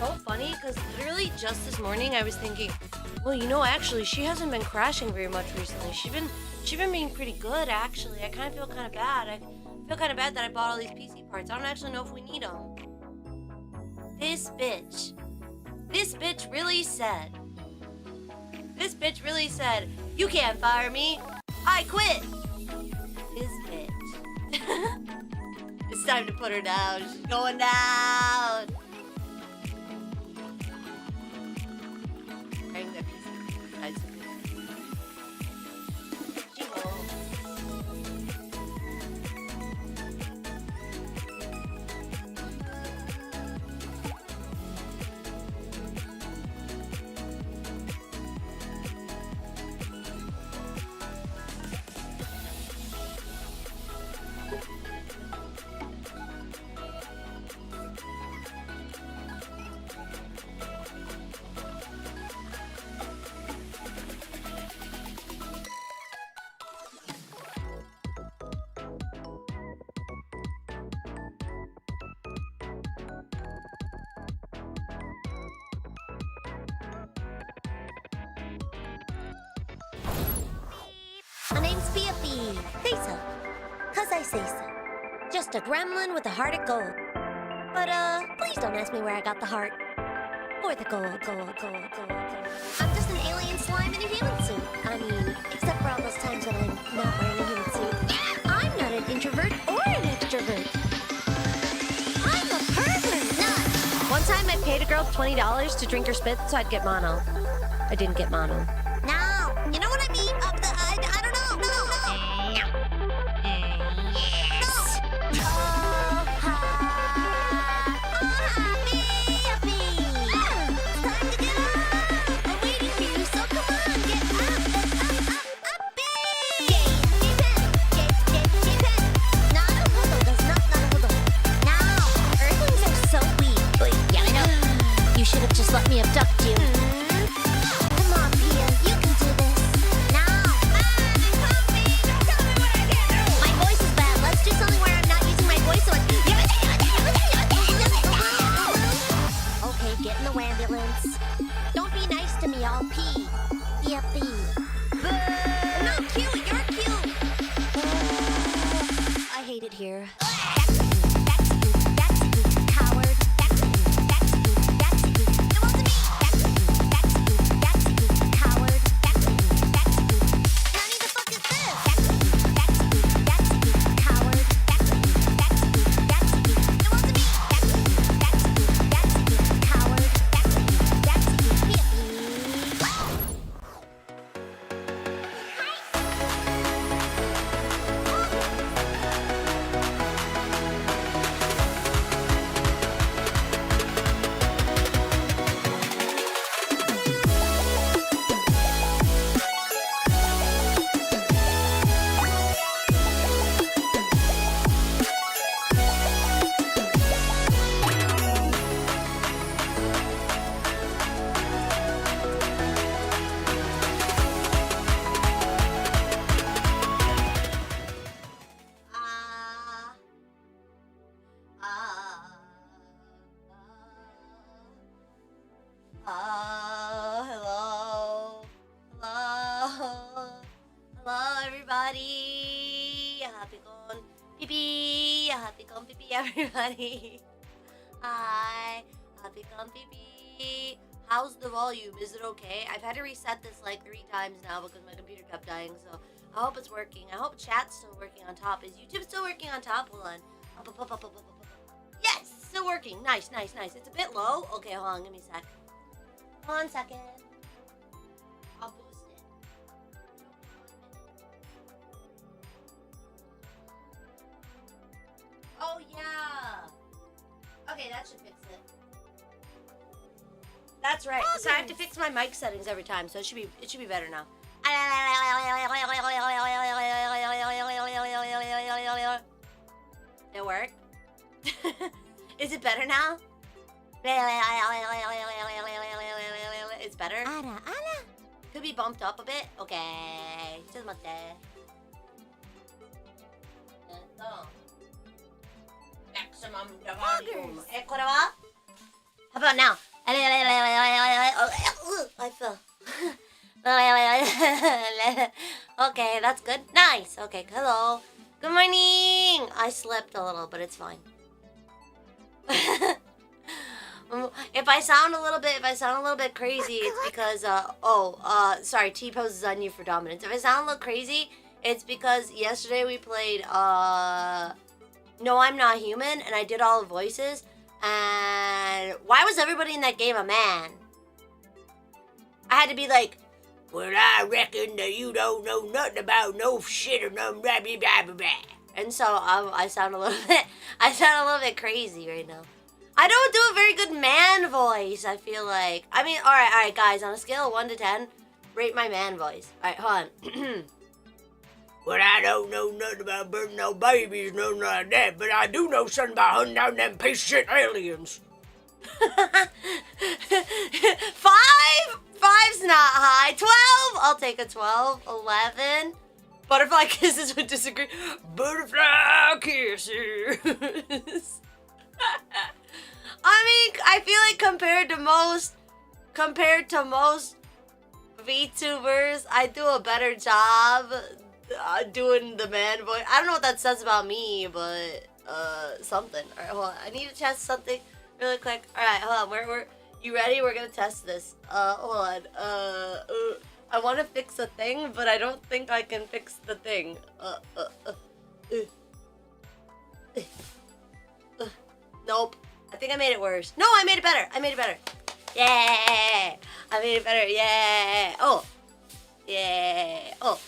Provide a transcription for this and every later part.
so funny because literally just this morning I was thinking, well, you know, actually, she hasn't been crashing very much recently. She's been being pretty good, actually. I kind of feel kind of bad. I feel kind of bad that I bought all these PC parts. I don't actually know if we need them. This bitch really said, you can't fire me. I quit. This bitch. It's time to put her down. She's going down. Bring that piece of she won't. My name's PiaPi. Say so. 'Cause I say so. Just a gremlin with a heart of gold. But, please don't ask me where I got the heart. Or the gold. I'm just an alien slime in a human suit. I mean, except for all those times when I'm not wearing a human suit. I'm not an introvert or an extrovert. I'm a pervert nut. One time I paid a girl $20 to drink her spit so I'd get mono. I didn't get mono. No, you know what I mean? I don't know. No. Yes. PiaPi. It's time to get up. I'm waiting for you, so come on, get up. Gay pen. Naruhodo does not naruhodo. Now, Earthlings are so weak. Yeah, I know. You should have just let me abduct you. Come on, Pia, you can do this. Now. Don't tell me what I can't do. My voice is bad. Let's do something where I'm not using my voice so it's... Okay, get in the ambulance. Don't be nice to me, I'll pee. PiaPi. I'm not cute, you're cute. I hate it here. Coward. It wasn't me. Coward. Nani the fuck is this? Coward. It wasn't me. Coward. Hello, everybody. Happy con pipi. Happy con pipi, everybody. Hi. Happy con pipi. How's the volume? Is it okay? I've had to reset this like 3 times now because my computer kept dying, so I hope it's working. I hope chat's still working on top. Is YouTube still working on top? Hold on. Up. Yes, still working. Nice. It's a bit low. Okay, hold on. Give me a sec. 1 second. I'll boost it. Oh, yeah. Okay, that should fix it. That's right. So I have to fix my mic settings every time, so it should be better now. It worked? Is it better now? It's better? Could be bumped up a bit? Okay. ちょっと待って。Maximum volume. これは? How about now? I fell. Okay, that's good. Nice. Okay, hello. Good morning. I slept a little, but it's fine. If I sound a little bit crazy, it's because sorry, T-pose is on you for dominance. If I sound a little crazy, it's because yesterday we played No, I'm Not Human, and I did all the voices. And why was everybody in that game a man? I had to be like, well, I reckon that you don't know nothing about no shit or no blah blah blah blah blah. And so I sound a little bit crazy right now. I don't do a very good man voice, I feel like. I mean, alright, guys, on a scale of 1 to 10, rate my man voice. Alright, hold on. Well, I don't know nothing about burning no babies, nothing like that, but I do know something about hunting down them piece of shit aliens. 5's not high. 12? I'll take a 12. 11. Butterfly kisses would disagree. Butterfly kisses. I mean, I feel like compared to most VTubers, I do a better job doing the man voice. I don't know what that says about me, but something. All right, hold on. I need to test something really quick. All right, hold on. We're you ready? We're gonna test this. Hold on. I want to fix a thing, but I don't think I can fix the thing. Nope. I think I made it worse. No, I made it better. Yeah. I made it better. Yeah. Oh. Yeah. Oh.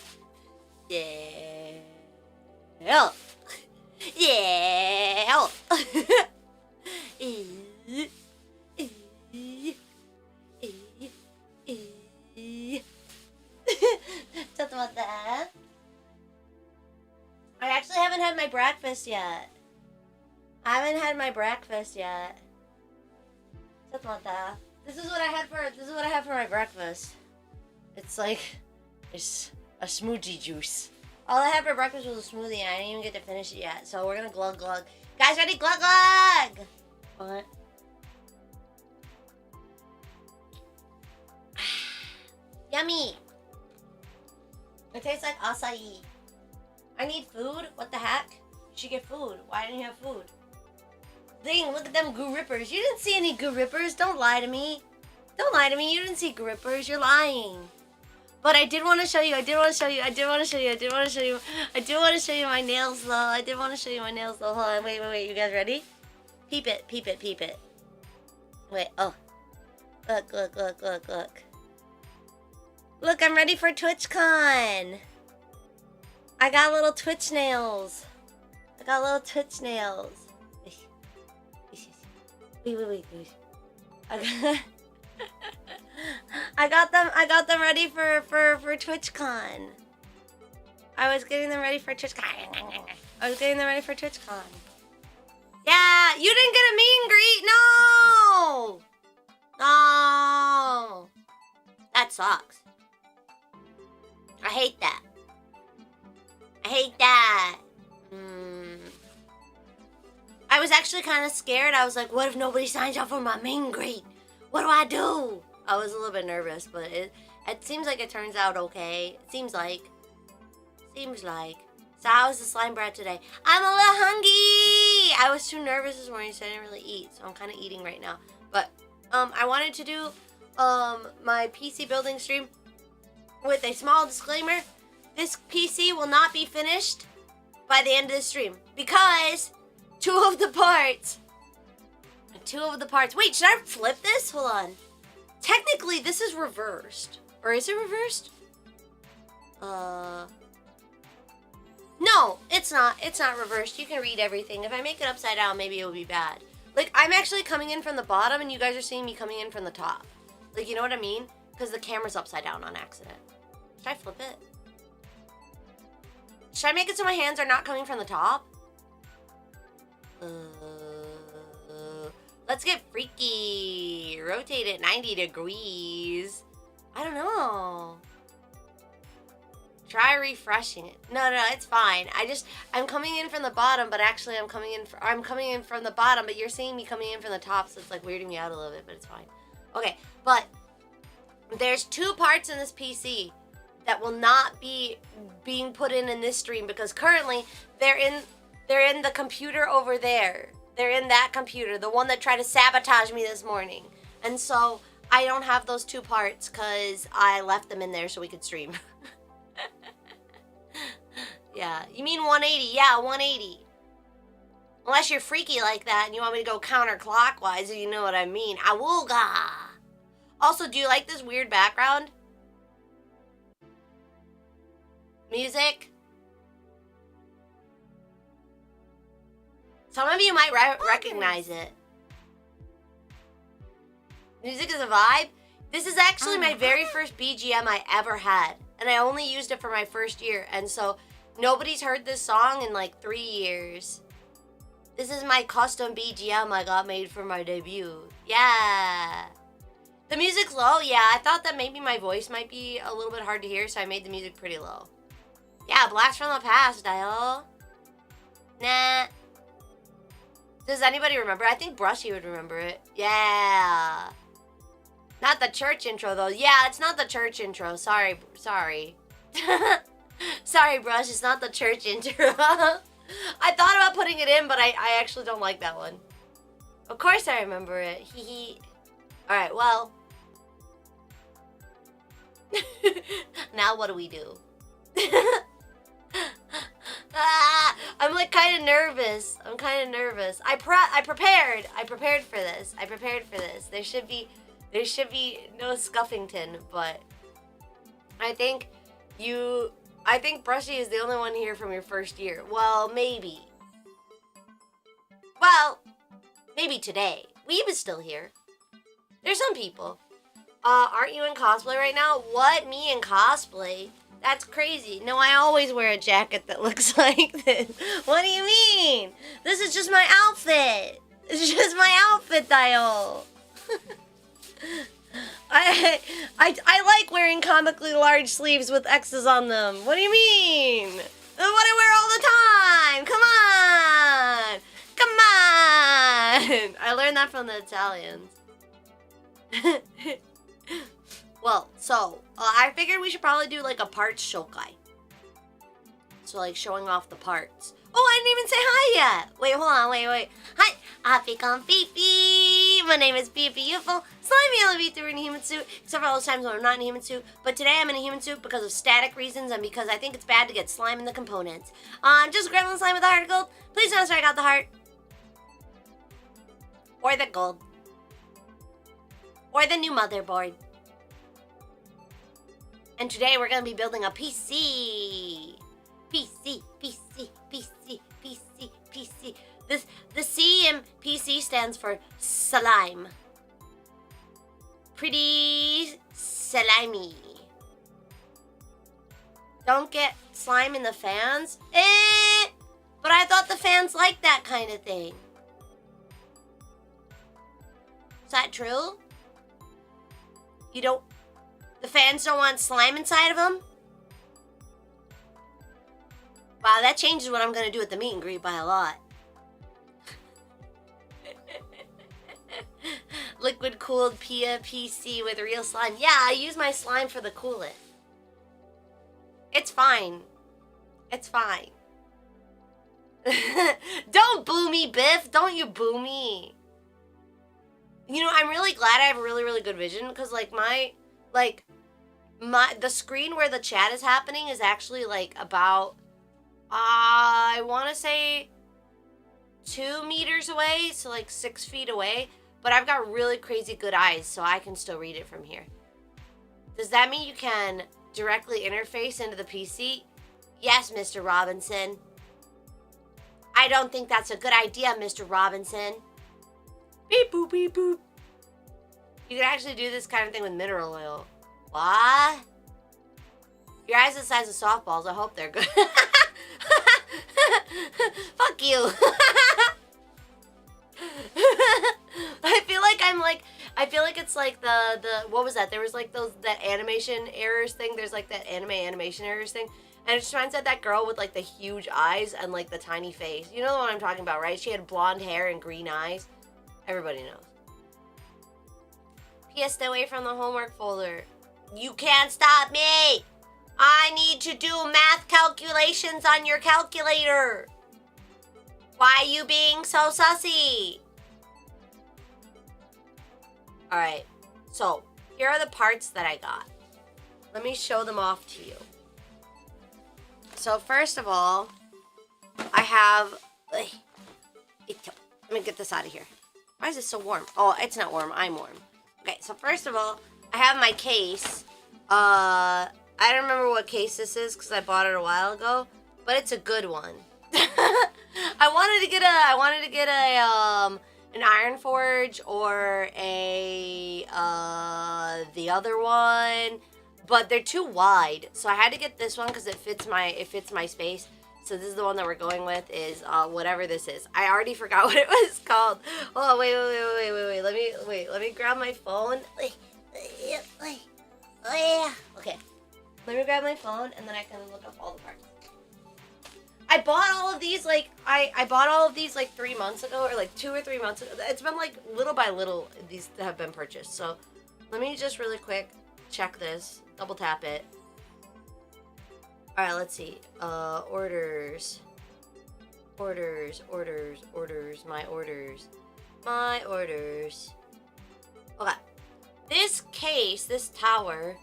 Yeah. Oh. Yeah. Oh. Talk about that. I actually haven't had my breakfast yet. Talk about that. This is what I had for my breakfast. It's like it's a smoothie juice. All I had for breakfast was a smoothie and I didn't even get to finish it yet. So we're gonna glug glug. Guys, ready? Glug glug! What? Yummy! It tastes like acai. I need food? What the heck? You should get food. Why didn't you have food? Dang, look at them goo rippers. You didn't see any goo rippers. Don't lie to me. You didn't see goo rippers. You're lying. But I did want to show you. I did want to show you my nails though. Hold on. Wait. You guys ready? Peep it. Wait. Oh. Look. Look, I'm ready for TwitchCon. I got little Twitch nails. Wait. I got them ready for TwitchCon. I was getting them ready for TwitchCon. Yeah, you didn't get a meet and greet. No. That sucks. I hate that. I was actually kind of scared. I was like, what if nobody signs up for my meet and greet? What do I do? I was a little bit nervous, but it seems like it turns out okay. It seems like. So how was the slime bread today? I'm a little hungry. I was too nervous this morning, so I didn't really eat. So I'm kind of eating right now. But I wanted to do my PC building stream with a small disclaimer. This PC will not be finished by the end of the stream because two of the parts. Wait, should I flip this? Hold on. Technically, this is reversed. Or is it reversed? No, it's not. It's not reversed. You can read everything. If I make it upside down, maybe it'll be bad. Like, I'm actually coming in from the bottom, and you guys are seeing me coming in from the top. Like, you know what I mean? Because the camera's upside down on accident. Should I flip it? Should I make it so my hands are not coming from the top? Let's get freaky. Rotate it 90 degrees. I don't know. Try refreshing it. No, it's fine. I'm coming in from the bottom, but actually I'm coming in from the bottom, but you're seeing me coming in from the top, so it's like weirding me out a little bit, but it's fine. Okay, but there's 2 parts in this PC that will not be being put in this stream because currently they're in the computer over there. They're in that computer, the one that tried to sabotage me this morning. And so I don't have those 2 parts because I left them in there so we could stream. Yeah, you mean 180? Yeah, 180. Unless you're freaky like that and you want me to go counterclockwise, you know what I mean. Awooga! Also, do you like this weird background? Music? Some of you might recognize it. Music is a vibe. This is actually my very first BGM I ever had. And I only used it for my first year. And so nobody's heard this song in like 3 years. This is my custom BGM I got made for my debut. Yeah. The music's low. Yeah, I thought that maybe my voice might be a little bit hard to hear, so I made the music pretty low. Yeah, blast from the past, dial. Nah. Does anybody remember? I think Brushy would remember it. Yeah. Not the church intro, though. Yeah, it's not the church intro. Sorry. Sorry, Brush. It's not the church intro. I thought about putting it in, but I actually don't like that one. Of course I remember it. Hee hee. Alright, well. Now what do we do? I'm like kind of nervous. I'm kind of nervous. I prepared. I prepared for this. There should be no scuffington, but I think Brushy is the only one here from your first year. Well, maybe. Well, maybe today. Weeb is still here. There's some people. Aren't you in cosplay right now? What? Me in cosplay? That's crazy. No, I always wear a jacket that looks like this. What do you mean? This is just my outfit. It's just my outfit, Dial. I like wearing comically large sleeves with X's on them. What do you mean? That's what I wear all the time. Come on. I learned that from the Italians. Well, so, I figured we should probably do like a parts shokai. So like showing off the parts. Oh, I didn't even say hi yet. Wait, hold on, wait. Hi, Apicon Fifi. My name is PiaPi, slimy yellow vtuber in a human suit, except for all those times when I'm not in a human suit. But today I'm in a human suit because of static reasons and because I think it's bad to get slime in the components. Just gremlin slime with a heart of gold. Please don't strike out the heart. Or the gold. Or the new motherboard. And today we're going to be building a PC. PC. The C in PC stands for slime. Pretty slimy. Don't get slime in the fans? But I thought the fans liked that kind of thing. Is that true? The fans don't want slime inside of them? Wow, that changes what I'm going to do at the meet and greet by a lot. Liquid cooled PiaPi with real slime. Yeah, I use my slime for the coolant. It's fine. It's fine. Don't boo me, Biff. Don't you boo me. You know, I'm really glad I have a really, really good vision because the screen where the chat is happening is actually like about I want to say 2 meters away, so like 6 feet away, but I've got really crazy good eyes, so I can still read it from here. Does that mean you can directly interface into the PC? Yes, Mr. Robinson. I don't think that's a good idea, Mr. Robinson. Beep boop, beep boop. You can actually do this kind of thing with mineral oil. What? Your eyes are the size of softballs. I hope they're good. Fuck you. I feel like it's like the what was that? There was like that animation errors thing. There's like that animation errors thing. And it just reminds me of that girl with like the huge eyes and like the tiny face. You know the one I'm talking about, right? She had blonde hair and green eyes. Everybody knows. Pia, stay away from the homework folder. You can't stop me! I need to do math calculations on your calculator. Why are you being so sussy? Alright, so here are the parts that I got. Let me show them off to you. So first of all, I have... Let me get this out of here. Why is it so warm? Oh, it's not warm. I'm warm. Okay, so first of all, I have my case. I don't remember what case this is because I bought it a while ago, but it's a good one. I wanted to get an Iron Forge or a the other one, but they're too wide. So I had to get this one because it fits my space. So this is the one that we're going with, is whatever this is. I already forgot what it was called. Oh, wait. Let me grab my phone. Okay. Let me grab my phone and then I can look up all the parts. I bought all of these like I bought all of these like 3 months ago, or like 2 or 3 months ago. It's been like little by little these have been purchased. So let me just really quick check this. Double tap it. Alright, let's see. Orders. My orders. Okay. This case, this tower,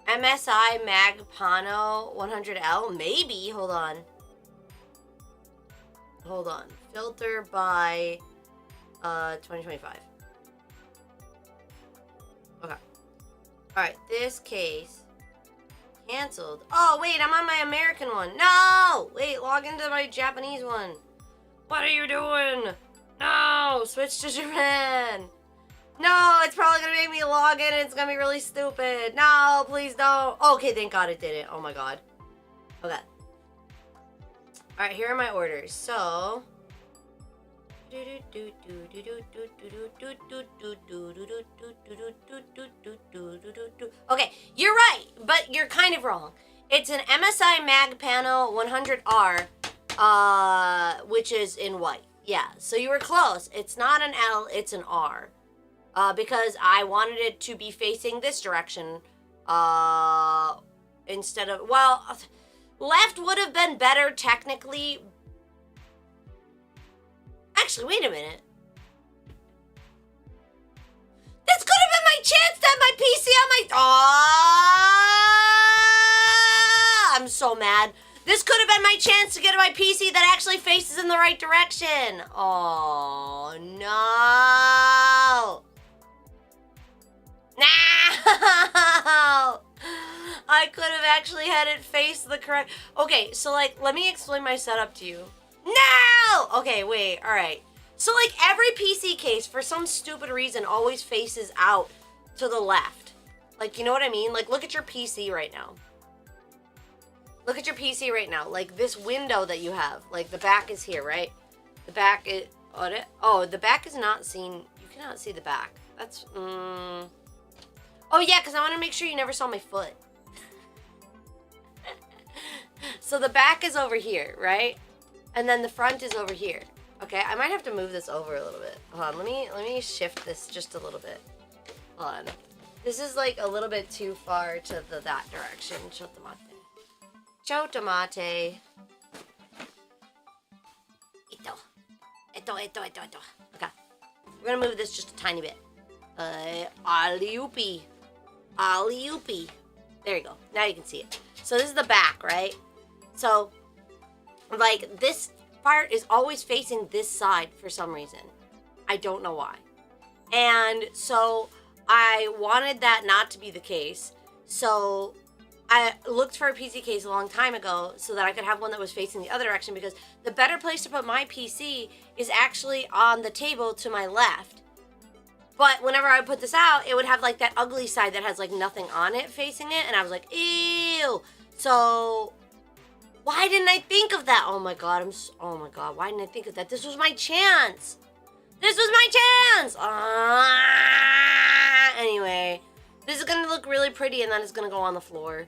MSI Magpano 100L, maybe. Hold on. Filter by 2025. Okay. Alright, this case. Cancelled. Oh, wait, I'm on my American one. No! Wait, log into my Japanese one. What are you doing? No! Switch to Japan. No, it's probably gonna make me log in and it's gonna be really stupid. No, please don't. Okay, thank God it didn't. Oh my God. Okay. Alright, here are my orders. So... Okay, you're right, but you're kind of wrong. It's an MSI Mag Panel 100R, which is in white. Yeah, so you were close. It's not an L, it's an R. Because I wanted it to be facing this direction, instead of, well, left would have been better technically. Actually, wait a minute. This could have been my chance to have my PC on my... Oh, I'm so mad. This could have been my chance to get my PC that actually faces in the right direction. Oh, no. No. I could have actually had it face the correct... Okay, so, like, let me explain my setup to you. No! Okay, wait, alright. So, like, every PC case, for some stupid reason, always faces out to the left. Like, you know what I mean? Like, look at your PC right now. Look at your PC right now. Like, this window that you have. Like, the back is here, right? The back is... Oh, the back is not seen... You cannot see the back. That's... Oh, yeah, because I want to make sure you never saw my foot. So, the back is over here, right? And then the front is over here. Okay, I might have to move this over a little bit. Hold on, let me shift this just a little bit. Hold on. This is like a little bit too far to that direction. Chotomate. Ito. Okay. We're gonna move this just a tiny bit. Alley-oopy. There you go. Now you can see it. So this is the back, right? So, like, this part is always facing this side for some reason. I don't know why. And so I wanted that not to be the case. So I looked for a PC case a long time ago so that I could have one that was facing the other direction, because the better place to put my PC is actually on the table to my left. But whenever I put this out, it would have like that ugly side that has like nothing on it facing it. And I was like, ew. So... why didn't I think of that? Oh my God, oh my God, why didn't I think of that? This was my chance. Anyway, this is gonna look really pretty and then it's gonna go on the floor.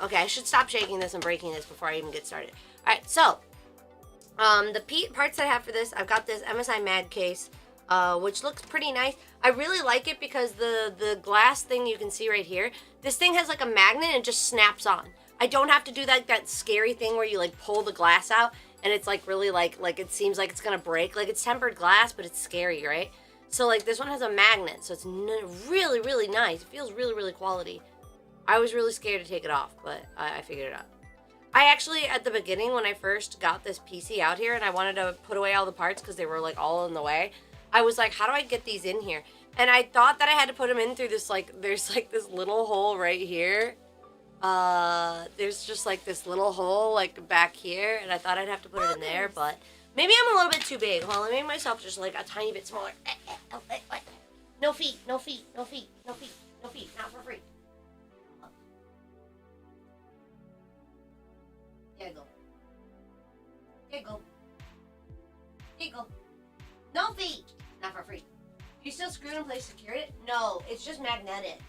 Okay, I should stop shaking this and breaking this before I even get started. Alright, so, the parts that I have for this, I've got this MSI Mad case, which looks pretty nice. I really like it because the glass thing you can see right here, this thing has like a magnet and it just snaps on. I don't have to do that scary thing where you like pull the glass out and it's like really like it seems like it's gonna break. Like it's tempered glass, but it's scary, right? So like this one has a magnet, so it's really, really nice. It feels really, really quality. I was really scared to take it off, but I figured it out. I actually, at the beginning, when I first got this PC out here and I wanted to put away all the parts because they were like all in the way, I was like, how do I get these in here? And I thought that I had to put them in through this, like, there's like this little hole right here. There's just like this little hole like back here, and I thought I'd have to put it in there, but maybe I'm a little bit too big. Hold on, let me make myself just like a tiny bit smaller. No feet, no feet, no feet, no feet, no feet, not for free. There you go. There you go. There you go. No feet, not for free. You still screw it in place to secure it? No, it's just magnetic.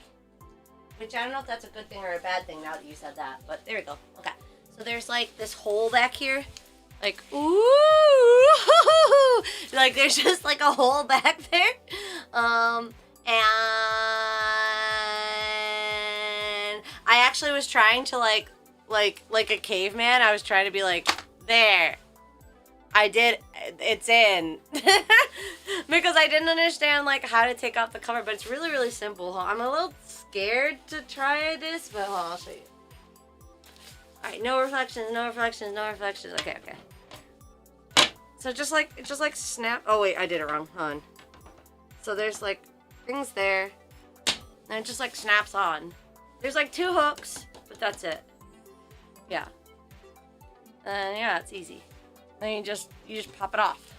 Which I don't know if that's a good thing or a bad thing now that you said that, but there we go. Okay, so there's like this hole back here. Like, ooh, like there's just like a hole back there. And I actually was trying to like a caveman. I was trying to be like, there. I did, it's in. Because I didn't understand like how to take off the cover, but it's really, really simple. I'm a little scared to try this, but hold on, I'll show you. Alright, no reflections, no reflections, no reflections. Okay, okay. So it just like snap. Oh wait, I did it wrong. Hold on. So there's like things there, and it just like snaps on. There's like 2 hooks, but that's it. Yeah. Yeah, it's easy. Then you just pop it off.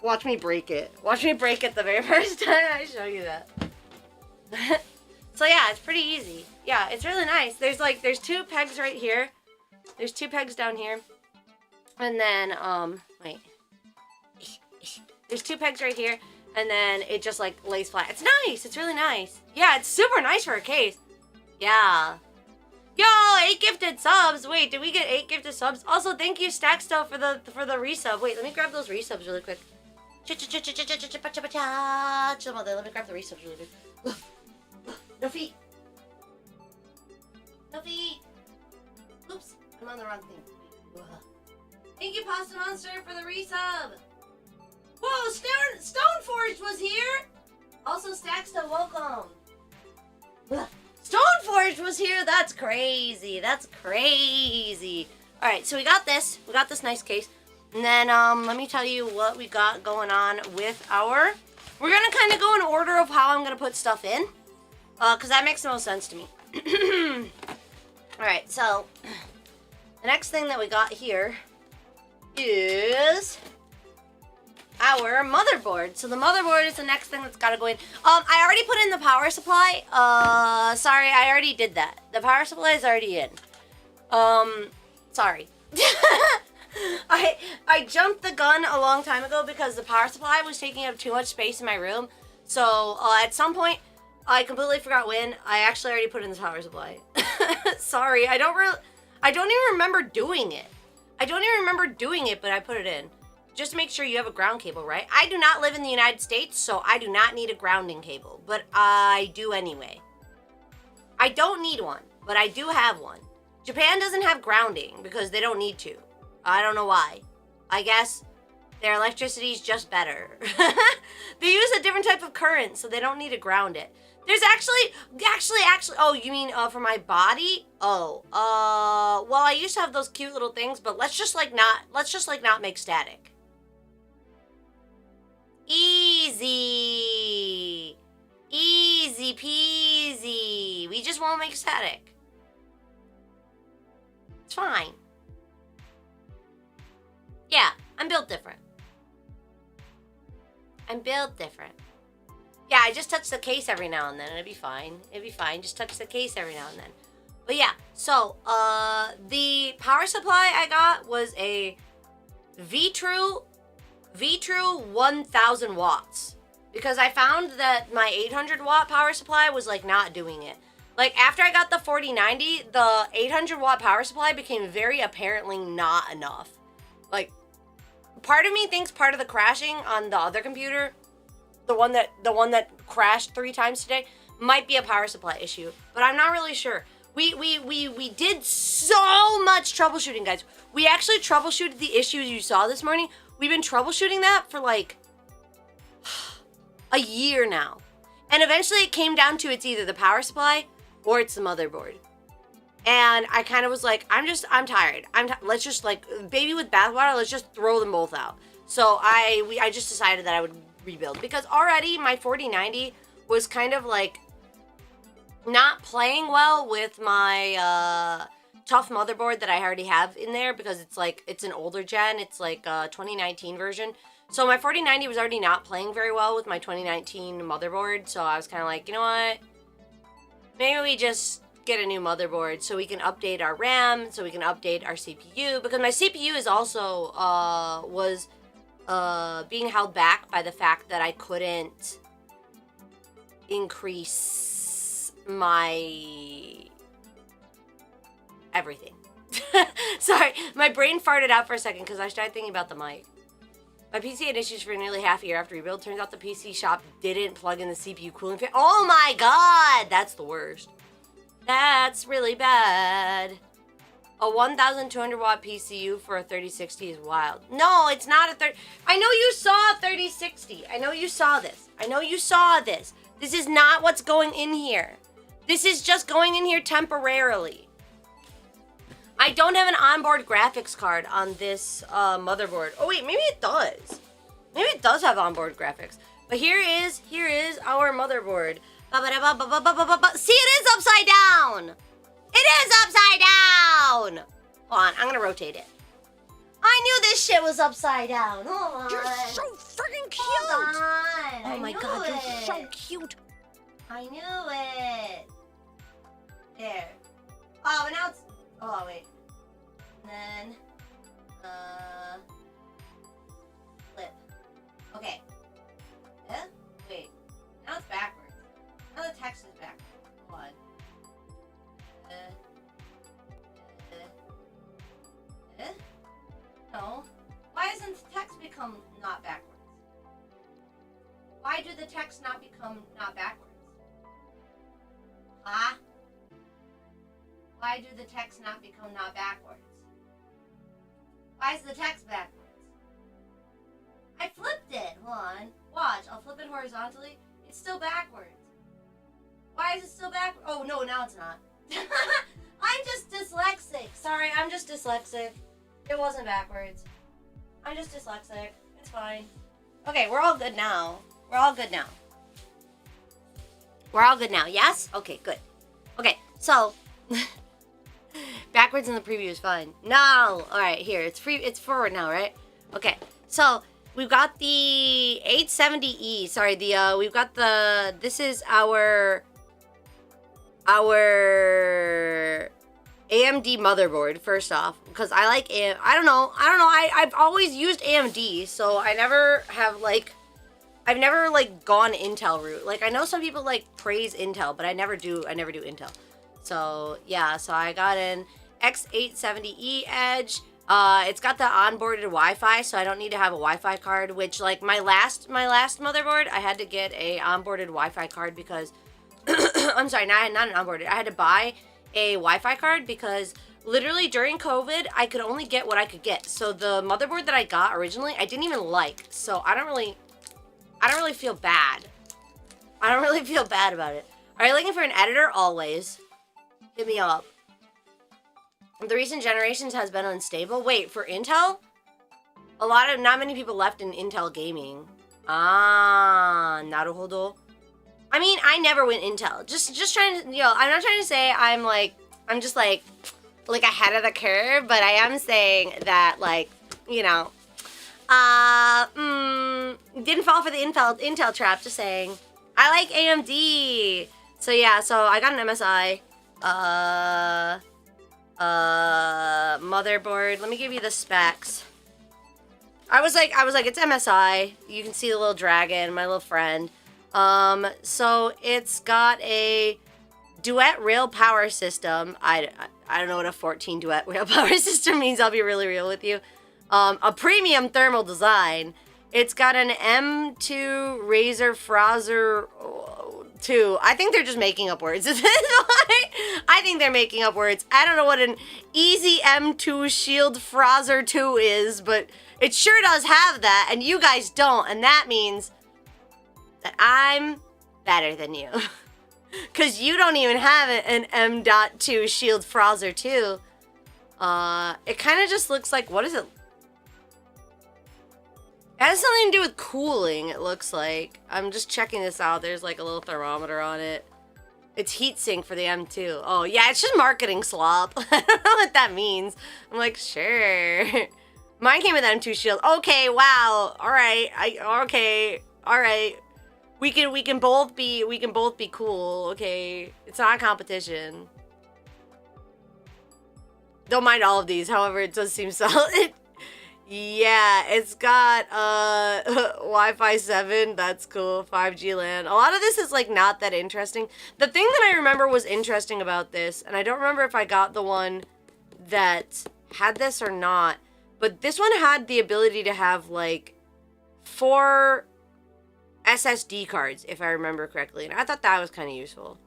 Watch me break it. Watch me break it the very first time I show you that. So yeah, it's pretty easy. Yeah, it's really nice. There's 2 pegs right here. There's 2 pegs down here. And then, wait. There's 2 pegs right here. And then it just like lays flat. It's nice. It's really nice. Yeah, it's super nice for a case. Yeah. Yo, 8 gifted subs. Wait, did we get 8 gifted subs? Also, thank you, Stacksto, for the resub. Wait, let me grab those resubs really quick. Chill about that. Let me grab the resubs really quick. No feet. No feet. Oops, I'm on the wrong thing. Thank you, Pasta Monster, for the resub. Whoa, Stoneforged was here. Also, Stacksto, welcome. Stoneforged was here. That's crazy. That's crazy. All right, so we got this. We got this nice case. And then let me tell you what we got going on with our... We're going to kind of go in order of how I'm going to put stuff in. Because that makes the most sense to me. All right, so the next thing that we got here is our motherboard. So the motherboard is the next thing that's got to go in. I already put in the power supply. Sorry, I already did that. The power supply is already in. Sorry. I jumped the gun a long time ago because the power supply was taking up too much space in my room. So at some point, I completely forgot when. I actually already put in the power supply. Sorry, I don't even remember doing it. I don't even remember doing it, but I put it in. Just to make sure you have a ground cable, right? I do not live in the United States, so I do not need a grounding cable, but I do anyway. I don't need one, but I do have one. Japan doesn't have grounding because they don't need to. I don't know why. I guess their electricity is just better. They use a different type of current, so they don't need to ground it. There's actually, oh, you mean for my body? Oh, well, I used to have those cute little things, but let's just not make static. Easy. Easy peasy. We just won't make static. It's fine. Yeah, I'm built different. I'm built different. Yeah, I just touch the case every now and then. It'd be fine. It'd be fine. Just touch the case every now and then. But yeah, so the power supply I got was a VTrue 1000 watts. Because I found that my 800 watt power supply was like not doing it. Like, after I got the 4090, the 800 watt power supply became very apparently not enough. Like, part of me thinks part of the crashing on the other computer, the one that crashed 3 times today, might be a power supply issue, but I'm not really sure. We did so much troubleshooting, guys. We actually troubleshooted the issues you saw this morning. We've been troubleshooting that for like a year now. And eventually it came down to it's either the power supply or it's the motherboard. And I kind of was like, I'm tired. Let's just, like, baby with bathwater, let's just throw them both out. So I just decided that I would rebuild, because already my 4090 was kind of like not playing well with my tough motherboard that I already have in there, because it's like, it's an older gen. It's like a 2019 version. So my 4090 was already not playing very well with my 2019 motherboard. So I was kind of like, you know what? Maybe we just get a new motherboard so we can update our RAM, so we can update our CPU, because my CPU is also was being held back by the fact that I couldn't increase my everything. Sorry, my brain farted out for a second because I started thinking about the mic. My PC had issues for nearly half a year after rebuild. Turns out the PC shop didn't plug in the CPU cooling fan. Oh my god, that's the worst. That's really bad. A 1,200 watt PCU for a 3060 is wild. No, it's not a 30. I know you saw a 3060. I know you saw this. I know you saw this. This is not what's going in here. This is just going in here temporarily. I don't have an onboard graphics card on this motherboard. Oh wait, maybe it does. Maybe it does have onboard graphics. But here is our motherboard. See, it is upside down. It is upside down. Hold on, I'm gonna rotate it. I knew this shit was upside down. Hold on. You're so freaking cute. Hold on. Oh my god, you're so cute. I knew it. There. Oh, but now it's. Oh wait. And then flip. Okay. Wait. Now it's backwards. Now the text is backwards. Hold on. No. Why doesn't the text become not backwards? Why do the text not become not backwards? Huh? Why do the text not become not backwards? Why is the text backwards? I flipped it. Hold on. Watch. I'll flip it horizontally. It's still backwards. Why is it still backwards? Oh, no, now it's not. I'm just dyslexic. Sorry, I'm just dyslexic. It wasn't backwards. I'm just dyslexic. It's fine. Okay, we're all good now. We're all good now. We're all good now, yes? Okay, good. Okay, so... backwards in the preview is fine. No! Alright, here. It's forward now, right? Okay, so... we've got the 870E. Sorry, we've got the... this is our AMD motherboard, first off, because I like I don't know, I've always used AMD, so I've never gone Intel route. Like, I know some people like praise Intel, but I never do Intel. So yeah, so I got an X870E Edge. It's got the onboarded Wi-Fi, so I don't need to have a Wi-Fi card, which, like, my last motherboard, I had to get a onboarded Wi-Fi card because I'm sorry, not an onboarded. I had to buy a Wi-Fi card because literally during COVID, I could only get what I could get. So the motherboard that I got originally, I didn't even like. So I don't really feel bad. I don't really feel bad about it. Are you looking for an editor? Always. Hit me up. The recent generations has been unstable. Wait, for Intel? Not many people left in Intel gaming. Ah, naruhodo. I mean, I never went Intel. Just trying to, I'm not trying to say I'm just like ahead of the curve, but I am saying that, like, didn't fall for the Intel trap, just saying. I like AMD. So yeah, so I got an MSI. Motherboard. Let me give you the specs. I was like, it's MSI. You can see the little dragon, my little friend. So it's got a duet rail power system. I don't know what a 14 duet rail power system means. I'll be really real with you. A premium thermal design. It's got an M2 Razor Fraser 2. I think they're just making up words. I think they're making up words. I don't know what an Easy M2 Shield Fraser 2 is, but it sure does have that, and you guys don't, and that means that I'm better than you. Because you don't even have an M.2 Shield Fraser 2. It kind of just looks like, what is it? It has something to do with cooling, it looks like. I'm just checking this out. There's like a little thermometer on it. It's heatsink for the M2. Oh, yeah, it's just marketing slop. I don't know what that means. I'm like, sure. Mine came with M2 Shield. Okay, wow. All right. Okay. All right. We can both be cool. Okay. It's not a competition. Don't mind all of these. However, it does seem solid. Yeah, it's got Wi-Fi 7. That's cool. 5G LAN. A lot of this is like not that interesting. The thing that I remember was interesting about this, and I don't remember if I got the one that had this or not, but this one had the ability to have like 4 SSD cards, if I remember correctly, and I thought that was kind of useful.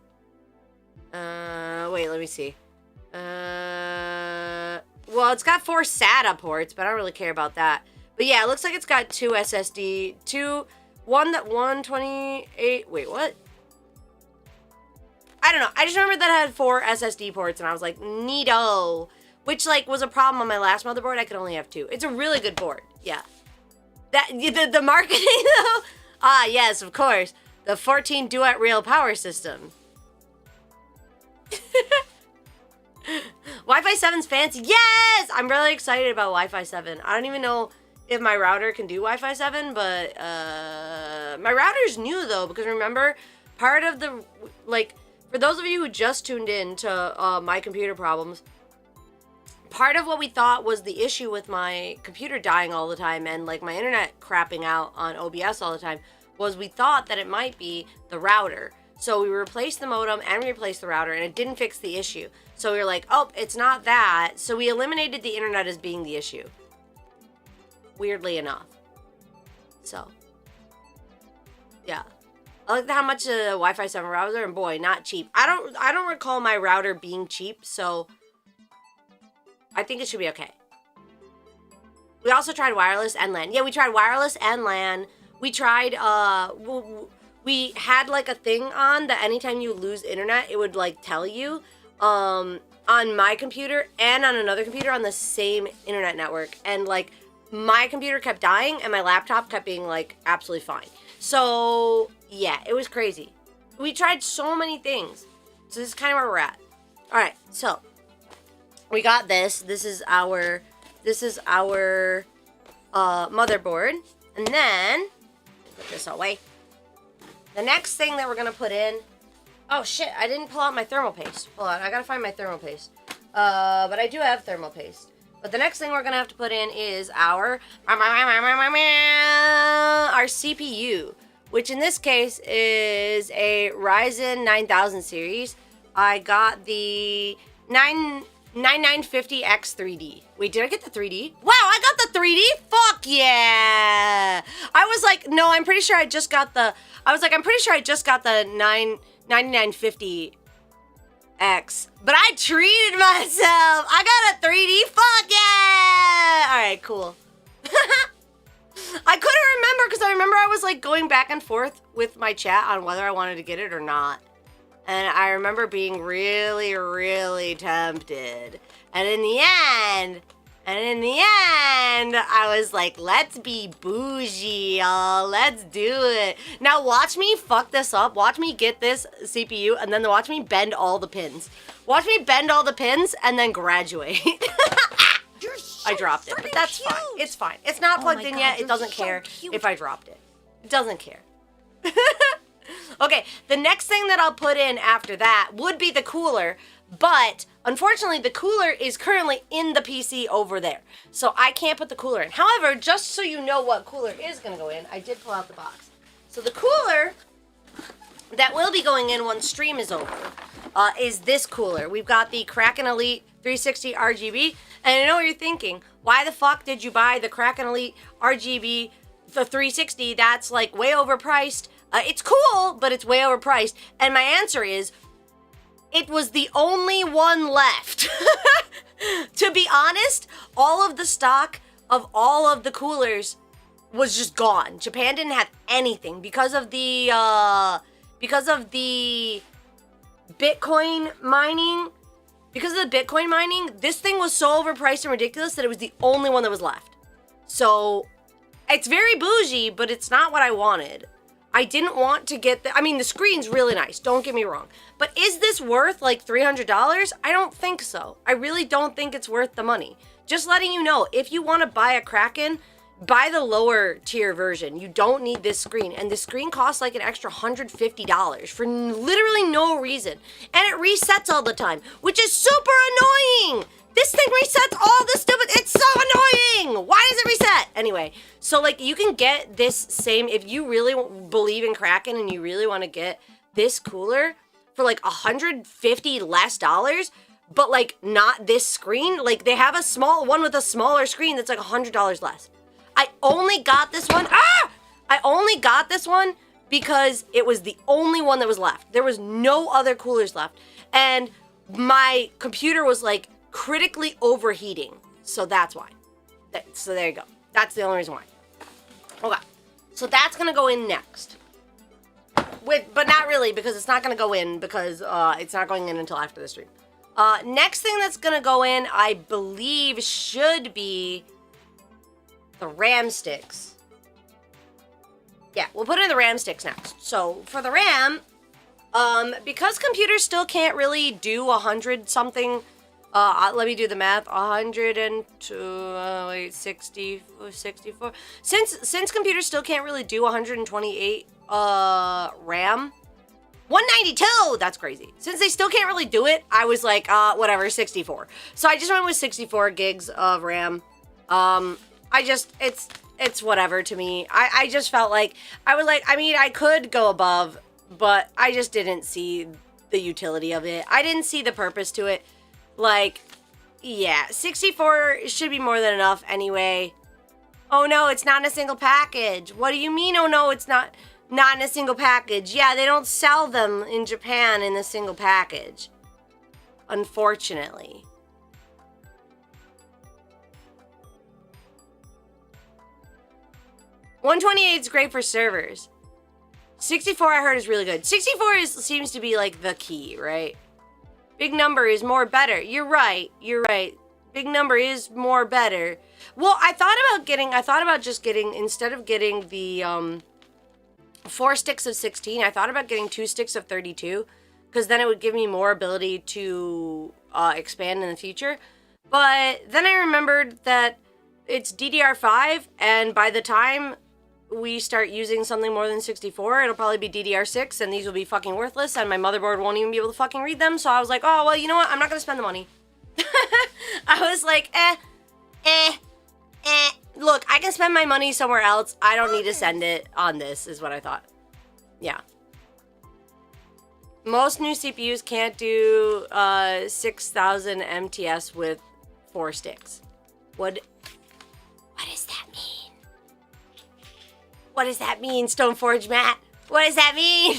Wait, let me see. Well, it's got 4 SATA ports, but I don't really care about that. But yeah, it looks like it's got 2 SSD, 128, wait, what? I don't know. I just remember that it had 4 SSD ports, and I was like, neato. Which, like, was a problem on my last motherboard. I could only have 2. It's a really good board. Yeah. The marketing, though? Ah, yes, of course. The 14 duet rail power system. Wi-Fi 7's fancy. Yes! I'm really excited about Wi-Fi 7. I don't even know if my router can do Wi-Fi 7, but my router's new, though, because remember, part of the, like, for those of you who just tuned in to my computer problems, part of what we thought was the issue with my computer dying all the time and, like, my internet crapping out on OBS all the time was we thought that it might be the router. So we replaced the modem and we replaced the router, and it didn't fix the issue. So we were like, oh, it's not that. So we eliminated the internet as being the issue. Weirdly enough. So, yeah. I like how much a Wi-Fi 7 router, and boy, not cheap. I don't recall my router being cheap, so I think it should be okay. We also tried wireless and LAN. Yeah, we tried wireless and LAN. We tried, we had like a thing on that anytime you lose internet, it would like tell you on my computer and on another computer on the same internet network. And like my computer kept dying and my laptop kept being like absolutely fine. So yeah, it was crazy. We tried so many things. So this is kind of where we're at. All right, so we got this. This is our motherboard. And then put this away. The next thing that we're gonna put in, oh shit, I didn't pull out my thermal paste. Hold on, I gotta find my thermal paste. But I do have thermal paste. But the next thing we're gonna have to put in is our CPU, which in this case is a Ryzen 9000 series. I got the 9950X 3D. Wait, did I get the 3D? Wow, I got the 3D? Fuck yeah! I was like, no, I'm pretty sure I just got the 9950X. But I treated myself! I got a 3D? Fuck yeah! Alright, cool. I couldn't remember because I remember I was like going back and forth with my chat on whether I wanted to get it or not. And I remember being really, really tempted. And in the end, I was like, let's be bougie, y'all. Let's do it. Now watch me fuck this up. Watch me get this CPU and then watch me bend all the pins. Watch me bend all the pins and then graduate. You're so I dropped it, but that's cute. fine. It's fine. It's not plugged in yet. It doesn't care if I dropped it. It doesn't care. Okay, the next thing that I'll put in after that would be the cooler, but unfortunately the cooler is currently in the PC over there, so I can't put the cooler in. However, just so you know what cooler is going to go in, I did pull out the box. So the cooler that will be going in once stream is over is this cooler. We've got the Kraken Elite 360 RGB, and I know what you're thinking. Why the fuck did you buy the Kraken Elite RGB the 360? That's like way overpriced. It's cool, but it's way overpriced. And my answer is, it was the only one left. To be honest, all of the stock of all of the coolers was just gone. Japan didn't have anything because of the Bitcoin mining. Because of the Bitcoin mining, this thing was so overpriced and ridiculous that it was the only one that was left. So it's very bougie, but it's not what I wanted. I didn't want to get the, I mean, the screen's really nice, don't get me wrong. But is this worth like $300? I don't think so. I really don't think it's worth the money. Just letting you know, if you want to buy a Kraken, buy the lower tier version. You don't need this screen. And the screen costs like an extra $150 for literally no reason. And it resets all the time, which is super annoying. This thing resets all the stupid, it's so annoying. Why does it reset? Anyway, so like you can get this same, if you really believe in Kraken and you really want to get this cooler for like $150 less, but like not this screen. Like they have a small one with a smaller screen that's like $100 less. I only got this one. I only got this one because it was the only one that was left. There was no other coolers left. And my computer was like critically overheating. So that's why. So there you go. That's the only reason why. Okay. So that's going to go in next. But not really, because it's not going to go in because it's not going in until after the stream. Next thing that's going to go in, I believe, should be the RAM sticks. Yeah, we'll put in the RAM sticks next. So for the RAM, because computers still can't really do 100 something, let me do the math. 64. Since computers still can't really do 128 RAM, 192. That's crazy. Since they still can't really do it, I was like, whatever, 64. So I just went with 64 gigs of RAM. It's whatever to me. I just felt like, I mean, I could go above, but I just didn't see the utility of it. I didn't see the purpose to it. Like, yeah, 64 should be more than enough anyway. Oh no, it's not in a single package. What do you mean, oh no, it's not in a single package? Yeah, they don't sell them in Japan in a single package, unfortunately. $128 is great for servers. 64 I heard is really good. 64 seems to be like the key, right? Big number is more better. You're right. Big number is more better. Well, I thought about just getting, instead of getting the 4 sticks of 16, I thought about getting 2 sticks of 32, because then it would give me more ability to expand in the future. But then I remembered that it's DDR5, and by the time we start using something more than 64, it'll probably be DDR6, and these will be fucking worthless, and my motherboard won't even be able to fucking read them. So I was like, oh, well, you know what? I'm not gonna spend the money. I was like, look, I can spend my money somewhere else. I don't need to send it on this, is what I thought. Yeah. Most new CPUs can't do 6,000 MTS with 4 sticks. What does that mean? What does that mean, Stoneforge Matt? What does that mean?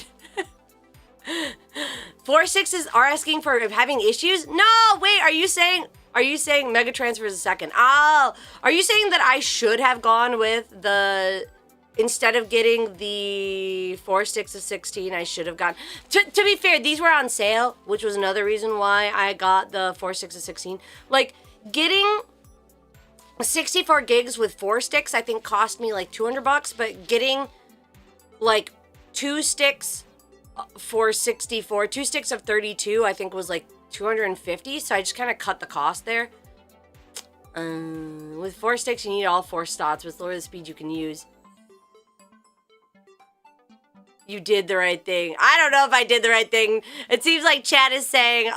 4 sixes are asking for having issues? No, wait, are you saying mega transfer is a second? Oh, are you saying that I should have gone with the, instead of getting the 4 sticks of 16, I should have gone, to be fair, these were on sale, which was another reason why I got the 4 sticks of 16. Like, getting 64 gigs with 4 sticks, I think cost me like $200, but getting like 2 sticks for 64, 2 sticks of 32, I think was like $250, so I just kind of cut the cost there. With 4 sticks, you need all 4 slots. With lower the speed you can use. You did the right thing. I don't know if I did the right thing. It seems like chat is saying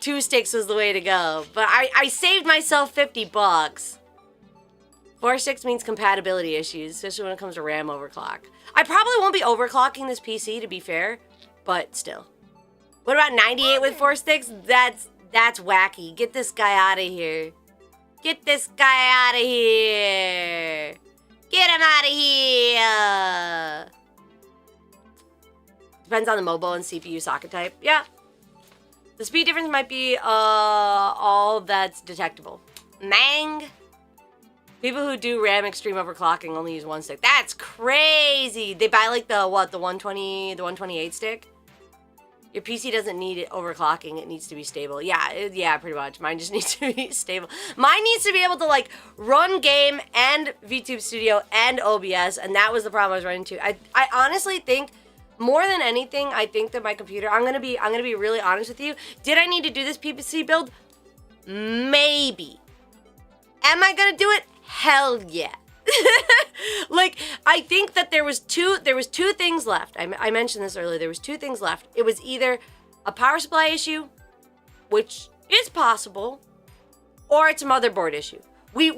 2 sticks was the way to go, but I saved myself $50. 4.6 means compatibility issues, especially when it comes to RAM overclock. I probably won't be overclocking this PC, to be fair, but still. What about 98 with 4.6? That's wacky. Get this guy out of here. Get this guy out of here. Get him out of here. Depends on the mobile and CPU socket type. Yeah. The speed difference might be all that's detectable. Mang. People who do RAM extreme overclocking only use one stick. That's crazy. They buy like the 128 stick. Your PC doesn't need it overclocking. It needs to be stable. Yeah, pretty much. Mine just needs to be stable. Mine needs to be able to like run game and VTube Studio and OBS, and that was the problem I was running into. I honestly think, more than anything, I think that my computer, I'm gonna be really honest with you. Did I need to do this PC build? Maybe. Am I gonna do it? Hell yeah. Like, I think that there was two things left. I mentioned this earlier. There was two things left. It was either a power supply issue, which is possible, or it's a motherboard issue. We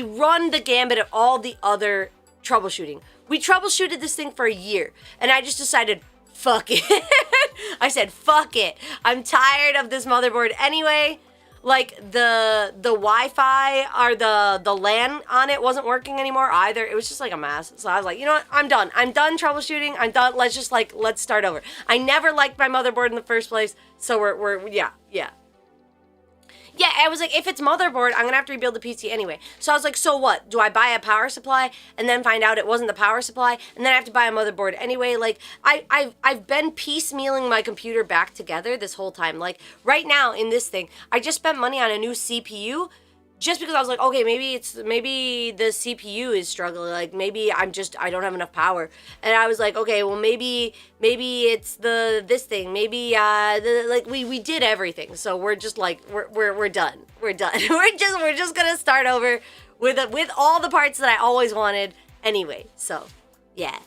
run the gambit of all the other troubleshooting. We troubleshooted this thing for a year, and I just decided, fuck it. I said, fuck it. I'm tired of this motherboard anyway. Like, the Wi-Fi or the LAN on it wasn't working anymore either. It was just like a mess. So I was like, you know what? I'm done. I'm done troubleshooting. I'm done. Let's start over. I never liked my motherboard in the first place. So yeah. Yeah, I was like, if it's motherboard, I'm gonna have to rebuild the PC anyway. So I was like, so what? Do I buy a power supply and then find out it wasn't the power supply, and then I have to buy a motherboard anyway? Like, I've been piecemealing my computer back together this whole time. Like, right now in this thing, I just spent money on a new CPU just because I was like, okay, maybe the CPU is struggling. Like, maybe I don't have enough power. And I was like, okay, well, maybe it's this thing. Maybe we did everything. So we're just like, we're done. We're done. we're just gonna start over with all the parts that I always wanted anyway. So yeah,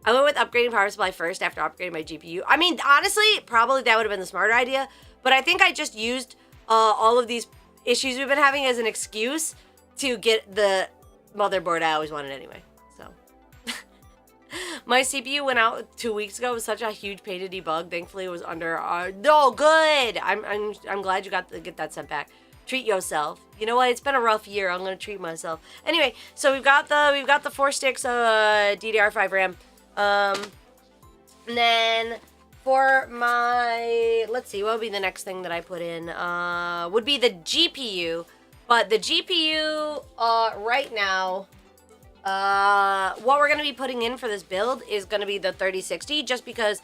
I went with upgrading power supply first after upgrading my GPU. I mean, honestly, probably that would have been the smarter idea. But I think I just used all of these issues we've been having as an excuse to get the motherboard I always wanted anyway. So my CPU went out 2 weeks ago. It was such a huge pain to debug. Thankfully, it was under our... No, good. I'm glad you got to get that sent back. Treat yourself. You know what? It's been a rough year. I'm gonna treat myself. Anyway, so we've got the 4 sticks of DDR5 RAM. And then for my, let's see, what would be the next thing that I put in? Would be the GPU. But the GPU, right now, what we're going to be putting in for this build is going to be the 3060, just because,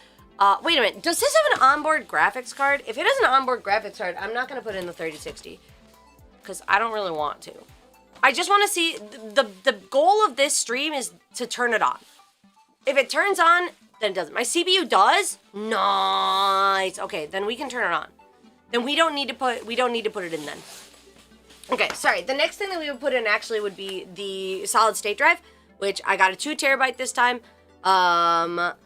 wait a minute, does this have an onboard graphics card? If it has an onboard graphics card, I'm not going to put in the 3060, because I don't really want to. I just want to see, the goal of this stream is to turn it on. If it turns on, then it doesn't. My CPU does? Nice. Okay, then we can turn it on. Then we don't need to put it in then. Okay, sorry. The next thing that we would put in actually would be the solid state drive, which I got a 2 terabyte this time. I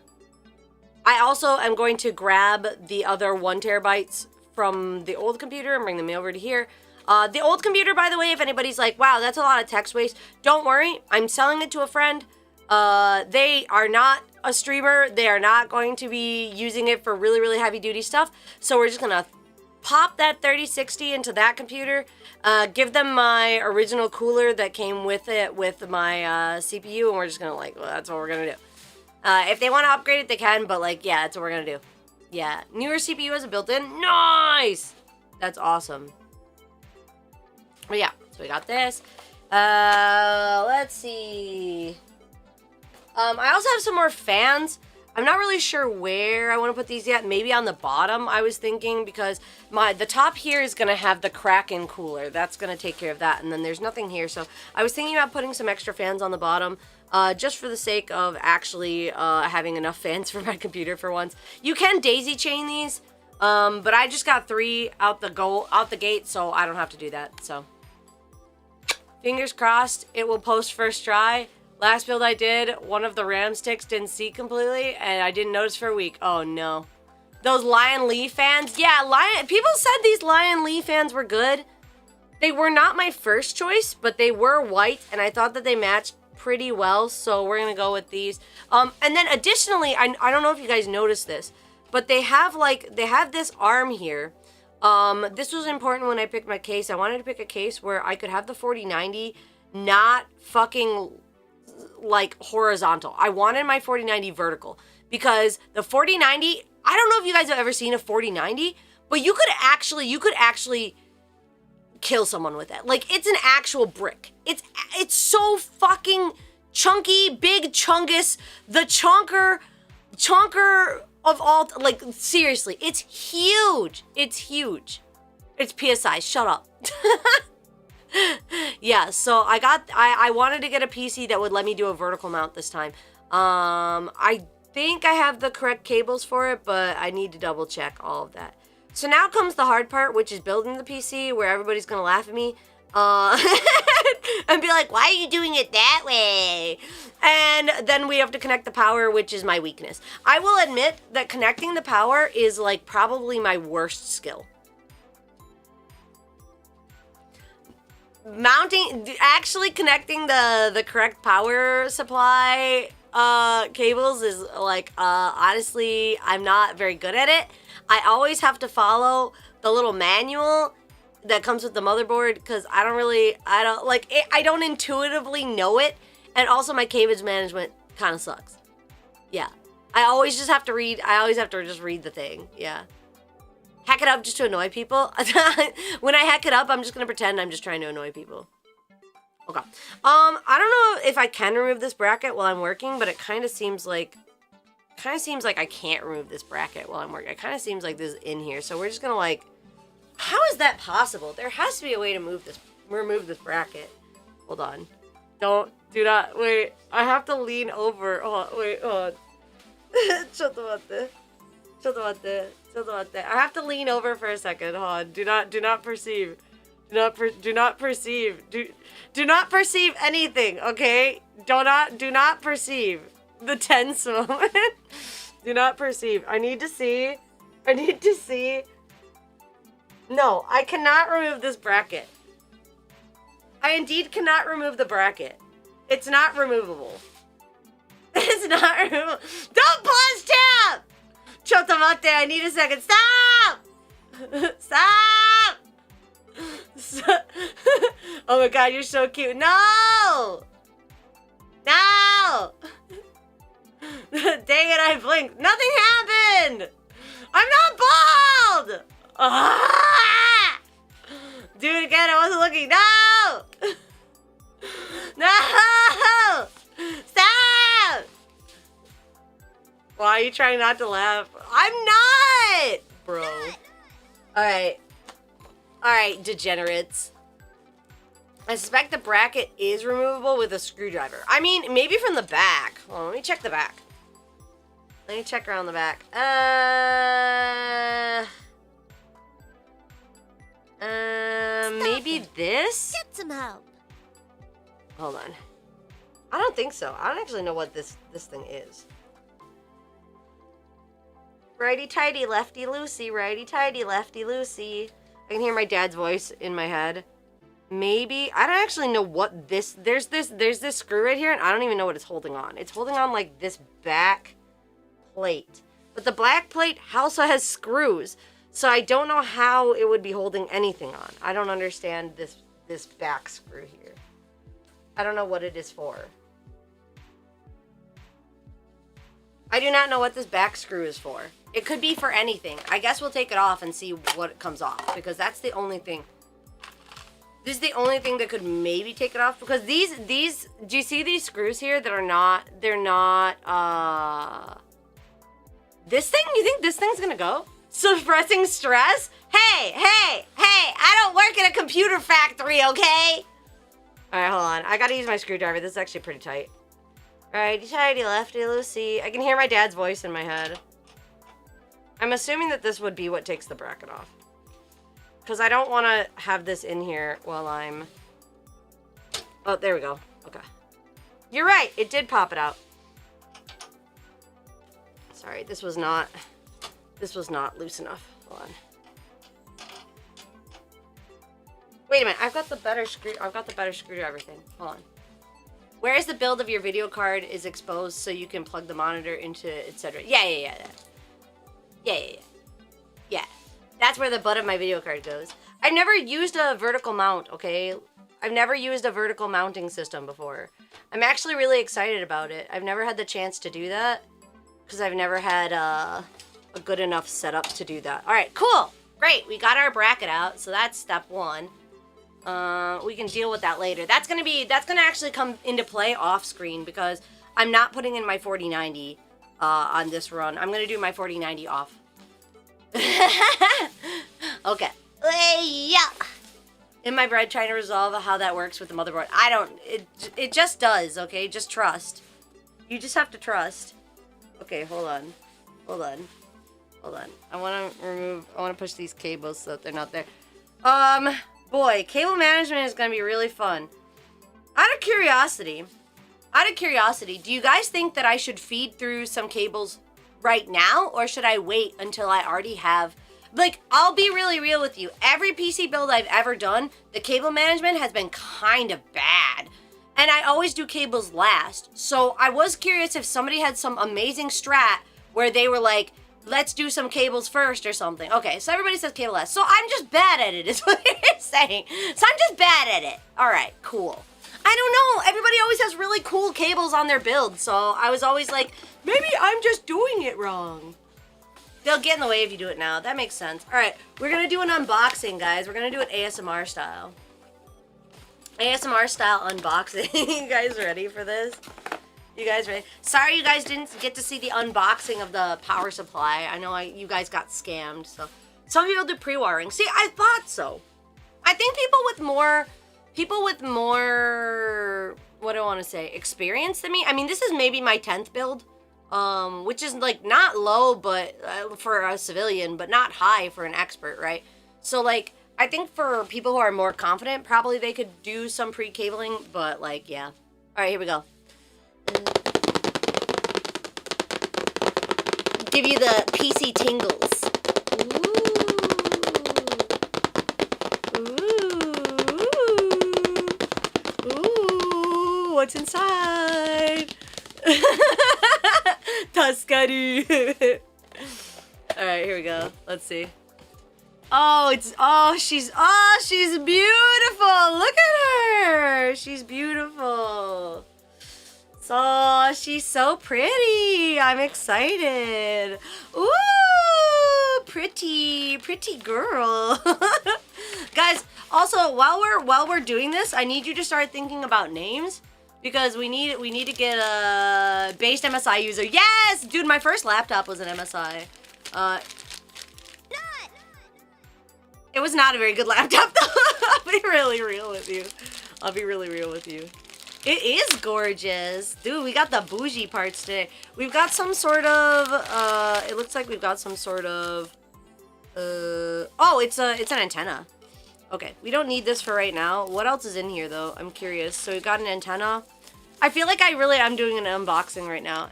also am going to grab the other 1 terabytes from the old computer and bring them over to here. The old computer, by the way, if anybody's like, wow, that's a lot of text waste, don't worry. I'm selling it to a friend. They are not a streamer. They are not going to be using it for really, really heavy duty stuff. So we're just going to pop that 3060 into that computer, give them my original cooler that came with it with my CPU, and we're just going to well, that's what we're going to do. If they want to upgrade it, they can, but yeah, that's what we're going to do. Yeah, newer CPU has a built-in. Nice! That's awesome. But yeah, so we got this. Let's see. I also have some more fans. I'm not really sure where I want to put these yet. Maybe on the bottom, I was thinking, because the top here is going to have the Kraken cooler. That's going to take care of that. And then there's nothing here. So I was thinking about putting some extra fans on the bottom, just for the sake of actually having enough fans for my computer for once. You can daisy chain these, but I just got 3 out the gate, so I don't have to do that. So fingers crossed it will post first try. Last build I did, one of the RAM sticks didn't seat completely, and I didn't notice for a week. Oh no. Those Lion Lee fans? Yeah, people said these Lion Lee fans were good. They were not my first choice, but they were white, and I thought that they matched pretty well, so we're gonna go with these. And then additionally, I don't know if you guys noticed this, but they have this arm here. This was important when I picked my case. I wanted to pick a case where I could have the 4090 not fucking like horizontal. I wanted my 4090 vertical because the 4090, I don't know if you guys have ever seen a 4090, but you could actually kill someone with it. Like, it's an actual brick. It's so fucking chunky, big chungus, the chonker of all, like, seriously, it's huge. It's huge. It's PSI, shut up. Yeah, so I wanted to get a PC that would let me do a vertical mount this time. I think I have the correct cables for it, but I need to double check all of that. So now comes the hard part, which is building the PC, where everybody's gonna laugh at me. And be like, why are you doing it that way? And then we have to connect the power, which is my weakness. I will admit that connecting the power is like probably my worst skill. Actually connecting the correct power supply cables is like, honestly, I'm not very good at it. I always have to follow the little manual that comes with the motherboard because I don't intuitively know it. And also my cablage management kind of sucks. Yeah. I always just have to read the thing. Yeah. Hack it up just to annoy people. When I hack it up, I'm just going to pretend I'm just trying to annoy people. Okay. I don't know if I can remove this bracket while I'm working, but it kind of seems like I can't remove this bracket while I'm working. It kind of seems like this is in here. So we're just going to like, how is that possible? There has to be a way to remove this bracket. Hold on. Do not, wait. I have to lean over. Oh, wait, hold on. I have to lean over for a second. Hold on. Do not perceive. Do not perceive anything, okay? Do not perceive the tense moment. Do not perceive. I need to see. No, I cannot remove this bracket. I indeed cannot remove the bracket. It's not removable. It's not removable. Don't pause tab! Chotomate, I need a second. Stop! Stop! Oh my god, you're so cute. No! No! Dang it, I blinked. Nothing happened! I'm not bald! Ah! Do it again, I wasn't looking. No! No! Stop! Why are you trying not to laugh? I'm not! Bro. Alright. Alright, degenerates. I suspect the bracket is removable with a screwdriver. I mean, maybe from the back. Well, let me check the back. Let me check around the back. Maybe this? Get some help. Hold on. I don't think so. I don't actually know what this thing is. Righty-tighty, lefty-loosey, righty-tighty, lefty-loosey. I can hear my dad's voice in my head. Maybe. I don't actually know what this... There's this screw right here, and I don't even know what it's holding on. It's holding on, like, this back plate. But the black plate also has screws, so I don't know how it would be holding anything on. I don't understand this back screw here. I don't know what it is for. I do not know what this back screw is for. It could be for anything. I guess we'll take it off and see what comes off, because that's the only thing. This is the only thing that could maybe take it off, because these, do you see these screws here that are not, they're not, this thing? You think this thing's gonna go? Suppressing stress? Hey, I don't work in a computer factory, okay? Alright, hold on. I gotta use my screwdriver. This is actually pretty tight. Righty-tighty, lefty-loosey. I can hear my dad's voice in my head. I'm assuming that this would be what takes the bracket off. Because I don't want to have this in here while I'm... Oh, there we go. Okay. You're right. It did pop it out. Sorry, this was not loose enough. Hold on. Wait a minute, I've got the better screwdriver thing. Hold on. Where's the build of your video card is exposed so you can plug the monitor into etc. Yeah. That's where the butt of my video card goes. I've never used a vertical mount, okay? I've never used a vertical mounting system before. I'm actually really excited about it. I've never had the chance to do that because I've never had a good enough setup to do that. All right, cool. Great, we got our bracket out, so that's step one. We can deal with that later. That's gonna actually come into play off screen because I'm not putting in my 4090 on this run. I'm gonna do my 4090 off. Okay. Yeah. In my bread, trying to resolve how that works with the motherboard. It just does, okay? Just trust. You just have to trust. Okay, hold on. I want to push these cables so that they're not there. Boy, cable management is going to be really fun. Out of curiosity, do you guys think that I should feed through some cables right now, or should I wait until I already have... Like, I'll be really real with you. Every PC build I've ever done, the cable management has been kind of bad. And I always do cables last. So I was curious if somebody had some amazing strat where they were like, let's do some cables first or something. Okay, so everybody says cable last. So I'm just bad at it, is what you're saying. So I'm just bad at it. All right, cool. I don't know. Everybody always has really cool cables on their build. So I was always like, maybe I'm just doing it wrong. They'll get in the way if you do it now. That makes sense. All right, we're going to do an unboxing, guys. We're going to do it ASMR style. ASMR style unboxing. You guys ready for this? You guys ready? Sorry you guys didn't get to see the unboxing of the power supply. I know you guys got scammed. So some people do pre-wiring. See, I thought so. I think people with more, what do I want to say, experience than me. I mean, this is maybe my 10th build. Which is like not low, but for a civilian, but not high for an expert, right? So like, I think for people who are more confident, probably they could do some pre-cabling, but like, yeah. All right, here we go. Give you the PC tingles. Ooh, what's inside? Tascari. All right, here we go. Let's see. She's beautiful. Look at her. She's beautiful. So she's so pretty. I'm excited. Ooh, pretty girl. Guys, also while we're doing this, I need you to start thinking about names. Because we need to get a based MSI user. Yes! Dude, my first laptop was an MSI. It was not a very good laptop though. I'll be really real with you. It is gorgeous. Dude, we got the bougie parts today. We've got some sort of, it looks like we've got some sort of, it's an antenna. Okay, we don't need this for right now. What else is in here, though? I'm curious. So we've got an antenna. I feel like I really am doing an unboxing right now.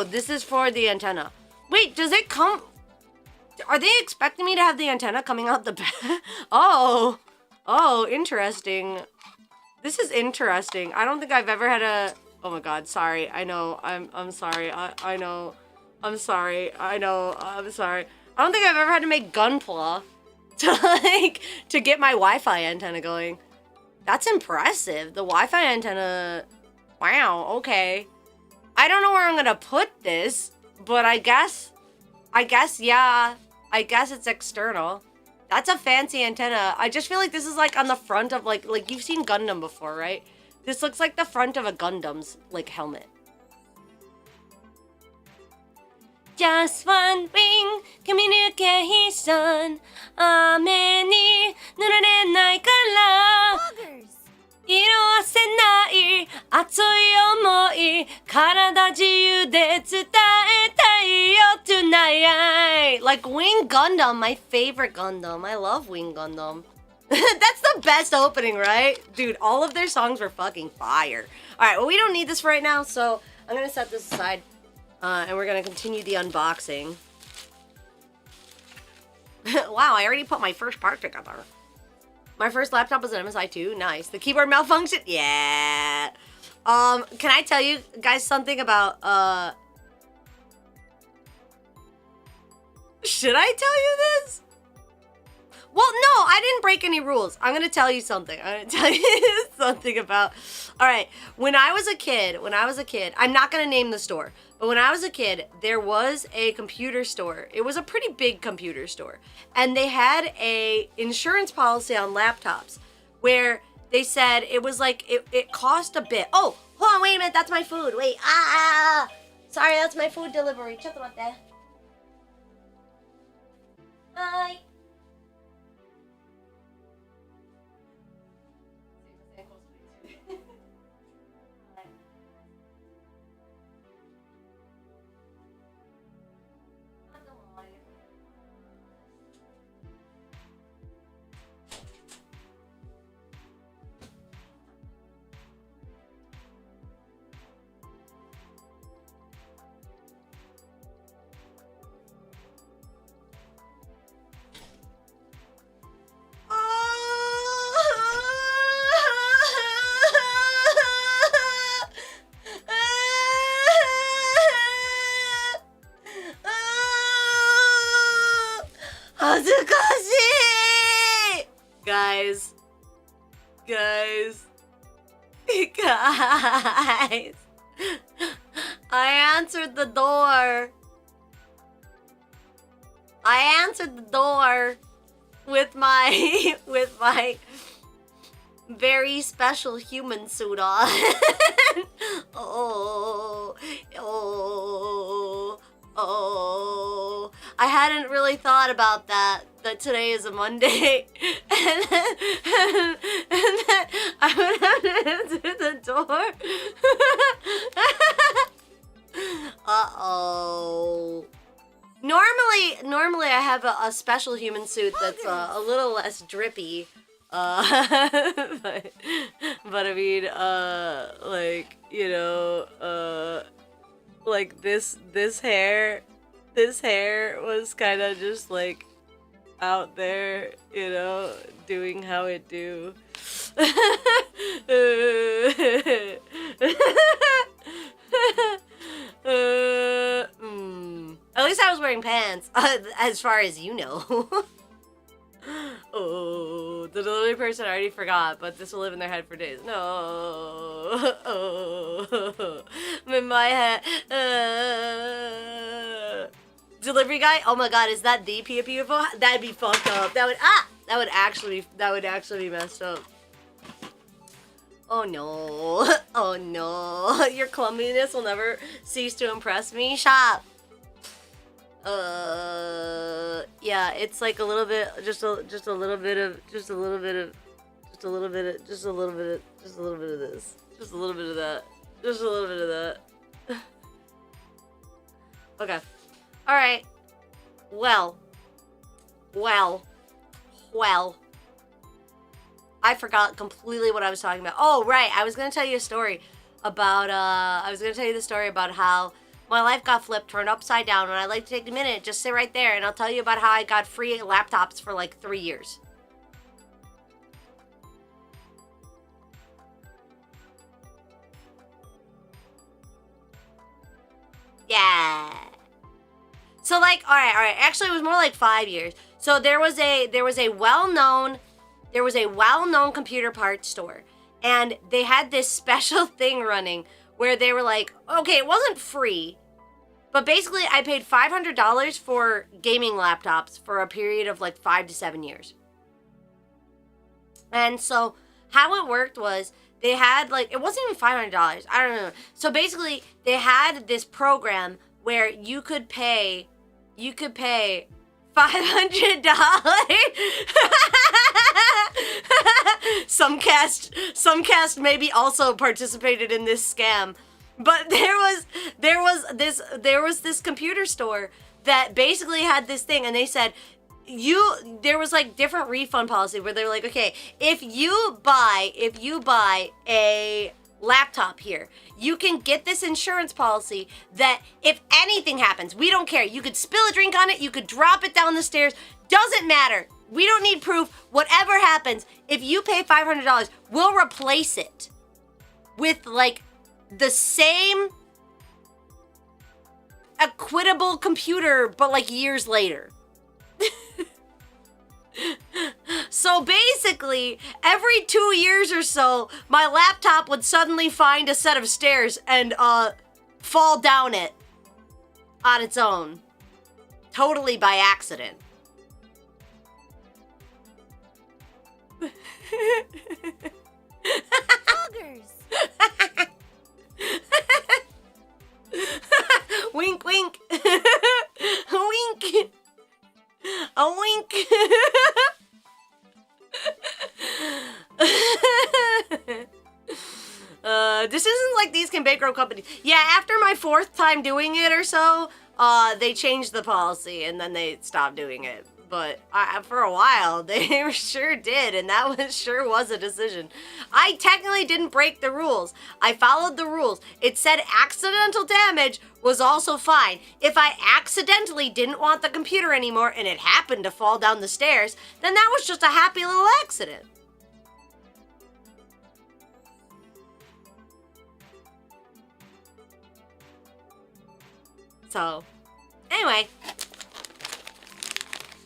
This is for the antenna. Wait, does it come... Are they expecting me to have the antenna coming out the back? Oh, interesting. This is interesting. I don't think I've ever had a... Oh my god, sorry. I know. I'm sorry. I know. I'm sorry. I know. I'm sorry. I don't think I've ever had to make gunpla to get my Wi-Fi antenna going. That's impressive. The Wi-Fi antenna, wow, okay. I don't know where I'm gonna put this, but I guess yeah, I guess it's external. That's a fancy antenna. I just feel like this is like on the front of like you've seen Gundam before, right? This looks like the front of a Gundam's like helmet. Just one wing communication 雨に濡られないから色あせない熱い想い体自由で伝えたいよ tonight. Like Wing Gundam, my favorite Gundam. I love Wing Gundam. That's the best opening, right? Dude, all of their songs were fucking fire. Alright, well we don't need this for right now, so I'm gonna set this aside. And we're gonna continue the unboxing. Wow, I already put my first part together. My first laptop was an MSI2. Nice. The keyboard malfunction? Yeah. Can I tell you guys something about, should I tell you this? Well, no, I didn't break any rules. I'm gonna tell you something. I'm gonna tell you something about, all right, when I was a kid, I'm not gonna name the store, but when I was a kid, there was a computer store. It was a pretty big computer store. And they had a insurance policy on laptops where they said it was like, it cost a bit. Oh, hold on, wait a minute, that's my food. Wait, sorry, that's my food delivery. Hi. Guys, I answered the door. I answered the door with my very special human suit on. Oh. I hadn't really thought about that today is a Monday. and then I would have to answer the door. Uh-oh. Normally I have a special human suit that's a little less drippy. But I mean, like, you know, like this hair was kind of just like out there, you know, doing how it do. At least I was wearing pants, as far as you know. Oh, the delivery person I already forgot, but this will live in their head for days. No. Oh, I'm in my head. Delivery guy? Oh my god, is that the PiaPi? That'd be fucked up. That would actually be messed up. Oh no. Oh no. Your clumsiness will never cease to impress me. Shop. Yeah, it's like a little bit, just a little bit of this, just a little bit of that. Okay. All right. Well. I forgot completely what I was talking about. Oh, right. I was going to tell you a story about, how my life got flipped, turned upside down, and I'd like to take a minute, just sit right there, and I'll tell you about how I got free laptops for like 3 years. Yeah. So like, all right. Actually, it was more like 5 years. So there was a well-known computer parts store, and they had this special thing running where they were like, okay, it wasn't free, but basically I paid $500 for gaming laptops for a period of like 5 to 7 years. And so how it worked was they had like, it wasn't even $500. I don't know. So basically they had this program where you could pay $500. Some cast maybe also participated in this scam, but there was this computer store that basically had this thing, and they said there was like different refund policy where they were like, okay, if you buy a laptop here, you can get this insurance policy that if anything happens, we don't care. You could spill a drink on it, you could drop it down the stairs, doesn't matter. We don't need proof. Whatever happens, if you pay $500, we'll replace it with like the same equitable computer, but like years later. So basically, every 2 years or so, my laptop would suddenly find a set of stairs and fall down it on its own. Totally by accident. Poggers! Wink, wink. Wink. A wink. This isn't like these can bankrupt companies. Yeah, after my 4th time doing it or so, they changed the policy and then they stopped doing it. But for a while, they sure did, and that was a decision. I technically didn't break the rules. I followed the rules. It said accidental damage was also fine. If I accidentally didn't want the computer anymore and it happened to fall down the stairs, then that was just a happy little accident. So, anyway.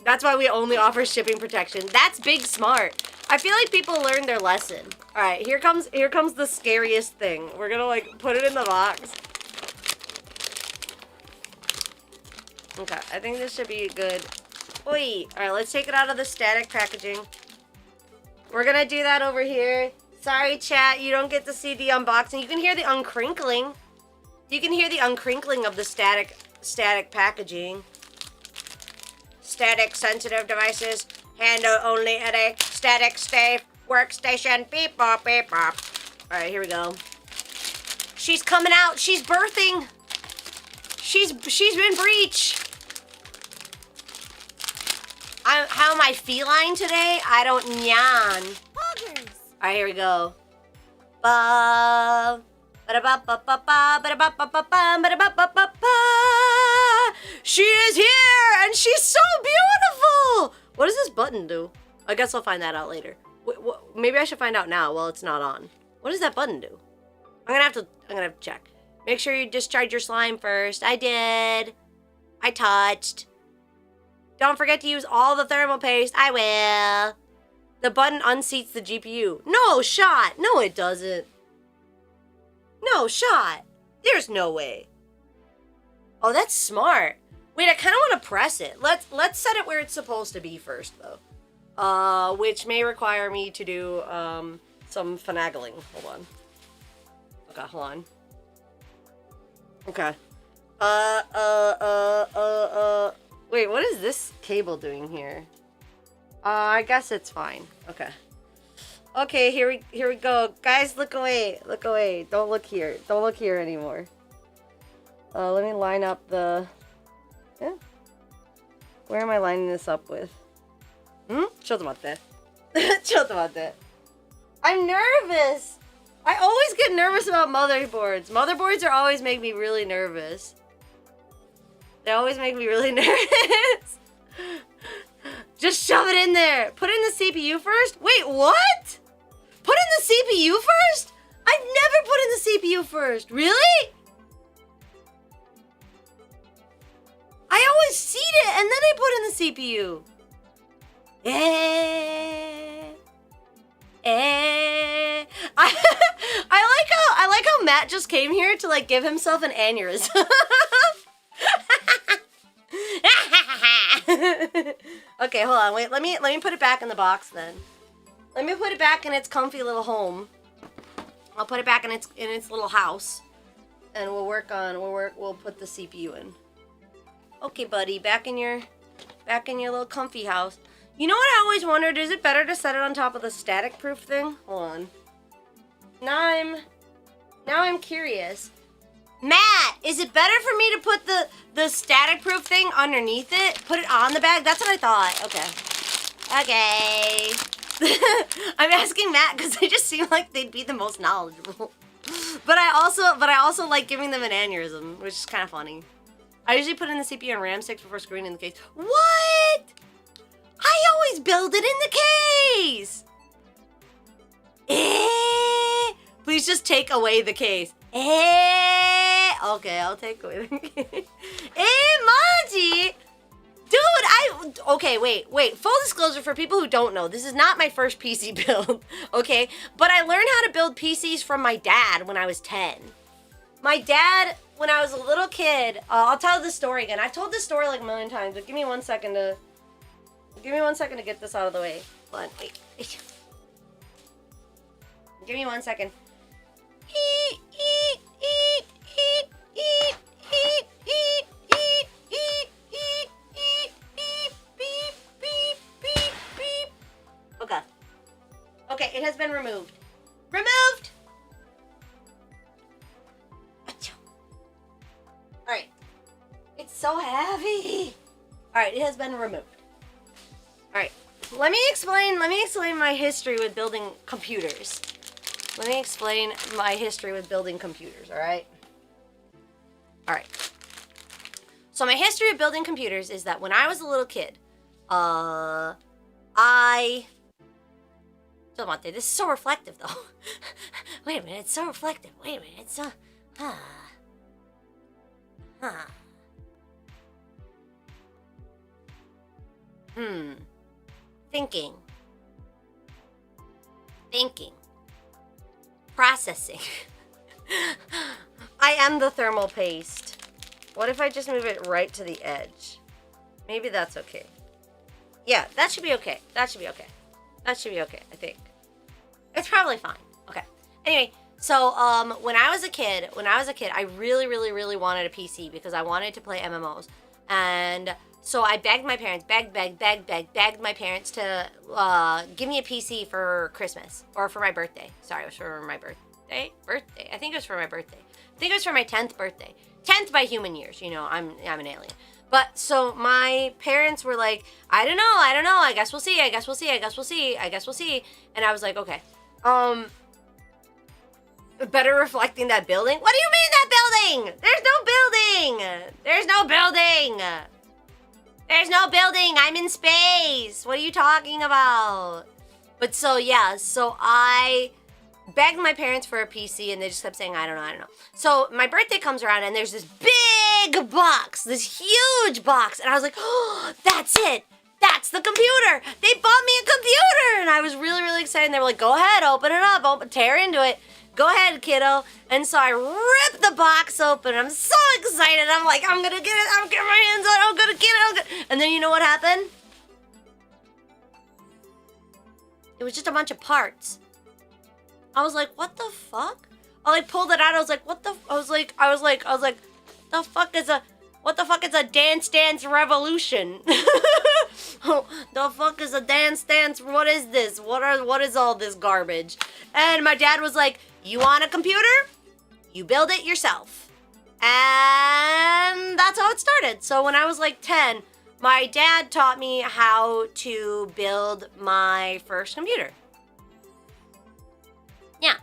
That's why we only offer shipping protection. That's big smart. I feel like people learned their lesson. All right, here comes the scariest thing. We're gonna like put it in the box. Okay, I think this should be good. Oi! All right, let's take it out of the static packaging. We're gonna do that over here. Sorry, chat, you don't get to see the unboxing. You can hear the uncrinkling. You can hear the uncrinkling of the static packaging. Static sensitive devices handle only at a static safe workstation. Beep bop beep bop. All right, here we go. She's coming out. She's birthing. She's been breech. How am I feline today? I don't nyan. Poggers! All right, here we go. Ba. She is here, and she's so beautiful! What does this button do? I guess I'll find that out later. Maybe I should find out now while it's not on. What does that button do? I'm gonna have to check. Make sure you discharge your slime first. I did. I touched. Don't forget to use all the thermal paste. I will. The button unseats the GPU. No shot. No, it doesn't. No shot. There's no way. Oh, that's smart. Wait, I kind of want to press it. Let's set it where it's supposed to be first, though. Which may require me to do some finagling. Hold on. Okay, hold on. Okay. Wait, what is this cable doing here? I guess it's fine. Okay. Okay, here we go. Guys, look away. Look away. Don't look here. Don't look here anymore. Let me line up the... Yeah. Where am I lining this up with? Chotomate. Chotomate. I'm nervous! I always get nervous about motherboards. Motherboards always make me really nervous. They always make me really nervous. Just shove it in there. Put in the CPU first? Wait, what? Put in the CPU first? I've never put in the CPU first. Really? I always seed it and then I put in the CPU. I like how Matt just came here to like give himself an aneurysm. Okay, hold on. Wait, let me put it back in the box then. Let me put it back in its comfy little home. I'll put it back in its little house, and we'll put the CPU in. Okay, buddy, back in your little comfy house. You know what I always wondered? Is it better to set it on top of the static proof thing? Hold on. Now I'm curious. Matt, is it better for me to put the static proof thing underneath it? Put it on the bag? That's what I thought. Okay. I'm asking Matt because they just seem like they'd be the most knowledgeable. But I also like giving them an aneurysm, which is kind of funny. I usually put in the CPU and RAM sticks before screwing in the case. What? I always build it in the case? Please just take away the case. Okay, I'll take away the case. Maji! Dude, okay, wait. Full disclosure for people who don't know, this is not my first PC build, okay? But I learned how to build PCs from my dad when I was 10. My dad, when I was a little kid, I'll tell this story again. I've told this story like a million times, but give me 1 second to get this out of the way. Hold on, wait. Give me 1 second. Okay, it has been removed. Removed! Alright. It's so heavy. Alright, it has been removed. Alright. Let me explain my history with building computers. Alright? Alright. So my history of building computers is that when I was a little kid, this is so reflective though. Wait a minute, it's so reflective. Wait a minute, it's so... Thinking. Processing. I am the thermal paste. What if I just move it right to the edge? Maybe that's okay. Yeah, that should be okay. I think. It's probably fine. Okay. Anyway, so when I was a kid, I really wanted a PC because I wanted to play MMOs. And so I begged my parents, begged my parents to give me a PC for Christmas or for my birthday. Sorry, it was for my birthday. I think it was for my birthday. I think it was for my 10th birthday. 10th by human years, you know, I'm an alien. But so my parents were like, I don't know. I guess we'll see. And I was like, okay. Better reflecting that building. What do you mean that building? There's no building. I'm in space. What are you talking about? But so yeah, so I begged my parents for a PC and they just kept saying, I don't know. So my birthday comes around and there's this big box, this huge box. And I was like, oh, that's it. That's the computer. They bought me a computer. And I was really excited. And they were like, go ahead, open it up, tear into it. Go ahead, kiddo. And so I ripped the box open. I'm so excited. I'm like, I'm gonna get it. I'm getting my hands on it. I'm gonna get it. And then you know what happened? It was just a bunch of parts. I was like, what the fuck? I like pulled it out. I was like, what the? I was like, the fuck is a Dance Revolution? The fuck is a Dance? What is this? What is all this garbage? And my dad was like, you want a computer? You build it yourself. And that's how it started. So when I was like 10, my dad taught me how to build my first computer. Yeah.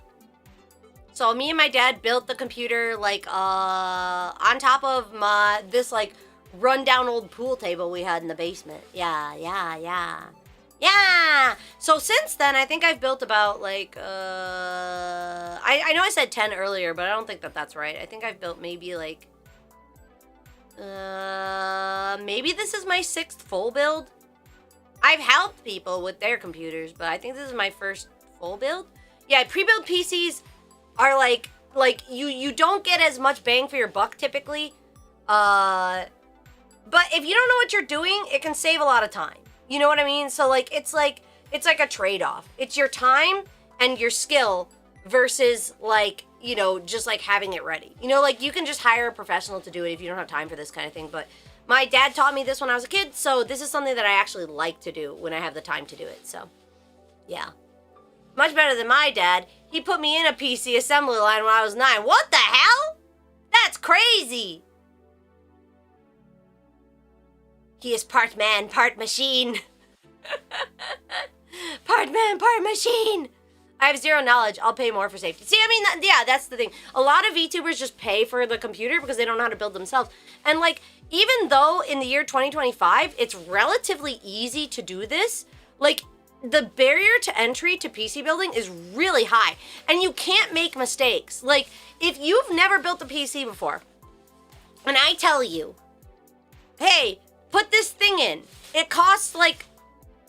So me and my dad built the computer like on top of this like rundown old pool table we had in the basement. Yeah. So since then, I think I've built about like I know I said 10 earlier, but I don't think that's right. I think I've built maybe like maybe this is my 6th full build. I've helped people with their computers, but I think this is my first full build. Yeah, pre-built PCs are like you don't get as much bang for your buck typically. But if you don't know what you're doing, it can save a lot of time. You know what I mean? So like it's like a trade-off. It's your time and your skill versus like, you know, just like having it ready. You know, like you can just hire a professional to do it if you don't have time for this kind of thing. But my dad taught me this when I was a kid, so this is something that I actually like to do when I have the time to do it. So, yeah. Much better than my dad. He put me in a PC assembly line when I was 9. What the hell? That's crazy. He is part man, part machine. Part man, part machine. I have zero knowledge. I'll pay more for safety. See, I mean, yeah, that's the thing. A lot of VTubers just pay for the computer because they don't know how to build themselves. And like, even though in the year 2025, it's relatively easy to do this, like, the barrier to entry to PC building is really high. And you can't make mistakes. Like, if you've never built a PC before, and I tell you, hey, put this thing in. It costs like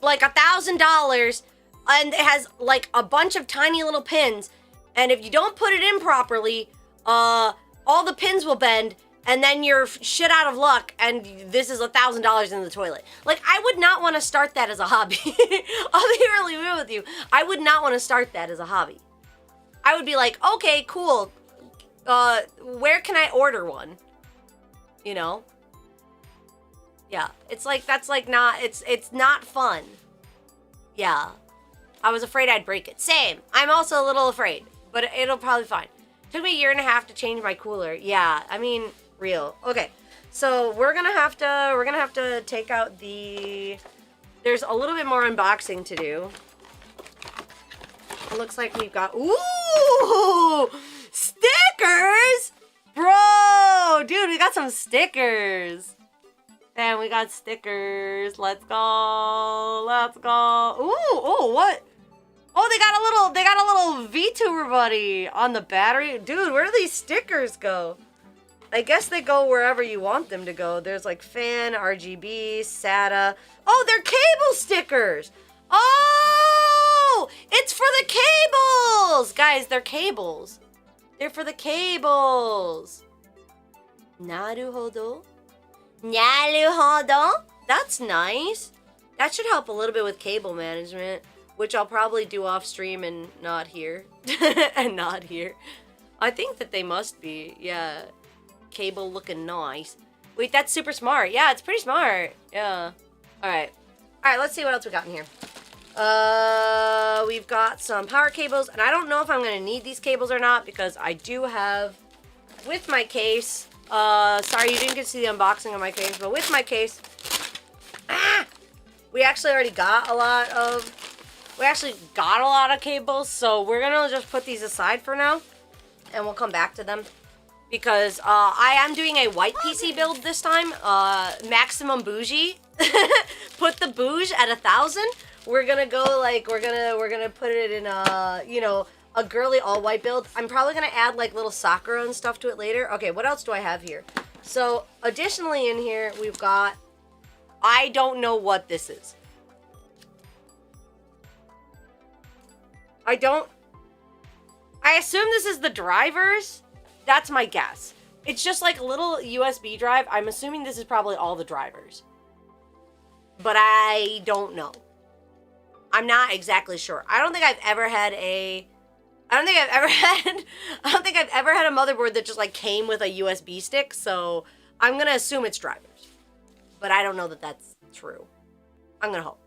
$1,000, and it has like a bunch of tiny little pins. And if you don't put it in properly, all the pins will bend, and then you're shit out of luck, and this is $1,000 in the toilet. Like, I would not want to start that as a hobby. I'll be really real with you. I would not want to start that as a hobby. I would be like, okay, cool. Where can I order one? You know? Yeah, it's like, that's like not, it's not fun. Yeah. I was afraid I'd break it. Same. I'm also a little afraid, but it'll probably be fine. Took me a year and a half to change my cooler. Yeah, I mean, real. Okay, so we're gonna have to take out the, there's a little bit more unboxing to do. It looks like we've got, ooh, stickers! Bro, dude, we got some stickers. And we got stickers. Let's go. Let's go. Ooh, oh, what? Oh, they got a little VTuber buddy on the battery. Dude, where do these stickers go? I guess they go wherever you want them to go. There's like fan, RGB, SATA. Oh, they're cable stickers. Oh, it's for the cables. Guys, they're cables. They're for the cables. Naruhodo. Naruhodo. That's nice. That should help a little bit with cable management, which I'll probably do off stream and not here. And not here. I think that they must be. Yeah. Cable looking nice. Wait, that's super smart. Yeah, it's pretty smart. Yeah. Alright. Alright, let's see what else we got in here. We've got some power cables, and I don't know if I'm going to need these cables or not, because I do have, with my case, sorry you didn't get to see the unboxing of my case, but with my case, we actually already got a lot of cables, so we're going to just put these aside for now, and we'll come back to them, because, I am doing a white PC build this time, maximum bougie, put the bouge at 1,000. We're gonna go, like, we're gonna put it in a, you know, a girly all-white build. I'm probably gonna add, like, little Sakura and stuff to it later. Okay, what else do I have here? So, additionally in here, we've got, I don't know what this is. I assume this is the drivers. That's my guess. It's just like a little USB drive. I'm assuming this is probably all the drivers. But I don't know. I'm not exactly sure. I don't think I've ever had a motherboard that just like came with a USB stick, so I'm gonna assume it's drivers. But I don't know that that's true. I'm gonna hope.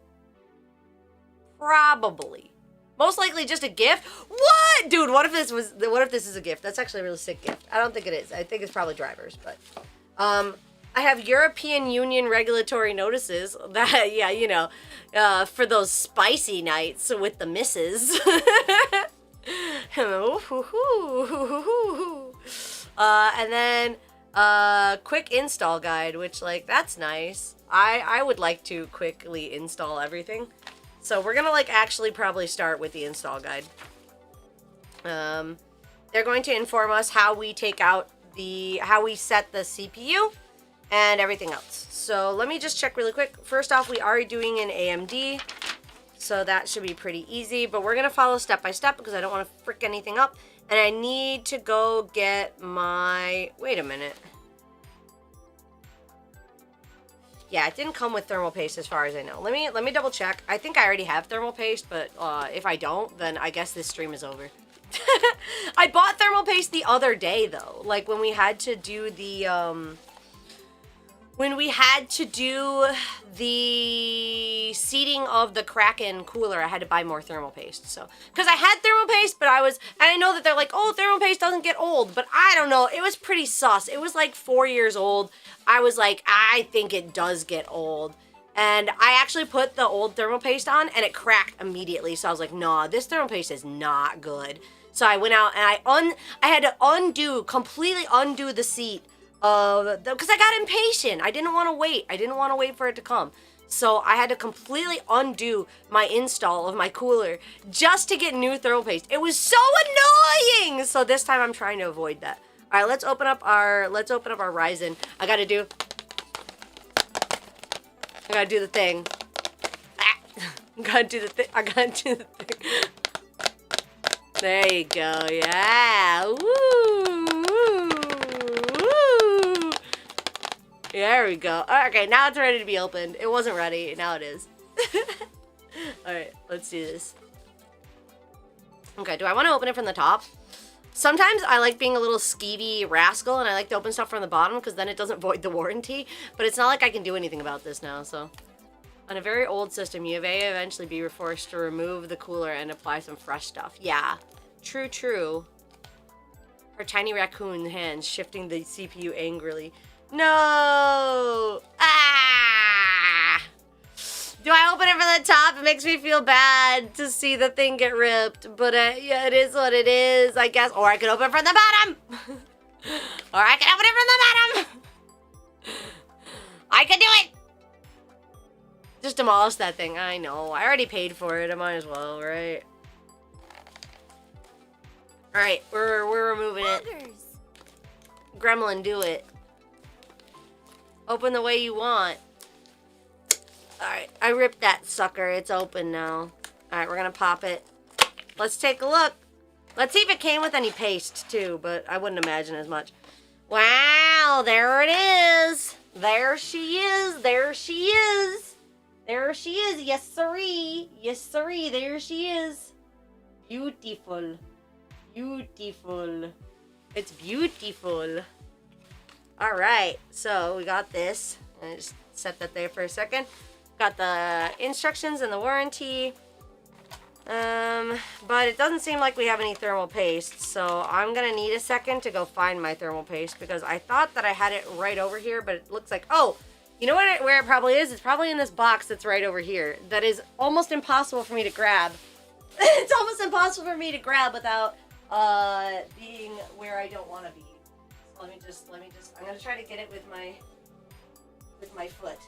Probably. Most likely just a gift. What? Dude, what if this is a gift? That's actually a really sick gift. I don't think it is. I think it's probably drivers, but I have European Union regulatory notices that, yeah, you know, for those spicy nights with the misses. And then quick install guide, which, like, that's nice. I would like to quickly install everything. So we're gonna, like, actually probably start with the install guide. They're going to inform us how we take out how we set the CPU and everything else. So let me just check really quick. First off, we are doing an AMD, so that should be pretty easy, but we're gonna follow step by step because I don't want to frick anything up, and I need to go get my, wait a minute. Yeah, it didn't come with thermal paste as far as I know. Let me double check. I think I already have thermal paste, but if I don't, then I guess this stream is over. I bought thermal paste the other day though, like when we had to do the seating of the Kraken cooler, I had to buy more thermal paste. So, because I had thermal paste, but and I know that they're like, oh, thermal paste doesn't get old, but I don't know. It was pretty sus. It was like 4 years old. I was like, I think it does get old. And I actually put the old thermal paste on and it cracked immediately. So I was like, nah, this thermal paste is not good. So I went out and I had to completely undo the seat of because I got impatient. I didn't want to wait. I didn't want to wait for it to come. So I had to completely undo my install of my cooler just to get new thermal paste. It was so annoying. So this time I'm trying to avoid that. All right, let's open up our Ryzen. I gotta do the thing. I gotta do the thing. There you go. Yeah. Woo. Woo. There we go. Okay, now it's ready to be opened. It wasn't ready. Now it is. Alright, let's do this. Okay, do I want to open it from the top? Sometimes I like being a little skeevy rascal and I like to open stuff from the bottom because then it doesn't void the warranty. But it's not like I can do anything about this now, so. On a very old system, you may eventually be forced to remove the cooler and apply some fresh stuff. Yeah, true. Her tiny raccoon hands shifting the CPU angrily. No! Ah! Do I open it from the top? It makes me feel bad to see the thing get ripped. But yeah, it is what it is, I guess. Or I could open it from the bottom! Or I could open it from the bottom! I could do it! Just demolish that thing. I know. I already paid for it. I might as well, right? Alright, we're removing it. Gremlin, do it. Open the way you want. Alright, I ripped that sucker. It's open now. Alright, we're gonna pop it. Let's take a look. Let's see if it came with any paste, too, but I wouldn't imagine as much. Wow, there it is. There she is. There she is. There she is. Yes, siree. Yes, siree. There she is. Beautiful. Beautiful. It's beautiful. Alright, so we got this. I just set that there for a second. Got the instructions and the warranty. But it doesn't seem like we have any thermal paste, so I'm gonna need a second to go find my thermal paste because I thought that I had it right over here, but it looks like, oh, you know what? Where it probably is? It's probably in this box that's right over here. That is almost impossible for me to grab. It's almost impossible for me to grab without being where I don't want to be. So let me just. I'm gonna try to get it with my foot.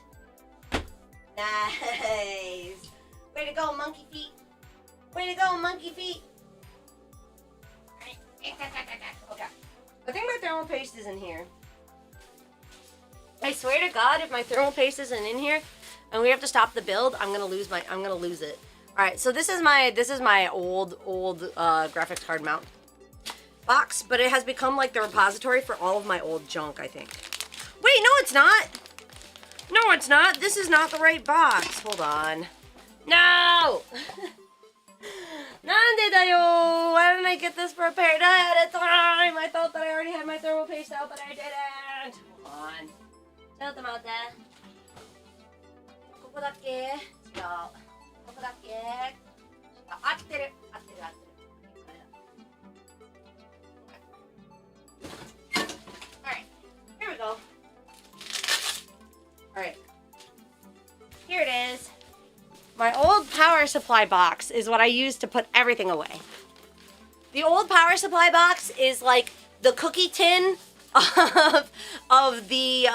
Nice. Way to go, monkey feet. Way to go, monkey feet. Okay. I think my thermal paste is in here. I swear to God, if my thermal paste isn't in here, and we have to stop the build, I'm gonna lose it. All right, so this is my old graphics card mount box, but it has become like the repository for all of my old junk, I think. Wait, no, it's not. No, it's not. This is not the right box. Hold on. No. Nande da yo? Why didn't I get this prepared ahead of time? I thought that I already had my thermal paste out, but I didn't. Hold on. ちょっと待って。ここだけ違う。ここだけ違う。合ってる。合ってる。合ってる。Alright. Here we go. Alright. Here it is. My old power supply box is what I use to put everything away. The old power supply box is like the cookie tin of the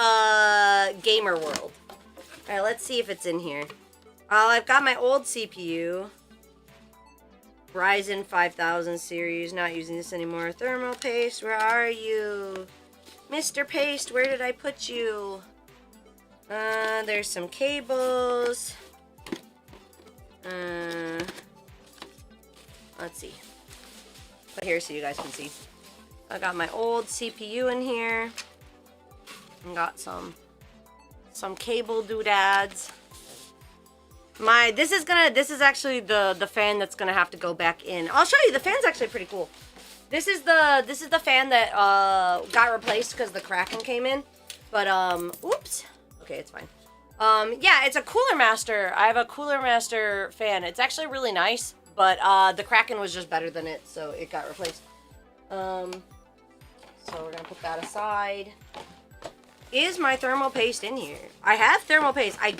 gamer world. Alright, let's see if it's in here. I've got my old CPU. Ryzen 5000 series. Not using this anymore. Thermal paste, where are you? Mr. Paste, where did I put you? There's some cables. Let's see. Put here so you guys can see. I got my old CPU in here. And got some cable doodads. This is actually the fan that's gonna have to go back in. I'll show you. The fan's actually pretty cool. This is the fan that got replaced because the Kraken came in. But oops. Okay, it's fine. Yeah, it's a Cooler Master. I have a Cooler Master fan. It's actually really nice, but the Kraken was just better than it, so it got replaced. So we're gonna put that aside. Is my thermal paste in here? I have thermal paste. I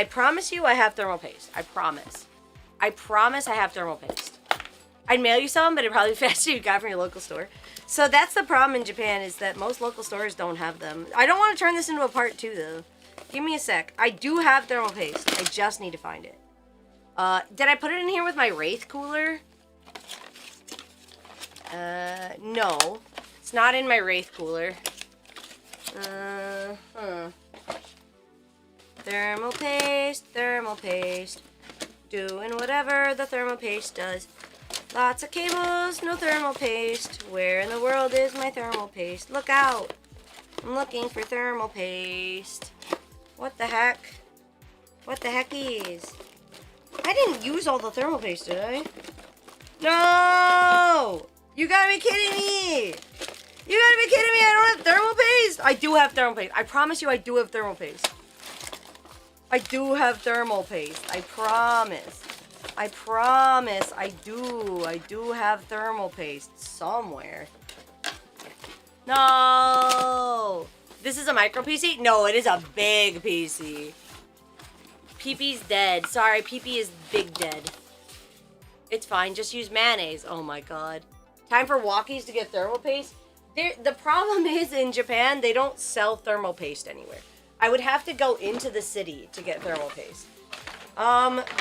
promise you I have thermal paste. I promise. I promise I have thermal paste. I'd mail you some, but it'd probably be faster you got from your local store. So that's the problem in Japan, is that most local stores don't have them. I don't want to turn this into a part 2 though. Give me a sec. I do have thermal paste. I just need to find it. Did I put it in here with my Wraith cooler? No. It's not in my Wraith cooler. Thermal paste. Doing whatever the thermal paste does. Lots of cables, no thermal paste. Where in the world is my thermal paste? Look out! I'm looking for thermal paste. What the heck? What the heckies? I didn't use all the thermal paste, did I? No! You gotta be kidding me! You gotta be kidding me! I don't have thermal paste! I do have thermal paste. I promise you I do have thermal paste. I do have thermal paste. I promise. I promise I do. I do have thermal paste somewhere. No! This is a micro PC? No, it is a big PC. PiaPi's dead. Sorry, PiaPi is big dead. It's fine. Just use mayonnaise. Oh my god. Time for walkies to get thermal paste? The problem is in Japan, they don't sell thermal paste anywhere. I would have to go into the city to get thermal paste.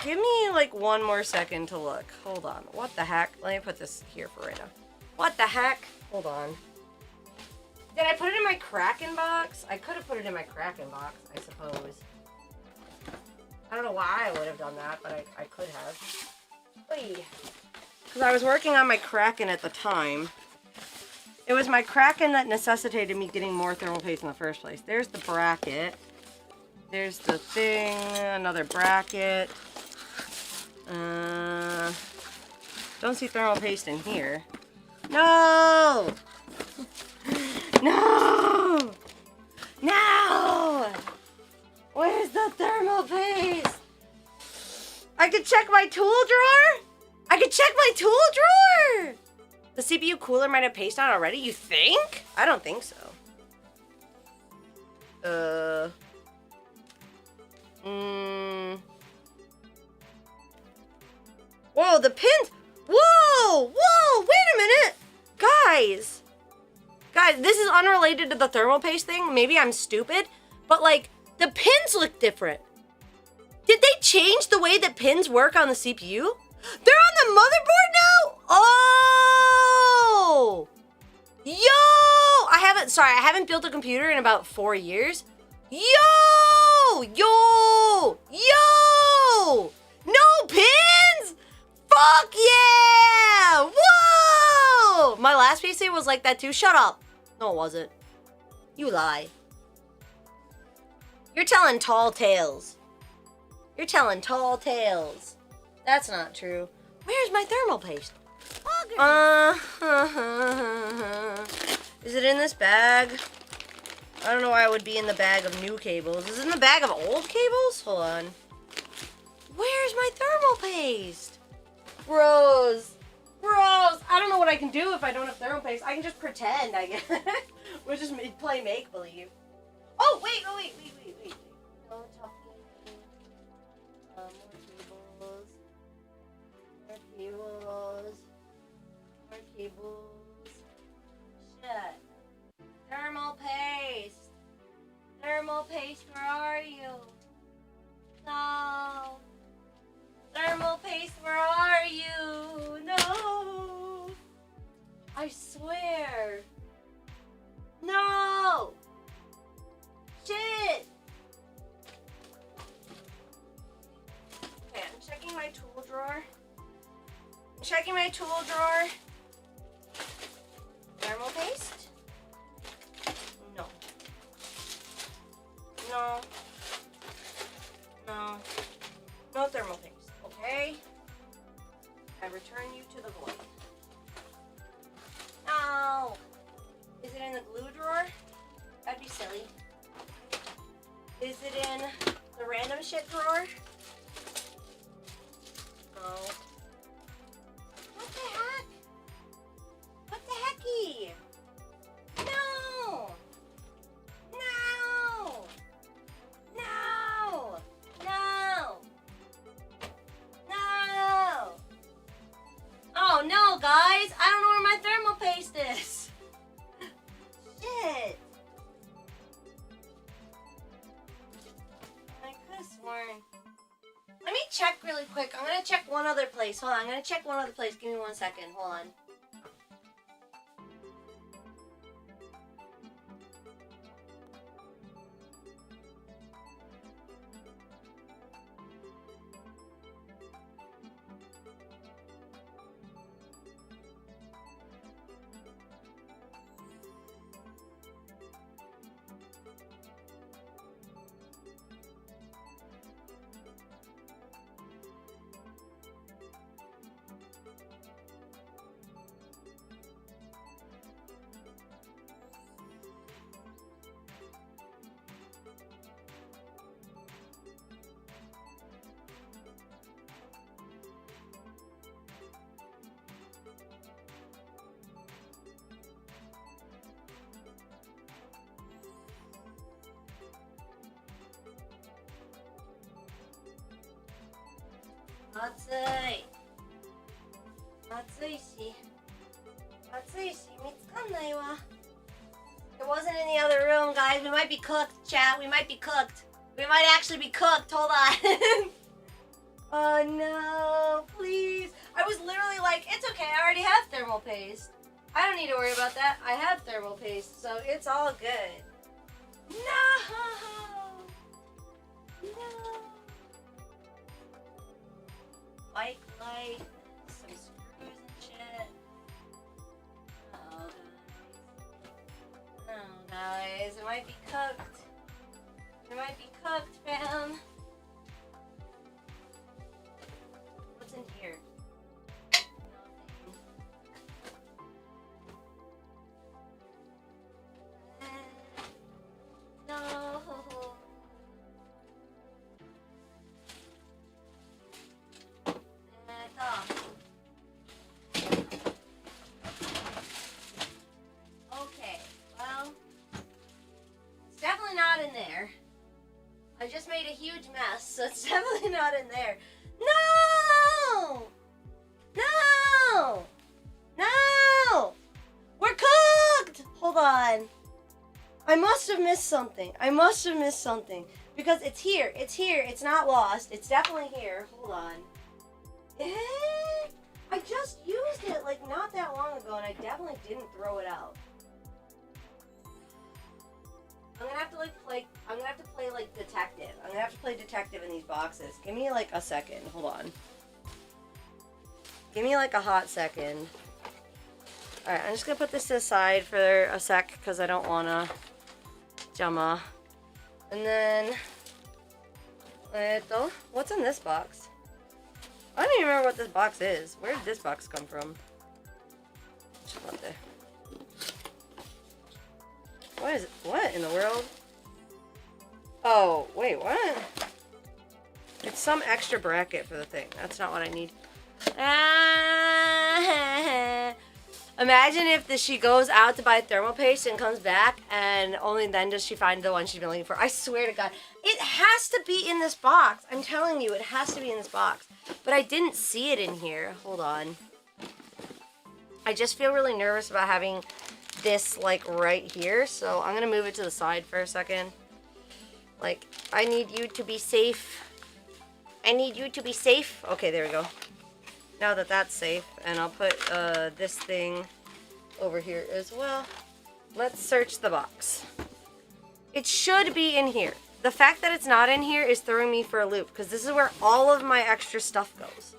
Give me like one more second to look. Hold on. What the heck? Let me put this here for right now. What the heck? Hold on. Did I put it in my Kraken box? I could have put it in my Kraken box, I suppose. I don't know why I would have done that, but I could have. Because I was working on my Kraken at the time. It was my Kraken that necessitated me getting more thermal paste in the first place. There's the bracket. There's the thing, another bracket. Don't see thermal paste in here. No! No! No! Where's the thermal paste? I could check my tool drawer? I could check my tool drawer! The CPU cooler might have paste on already, you think? I don't think so. Whoa, the pins! Whoa! Whoa! Wait a minute! Guys! Guys, this is unrelated to the thermal paste thing. Maybe I'm stupid. But, like, the pins look different. Did they change the way that pins work on the CPU? They're on the motherboard now? Oh! Yo! I haven't built a computer in about 4 years. Yo! Yo! Yo! No pins? Fuck yeah! Whoa! My last PC was like that too. Shut up. No, it wasn't. You lie. You're telling tall tales. You're telling tall tales. That's not true. Where's my thermal paste? Is it in this bag? I don't know why it would be in the bag of new cables. Is it in the bag of old cables? Hold on. Where's my thermal paste? Bros. Bros. I don't know what I can do if I don't have thermal paste. I can just pretend, I guess. We'll just play make-believe. Oh, wait. No talking. More cables. More cables. Shit. Thermal paste. Thermal paste, where are you? No. Thermal paste, where are you? No. I swear. No. Shit. Okay, I'm checking my tool drawer. Thermal paste? No. No thermal paste, okay? I return you to the void. No! Is it in the glue drawer? That'd be silly. Is it in the random shit drawer? No. What the heck? What the hecky? No! No! really quick. I'm gonna check one other place. Hold on, I'm gonna check one other place. Give me 1 second. Hold on. It wasn't in the other room, guys. We might be cooked, chat. We might be cooked. We might actually be cooked. Hold on. Oh no, please. I was literally like, it's okay. I already have thermal paste. I don't need to worry about that. I have thermal paste, so it's all good. No. No. Bike light, some screws and shit. Oh guys, it might be cooked. It might be cooked, fam. What's in here? Nothing. No. Okay, well, it's definitely not in there. I just made a huge mess, so it's definitely not in there. No! No! No! We're cooked! Hold on. I must have missed something. I must have missed something. Because it's here. It's here. It's not lost. It's definitely here. Hold on. I just used it like not that long ago and I definitely didn't throw it out. I'm gonna have to play like detective. I'm gonna have to play detective in these boxes. Give me like a second. Hold on. Give me like a hot second. Alright, I'm just gonna put this to the side for a sec because I don't wanna jama. And then what's in this box? I don't even remember what this box is. Where did this box come from? What is it? What in the world? Oh, wait, what? It's some extra bracket for the thing. That's not what I need. Imagine if she goes out to buy thermal paste and comes back and only then does she find the one she's been looking for. I swear to God. It has to be in this box. I'm telling you, it has to be in this box. But I didn't see it in here. Hold on. I just feel really nervous about having this like right here. So I'm going to move it to the side for a second. Like, I need you to be safe. I need you to be safe. Okay, there we go. Now that that's safe, and I'll put this thing over here as well. Let's search the box. It should be in here. The fact that it's not in here is throwing me for a loop, because this is where all of my extra stuff goes.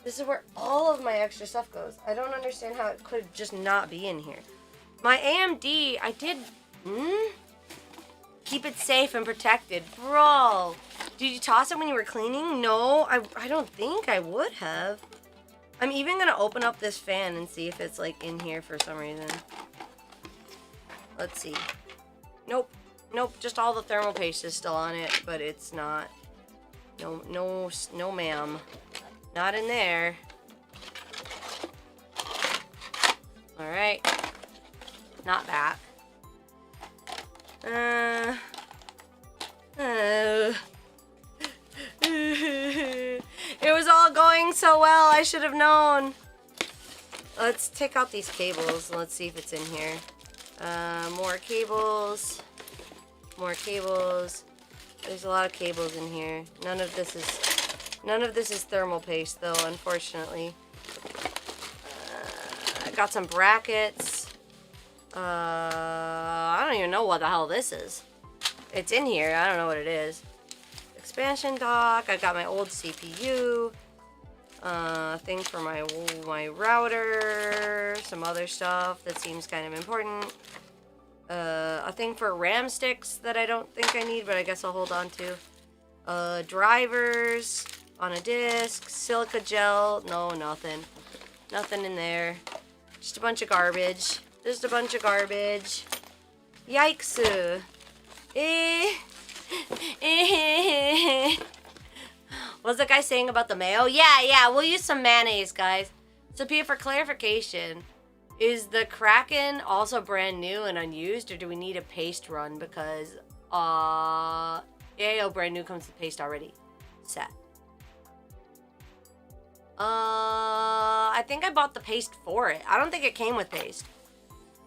This is where all of my extra stuff goes. I don't understand how it could just not be in here. My AMD, I did... Keep it safe and protected. Bro, did you toss it when you were cleaning? No, I don't think I would have. I'm even going to open up this fan and see if it's like in here for some reason. Let's see. Nope. Nope, just all the thermal paste is still on it, but it's not. No ma'am. Not in there. Alright. Not that. It was all going so well. I should have known. Let's take out these cables. Let's see if it's in here. More cables. More cables. There's a lot of cables in here. None of this is None of this is thermal paste, though, unfortunately. I got some brackets. I don't even know what the hell this is. It's in here. I don't know what it is. Expansion dock. I got my old CPU. Thing for my router. Some other stuff that seems kind of important. A thing for RAM sticks that I don't think I need, but I guess I'll hold on to. Drivers on a disc. Silica gel. No, nothing. Nothing in there. Just a bunch of garbage. Just a bunch of garbage. Yikes. What's the guy saying about the mayo? Yeah, we'll use some mayonnaise, guys. So, Pia, for clarification, is the Kraken also brand new and unused, or do we need a paste run? Because, AO brand new comes with paste already set. I think I bought the paste for it. I don't think it came with paste.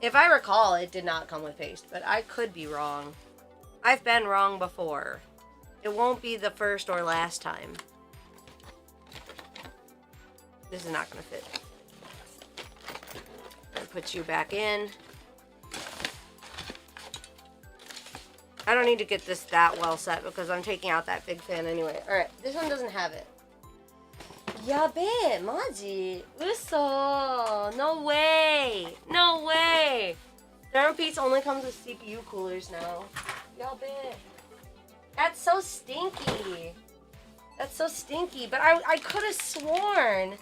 If I recall, it did not come with paste, but I could be wrong. I've been wrong before. It won't be the first or last time. This is not gonna fit. I'll put you back in. I don't need to get this that well set because I'm taking out that big fan anyway. Alright, this one doesn't have it. Yabe, maji. Uso. No way. No way. Thermal paste only comes with CPU coolers now. Yabe. That's so stinky. That's so stinky. But I could have sworn.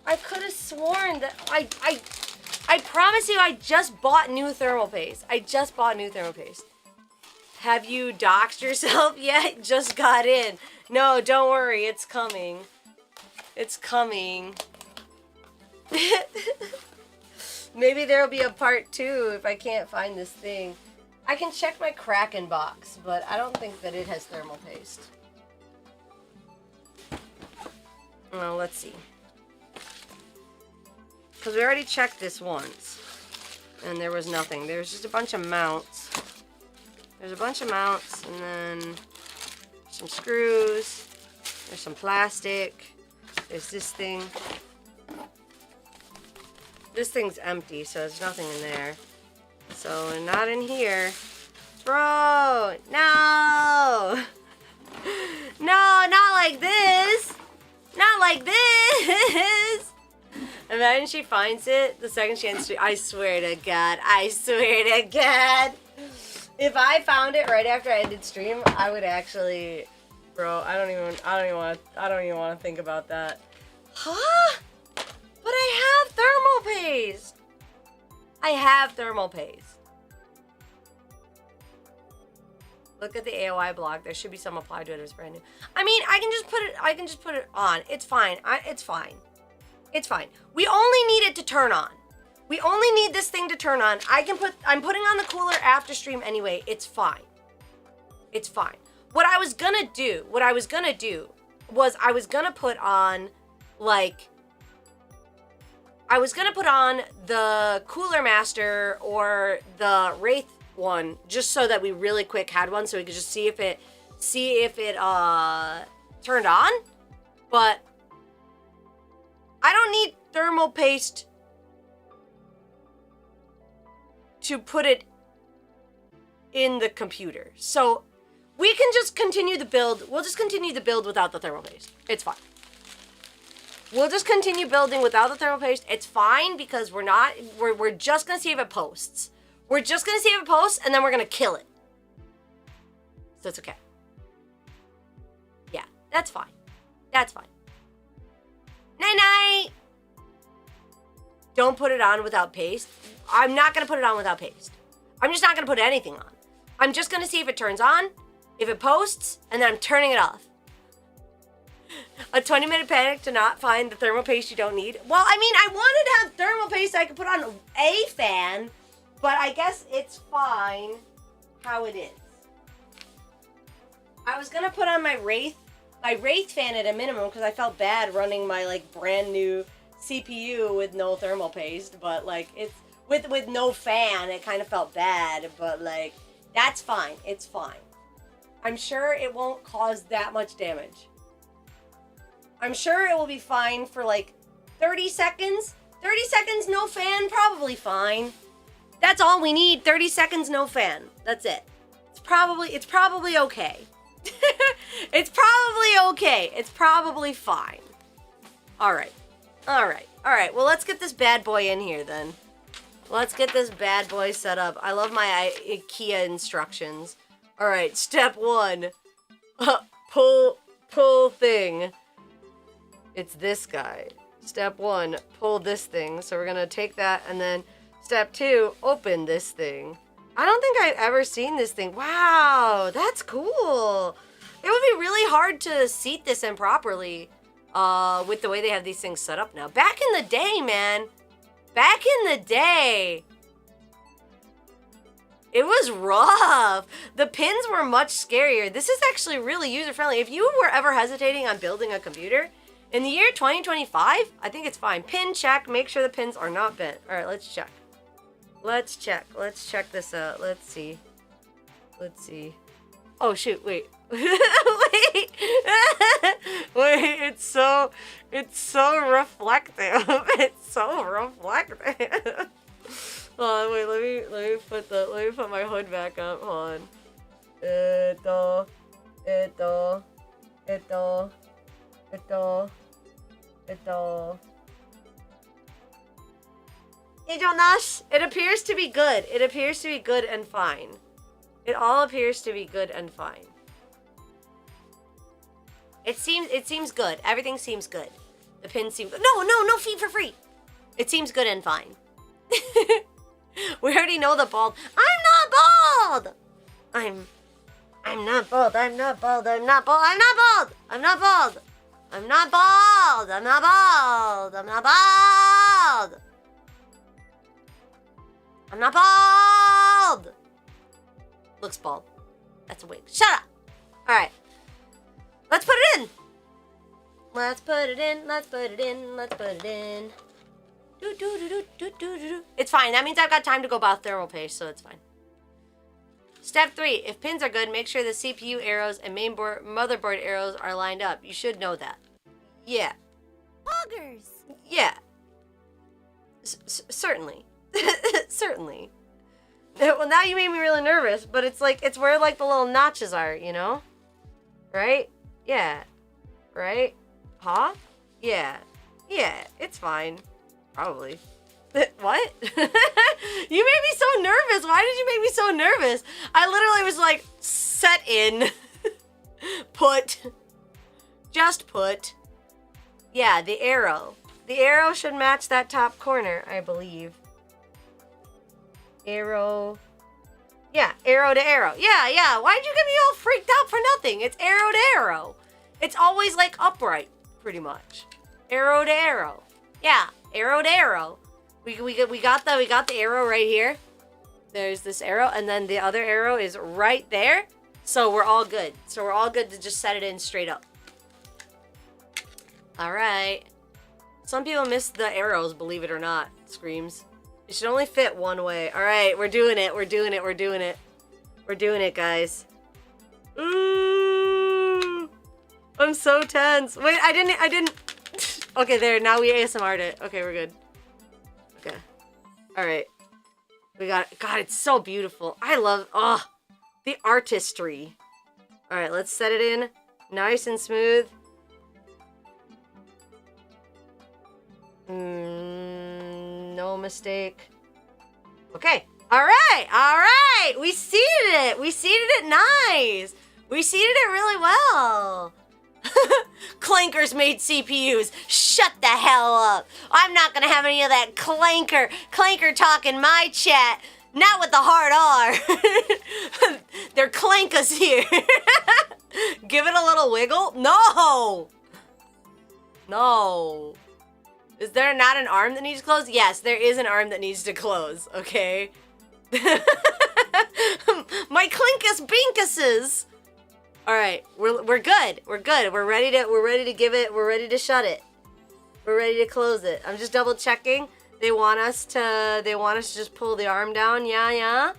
I could have sworn that I promise you I just bought new thermal paste. I just bought new thermal paste. Have you doxed yourself yet? Just got in. No, don't worry. It's coming. It's coming. Maybe there'll be a part 2 if I can't find this thing. I can check my Kraken box, but I don't think that it has thermal paste. Well, let's see. Because we already checked this once. And there was nothing. There was just a bunch of mounts. There's a bunch of mounts, and then some screws. There's some plastic. There's this thing. This thing's empty, so there's nothing in there. So, not in here. Bro! No! No, not like this! Not like this! Imagine she finds it the second she ends. I swear to God. I swear to God. If I found it right after I ended stream, I would actually... Bro, I don't even want to think about that. Huh? But I have thermal paste. I have thermal paste. Look at the AOI blog. There should be some applied to it as brand new. I mean, I can just put it on. It's fine. It's fine. It's fine. We only need it to turn on. We only need this thing to turn on. I'm putting on the cooler after stream anyway. It's fine. It's fine. What I was gonna do was I was gonna put on, like, I was gonna put on the Cooler Master or the Wraith one, just so that we really quick had one, so we could just see if it turned on. But I don't need thermal paste to put it in the computer. So we can just continue the build. We'll just continue the build without the thermal paste. It's fine. We'll just continue building without the thermal paste. It's fine because we're just gonna see if it posts. We're just gonna see if it posts, and then we're gonna kill it. So it's okay. Yeah, that's fine. That's fine. Night-night! Don't put it on without paste. I'm not gonna put it on without paste. I'm just not gonna put anything on. I'm just gonna see if it turns on, if it posts, and then I'm turning it off. A 20-minute panic to not find the thermal paste you don't need. Well, I mean, I wanted to have thermal paste so I could put on a fan, but I guess it's fine how it is. I was gonna put on my Wraith fan at a minimum because I felt bad running my like brand new CPU with no thermal paste, but like it's with no fan, it kind of felt bad, but like that's fine. It's fine. I'm sure it won't cause that much damage. I'm sure it will be fine for like 30 seconds. 30 seconds, no fan, probably fine. That's all we need, 30 seconds, no fan. That's it. It's probably okay. It's probably okay. It's probably fine. All right. Well, let's get this bad boy in here then. Let's get this bad boy set up. I love my IKEA instructions. All right, step 1. Pull thing. It's this guy. Step 1, pull this thing. So we're gonna take that, and then step 2, open this thing. I don't think I've ever seen this thing. Wow, that's cool. It would be really hard to seat this in properly with the way they have these things set up now. Back in the day, man. Back in the day, it was rough. The pins were much scarier. This is actually really user-friendly. If you were ever hesitating on building a computer, in the year 2025, I think it's fine. Pin check, make sure the pins are not bent. All right, let's check. Let's check this out. Let's see. Oh shoot, wait. Wait, it's so reflective. It's so reflective. Hold on, wait, let me put my hood back up. Hold on. It appears to be good. It appears to be good and fine. It all appears to be good and fine. It seems good. Everything seems good. The pins seem good. No feed for free. It seems good and fine. We already know the bald. I'm not bald. I'm not bald. I'm not bald. I'm not bald. I'm not bald. I'm not bald. I'm not bald. I'm not bald. I'm not bald. I'm not bald. Looks bald. That's a wig. Shut up. All right. Let's put it in. Let's put it in. Let's put it in. Let's put it in. It's fine. That means I've got time to go about thermal paste, so it's fine. Step 3. If pins are good, make sure the CPU arrows and motherboard arrows are lined up. You should know that. Yeah. Poggers. Yeah. Certainly. Certainly. Well, now you made me really nervous, but it's like, it's where like the little notches are, you know? Right? Yeah. Right? Huh? Yeah. Yeah, it's fine. Probably. What? You made me so nervous. Why did you make me so nervous? I literally was like, set in. Put. Just put. Yeah, the arrow. The arrow should match that top corner, I believe. Arrow. Yeah, arrow to arrow. Yeah. Why'd you get me all freaked out for nothing? It's arrow to arrow. It's always like upright, pretty much. Arrow to arrow. Yeah, arrow to arrow. We got the arrow right here. There's this arrow, and then the other arrow is right there. So we're all good. So we're all good to just set it in straight up. All right. Some people miss the arrows, believe it or not. Screams. It should only fit one way. All right, we're doing it. We're doing it. We're doing it. We're doing it, guys. Ooh, I'm so tense. Wait, I didn't. Okay, there. Now we ASMR'd it. Okay, we're good. Okay. All right. We got it. God, it's so beautiful. I love, the artistry. All right, let's set it in nice and smooth. No mistake. Okay. All right. We seated it. We seated it nice. We seated it really well. Clankers made CPUs. Shut the hell up. I'm not gonna have any of that clanker talk in my chat. Not with the hard R. They're clankers here. Give it a little wiggle. No. Is there not an arm that needs to close? Yes, there is an arm that needs to close, okay? My clinkus binkuses. All right, we're good. We're good. We're ready to give it. We're ready to shut it. We're ready to close it. I'm just double checking. They want us to just pull the arm down. Yeah.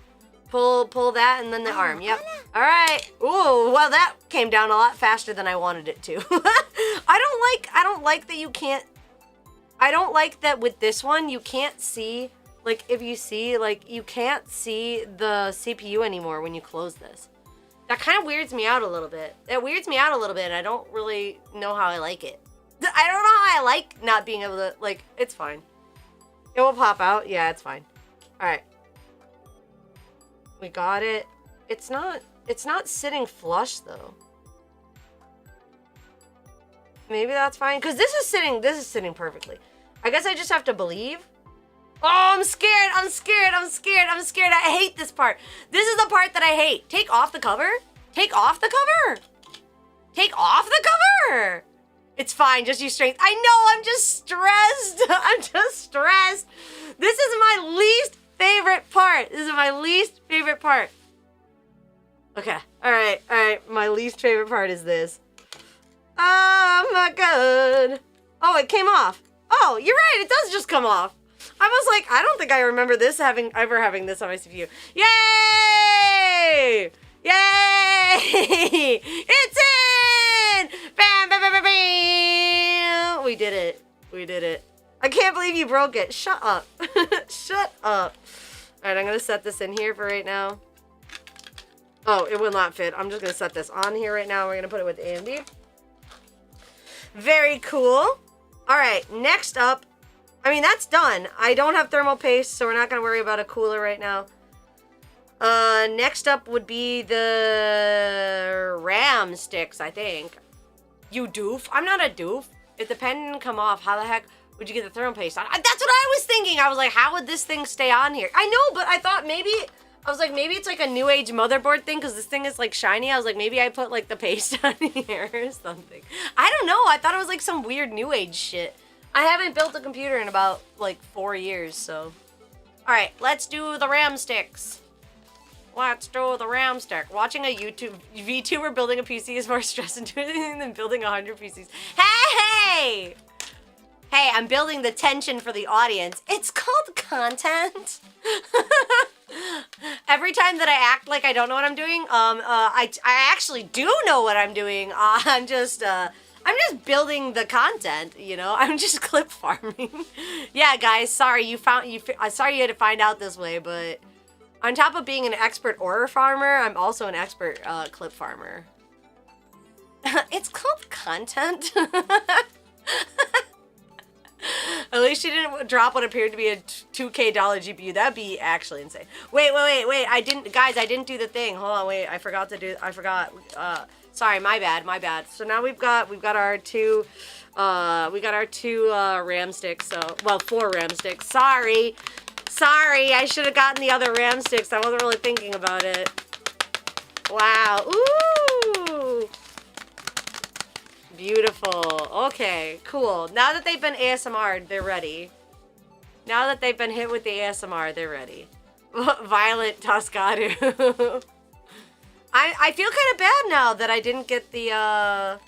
Pull that and then the arm. Yep. All right. Ooh, well, that came down a lot faster than I wanted it to. I don't like that you can't, I don't like that with this one, you can't see, like, if you see, like, you can't see the CPU anymore when you close this. That kind of weirds me out a little bit. It weirds me out a little bit, and I don't really know how I like it. I don't know how I like not being able to, like, it's fine. It will pop out. Yeah, it's fine. All right. We got it. It's not sitting flush, though. Maybe that's fine, because this is sitting perfectly. I guess I just have to believe. Oh, I'm scared. I'm scared. I'm scared. I'm scared. I hate this part. This is the part that I hate. Take off the cover. Take off the cover. Take off the cover. It's fine. Just use strength. I know. I'm just stressed. I'm just stressed. This is my least favorite part. This is my least favorite part. Okay. All right. All right. My least favorite part is this. Oh my god. Oh, it came off. Oh, you're right. It does just come off. I was like, I don't think I remember this ever having this on my CPU. Yay! Yay! It's in! Bam, bam, bam, bam, bam! We did it. We did it. I can't believe you broke it. Shut up. Shut up. All right, I'm going to set this in here for right now. Oh, it will not fit. I'm just going to set this on here right now. We're going to put it with AMD. Very cool. All right, next up. I mean, that's done. I don't have thermal paste, so we're not going to worry about a cooler right now. Next up would be the RAM sticks, I think. You doof? I'm not a doof. If the pen didn't come off, how the heck would you get the thermal paste on? That's what I was thinking. I was like, how would this thing stay on here? I know, but I thought maybe... I was like, maybe it's like a new age motherboard thing because this thing is like shiny. I was like, maybe I put like the paste on here or something. I don't know. I thought it was like some weird new age shit. I haven't built a computer in about like 4 years, so. All right, let's do the RAM sticks. Let's do the RAM stick. Watching a VTuber building a PC is more stress-inducing than building 100 PCs. Hey! Hey, I'm building the tension for the audience. It's called content. Every time that I act like I don't know what I'm doing, I actually do know what I'm doing. I'm just building the content, you know. I'm just clip farming. Yeah, guys, sorry sorry you had to find out this way, but on top of being an expert ore farmer, I'm also an expert clip farmer. It's called content. At least she didn't drop what appeared to be a $2K GPU. That'd be actually insane. Wait. I didn't do the thing. Hold on, wait. I forgot. Sorry, my bad. So now we've got our two RAM sticks. So, well, 4 RAM sticks. Sorry. I should have gotten the other RAM sticks. I wasn't really thinking about it. Wow. Ooh. Beautiful. Okay, cool. Now that they've been ASMR'd, they're ready. Now that they've been hit with the ASMR, they're ready. Violent Toscadu. I feel kind of bad now that I didn't get the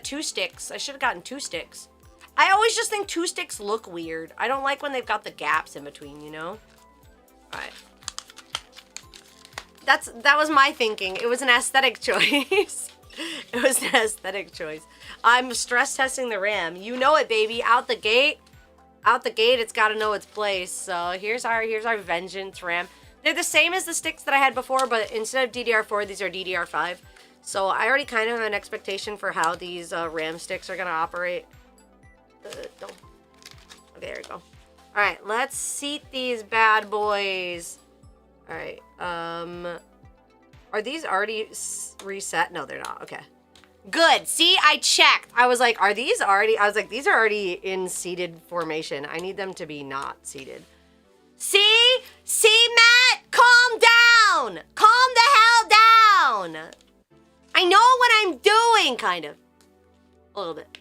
2 sticks. I should have gotten 2 sticks. I always just think 2 sticks look weird. I don't like when they've got the gaps in between, you know? All right. That was my thinking. It was an aesthetic choice. It was an aesthetic choice. I'm stress testing the RAM. You know it, baby. Out the gate, it's got to know its place. So here's our Vengeance RAM. They're the same as the sticks that I had before, but instead of DDR4, these are DDR5. So I already kind of have an expectation for how these RAM sticks are gonna operate. Okay, there we go. All right, let's seat these bad boys. All right. Are these already reset? No, they're not. Okay. Good. See, I checked. I was like, these are already in seated formation. I need them to be not seated. See, Matt, calm down. Calm the hell down. I know what I'm doing, kind of. A little bit.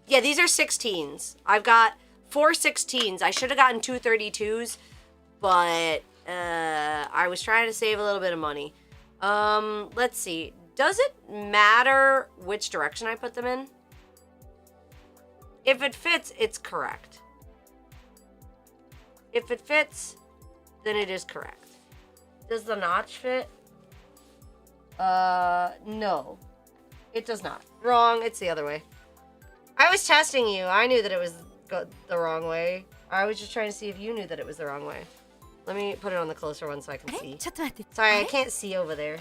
Yeah, these are 16s. I've got 4 16s. I should have gotten 2 32s, but I was trying to save a little bit of money. Let's see. Does it matter which direction I put them in? If it fits, it's correct. If it fits, then it is correct. Does the notch fit? No. It does not. Wrong. It's the other way. I was testing you. I knew that it was the wrong way. I was just trying to see if you knew that it was the wrong way. Let me put it on the closer one so I can see. Sorry, I can't see over there.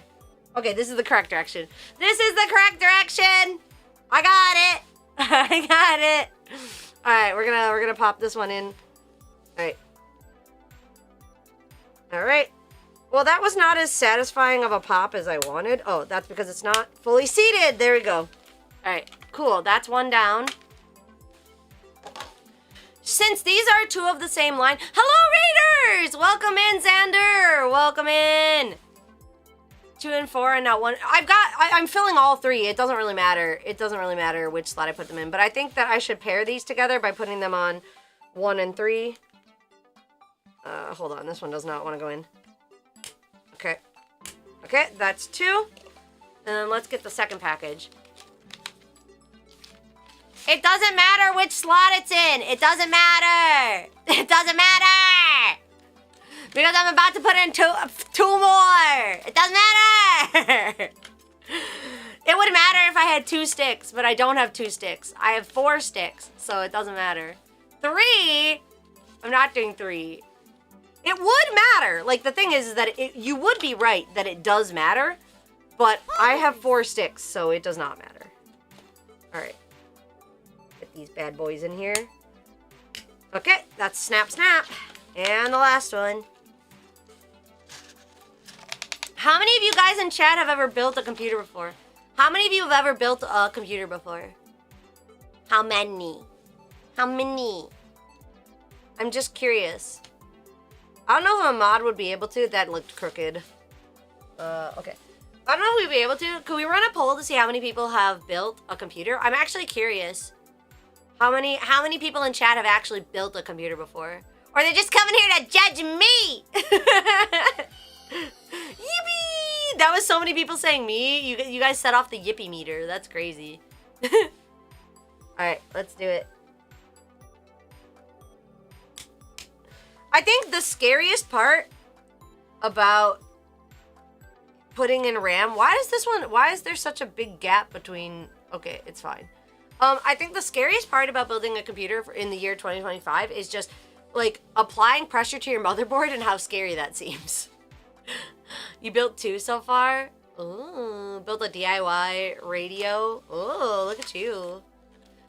Okay, this is the correct direction. This is the correct direction! I got it! I got it! Alright, we're gonna pop this one in. Alright. Alright. Well, that was not as satisfying of a pop as I wanted. Oh, that's because it's not fully seated. There we go. Alright, cool. That's one down. Since these are two of the same line... Hello, Raiders! Welcome in, Xander! Welcome in! 2 and 4 and now 1. I'm filling all 3. It doesn't really matter. It doesn't really matter which slot I put them in. But I think that I should pair these together by putting them on 1 and 3. Hold on. This one does not want to go in. Okay. Okay, that's 2. And then let's get the second package. It doesn't matter which slot it's in. It doesn't matter. It doesn't matter. Because I'm about to put in two more. It doesn't matter. It would matter if I had 2 sticks, but I don't have 2 sticks. I have 4 sticks, so it doesn't matter. 3? I'm not doing 3. It would matter. Like, the thing is that you would be right that it does matter, but I have 4 sticks, so it does not matter. All right. Get these bad boys in here. Okay, that's snap, snap. And the last one. How many of you guys in chat have ever built a computer before? How many of you have ever built a computer before? How many? How many? I'm just curious. I don't know if a mod would be able to. That looked crooked. Okay. I don't know if we'd be able to. Could we run a poll to see how many people have built a computer? I'm actually curious. How many people in chat have actually built a computer before? Or they're just coming here to judge me! Yippee! That was so many people saying me. You guys set off the yippee meter. That's crazy. Alright, let's do it. I think the scariest part about putting in RAM, why is there such a big gap between, okay, it's fine. I think the scariest part about building a computer in the year 2025 is just, like, applying pressure to your motherboard and how scary that seems. You built 2 so far? Ooh, built a DIY radio. Oh, look at you.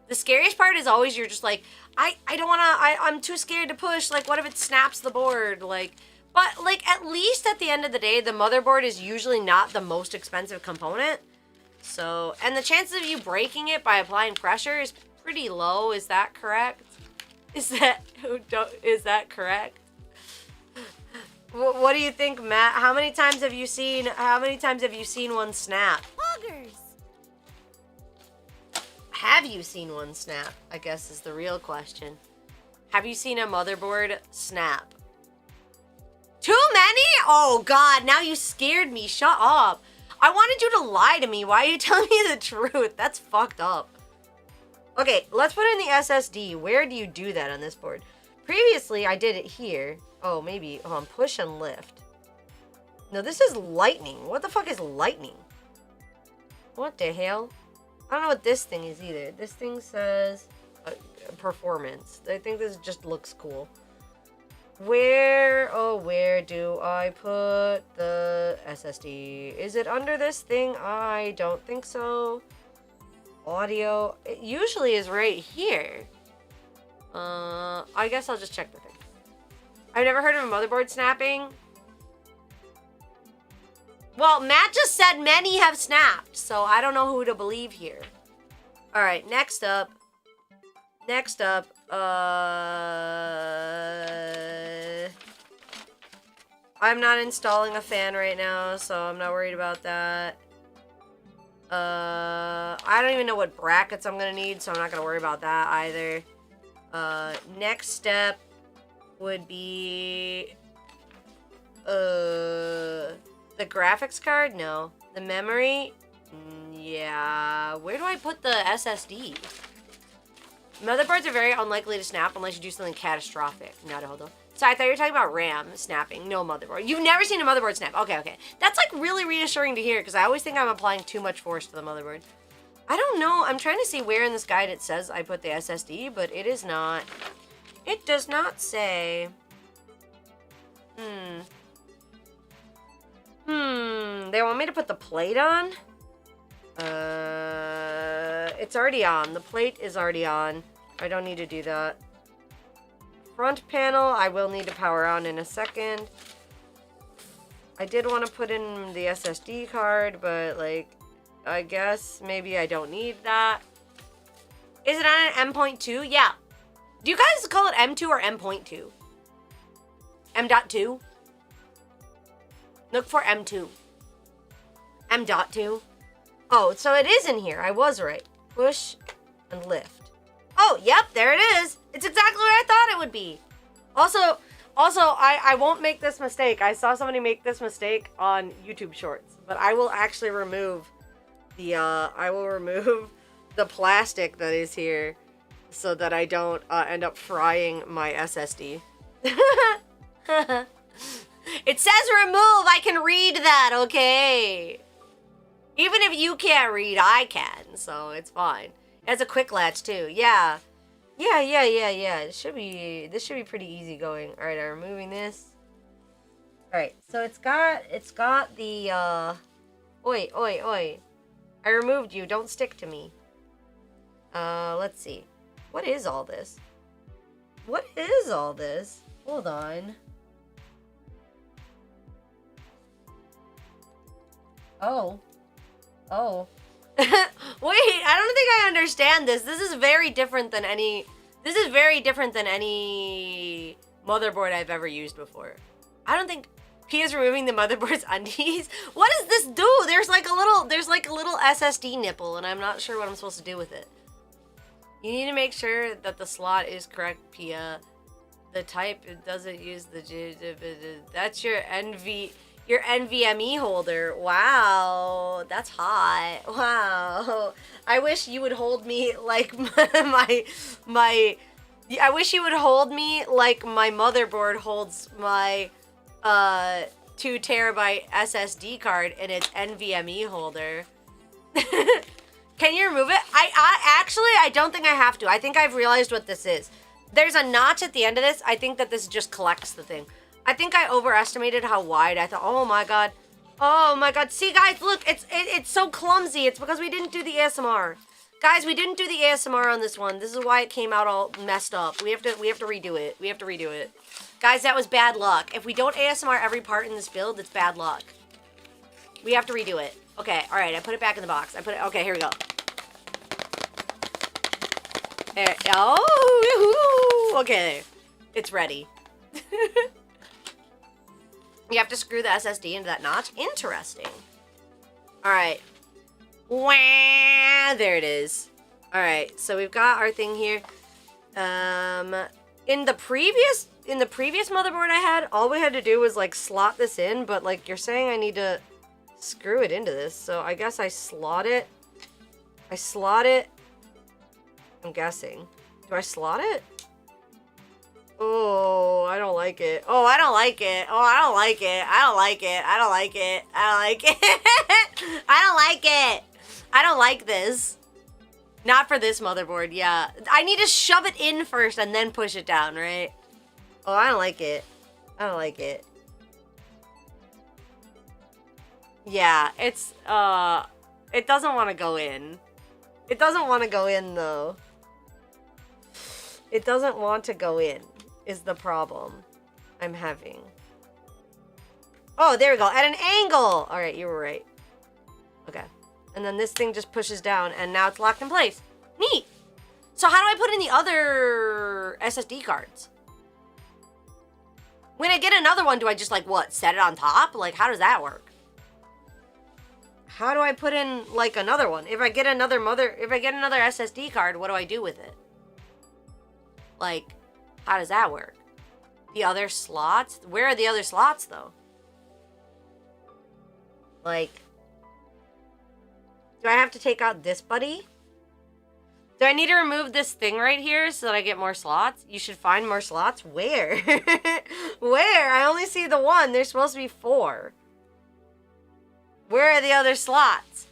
The scariest part is always you're just like, I don't want to, I'm too scared to push. Like, what if it snaps the board? Like, but, like, at least at the end of the day, the motherboard is usually not the most expensive component. So, and the chances of you breaking it by applying pressure is pretty low. Is that correct? Is that correct? What do you think, Matt? How many times have you seen one snap? Poggers. Have you seen one snap? I guess is the real question. Have you seen a motherboard snap? Too many? Oh God, now you scared me. Shut up. I wanted you to lie to me. Why are you telling me the truth? That's fucked up. Okay, let's put in the SSD. Where do you do that on this board? Previously, I did it here. Oh, maybe on push and lift. No, this is lightning. What the fuck is lightning? What the hell? I don't know what this thing is either. This thing says performance. I think this just looks cool. Where do I put the SSD? Is it under this thing? I don't think so. Audio. It usually is right here. I guess I'll just check the thing. I've never heard of a motherboard snapping. Well, Matt just said many have snapped, so I don't know who to believe here. All right, next up. I'm not installing a fan right now, so I'm not worried about that. I don't even know what brackets I'm gonna need, so I'm not gonna worry about that either. Next step would be the graphics card? No. The memory? Yeah. Where do I put the SSD? Motherboards are very unlikely to snap unless you do something catastrophic. Naruhodo. So I thought you were talking about RAM snapping. No motherboard. You've never seen a motherboard snap. Okay, okay. That's like really reassuring to hear because I always think I'm applying too much force to the motherboard. I don't know. I'm trying to see where in this guide it says I put the SSD, but it is not. It does not say. They want me to put the plate on? It's already on. The plate is already on. I don't need to do that. Front panel, I will need to power on in a second. I did want to put in the SSD card, but like, I guess maybe I don't need that. Is it on an M.2? Yeah. Do you guys call it M2 or M.2? M.2? Look for M2. M.2. Oh, so it is in here. I was right. Push and lift. Oh, yep, there it is. It's exactly where I thought it would be. Also, I won't make this mistake. I saw somebody make this mistake on YouTube Shorts, but I will actually remove the the plastic that is here so that I don't end up frying my SSD. It says remove. I can read that, okay? Even if you can't read, I can, so it's fine. It has a quick latch too. Yeah. This should be pretty easy going. All right, I'm removing this. All right, so it's got the oi. I removed you. Don't stick to me. Let's see. What is all this? What is all this? Hold on. Oh. Wait, I don't think I understand this. This is very different than any motherboard I've ever used before. I don't think Pia's removing the motherboard's undies. What does this do? There's like a little SSD nipple and I'm not sure what I'm supposed to do with it. You need to make sure that the slot is correct, Pia. The type doesn't use the that's your NVMe holder. Wow, that's hot. Wow. I wish you would hold me like I wish you would hold me like my motherboard holds my 2 terabyte SSD card in its NVMe holder. Can you remove it? I don't think I have to. I think I've realized what this is. There's a notch at the end of this. I think that this just collects the thing. I think I overestimated how wide. I thought, oh my god. See, guys, look, it's so clumsy. It's because we didn't do the ASMR. Guys, we didn't do the ASMR on this one. This is why it came out all messed up. We have to redo it. We have to redo it. Guys, that was bad luck. If we don't ASMR every part in this build, it's bad luck. We have to redo it. Okay, all right, I put it back in the box. Okay, here we go. There, oh, okay. It's ready. You have to screw the SSD into that notch? Interesting. All right. Wah, there it is. All right, so we've got our thing here. In the previous motherboard I had, all we had to do was like slot this in, but like you're saying I need to screw it into this. So I guess I slot it. I'm guessing. Do I slot it? Oh, I don't like it. Oh, I don't like it. Oh, I don't like it. I don't like it. I don't like it. I don't like it. I don't like it. I don't like this. Not for this motherboard, yeah. I need to shove it in first and then push it down, right? Oh, I don't like it. I don't like it. Yeah, it's, it doesn't want to go in. It doesn't want to go in, though. It doesn't want to go in, is the problem I'm having. Oh, there we go. At an angle! Alright, you were right. Okay. And then this thing just pushes down, and now it's locked in place. Neat! So how do I put in the other SSD cards? When I get another one, do I just, like, what, set it on top? Like, how does that work? How do I put in, like, another one? If I get another SSD card, what do I do with it? Like, how does that work? The other slots? Where are the other slots, though? Like, do I have to take out this buddy? Do I need to remove this thing right here so that I get more slots? You should find more slots? Where? Where? I only see the one. There's supposed to be 4. Where are the other slots?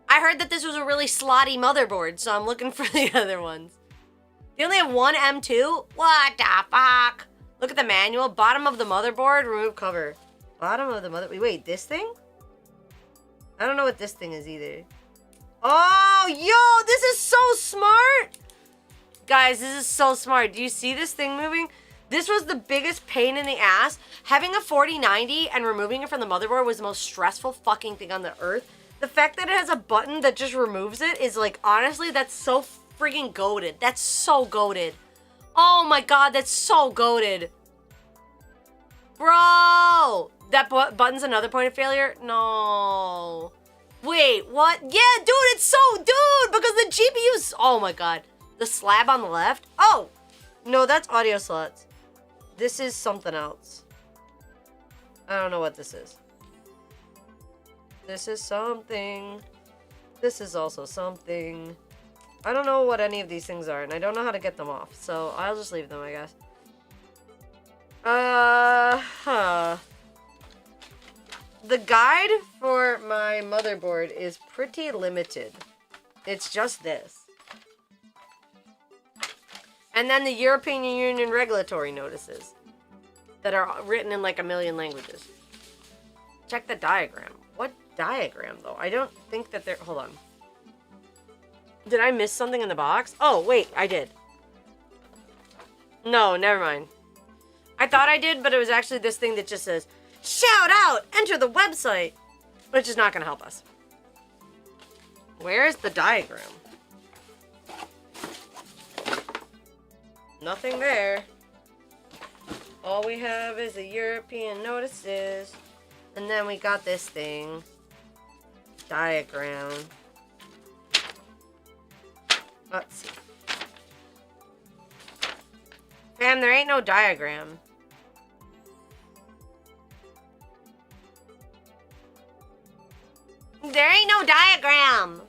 I heard that this was a really slotty motherboard, so I'm looking for the other ones. They only have one M2? What the fuck? Look at the manual. Bottom of the motherboard, remove cover. Bottom of the wait, this thing? I don't know what this thing is either. Oh, yo, this is so smart. Guys, this is so smart. Do you see this thing moving? This was the biggest pain in the ass. Having a 4090 and removing it from the motherboard was the most stressful fucking thing on the earth. The fact that it has a button that just removes it is like, honestly, that's so freaking goated. That's so goated. Oh my god, that's so goated. Bro! That button's another point of failure? No. Wait, what? Yeah, dude, it's so... Dude, because the GPU's... Oh my god. The slab on the left? Oh! No, that's audio slots. This is something else. I don't know what this is. This is something. This is also something. I don't know what any of these things are, and I don't know how to get them off, so I'll just leave them, I guess. The guide for my motherboard is pretty limited. It's just this. And then the European Union regulatory notices that are written in like a million languages. Check the diagram. What diagram, though? I don't think that they're... Hold on. Did I miss something in the box? Oh, wait, I did. No, never mind. I thought I did, but it was actually this thing that just says, shout out! Enter the website! Which is not going to help us. Where's the diagram? Nothing there. All we have is the European notices. And then we got this thing. Diagram. Let's see. Fam, there ain't no diagram. There ain't no diagram!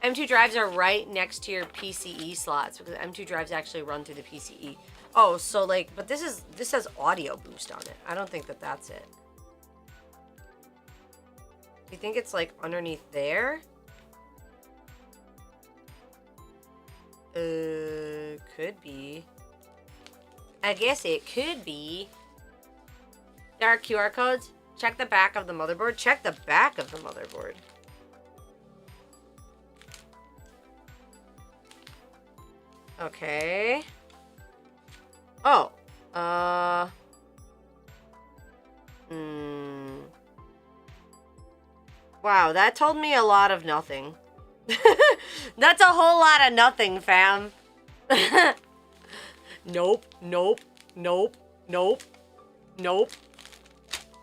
M2 drives are right next to your PCE slots because M2 drives actually run through the PCE. Oh, so like, but this has audio boost on it. I don't think that that's it. Do you think it's like underneath there? Could be. I guess it could be. There are QR codes. Check the back of the motherboard. Check the back of the motherboard. Okay. Oh. Wow, that told me a lot of nothing. That's a whole lot of nothing, fam. Nope, nope, nope, nope, nope.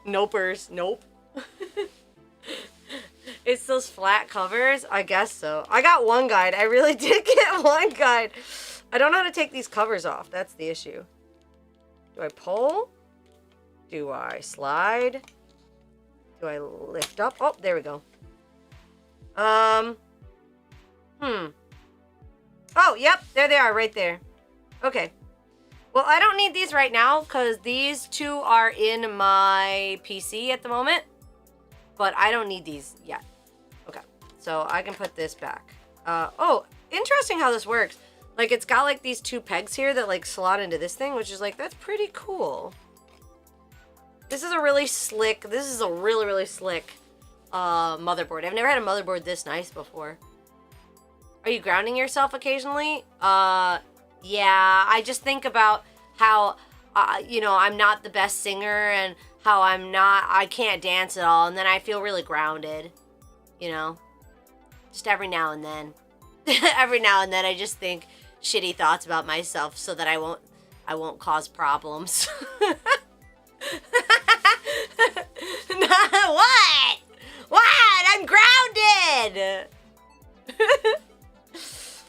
Nopers, nope. It's those flat covers? I guess so. I got one guide. I really did get one guide. I don't know how to take these covers off. That's the issue. Do I pull? Do I slide? Do I lift up? Oh, there we go. Oh, yep. There they are right there. Okay. Well, I don't need these right now because these two are in my PC at the moment. But I don't need these yet. Okay. So I can put this back. Oh, interesting how this works. Like, it's got, like, these two pegs here that, like, slot into this thing, which is, like, that's pretty cool. This is a really slick, really slick motherboard. I've never had a motherboard this nice before. Are you grounding yourself occasionally? Yeah, I just think about how, you know, I'm not the best singer and how I can't dance at all, and then I feel really grounded, you know? Just every now and then. Every now and then I just think shitty thoughts about myself so that I won't cause problems. What? What? I'm grounded!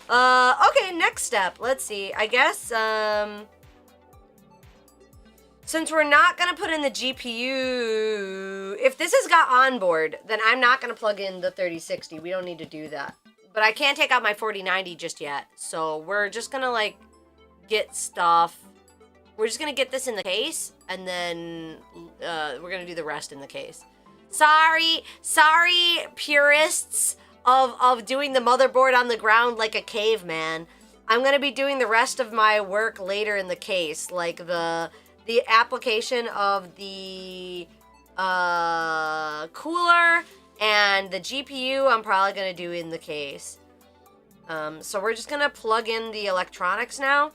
Okay, next step. Let's see. I guess, since we're not gonna put in the GPU, if this has got onboard, then I'm not gonna plug in the 3060. We don't need to do that. But I can't take out my 4090 just yet. So we're just gonna like get stuff. We're just gonna get this in the case, and then we're gonna do the rest in the case. Sorry, purists of doing the motherboard on the ground like a caveman. I'm gonna be doing the rest of my work later in the case, like the application of the cooler and the GPU. I'm probably gonna do in the case. So we're just gonna plug in the electronics now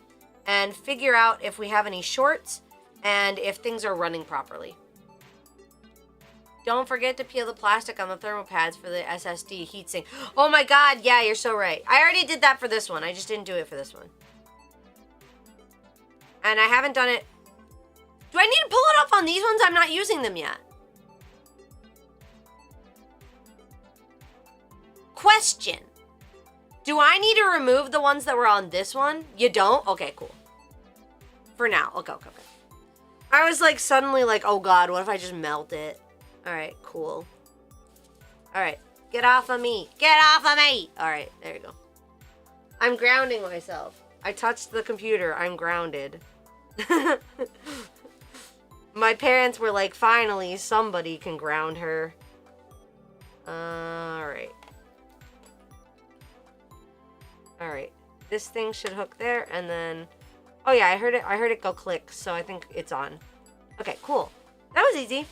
and figure out if we have any shorts and if things are running properly. Don't forget to peel the plastic on the thermal pads for the SSD heatsink. Oh my god, yeah, you're so right. I already did that for this one. I just didn't do it for this one. And I haven't done it. Do I need to pull it off on these ones? I'm not using them yet. Question. Do I need to remove the ones that were on this one? You don't? Okay, cool. For now. Okay. I was like suddenly like, oh god, what if I just melt it? Alright, cool. Alright, get off of me. Get off of me! Alright, there you go. I'm grounding myself. I touched the computer. I'm grounded. My parents were like, finally, somebody can ground her. Alright. Alright. This thing should hook there, and then... Oh yeah, I heard it go click, so I think it's on. Okay, cool. That was easy.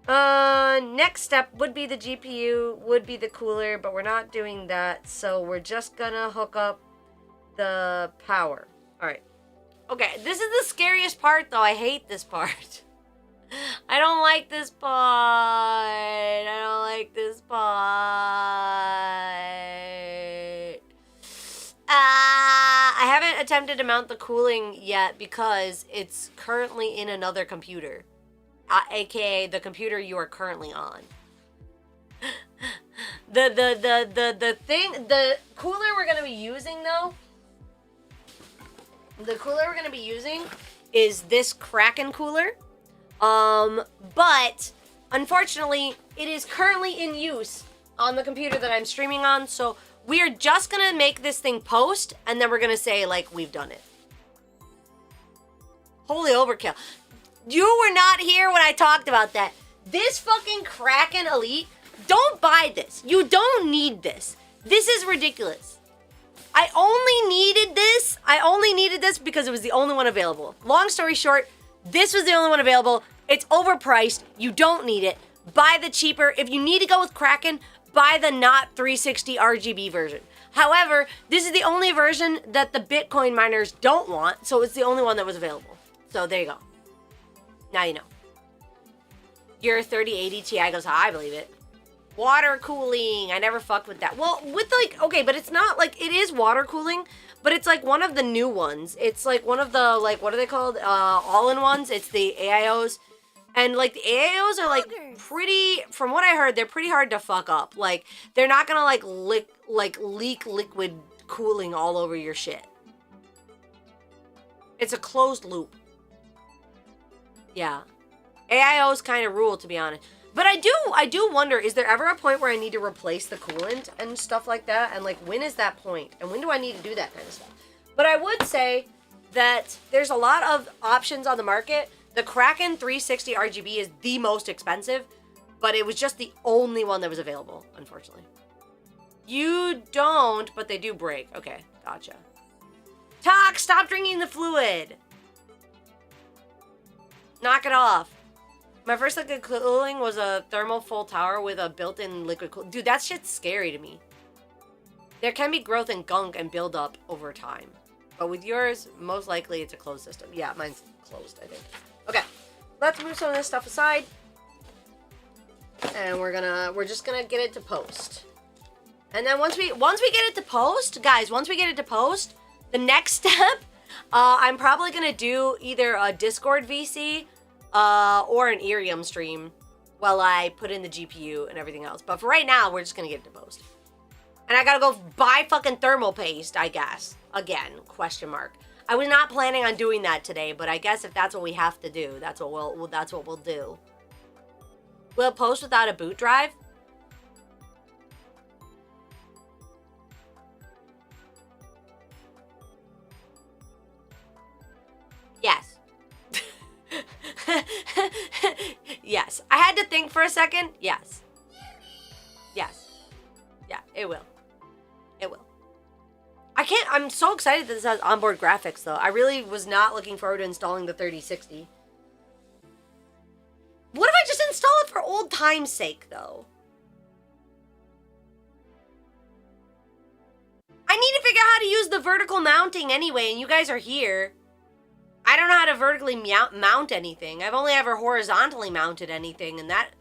Next step would be the GPU, would be the cooler, but we're not doing that, so we're just gonna hook up the power. Alright. Okay, this is the scariest part, though. I hate this part. I don't like this part. I don't like this part. I haven't attempted to mount the cooling yet because it's currently in another computer. AKA the computer you are currently on. The cooler we're gonna be using though. The cooler we're gonna be using is this Kraken cooler. But unfortunately, it is currently in use on the computer that I'm streaming on, so we are just gonna make this thing post, and then we're gonna say like we've done it. Holy overkill. You were not here when I talked about that. This fucking Kraken Elite, don't buy this. You don't need this. This is ridiculous. I only needed this because it was the only one available. Long story short, this was the only one available. It's overpriced. You don't need it. Buy the cheaper. If you need to go with Kraken, buy the not 360 RGB version. However, this is the only version that the Bitcoin miners don't want, so it's the only one that was available. So there you go. Now you know. Your 3080 Ti goes, I believe it. Water cooling. I never fucked with that. Well, with like, okay, but it's not like, it is water cooling, but it's like one of the new ones. It's like one of the, like, what are they called? All-in-ones. It's the AIOs. And like the AIOs are like pretty, from what I heard, they're pretty hard to fuck up. Like, they're not gonna like leak liquid cooling all over your shit. It's a closed loop. Yeah. AIOs kind of rule, to be honest. But I do wonder, is there ever a point where I need to replace the coolant and stuff like that? And like, when is that point? And when do I need to do that kind of stuff? But I would say that there's a lot of options on the market. The Kraken 360 RGB is the most expensive, but it was just the only one that was available, unfortunately. You don't, but they do break. Okay, gotcha. Talk, stop drinking the fluid. Knock it off. My first liquid cooling was a thermal full tower with a built-in liquid cooling. Dude, that shit's scary to me. There can be growth in gunk and build up over time. But with yours, most likely it's a closed system. Yeah, mine's closed, I think. Okay, let's move some of this stuff aside. And we're just gonna get it to post. And then once we get it to post, guys, once we get it to post, the next step, I'm probably gonna do either a Discord VC or an Ethereum stream while I put in the GPU and everything else. But for right now, we're just gonna get it to post. And I gotta go buy fucking thermal paste, I guess. Again, question mark. I was not planning on doing that today, but I guess if that's what we have to do, that's what we'll do. Will it post without a boot drive? Yes. I had to think for a second. Yes. Yes. Yeah, it will. It will. I'm so excited that this has onboard graphics, though. I really was not looking forward to installing the 3060. What if I just install it for old time's sake, though? I need to figure out how to use the vertical mounting anyway, and you guys are here. I don't know how to vertically mount anything. I've only ever horizontally mounted anything, and that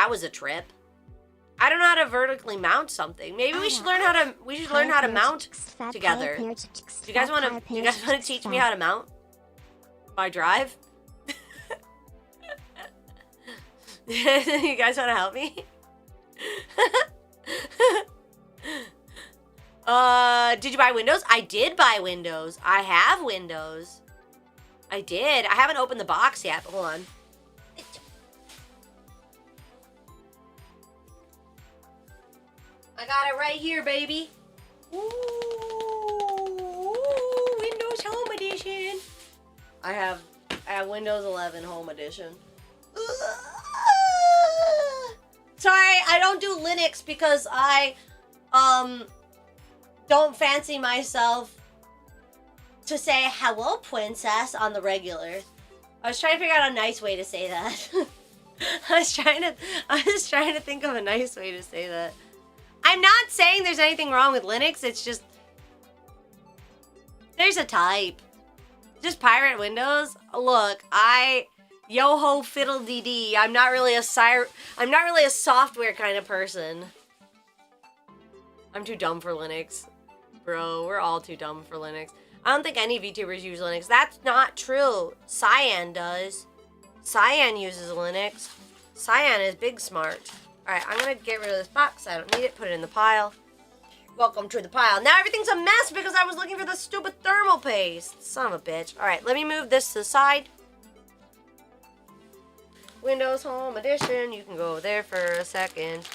was a trip. I don't know how to vertically mount something. Maybe we should learn how to mount together. Do you guys want to teach me how to mount my drive? You guys want to help me? Did you buy Windows? I did buy Windows. I have Windows. I did. I haven't opened the box yet, but hold on. I got it right here, baby. Ooh, Windows Home Edition. I have Windows 11 Home Edition. Sorry, I don't do Linux because I don't fancy myself to say hello, princess, on the regular. I was trying to figure out a nice way to say that. I was trying to think of a nice way to say that. I'm not saying there's anything wrong with Linux. It's just there's a type. Just pirate Windows. Look, yo-ho fiddle-dee-dee. I'm not really a software kind of person. I'm too dumb for Linux. Bro, we're all too dumb for Linux. I don't think any VTubers use Linux. That's not true. Cyan does. Cyan uses Linux. Cyan is big smart. Alright, I'm gonna get rid of this box. I don't need it. Put it in the pile. Welcome to the pile. Now everything's a mess because I was looking for the stupid thermal paste. Son of a bitch. Alright, let me move this to the side. Windows Home Edition. You can go over there for a second.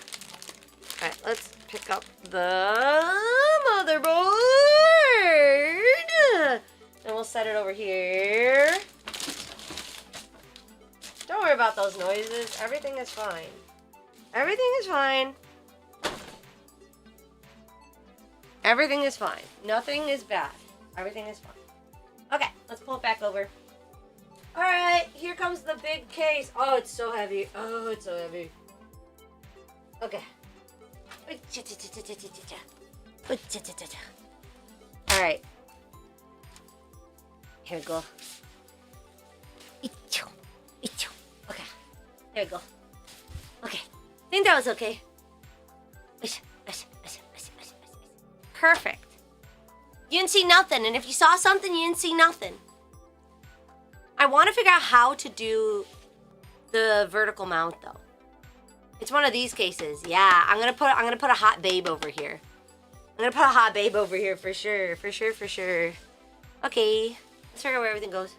Alright, let's pick up the motherboard. And we'll set it over here. Don't worry about those noises. Everything is fine. Everything is fine. Everything is fine. Nothing is bad. Everything is fine. Okay, let's pull it back over. Alright, here comes the big case. Oh, it's so heavy. Oh, it's so heavy. Okay. Alright. Here we go. Okay. Here we go. Okay. I think that was okay. Perfect. You didn't see nothing, and if you saw something, you didn't see nothing. I want to figure out how to do the vertical mount, though. It's one of these cases. Yeah, I'm gonna put a hot babe over here. I'm gonna put a hot babe over here for sure. For sure. Okay, let's figure out where everything goes.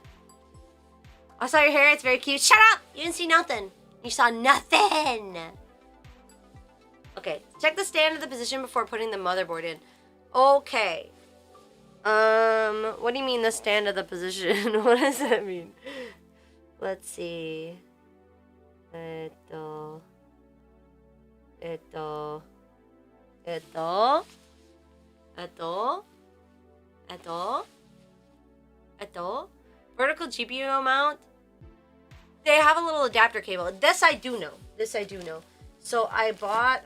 I saw your hair. It's very cute. Shut up! You didn't see nothing. You saw nothing. Okay, check the stand of the position before putting the motherboard in. Okay. What do you mean the stand of the position? What does that mean? Let's see. Vertical GPU mount. They have a little adapter cable. This I do know. So I bought,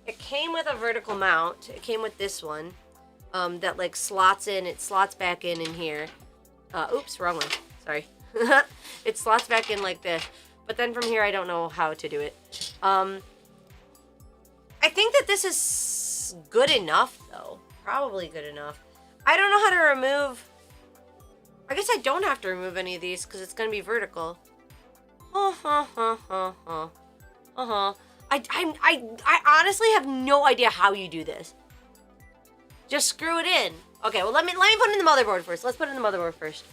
it came with a vertical mount. It came with this one, that like slots in. It slots back in here. Oops, wrong one. Sorry. It slots back in like this. But then from here, I don't know how to do it. I think that this is good enough, though. Probably good enough. I don't know how to remove. I guess I don't have to remove any of these because it's going to be vertical. I honestly have no idea how you do this. Just screw it in. Okay, well let me put in the motherboard first. Let's put in the motherboard first.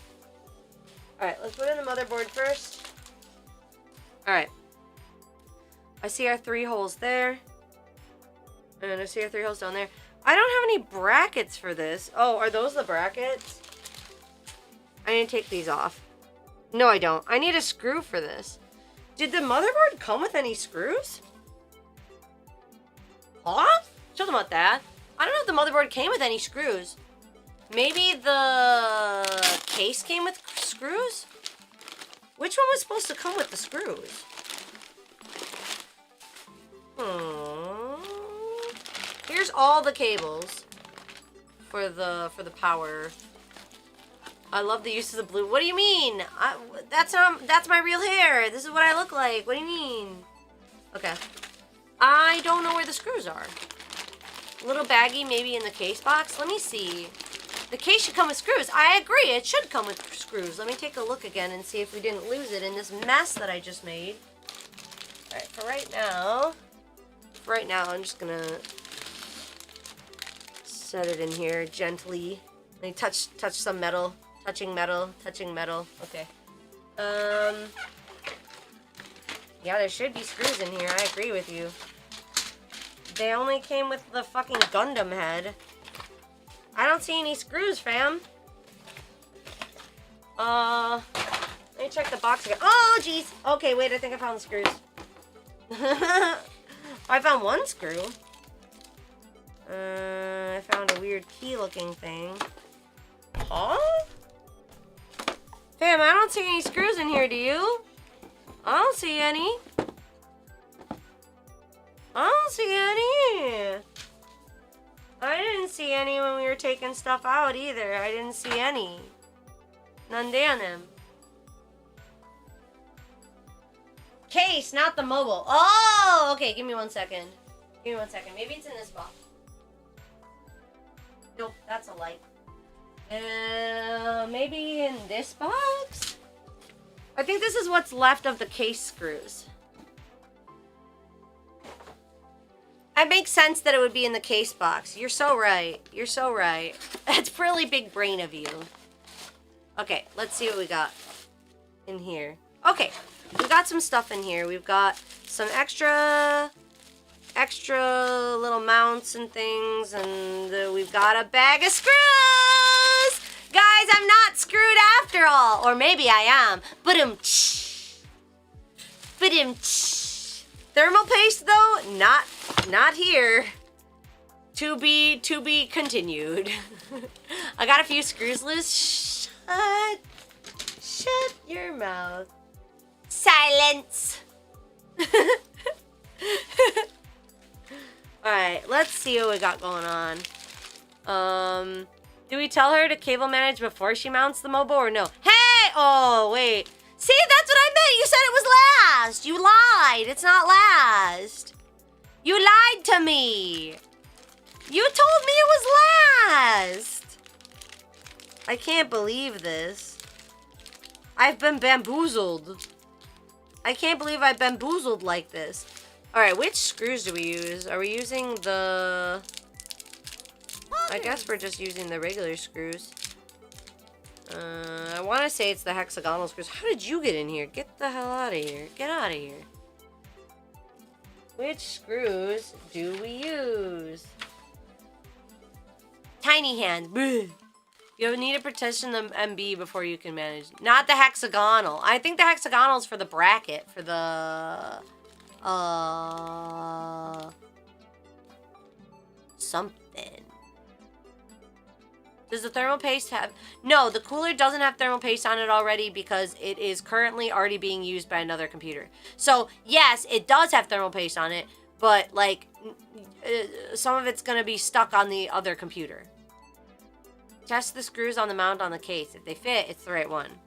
Alright, let's put in the motherboard first. Alright. I see our 3 holes there. And I see our 3 holes down there. I don't have any brackets for this. Oh, are those the brackets? I need to take these off. No, I don't. I need a screw for this. Did the motherboard come with any screws? Huh? ちょっと待って。I don't know if the motherboard came with any screws. Maybe the case came with screws? Which one was supposed to come with the screws? Here's all the cables for the power. I love the use of the blue. What do you mean? That's my real hair. This is what I look like. What do you mean? Okay. I don't know where the screws are. A little baggy maybe in the case box. Let me see. The case should come with screws. I agree. It should come with screws. Let me take a look again and see if we didn't lose it in this mess that I just made. Alright, for right now, I'm just gonna set it in here gently. Let me touch some metal. Touching metal. Okay. Yeah, there should be screws in here. I agree with you. They only came with the fucking Gundam head. I don't see any screws, fam. Let me check the box again. Oh, jeez. Okay, wait, I think I found the screws. I found one screw. I found a weird key-looking thing. Huh? Fam, I don't see any screws in here, do you? I don't see any. I don't see any. I didn't see any when we were taking stuff out either. I didn't see any. None of them. Case, not the mobile. Oh, okay. Give me 1 second. Maybe it's in this box. Nope, that's a light. Maybe in this box? I think this is what's left of the case screws. It makes sense that it would be in the case box. You're so right. That's really big brain of you. Okay, let's see what we got in here. Okay, we got some stuff in here. We've got some extra little mounts and things, and we've got a bag of screws! Guys, I'm not screwed after all. Or maybe I am. Ba-dum-tsh. Thermal paste, though? Not here. To be continued. I got a few screws loose. Shut your mouth. Silence. Alright, let's see what we got going on. Do we tell her to cable manage before she mounts the mobile or no? Hey! Oh, wait. See, that's what I meant. You said it was last. You lied. It's not last. You lied to me. You told me it was last. I can't believe this. I've been bamboozled. I can't believe I've bamboozled like this. Alright, which screws do we use? Are we using the... I guess we're just using the regular screws. I want to say it's the hexagonal screws. How did you get in here? Get the hell out of here. Get out of here. Which screws do we use? Tiny hand. You'll need to partition the MB before you can manage. Not the hexagonal. I think the hexagonal is for the bracket. For the... something. Does the thermal paste have... No, the cooler doesn't have thermal paste on it already because it is currently already being used by another computer. So, yes, it does have thermal paste on it, but, like, some of it's going to be stuck on the other computer. Test the screws on the mount on the case. If they fit, it's the right one.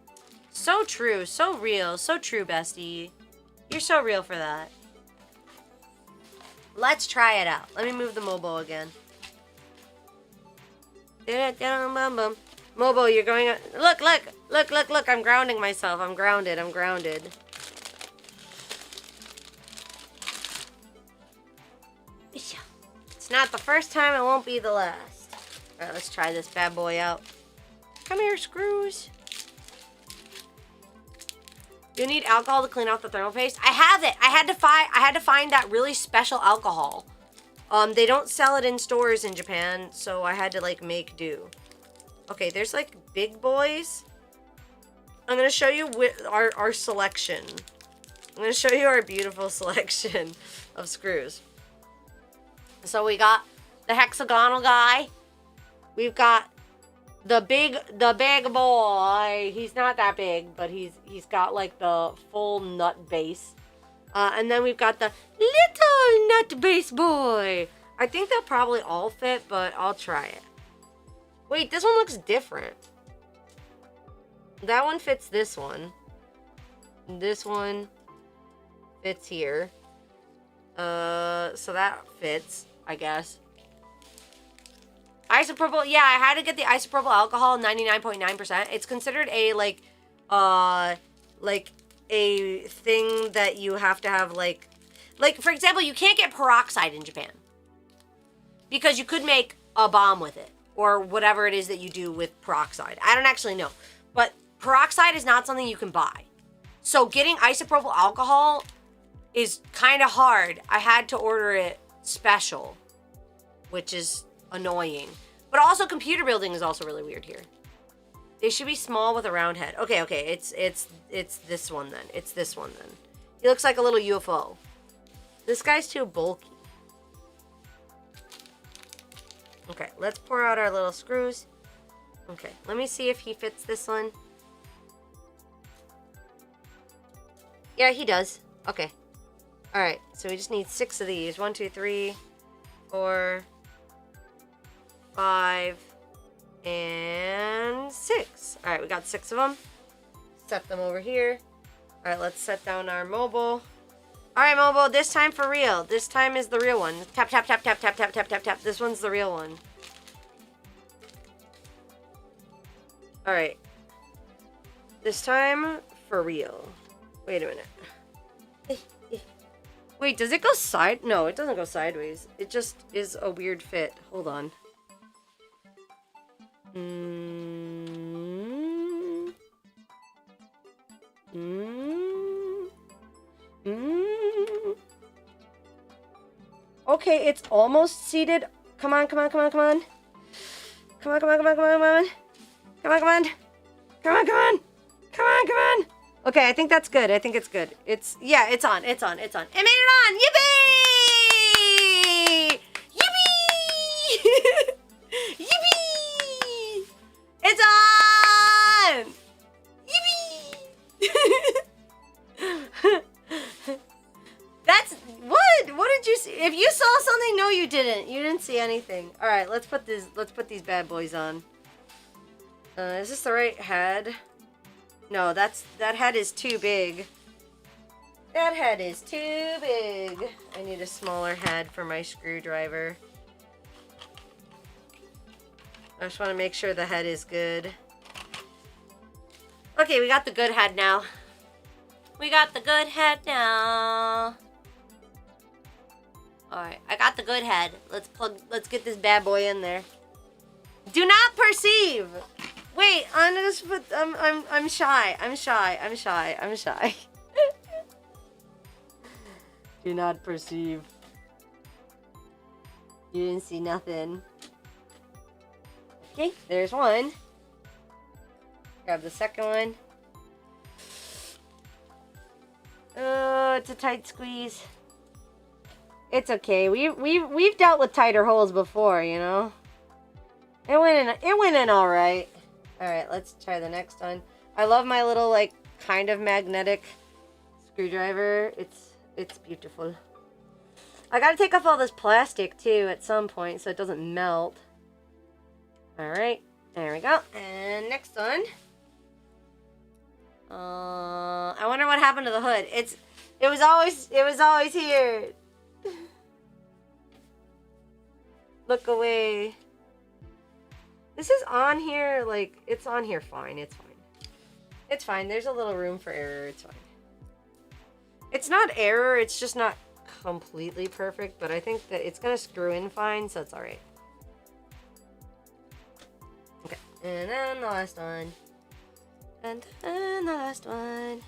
So true, so real, so true, bestie. You're so real for that. Let's try it out. Let me move the mobile again. Mobile, you're going... Look, I'm grounding myself. I'm grounded. It's not the first time, it won't be the last. Alright, let's try this bad boy out. Come here, screws. You need alcohol to clean off the thermal paste? I have it. I had to find that really special alcohol. They don't sell it in stores in Japan, so I had to, like, make do. Okay, there's, like, big boys. I'm gonna show you our selection. I'm going to show you our beautiful selection of screws. So we got the hexagonal guy. We've got the big boy. He's not that big, but he's got like the full nut base. And then we've got the little nut base boy. I think they'll probably all fit, but I'll try it. Wait, this one looks different. That one fits this one. This one fits here. So that fits, I guess. Isopropyl, yeah, I had to get the isopropyl alcohol 99.9%. It's considered a like a thing that you have to have like for example, you can't get peroxide in Japan because you could make a bomb with it or whatever it is that you do with peroxide. I don't actually know, but peroxide is not something you can buy. So getting isopropyl alcohol is kind of hard. I had to order it special, which is annoying. But also computer building is also really weird here. They should be small with a round head. Okay, it's this one then. It's this one then. He looks like a little UFO. This guy's too bulky. Okay, let's pour out our little screws. Okay, let me see if he fits this one. Yeah, he does. Okay. Alright, so we just need 6 of these. 1, 2, 3, 4, 5, and 6. Alright, we got 6 of them. Set them over here. Alright, let's set down our mobile. Alright, mobile, this time for real. This time is the real one. Tap, tap, tap, tap, tap, tap, tap, tap, tap. This one's the real one. Alright. This time for real. Wait a minute. Wait, does it go side? No, it doesn't go sideways. It just is a weird fit. Hold on. Okay, it's almost seated. Come on, come on, come on, come on. Come on, come on, come on, come on, come on. Come on, come on. Come on, come on. Come on, come on. Okay, I think that's good. I think it's good. It's, yeah, it's on. It's on. It's on. It made it on. Yippee! Yippee! Yippee! It's on! Yippee! That's, what did you see? If you saw something, no you didn't. You didn't see anything. All right, let's put these bad boys on. Is this the right head? No, that head is too big. That head is too big. I need a smaller head for my screwdriver. I just want to make sure the head is good. Okay, we got the good head now. We got the good head now. Alright, I got the good head. Let's get this bad boy in there. Do not perceive! Wait, I'm just put, I'm shy. I'm shy. I'm shy. I'm shy. Do not perceive. You didn't see nothing. Okay, there's one. Grab the second one. Oh, it's a tight squeeze. It's okay. We've dealt with tighter holes before, you know. It went in all right. All right, let's try the next one. I love my little like kind of magnetic screwdriver. It's beautiful. I gotta take off all this plastic too at some point so it doesn't melt. All right, there we go. And next one. I wonder what happened to the hood. It was always here. Look away. This is on here, like, it's on here fine. It's fine. It's fine. There's a little room for error. It's fine. It's not error. It's just not completely perfect, but I think that it's going to screw in fine, so it's all right. Okay. And then the last one. And then the last one.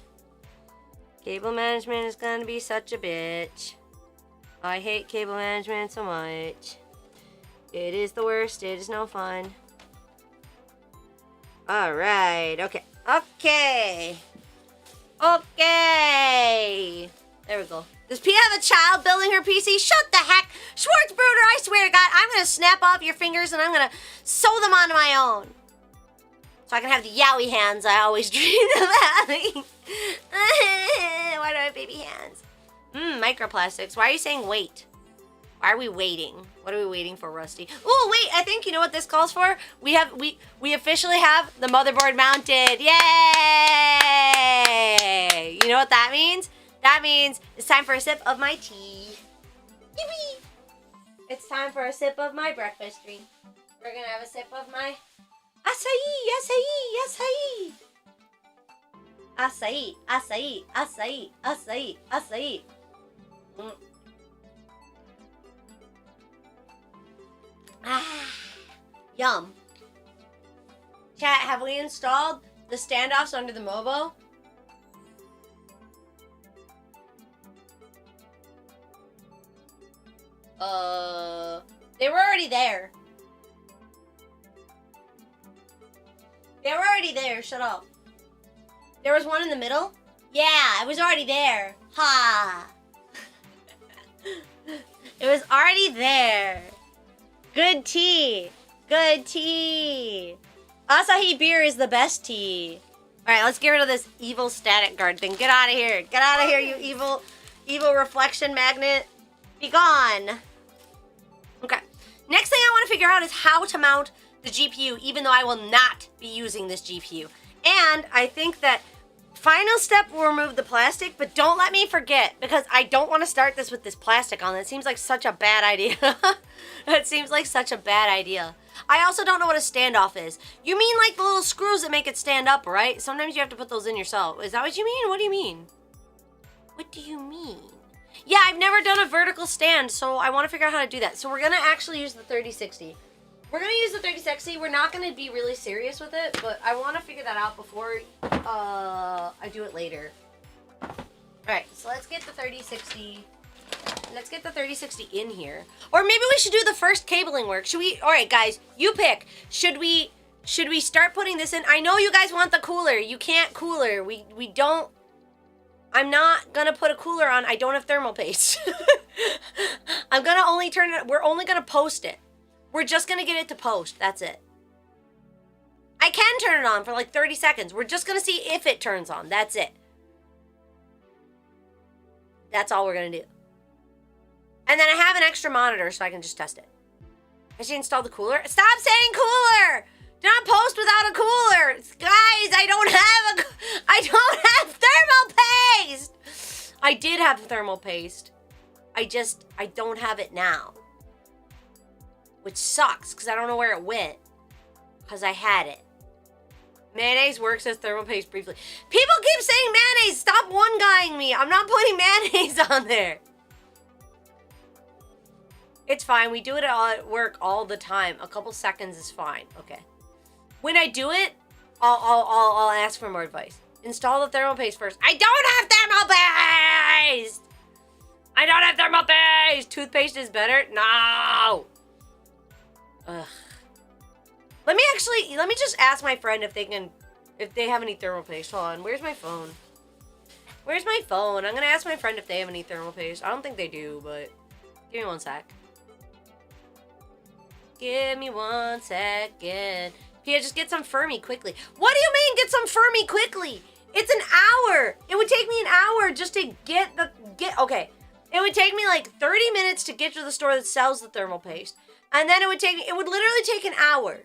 Cable management is going to be such a bitch. I hate cable management so much. It is the worst. It is no fun. Alright, okay. Okay. Okay. There we go. Does Pia have a child building her PC? Shut the heck. Schwartzbruder, I swear to God, I'm going to snap off your fingers and I'm going to sew them onto my own. So I can have the yowie hands I always dreamed of having. Why do I have baby hands? Microplastics. Why are you saying wait? Why are we waiting? What are we waiting for, Rusty? Oh, wait, I think you know what this calls for? We officially have the motherboard mounted. Yay! You know what that means? That means it's time for a sip of my tea. Yippee! It's time for a sip of my breakfast drink. We're gonna have a sip of my acai, acai, acai. Acai, acai, acai, acai, acai. Ah, yum. Chat, have we installed the standoffs under the Mobo? They were already there. They were already there, shut up. There was one in the middle? Yeah, it was already there. Ha! It was already there. Good tea. Good tea. Asahi beer is the best tea. Alright, let's get rid of this evil static guard thing. Get out of here. Get out of here, you evil reflection magnet. Be gone. Okay. Next thing I want to figure out is how to mount the GPU, even though I will not be using this GPU. And I think that final step will remove the plastic, but don't let me forget, because I don't want to start this with this plastic on. It seems like such a bad idea. It seems like such a bad idea. I also don't know what a standoff is. You mean like the little screws that make it stand up, right? Sometimes you have to put those in yourself. Is that what you mean? What do you mean? What do you mean? Yeah, I've never done a vertical stand, so I want to figure out how to do that. So we're going to actually use the 3060. We're going to use the 3060. We're not going to be really serious with it, but I want to figure that out before I do it later. Alright, so let's get the 3060. Let's get the 3060 in here. Or maybe we should do the first cabling work. Should we? Alright, guys, you pick. Should we start putting this in? I know you guys want the cooler. You can't cooler. We don't. I'm not gonna put a cooler on. I don't have thermal paste. I'm gonna only turn it. We're only gonna post it. We're just gonna get it to post. That's it. I can turn it on for like 30 seconds. We're just gonna see if it turns on. That's it. That's all we're gonna do. And then I have an extra monitor so I can just test it. Has she installed the cooler? Stop saying cooler! Do not post without a cooler! Guys, I don't have thermal paste! I did have thermal paste. I don't have it now. Which sucks, because I don't know where it went. Because I had it. Mayonnaise works as thermal paste briefly. People keep saying mayonnaise! Stop one-guying me! I'm not putting mayonnaise on there! It's fine. We do it at work all the time. A couple seconds is fine. Okay. When I do it, I'll ask for more advice. Install the thermal paste first. I don't have thermal paste! I don't have thermal paste! Toothpaste is better? No! Ugh. Let me just ask my friend if they have any thermal paste. Hold on. Where's my phone? Where's my phone? I'm gonna ask my friend if they have any thermal paste. I don't think they do, but give me one sec. Give me 1 second. Pia, just get some Fermi quickly. What do you mean get some Fermi quickly? It's an hour. It would take me an hour just to okay. It would take me like 30 minutes to get to the store that sells the thermal paste. And then it would literally take an hour.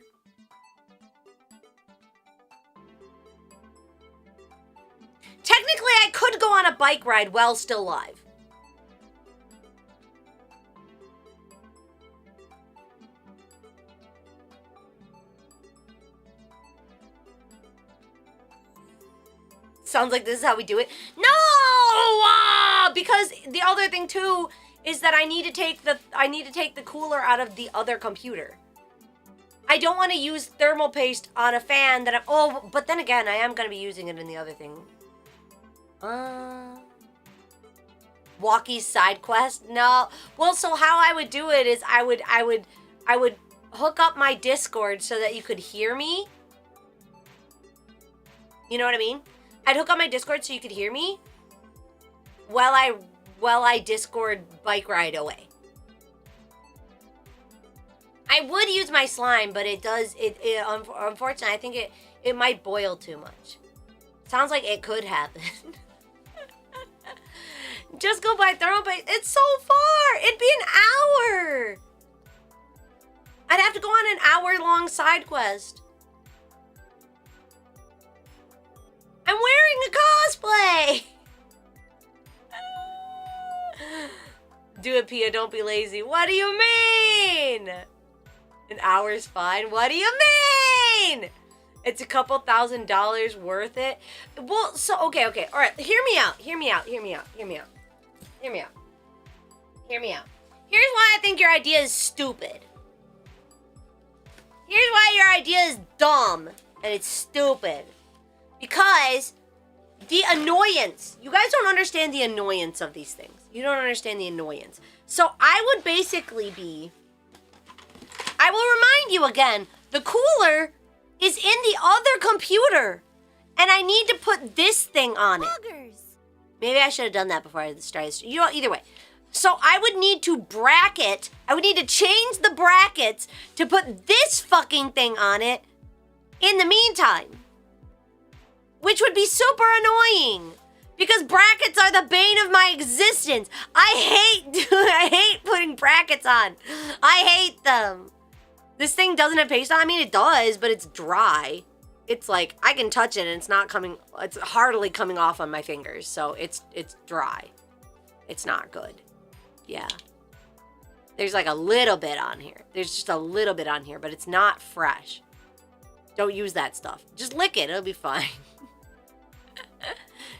Technically, I could go on a bike ride while still live. Sounds like this is how we do it. No! Because the other thing too is that I need to take the cooler out of the other computer. I don't want to use thermal paste on a fan that but then again, I am going to be using it in the other thing. Walkie's side quest? No. Well, so how I would do it is I would hook up my Discord so that you could hear me. You know what I mean? I'd hook on my Discord so you could hear me while I Discord bike ride away. I would use my slime, but unfortunately, I think it might boil too much. Sounds like it could happen. Just go buy thermal paste. It's so far. It'd be an hour. I'd have to go on an hour-long side quest. I'm wearing a cosplay. Do it, Pia. Don't be lazy. What do you mean? An hour's fine. What do you mean? It's a couple $1,000 worth it. Well, so okay. All right, hear me out. Here's why I think your idea is stupid. Here's why your idea is dumb and it's stupid. Because the annoyance. You guys don't understand the annoyance of these things. You don't understand the annoyance. So I would basically be... I will remind you again, the cooler is in the other computer. And I need to put this thing on it. Maybe I should have done that before I started. You know, either way. So I would need to bracket. I would need to change the brackets to put this fucking thing on it in the meantime. Which would be super annoying. Because brackets are the bane of my existence. I hate putting brackets on. I hate them. This thing doesn't have paste on. I mean, it does, but it's dry. It's like, I can touch it and it's not coming, it's hardly coming off on my fingers. So it's dry. It's not good. Yeah. There's like a little bit on here. There's just a little bit on here, but it's not fresh. Don't use that stuff. Just lick it. It'll be fine.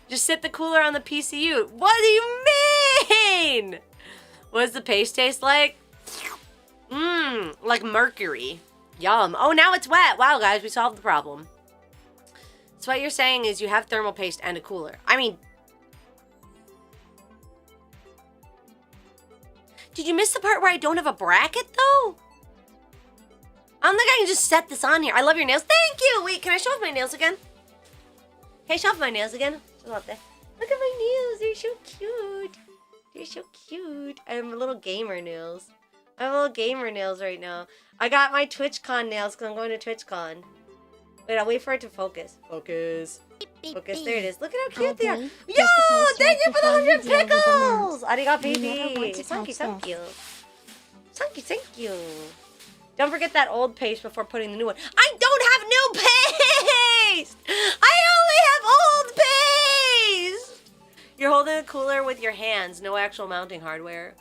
Just sit the cooler on the PCU. What do you mean? What does the paste taste like? Like mercury. Yum. Oh, now it's wet. Wow, guys, we solved the problem. So what you're saying is you have thermal paste and a cooler. I mean... Did you miss the part where I don't have a bracket, though? I don't think I can just set this on here. I love your nails. Thank you! Wait, can I show off my nails again? Can I show off my nails again? Look at my nails. They're so cute. They're so cute. I have little gamer nails. I have little gamer nails right now. I got my TwitchCon nails because I'm going to TwitchCon. Wait, I'll wait for it to focus. Focus. Focus. There it is. Look at how cute they are. Yo! Thank you for the 100 pickles! Arigato, baby. Thank you. Thank you. Don't forget that old paste before putting the new one. I don't have new paste! I only have old paste! You're holding a cooler with your hands. No actual mounting hardware.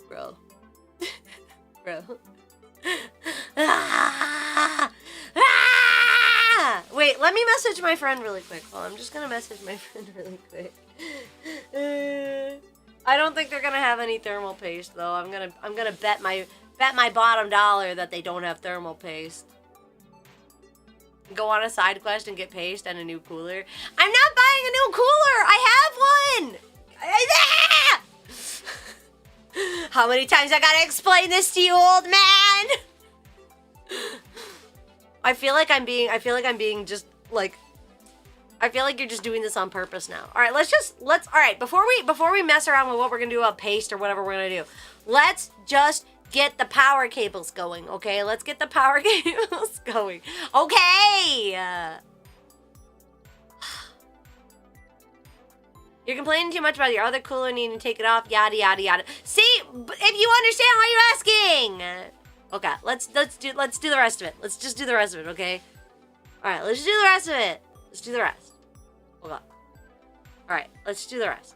Bro. Wait, let me message my friend really quick. Well, I'm just gonna message my friend really quick. I don't think they're gonna have any thermal paste though. I'm gonna bet my bottom dollar that they don't have thermal paste. Go on a side quest and get paste and a new cooler. I'm not buying a new cooler. I have one. How many times I gotta explain this to you, old man? I feel like I'm being just like, I feel like you're just doing this on purpose now. All right, all right, before we mess around with what we're gonna do about paste or whatever we're gonna do, let's just get the power cables going, okay? Let's get the power cables going, okay? You're complaining too much about your other cooler needing to take it off, yada, yada, yada. See, if you understand, why are you asking? Okay, let's do the rest of it. Let's just do the rest of it, okay? All right, let's do the rest of it. Let's do the rest. Hold on. All right, let's do the rest.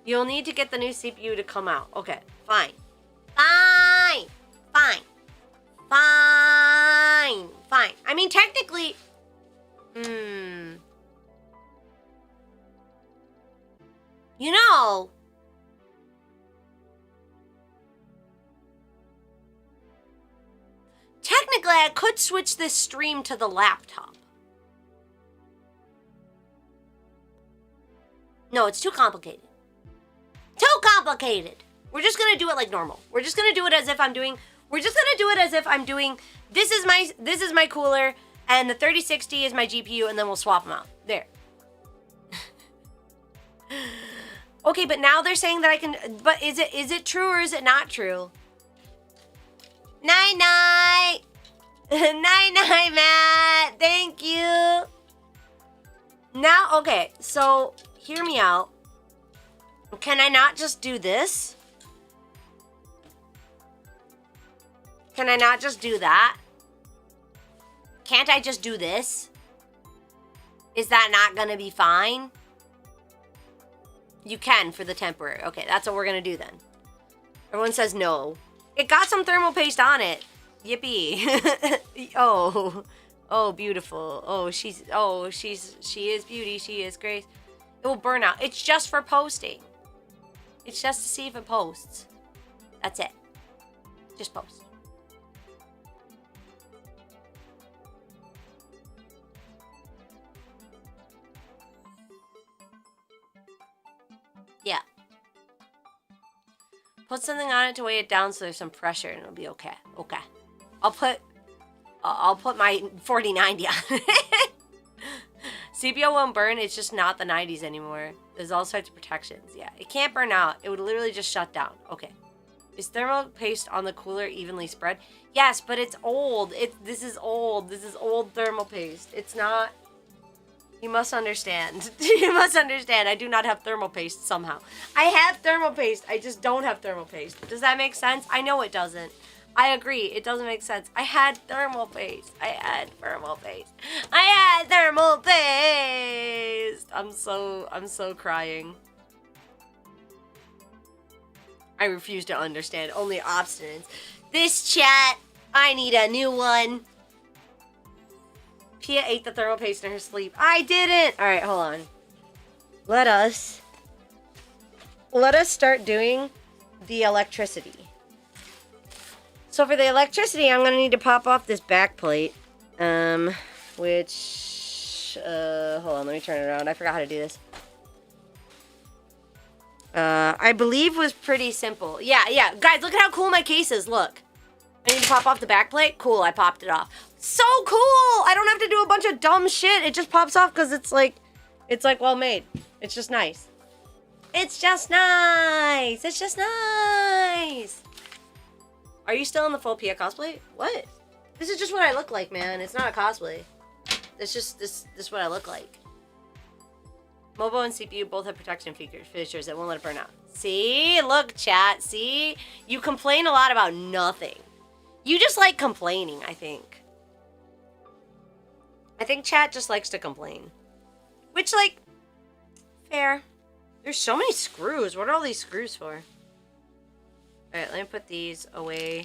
You'll need to get the new CPU to come out. Okay, fine. Fine. I mean, technically... You know... Technically, I could switch this stream to the laptop. No, it's too complicated. Too complicated! We're just gonna do it like normal. We're just gonna do it as if I'm doing... This is my cooler. And the 3060 is my GPU, and then we'll swap them out. There. Okay, but now they're saying that I can... But is it true or is it not true? Night-night! Night-night, Matt! Thank you! Now, okay, so hear me out. Can I not just do this? Can I not just do that? Can't I just do this? Is that not gonna be fine? You can for the temporary. Okay, that's what we're gonna do then. Everyone says no. It got some thermal paste on it. Yippee. Oh, beautiful. She is beauty. She is grace. It will burn out. It's just for posting. It's just to see if it posts. That's it. Just post. Yeah. Put something on it to weigh it down so there's some pressure and it'll be okay. Okay. I'll put my 4090 on it. CPU won't burn, it's just not the 90s anymore. There's all sorts of protections. Yeah, it can't burn out. It would literally just shut down. Okay. Is thermal paste on the cooler evenly spread? Yes, but it's old. This is old. This is old thermal paste. It's not... You must understand. You must understand. I do not have thermal paste somehow. I have thermal paste. I just don't have thermal paste. Does that make sense? I know it doesn't. I agree. It doesn't make sense. I had thermal paste. I had thermal paste. I had thermal paste. I'm so crying. I refuse to understand. Only obstinance. This chat. I need a new one. Pia ate the thermal paste in her sleep. I didn't! Alright, hold on. Let us start doing the electricity. So for the electricity, I'm gonna need to pop off this back plate. Which... hold on, let me turn it around. I forgot how to do this. I believe was pretty simple. Yeah. Guys, look at how cool my case is. Look. I need to pop off the back plate. Cool, I popped it off. So cool! I don't have to do a bunch of dumb shit. It just pops off because it's like well made. It's just nice. It's just nice. It's just nice. Are you still in the full Pia cosplay? What? This is just what I look like, man. It's not a cosplay. It's just this is what I look like. Mobile and CPU both have protection features that won't let it burn out. See? Look, chat. See? You complain a lot about nothing. You just like complaining, I think. I think chat just likes to complain. Which, like, fair. There's so many screws. What are all these screws for? Alright, let me put these away.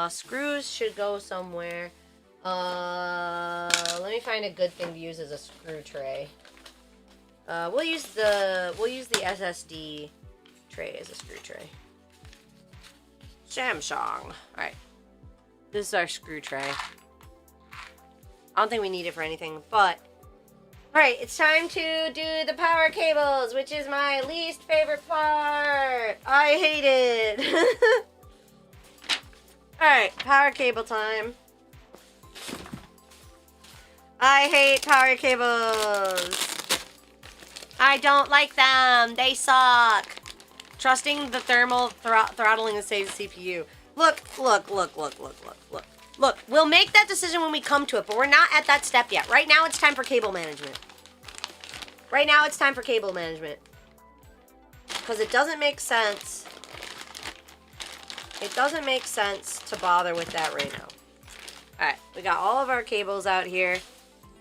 Screws should go somewhere. Let me find a good thing to use as a screw tray. We'll use the SSD tray as a screw tray. Samsung. Alright. This is our screw tray. I don't think we need it for anything, but... Alright, it's time to do the power cables, which is my least favorite part. I hate it. Alright, power cable time. I hate power cables. I don't like them. They suck. Trusting the thermal throttling to save the CPU. Look. Look, we'll make that decision when we come to it, but we're not at that step yet. Right now, it's time for cable management. Because it doesn't make sense. It doesn't make sense to bother with that right now. Alright, we got all of our cables out here.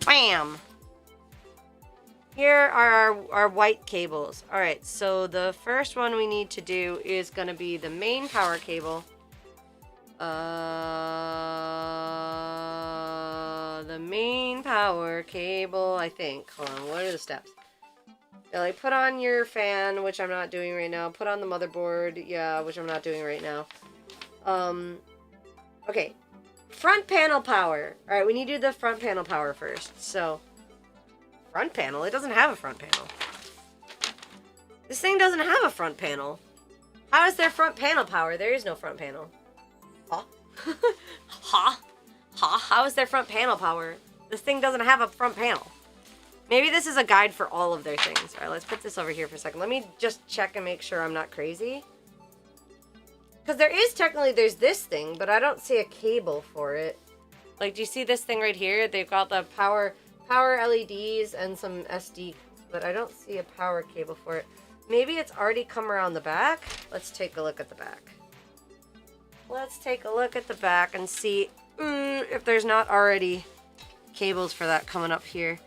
Bam! Here are our white cables. Alright, so the first one we need to do is going to be the main power cable. The main power cable, I think. Hold on, what are the steps? Yeah, like, put on your fan, which I'm not doing right now. Put on the motherboard, yeah, which I'm not doing right now. Okay. Front panel power. Alright, we need to do the front panel power first. So, front panel? It doesn't have a front panel. This thing doesn't have a front panel. How is there front panel power? There is no front panel. Huh? Huh? How is there front panel power? This thing doesn't have a front panel. Maybe this is a guide for all of their things. All right, let's put this over here for a second. Let me just check and make sure I'm not crazy. Because there is technically, there's this thing, but I don't see a cable for it. Like, do you see this thing right here? They've got the power LEDs and some SD, but I don't see a power cable for it. Maybe it's already come around the back. Let's take a look at the back. Let's take a look at the back and see if there's not already cables for that coming up here.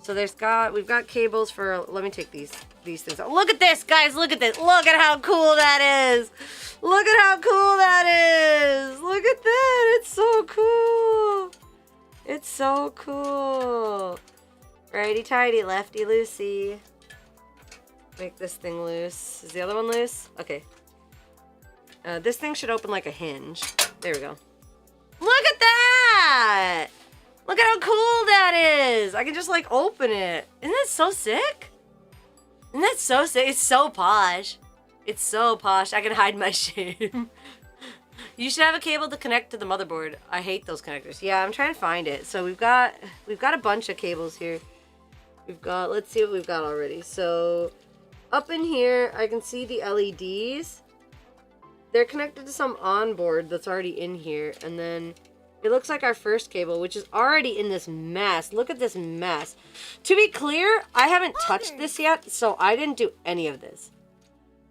So we've got cables for, let me take these things out. Look at this, guys, look at this. Look at how cool that is. Look at how cool that is. Look at that, it's so cool. It's so cool. Righty tighty, lefty loosey. Make this thing loose. Is the other one loose? Okay. This thing should open like a hinge. There we go. Look at that! Look at how cool that is! I can just like open it. Isn't that so sick? Isn't that so sick? It's so posh. It's so posh. I can hide my shame. You should have a cable to connect to the motherboard. I hate those connectors. Yeah, I'm trying to find it. So we've got a bunch of cables here. Let's see what we've got already. So up in here, I can see the LEDs. They're connected to some onboard that's already in here. And then it looks like our first cable, which is already in this mess. Look at this mess. To be clear, I haven't touched this yet, so I didn't do any of this.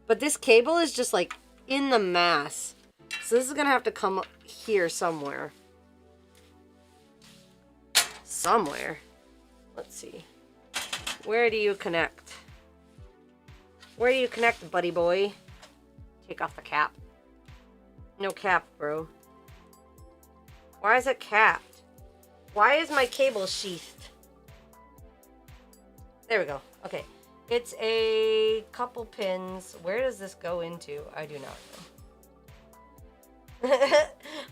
But this cable is just like in the mass. So this is gonna have to come up here somewhere. Somewhere. Let's see. Where do you connect? Where do you connect, buddy boy? Take off the cap. No cap, bro. Why is it capped? Why is my cable sheathed? There we go. Okay. It's a couple pins. Where does this go into? I do not know.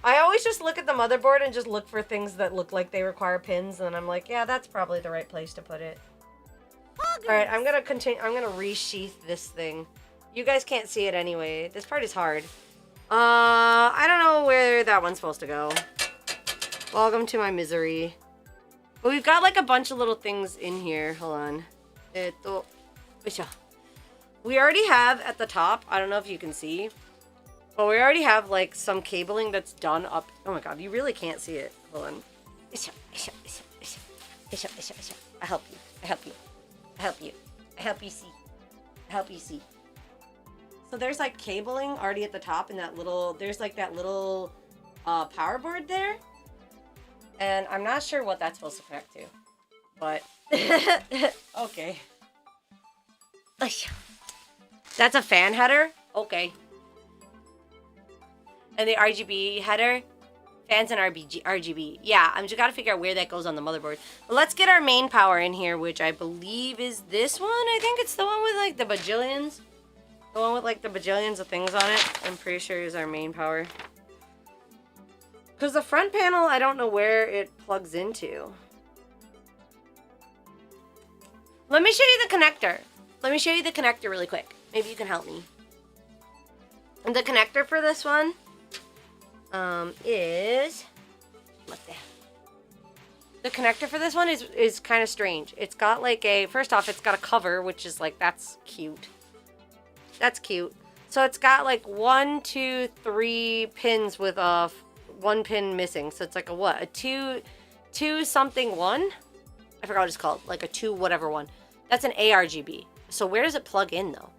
I always just look at the motherboard and just look for things that look like they require pins, and I'm like, yeah, that's probably the right place to put it. Alright, I'm gonna continue. I'm gonna resheath this thing. You guys can't see it anyway. This part is hard. I don't know where that one's supposed to go. Welcome to my misery. But we've got like a bunch of little things in here. Hold on. We already have at the top, I don't know if you can see, but we already have like some cabling that's done up. Oh my god, you really can't see it. Hold on. I help you. I help you. I help you. I help you see. I help you see. So there's like cabling already at the top and that little, there's like that little power board there. And I'm not sure what that's supposed to connect to. But, okay. That's a fan header? Okay. And the RGB header? Fans and RGB. Yeah, I'm just gotta figure out where that goes on the motherboard. But let's get our main power in here, which I believe is this one. I think it's the one with like the bajillions. The one with like the bajillions of things on it. I'm pretty sure is our main power. Because the front panel, I don't know where it plugs into. Let me show you the connector. Let me show you the connector really quick. Maybe you can help me. And the connector for this one is... What the connector for this one is kind of strange. It's got like a... First off, it's got a cover, which is like, that's cute. That's cute. So it's got like 1, 2, 3 pins with a... 1 pin missing, so it's like a what? A 2 something 1? I forgot what it's called. Like a 2 whatever 1. That's an ARGB. So where does it plug in though?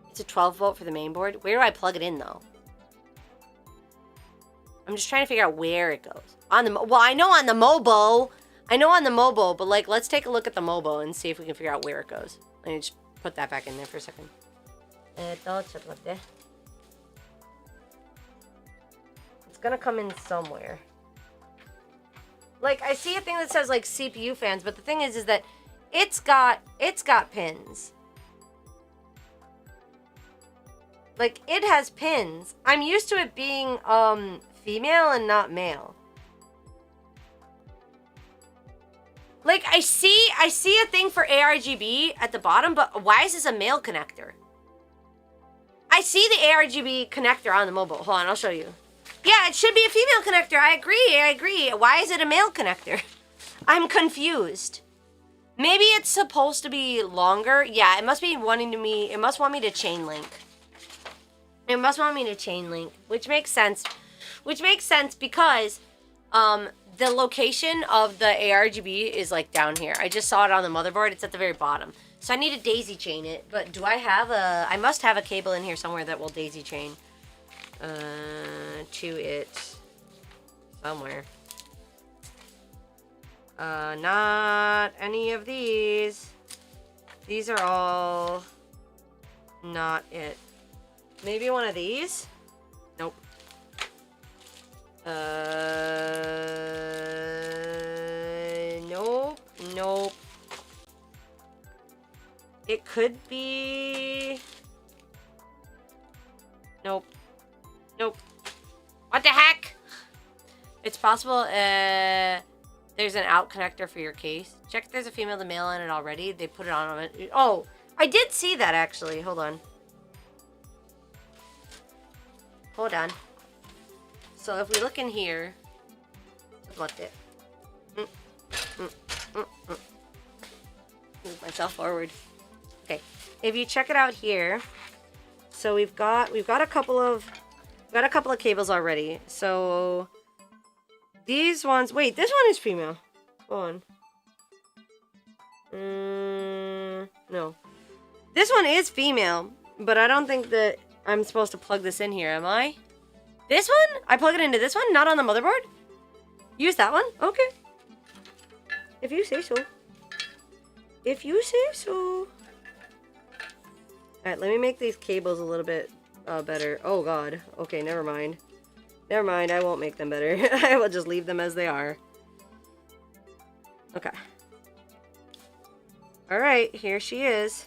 It's a 12 volt for the main board. Where do I plug it in though? I'm just trying to figure out where it goes. On the well, I know on the Mobo. I know on the Mobo, but like let's take a look at the Mobo and see if we can figure out where it goes. Let me just put that back in there for a second. Gonna come in somewhere. Like I see a thing that says like CPU fans, but the thing is that it's got pins. Like it has pins. I'm used to it being female and not male. Like I see a thing for ARGB at the bottom, but why is this a male connector? I see the ARGB connector on the mobile. Hold on, I'll show you. Yeah, it should be a female connector. I agree. Why is it a male connector? I'm confused. Maybe it's supposed to be longer. Yeah, it must be wanting me to chain link. It must want me to chain link, which makes sense. Which makes sense because the location of the ARGB is like down here. I just saw it on the motherboard. It's at the very bottom. So I need to daisy chain it. But do I have I must have a cable in here somewhere that will daisy chain to it somewhere. Not any of these. These are all not it. Maybe one of these? Nope. Nope. It could be... Nope. What the heck? It's possible, there's an out connector for your case. Check if there's a female to male on it already. They put it on it. Oh, I did see that actually. Hold on. So if we look in here, what it? Move myself forward. Okay, if you check it out here, so we've got a couple of cables already. So these ones. Wait, this one is female. Hold on. No, this one is female, but I don't think that I'm supposed to plug this in here, am I? This one? I plug it into this one? Not on the motherboard? Use that one? Okay. If you say so. Alright, let me make these cables a little bit better. Oh god. Okay, never mind. I won't make them better. I will just leave them as they are. Okay. Alright, here she is.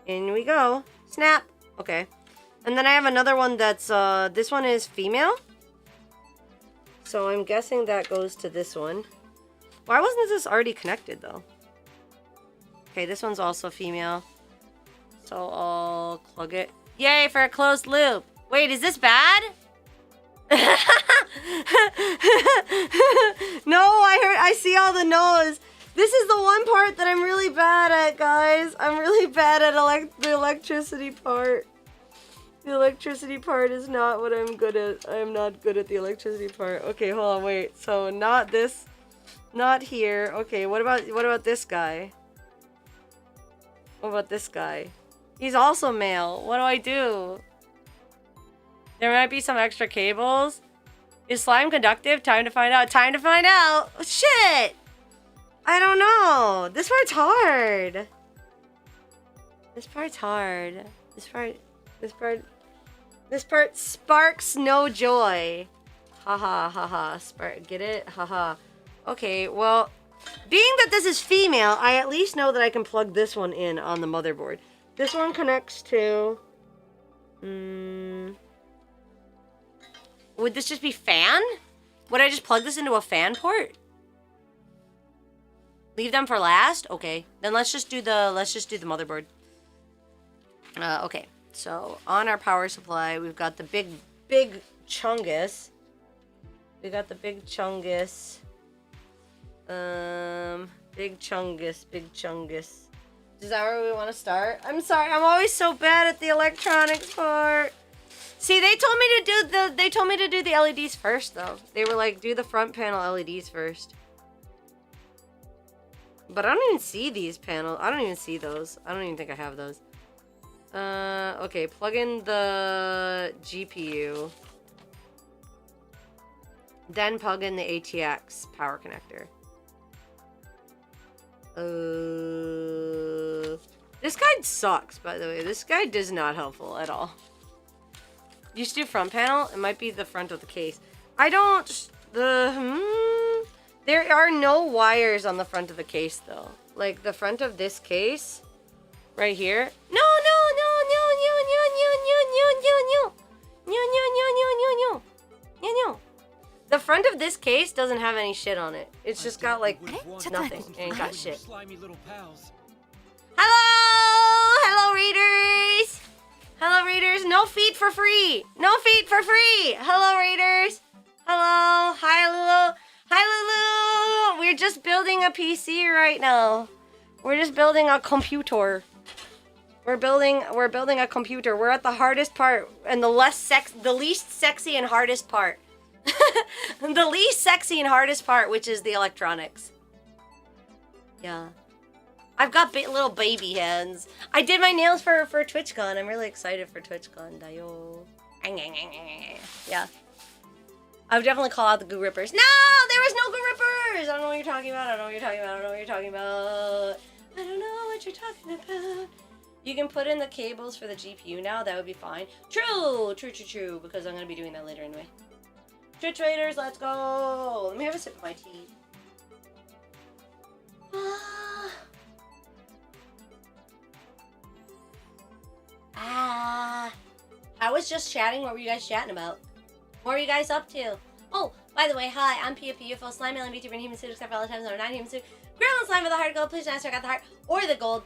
In we go. Snap. Okay. And then I have another one that's, this one is female. So I'm guessing that goes to this one. Why wasn't this already connected, though? Okay, this one's also female. So I'll plug it. Yay for a closed loop. Wait, is this bad? No, I see all the no's. This is the one part that I'm really bad at, guys. I'm really bad at the electricity part. The electricity part is not what I'm good at. I'm not good at the electricity part. Okay, hold on, wait. So not this, not here. Okay, what about this guy? What about this guy? He's also male. What do I do? There might be some extra cables. Is slime conductive? Time to find out. Time to find out. Oh, shit! I don't know. This part's hard. This part sparks no joy. Haha. Get it? Haha. Okay, well, being that this is female, I at least know that I can plug this one in on the motherboard. This one connects to... Would this just be fan? Would I just plug this into a fan port? Leave them for last? Okay. Then let's just do the motherboard. Okay. So on our power supply, we've got the big chungus. We got the big chungus. Big chungus. Is that where we want to start? I'm sorry, I'm always so bad at the electronics part. See, they told me to do the LEDs first though. They were like, do the front panel LEDs first. But I don't even see these panels. I don't even see those. I don't even think I have those. Okay, plug in the GPU. Then plug in the ATX power connector. This guide sucks, by the way. This guide is not helpful at all. You should do front panel. It might be the front of the case. There are no wires on the front of the case, though. Like, the front of this case, right here. No. The front of this case doesn't have any shit on it. It's just got, like, nothing. It ain't got shit. Hello, readers. No feed for for free. No feet for free. Hello, Raiders. Hello. Hi, Lulu. Hi, Lulu. We're just building a PC right now. We're just building a computer. We're building a computer. We're at the hardest part and the least sexy and hardest part. The least sexy and hardest part, which is the electronics. Yeah. I've got little baby hands. I did my nails for TwitchCon. I'm really excited for TwitchCon. Dayo. Yeah. I would definitely call out the Goo Rippers. No! There was no Goo Rippers! I don't know what you're talking about. I don't know what you're talking about. I don't know what you're talking about. I don't know what you're talking about. You can put in the cables for the GPU now. That would be fine. True! True, true, true. Because I'm going to be doing that later anyway. Twitch Raiders, let's go! Let me have a sip of my tea. I was just chatting. What were you guys chatting about? What were you guys up to? Oh, by the way, hi, I'm PiaPi, UFO, slime, alien, VTuber, and human suit, except for all the times I'm not human suit. Gremlin slime with the heart of gold. Please don't ask if I got the heart or the gold.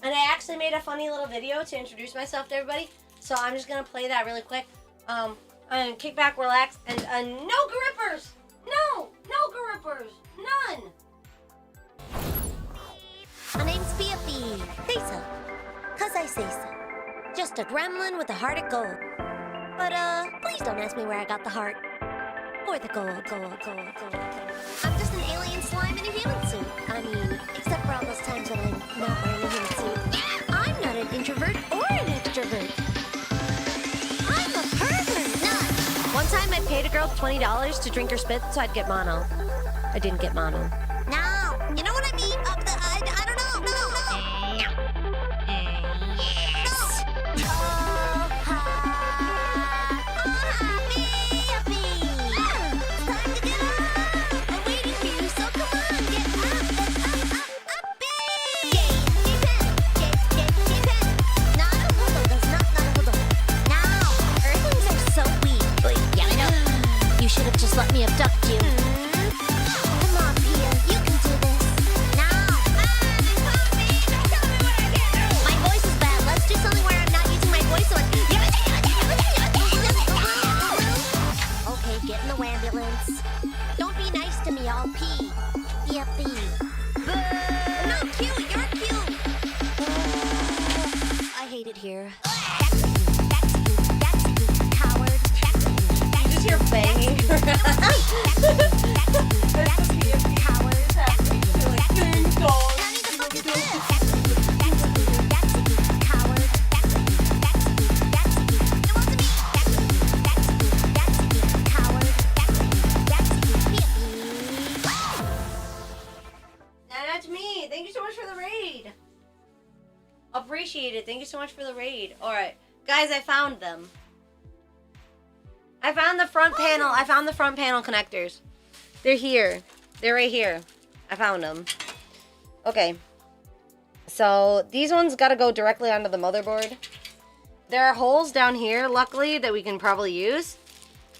And I actually made a funny little video to introduce myself to everybody. So I'm just going to play that really quick. And kick back, relax, and no grippers! No! No grippers! None! My name's PiaPi. Say so. 'Cause I say so. Just a gremlin with a heart of gold. But, please don't ask me where I got the heart. Or the gold. I'm just an alien slime in a human suit. I mean, except for all those times when I'm not wearing a human suit. I'm not an introvert or an extrovert. I'm a pervert, nut. One time I paid a girl $20 to drink her spit so I'd get mono. I didn't get mono. No, you know what I mean? I don't know. No. Just let me abduct you. Come on, Pia, you can do this. Now. Don't tell me what I can't do. My voice is bad. Let's do something where I'm not using my voice so okay, get in the ambulance. Don't be nice to me, I'll pee. PiaPi. No, cute, you're cute. I hate it here. You're banging That's me. Thank you so much for the raid. Appreciate it. Thank you so much for the raid. Alright. Guys, I found them. I found the front panel. I found the front panel connectors. They're here. They're right here. I found them. Okay. So these ones got to go directly onto the motherboard. There are holes down here, luckily, that we can probably use.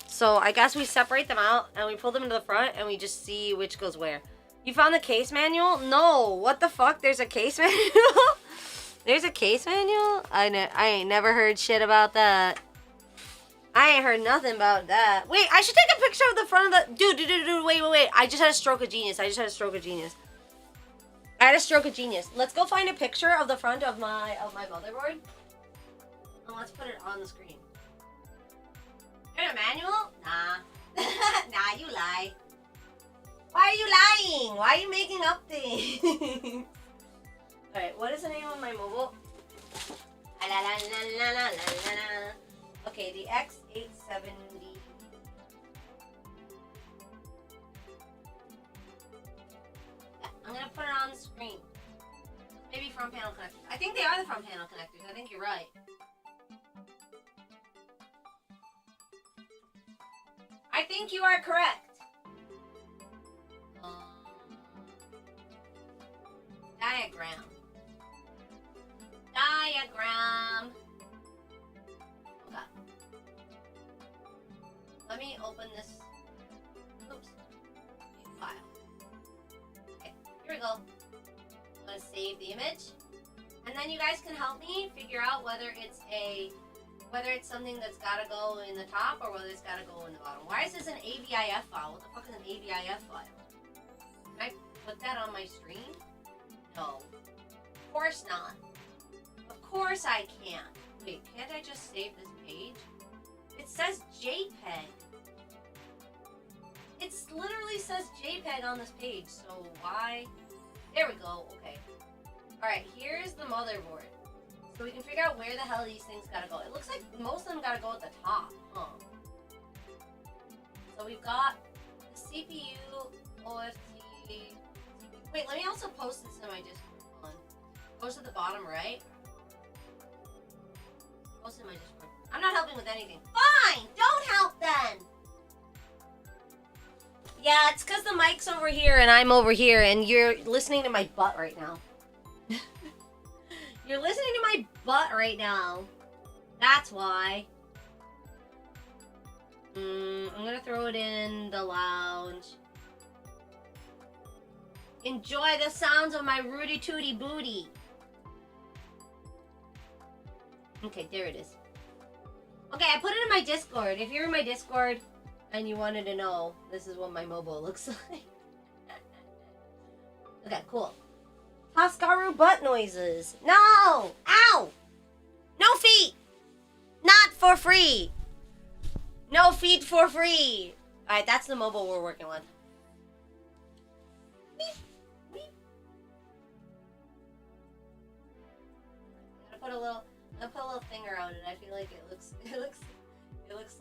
So I guess we separate them out and we pull them to the front and we just see which goes where. You found the case manual? No. What the fuck? There's a case manual? There's a case manual? I ain't never heard shit about that. I ain't heard nothing about that. Wait, I should take a picture of the front of the... Dude, wait. I just had a stroke of genius. I had a stroke of genius. Let's go find a picture of the front of my motherboard. And let's put it on the screen. There's a manual? Nah. Nah, you lie. Why are you lying? Why are you making up things? Alright, what is the name of my mobile? Okay, the X870. Yeah, I'm gonna put it on the screen. Maybe front panel connectors. I think they are the front panel connectors. I think you're right. I think you are correct. Diagram. Okay. Let me open this. Oops. File. Okay, here we go. I'm gonna save the image. And then you guys can help me figure out whether it's a Whether it's something that's gotta go in the top or whether it's gotta go in the bottom. Why is this an AVIF file? What the fuck is an AVIF file? Can I put that on my screen? No. Of course not. Of course I can't. Wait, can't I just save this page? It says JPEG. It literally says JPEG on this page, so why? There we go, okay. Alright, here's the motherboard. So we can figure out where the hell these things gotta go. It looks like most of them gotta go at the top, huh? So we've got the CPU, OFT. Wait, let me also post this in my Discord. Hold on. Post at the bottom right. Post in my Discord. I'm not helping with anything. Fine! Don't help then! Yeah, it's because the mic's over here and I'm over here and you're listening to my butt right now. You're listening to my butt right now. That's why. I'm gonna throw it in the lounge. Enjoy the sounds of my rooty tooty booty. Okay, there it is. Okay, I put it in my Discord. If you're in my Discord and you wanted to know, this is what my mobile looks like. Okay, cool. Huskaru butt noises. No! Ow! No feet! Not for free! No feet for free! Alright, that's the mobile we're working with. Beep, beep. I'm gonna put a little thing around it. I feel like it looks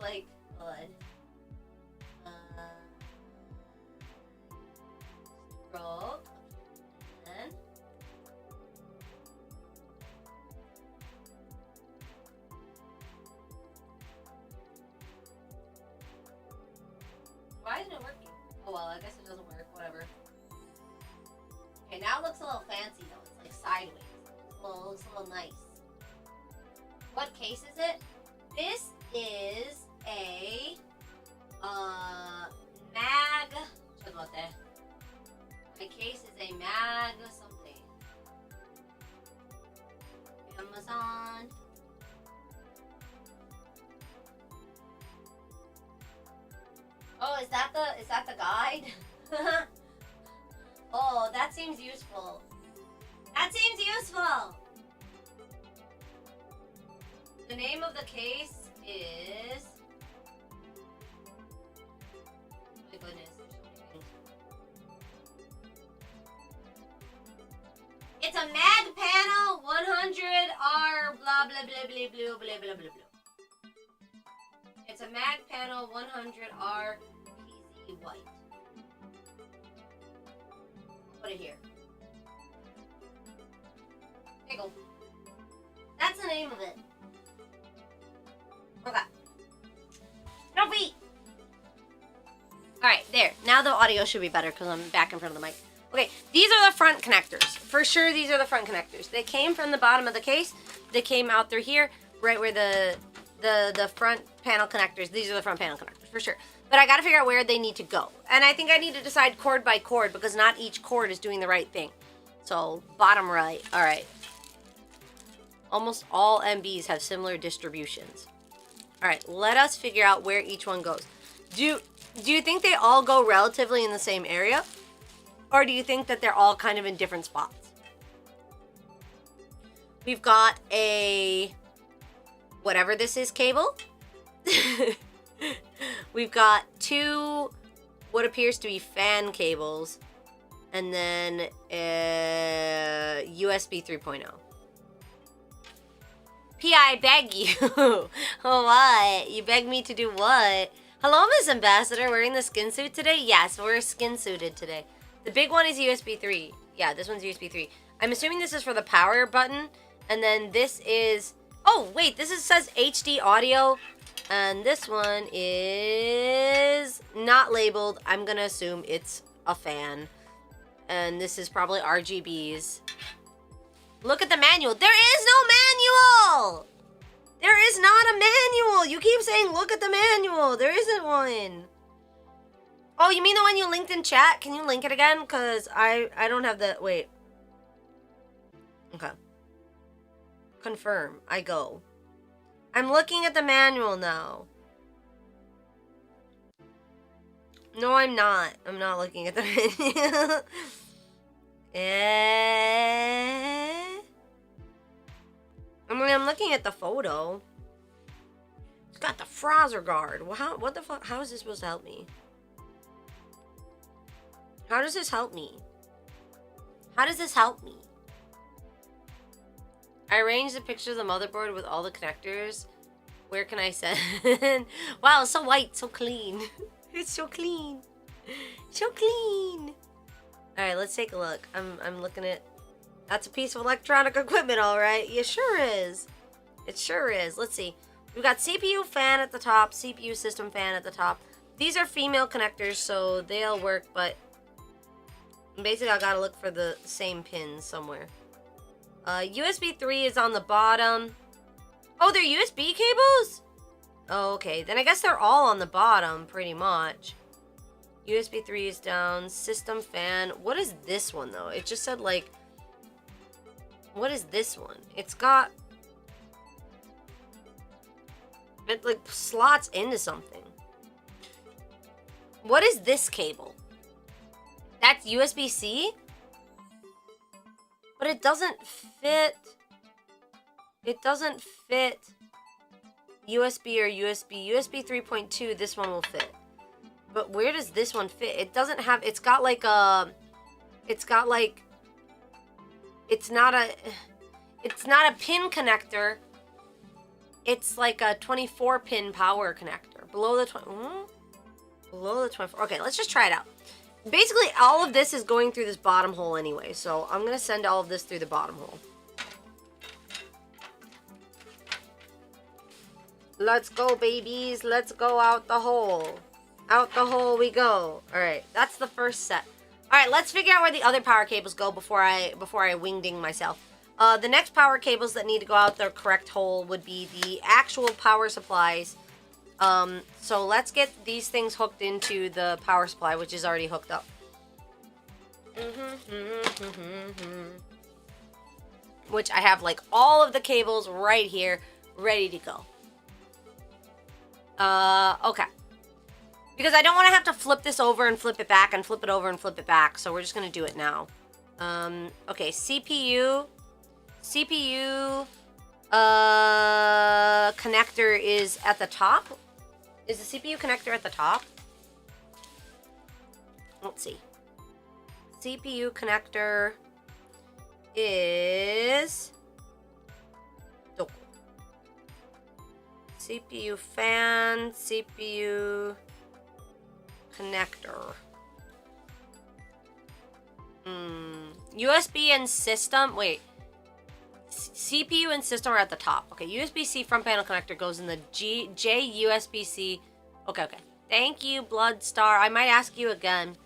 like blood. Stroke. And why isn't it working? Oh well, I guess it doesn't work. Whatever. Okay, now it looks a little fancy though. It's like sideways. It looks a little nice. What case is it? This is a mag. My case is a mag something. Amazon. Oh, is that the guide? Oh, that seems useful. That seems useful. The name of the case is. Oh my goodness, there's so many things. It's a mag panel 100R blah blah blah blah blah blah blah blah blah. It's a mag panel 100R PZ white. Put it here. There you go. That's the name of it. Okay. No feet! Alright, there. Now the audio should be better because I'm back in front of the mic. Okay, these are the front connectors. For sure, these are the front connectors. They came from the bottom of the case. They came out through here, right where the front panel connectors. These are the front panel connectors, for sure. But I gotta figure out where they need to go. And I think I need to decide cord by cord because not each cord is doing the right thing. So, bottom right. Alright. Almost all MBs have similar distributions. Alright, let us figure out where each one goes. Do you think they all go relatively in the same area? Or do you think that they're all kind of in different spots? We've got a whatever this is cable. We've got two what appears to be fan cables. And then USB 3.0. I beg you. What? You beg me to do what? Hello, Miss Ambassador. Wearing the skin suit today? Yes, we're skin suited today. The big one is USB 3. Yeah, this one's USB 3. I'm assuming this is for the power button. And then this is... Oh, wait. This says HD audio. And this one is not labeled. I'm going to assume it's a fan. And this is probably RGBs. Look at the manual. There is no manual! There is not a manual! You keep saying, look at the manual. There isn't one. Oh, you mean the one you linked in chat? Can you link it again? Because I don't have the... Wait. Okay. Confirm. I go. I'm looking at the manual now. No, I'm not. I'm not looking at the manual. I mean, I'm looking at the photo. It's got the Fraser guard. Well, what the fuck? How is this supposed to help me? How does this help me? How does this help me? I arranged the picture of the motherboard with all the connectors. Where can I send? Wow, it's so white, so clean. It's so clean. So clean. Alright, let's take a look. I'm looking at... That's a piece of electronic equipment, alright. Yeah, sure is. It sure is. Let's see. We've got CPU fan at the top, CPU system fan at the top. These are female connectors, so they'll work, but... Basically, I gotta look for the same pins somewhere. USB 3 is on the bottom. Oh, they're USB cables? Oh, okay. Then I guess they're all on the bottom, pretty much. USB 3 is down. System fan. What is this one, though? It just said, like... What is this one? It's got... It, like, slots into something. What is this cable? That's USB-C? But it doesn't fit... It doesn't fit USB or USB. USB 3.2, this one will fit. But where does this one fit? It doesn't have... It's got like a... It's got like... It's not a pin connector. It's like a 24-pin power connector. Below the... Below the 24... Okay, let's just try it out. Basically, all of this is going through this bottom hole anyway. So I'm going to send all of this through the bottom hole. Let's go, babies. Let's go out the hole. Out the hole we go. Alright, that's the first set. Alright, let's figure out where the other power cables go before I wing-ding myself. The next power cables that need to go out the correct hole would be the actual power supplies. So let's get these things hooked into the power supply, which is already hooked up. Which I have, like, all of the cables right here, ready to go. Okay. Because I don't want to have to flip this over and flip it back and flip it over and flip it back, so we're just going to do it now. Okay, CPU connector is at the top. Is the CPU connector at the top? Let's see. CPU connector is... CPU fan, CPU connector. USB and system. Wait. CPU and system are at the top. Okay, USB-C front panel connector goes in the J USB-C. Okay. Thank you, Blood Star. I might ask you again.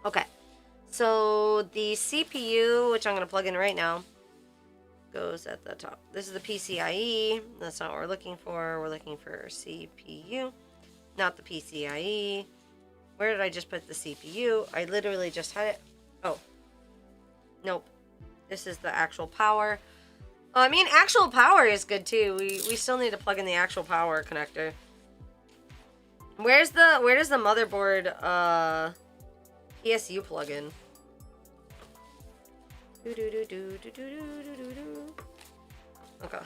Okay. So the CPU, which I'm going to plug in right now, goes at the top. This is the PCIe. That's not what we're looking for. We're looking for CPU, not the PCIe. Where did I just put the CPU? I literally just had it. Oh. Nope. This is the actual power. I mean, actual power is good too. We still need to plug in the actual power connector. Where does the motherboard PSU plug in? Okay,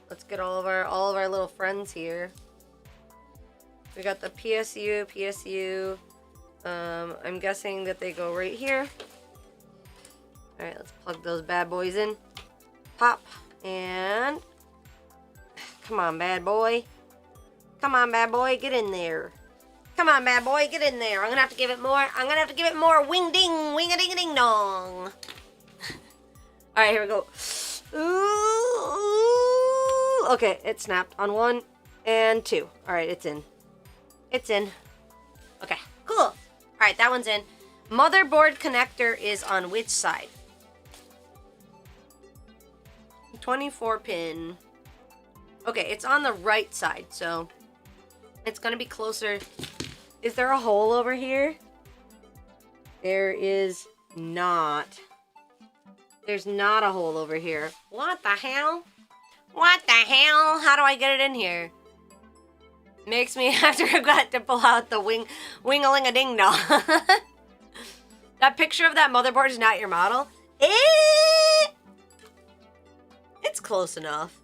let's get all of our little friends here. We got the PSU. I'm guessing that they go right here. All right, let's plug those bad boys in. Pop and come on, bad boy. Come on, bad boy, get in there. Come on, bad boy, get in there. I'm gonna have to give it more. I'm gonna have to give it more wing ding, wing a ding a ding dong. All right, here we go. Ooh. Okay, it snapped on 1 and 2. All right, it's in. It's in. Okay, cool. All right, that one's in. Motherboard connector is on which side? 24 pin. Okay, it's on the right side, so it's gonna be closer. Is there a hole over here? There is not. There's not a hole over here. What the hell? What the hell? How do I get it in here? Makes me have to regret to pull out the wing-a-ling-a-ding-dong. That picture of that motherboard is not your model? It's close enough.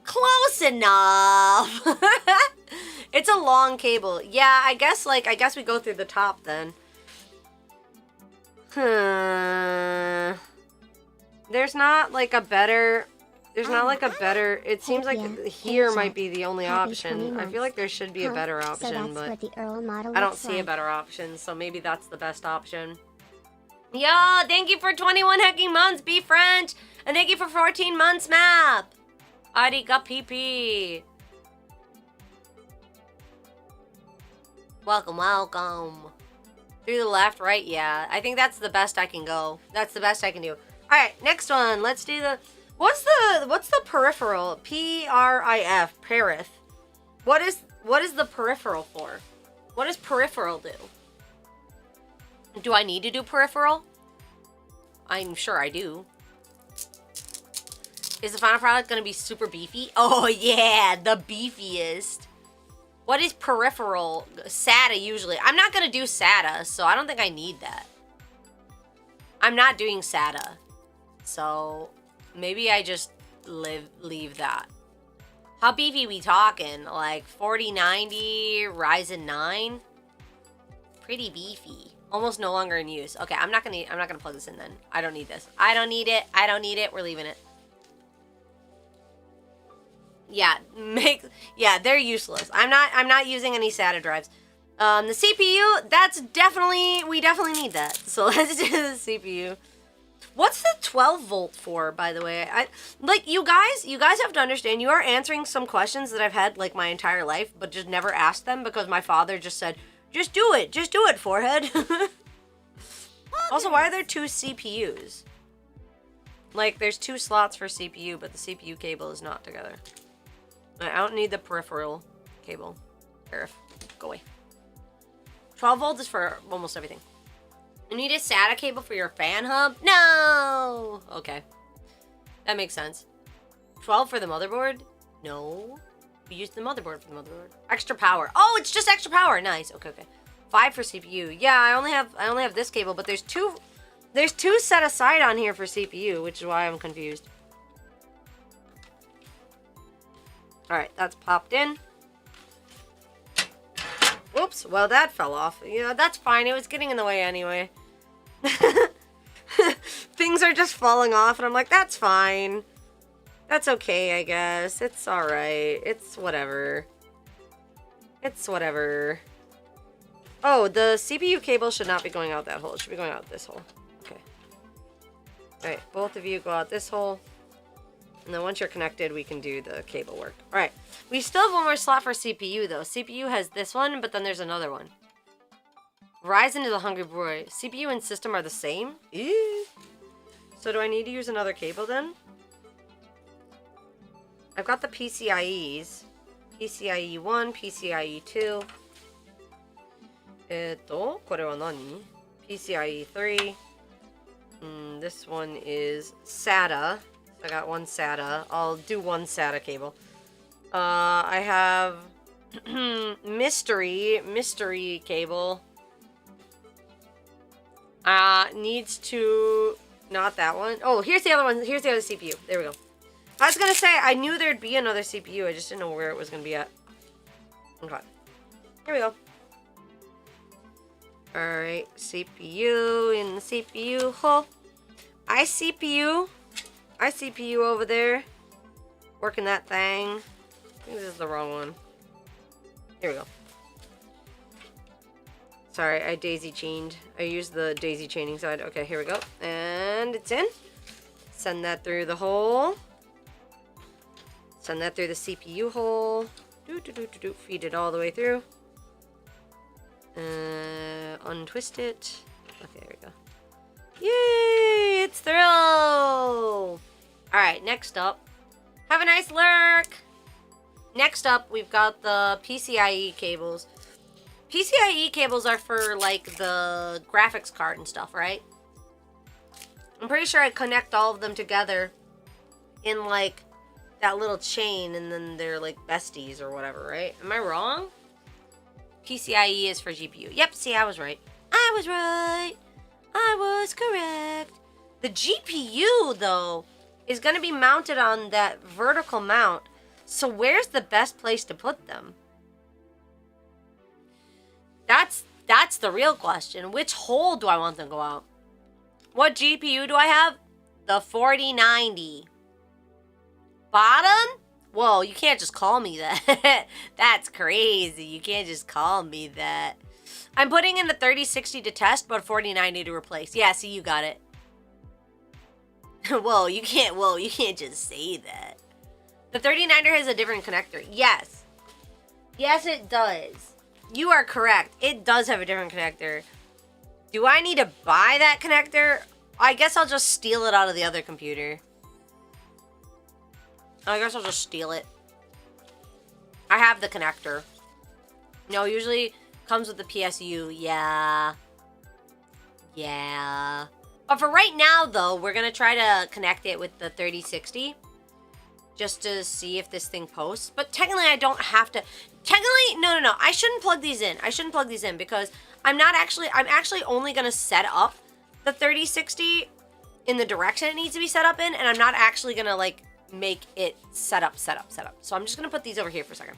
Close enough. It's a long cable. Yeah, I guess we go through the top then. There's not like a better. It seems like here might be the only option. I feel like there should be a better option, but I don't see a better option. So maybe that's the best option. Yo, thank you for 21 hecking months, Be French, and thank you for 14 months, Map. Arika PP. Welcome, welcome. Through the left, right? Yeah, I think that's the best I can go. That's the best I can do. All right, next one. Let's do the. What's the peripheral? PRIF. Perif. What is the peripheral for? What does peripheral do? Do I need to do peripheral? I'm sure I do. Is the final product gonna be super beefy? Oh yeah, the beefiest. What is peripheral? SATA usually. I'm not gonna do SATA, so I don't think I need that. I'm not doing SATA, so maybe I just leave that. How beefy we talking? Like 4090 Ryzen 9? Pretty beefy. Almost no longer in use. Okay, I'm not gonna plug this in then. I don't need this. I don't need it. I don't need it. We're leaving it. Yeah, they're useless. I'm not using any SATA drives. The CPU, we definitely need that. So let's do the CPU. What's the 12 volt for, by the way? You guys have to understand, you are answering some questions that I've had like my entire life, but just never asked them because my father just said, just do it, forehead. Also, why are there two CPUs? Like, there's 2 slots for CPU, but the CPU cable is not together. I don't need the peripheral cable. Perif. Go away. 12 volt is for almost everything. You need a SATA cable for your fan hub? No! Okay. That makes sense. 12 for the motherboard? No. We use the motherboard for the motherboard. Extra power. Oh, it's just extra power. Nice. Okay. 5 for CPU. Yeah, I only have this cable, but there's two set aside on here for CPU, which is why I'm confused. Alright, that's popped in. Whoops, well that fell off. Yeah, that's fine. It was getting in the way anyway. Things are just falling off and I'm like, that's fine. That's okay, I guess. It's alright. It's whatever. It's whatever. Oh, the CPU cable should not be going out that hole. It should be going out this hole. Okay. Alright, both of you go out this hole. And then once you're connected, we can do the cable work. Alright. We still have one more slot for CPU, though. CPU has this one, but then there's another one. Ryzen is a hungry boy. CPU and system are the same? Ew. So do I need to use another cable, then? I've got the PCIEs. PCIe 1, PCIe 2. これは何? PCIe 3. This one is SATA. I got one SATA. I'll do one SATA cable. I have mystery cable. Needs to not that one. Oh, here's the other one. Here's the other CPU. There we go. I was gonna say I knew there'd be another CPU. I just didn't know where it was gonna be at. Okay. Here we go. Alright, CPU in the CPU hole. I CPU over there. Working that thing. I think this is the wrong one. Here we go. Sorry, I daisy chained. I used the daisy chaining side. Okay, here we go. And it's in. Send that through the hole. Send that through the CPU hole. Feed it all the way through. Untwist it. Okay, there we go. Yay! It's through! Alright, next up. Have a nice lurk! Next up, we've got the PCIe cables. PCIe cables are for, like, the graphics card and stuff, right? I'm pretty sure I connect all of them together in like that little chain, and then they're like besties or whatever, right? Am I wrong? PCIe is for GPU. Yep, see, I was right. I was right. I was correct. The GPU, though, is going to be mounted on that vertical mount. So where's the best place to put them? That's the real question. Which hole do I want them to go out? What GPU do I have? The 4090. Bottom? Whoa, you can't just call me that. That's crazy. You can't just call me that. I'm putting in the 3060 to test, but 4090 to replace. Yeah, see, you got it. Whoa, you can't just say that. The 3090 has a different connector. Yes. Yes, it does. You are correct. It does have a different connector. Do I need to buy that connector? I guess I'll just steal it out of the other computer. I guess I'll just steal it. I have the connector. No, usually comes with the PSU. Yeah. Yeah. But for right now, though, we're going to try to connect it with the 3060. Just to see if this thing posts. But technically, I don't have to. Technically, no. I shouldn't plug these in. I shouldn't plug these in because I'm actually only going to set up the 3060 in the direction it needs to be set up in. And I'm not actually going to, like, make it set up. So I'm just going to put these over here for a second.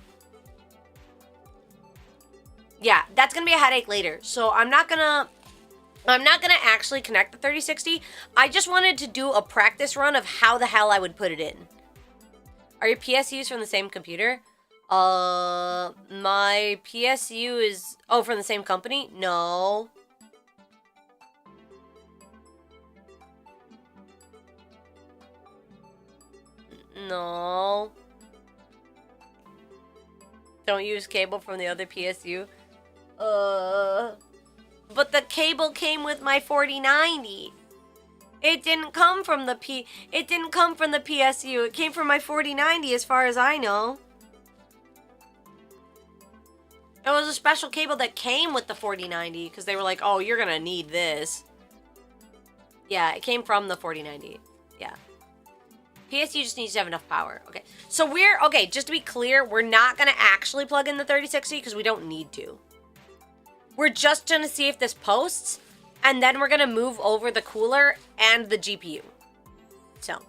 Yeah, that's going to be a headache later. So I'm not going to actually connect the 3060. I just wanted to do a practice run of how the hell I would put it in. Are your PSUs from the same computer? My PSU is... Oh, from the same company? No. No. Don't use cable from the other PSU. But the cable came with my 4090. It didn't come from the PSU. It came from my 4090 as far as I know. It was a special cable that came with the 4090 because they were like, "Oh, you're going to need this." Yeah, it came from the 4090. Yeah. PSU just needs to have enough power. Okay. So okay, just to be clear, we're not going to actually plug in the 3060 because we don't need to. We're just going to see if this posts, and then we're going to move over the cooler and the GPU. So,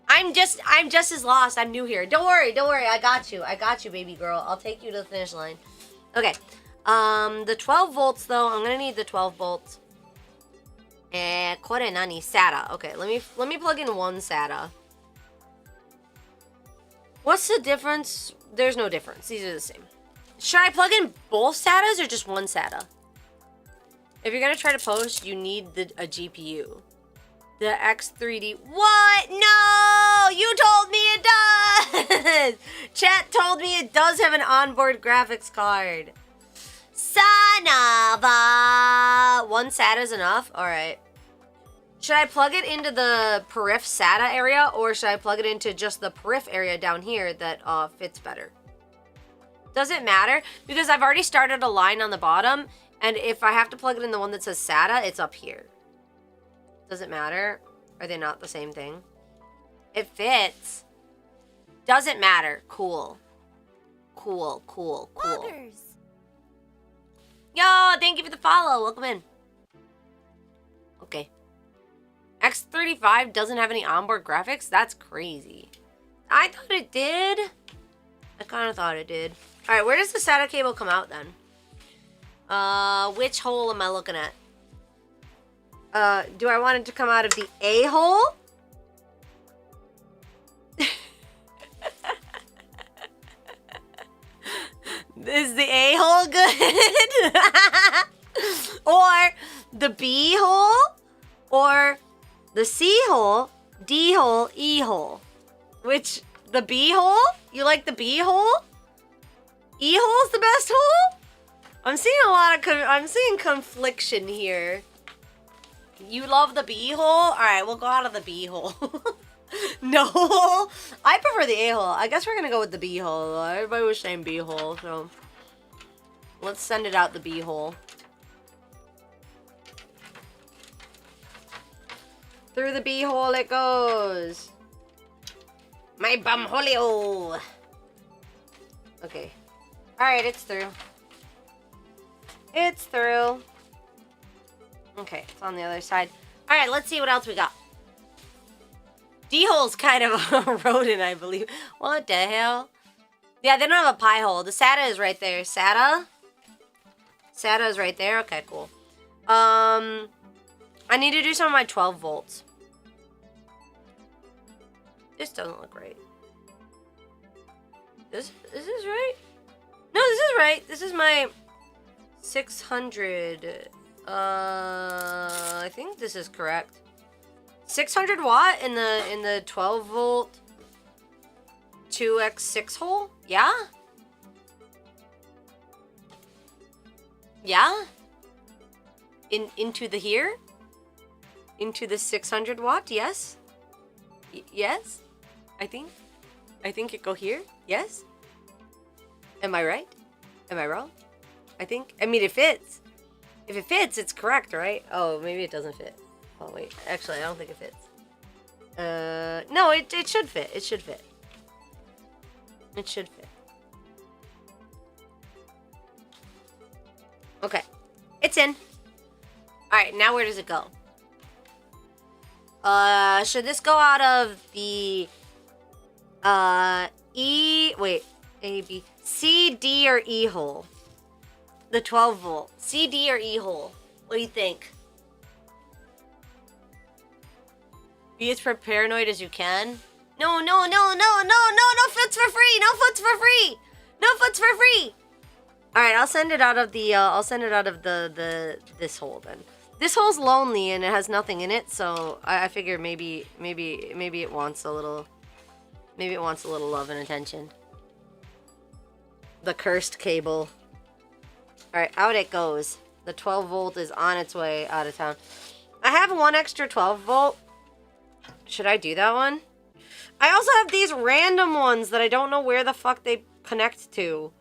I'm just as lost. I'm new here. Don't worry. I got you, baby girl. I'll take you to the finish line. Okay. The 12 volts, though, I'm going to need the 12 volts. Kore nani? SATA. Okay, let me plug in one SATA. What's the difference? There's no difference. These are the same. Should I plug in both SATAs or just one SATA? If you're going to try to post, you need a GPU. The X3D. What? No! You told me it does! Chat told me it does have an onboard graphics card. Son of a... One SATA is enough? Alright. Should I plug it into the periph SATA area, or should I plug it into just the periph area down here that fits better? Does it matter? Because I've already started a line on the bottom, and if I have to plug it in the one that says SATA, it's up here. Does it matter? Are they not the same thing? It fits. Doesn't matter. Cool. Cool. Walkers. Yo, thank you for the follow. Welcome in. Okay. X35 doesn't have any onboard graphics? That's crazy. I thought it did. I kind of thought it did. Alright, where does the SATA cable come out then? Which hole am I looking at? Do I want it to come out of the A hole? Is the A hole good? Or the B hole? Or the C hole, D hole, E hole? Which, the B hole? You like the B hole? E hole's the best hole? I'm seeing I'm seeing confliction here. You love the B hole? Alright, we'll go out of the B hole. No, I prefer the A hole. I guess we're gonna go with the B hole. Everybody was saying B hole, so let's send it out the B hole. Through the beehole it goes. My bumholio. Okay. Alright, it's through. It's through. Okay, it's on the other side. Alright, let's see what else we got. D-hole's kind of a rodent, I believe. What the hell? Yeah, they don't have a pie hole. The SATA is right there. SATA? SATA is right there? Okay, cool. I need to do some of my 12 volts. This doesn't look right. Is this right? No, this is right. This is my 600. I think this is correct. 600 watt in the 12 volt 2x6 hole? Yeah? Yeah? Into the here? Into the 600 watt? Yes? Yes? I think it go here? Yes? Am I right? Am I wrong? I mean, it fits. If it fits, it's correct, right? Oh, maybe it doesn't fit. Oh, wait. Actually, I don't think it fits. No, it should fit. It should fit. It should fit. Okay. It's in. Alright, now where does it go? Should this go out of the, C, D, or E hole? The 12 volt. C, D, or E hole? What do you think? Be as paranoid as you can. No foots for free. No foots for free. No foots for free. All right, I'll send it out of the this hole then. This hole's lonely and it has nothing in it, so I figure maybe it wants a little love and attention. The cursed cable. All right, out it goes. The 12 volt is on its way out of town. I have one extra 12 volt. Should I do that one? I also have these random ones that I don't know where the fuck they connect to.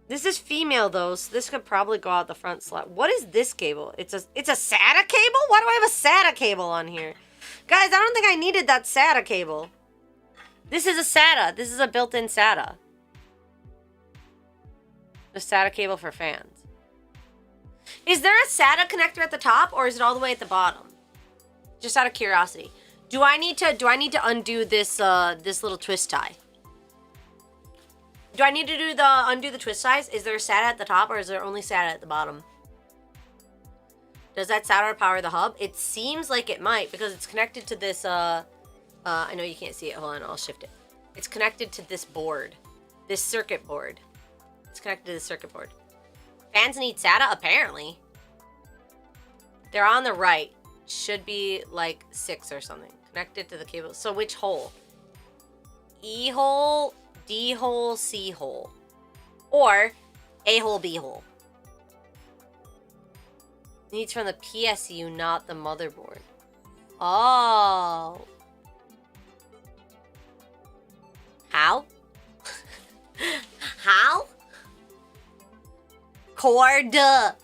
This is female though, so this could probably go out the front slot. What is this cable? It's a SATA cable? Why do I have a SATA cable on here? Guys, I don't think I needed that SATA cable. This is a SATA. This is a built-in SATA. The SATA cable for fans. Is there a SATA connector at the top, or is it all the way at the bottom? Just out of curiosity. Do I need to undo this this little twist tie? Do I need to undo the twist ties? Is there a SATA at the top, or is there only SATA at the bottom? Does that SATA power the hub? It seems like it might, because it's connected to this I know you can't see it. Hold on, I'll shift it. It's connected to this board. This circuit board. It's connected to the circuit board. Fans need SATA? Apparently. They're on the right. Should be like 6 or something. Connected to the cable. So which hole? E hole, D hole, C hole. Or A hole, B hole. Needs from the PSU, not the motherboard. Oh. How? How? Corda.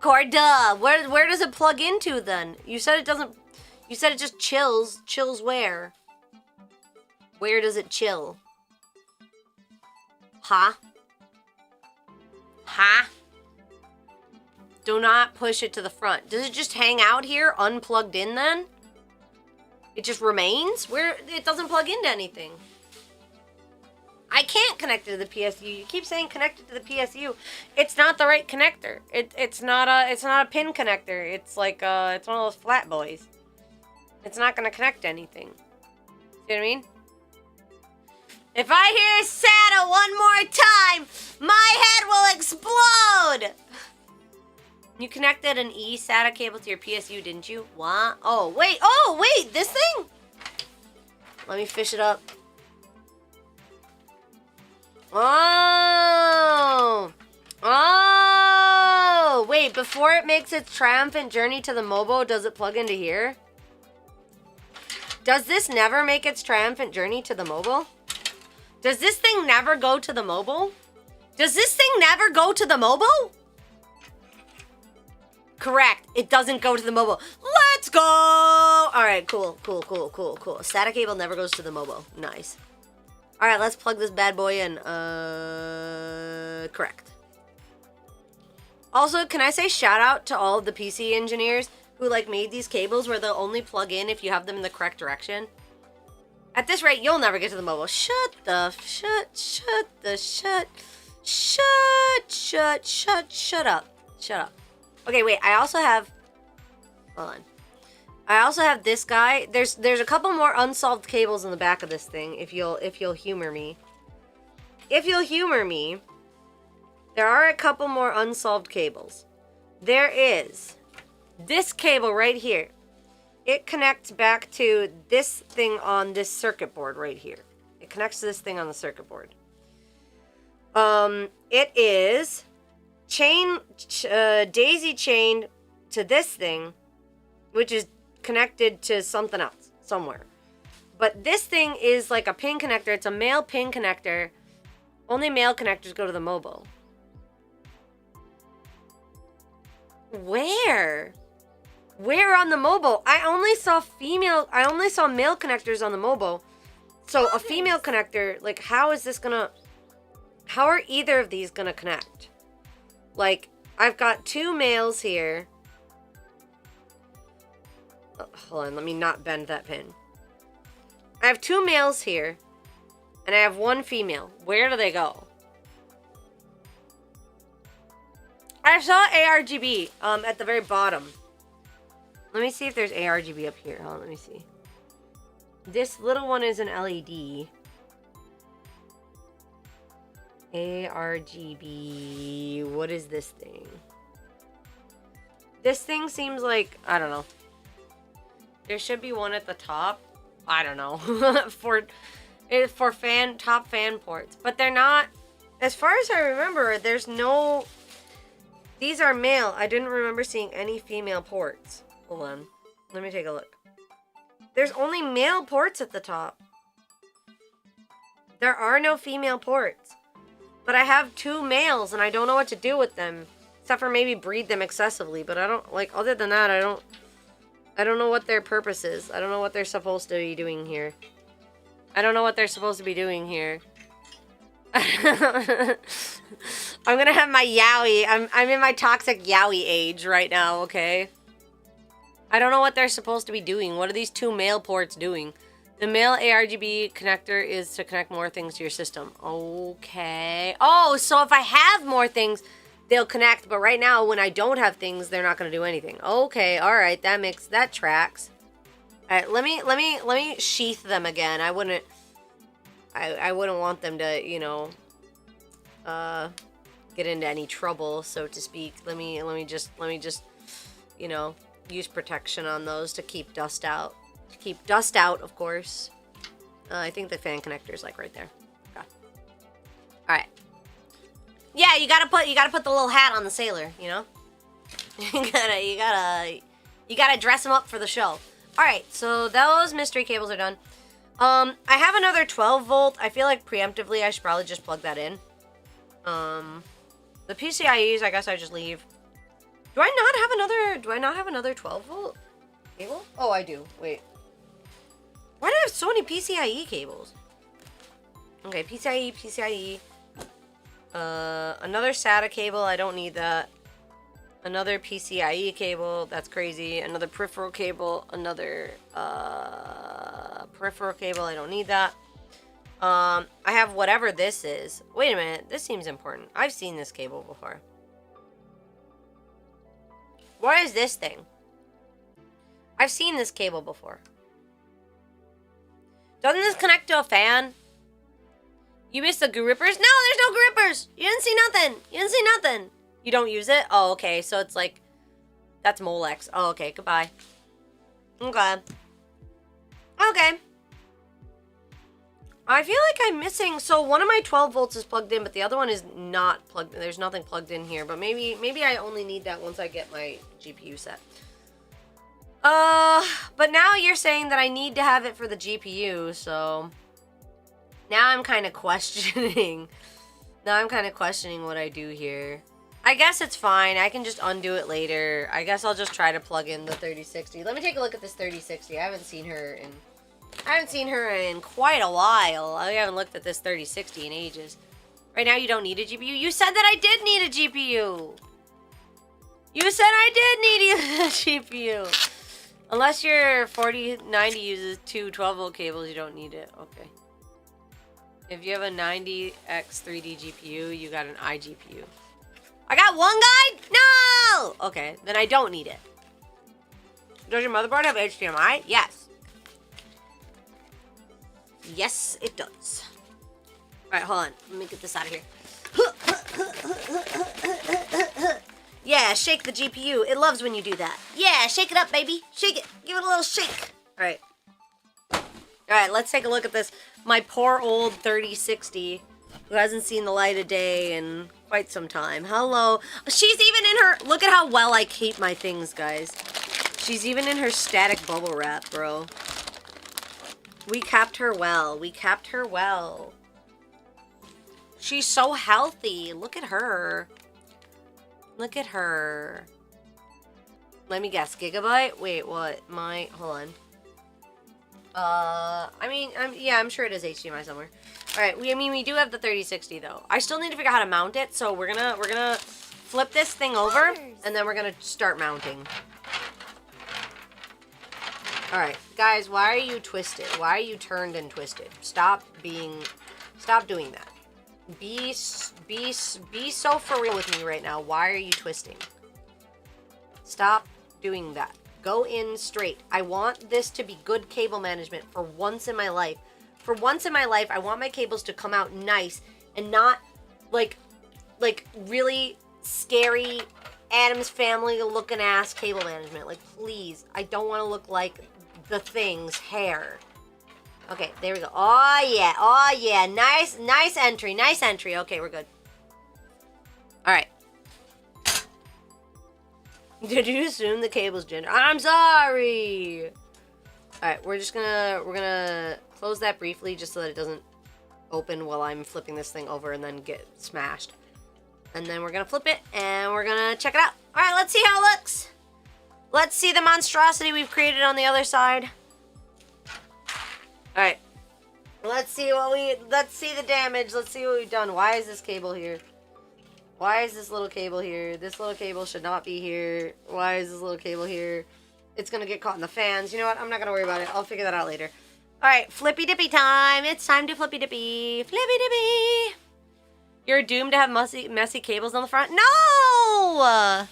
Where does it plug into then? You said it doesn't. You said it just chills. Chills where? Where does it chill? Huh? Huh? Do not push it to the front. Does it just hang out here, unplugged in then? It just remains? Where it doesn't plug into anything. I can't connect it to the PSU. You keep saying connect it to the PSU. It's not the right connector. It's not a pin connector. It's like it's one of those flat boys. It's not gonna connect to anything. See what I mean? If I hear SATA one more time, my head will explode! You connected an eSATA cable to your PSU, didn't you? What? Oh, wait, this thing? Let me fish it up. Oh, wait, before it makes its triumphant journey to the Mobo, does it plug into here? Does this never make its triumphant journey to the Mobo? Does this thing never go to the Mobo? Does this thing never go to the Mobo? Correct, it doesn't go to the Mobo. Let's go! Alright, cool. Static cable never goes to the mobile. Nice. Alright, let's plug this bad boy in. Correct. Also, can I say shout out to all of the PC engineers who like made these cables where they'll only plug in if you have them in the correct direction? At this rate, you'll never get to the mobile. Shut up. Okay, wait, I also have... Hold on. I also have this guy. There's a couple more unsolved cables in the back of this thing, if you'll humor me. If you'll humor me, there are a couple more unsolved cables. There is this cable right here. It connects back to this thing on this circuit board right here. It connects to this thing on the circuit board. It is daisy chained to this thing, which is connected to something else somewhere. But this thing is like a pin connector. It's a male pin connector. Only male connectors go to the mobile. Where on the mobile? I only saw male connectors on the mobile. So a female connector, like how are either of these gonna connect? Like, I've got two males here. Oh, hold on, let me not bend that pin. I have two males here, and I have one female. Where do they go? I saw ARGB at the very bottom. Let me see if there's ARGB up here. Hold on, let me see. This little one is an LED. ARGB. What is this thing? This thing seems like, I don't know. There should be one at the top. I don't know. for top fan ports. But they're not, as far as I remember, there's no, these are male. I didn't remember seeing any female ports. Hold on. Let me take a look. There's only male ports at the top. There are no female ports. But I have two males and I don't know what to do with them. Except for maybe breed them excessively. But I don't, like, other than that, I don't know what their purpose is. I don't know what they're supposed to be doing here. I'm gonna have my yaoi. I'm in my toxic yaoi age right now, okay? I don't know what they're supposed to be doing. What are these two male ports doing? The male ARGB connector is to connect more things to your system. Okay. Oh, so if I have more things, they'll connect. But right now, when I don't have things, they're not going to do anything. Okay, all right. That tracks. All right, let me sheath them again. I wouldn't want them to, you know, get into any trouble, so to speak. Let me just, you know, use protection on those to keep dust out. Keep dust out, of course. I think the fan connector is like right there. Okay. All right. Yeah, you gotta put the little hat on the sailor. You know. you gotta dress him up for the show. All right. So those mystery cables are done. I have another 12 volt. I feel like preemptively I should probably just plug that in. The PCIEs, I guess I just leave. Do I not have another 12 volt cable? Oh, I do. Wait. Why do I have so many PCIe cables? Okay, PCIe. Another SATA cable. I don't need that. Another PCIe cable. That's crazy. Another peripheral cable. Another peripheral cable. I don't need that. I have whatever this is. Wait a minute. This seems important. I've seen this cable before. What is this thing? I've seen this cable before. Doesn't this connect to a fan? You missed the grippers? No, there's no grippers! You didn't see nothing! You don't use it? Oh, okay. So it's like... That's Molex. Oh, okay. Goodbye. Okay. I feel like I'm missing... So one of my 12 volts is plugged in, but the other one is not plugged in. There's nothing plugged in here. But maybe I only need that once I get my GPU set. But now you're saying that I need to have it for the GPU, so... Now I'm kind of questioning. What I do here. I guess it's fine. I can just undo it later. I guess I'll just try to plug in the 3060. Let me take a look at this 3060. I haven't seen her in quite a while. I haven't looked at this 3060 in ages. Right now you don't need a GPU. You said that I did need a GPU. You said I did need a GPU. Unless your 4090 uses two 12-volt cables, you don't need it. Okay. If you have a 90X 3D GPU, you got an iGPU. I got one guide? No! Okay, then I don't need it. Does your motherboard have HDMI? Yes. Yes, it does. Alright, hold on. Let me get this out of here. Yeah, shake the GPU. It loves when you do that. Yeah, shake it up, baby. Shake it. Give it a little shake. Alright. Alright, let's take a look at this. My poor old 3060 who hasn't seen the light of day in quite some time. Hello. She's even in her... Look at how well I keep my things, guys. She's even in her static bubble wrap, bro. We kept her well. We kept her well. She's so healthy. Look at her. Look at her. Let me guess. Gigabyte? Wait, what? Hold on. Yeah, I'm sure it is HDMI somewhere. Alright, we do have the 3060 though. I still need to figure out how to mount it, so we're gonna flip this thing over, and then we're gonna start mounting. Alright, guys, why are you twisted? Why are you turned and twisted? Stop doing that. Be so for real with me right now. Why are you twisting? Stop doing that. Go in straight. I want this to be good cable management for once in my life. For once in my life, I want my cables to come out nice and not like really scary Addams Family looking ass cable management. Like, please. I don't want to look like the Thing's hair. Okay, there we go. Oh yeah. Oh yeah. Nice entry. Nice entry. Okay, we're good. Alright. Did you assume the cable's gender? I'm sorry! Alright, we're gonna close that briefly just so that it doesn't open while I'm flipping this thing over and then get smashed. And then we're gonna flip it and we're gonna check it out. Alright, let's see how it looks. Let's see the monstrosity we've created on the other side. Alright. Let's see the damage. Let's see what we've done. Why is this cable here? Why is this little cable here? This little cable should not be here. Why is this little cable here? It's gonna get caught in the fans. You know what? I'm not gonna worry about it. I'll figure that out later. Alright, flippy dippy time. It's time to flippy dippy. Flippy dippy. You're doomed to have messy cables on the front? No!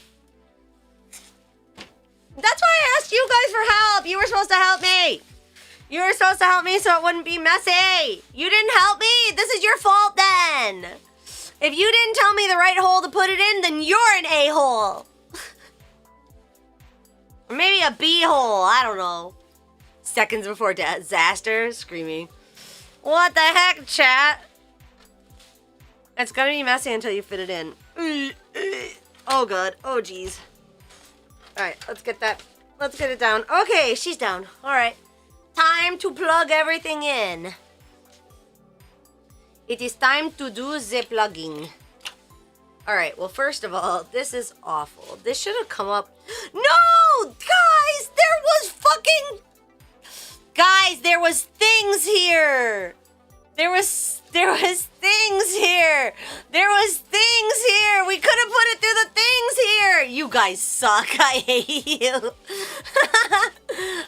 That's why I asked you guys for help. You were supposed to help me. You were supposed to help me so it wouldn't be messy. You didn't help me. This is your fault then. If you didn't tell me the right hole to put it in, then you're an a-hole. Or maybe a b-hole. I don't know. Seconds before disaster. Screaming. What the heck, chat? It's gonna be messy until you fit it in. Oh, God. Oh, jeez. Alright, let's get that. Let's get it down. Okay, she's down. Alright. Time to plug everything in. It is time to do the plugging. Alright, well, first of all, this is awful. This should have come up... No! Guys, there was fucking... Guys, there was things here! There was things here! There was things here! We could have put it through the things here! You guys suck. I hate you.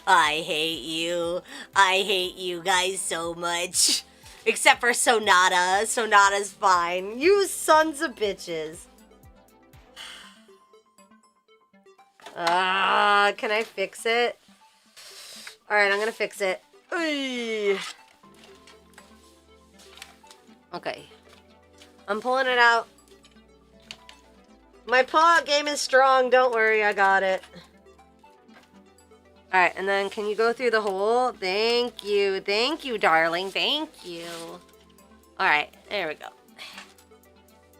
I hate you. I hate you guys so much. Except for Sonata. Sonata's fine. You sons of bitches. Can I fix it? Alright, I'm gonna fix it. Okay. I'm pulling it out. My paw game is strong. Don't worry, I got it. Alright, and then can you go through the hole? Thank you. Thank you, darling. Thank you. Alright, there we go.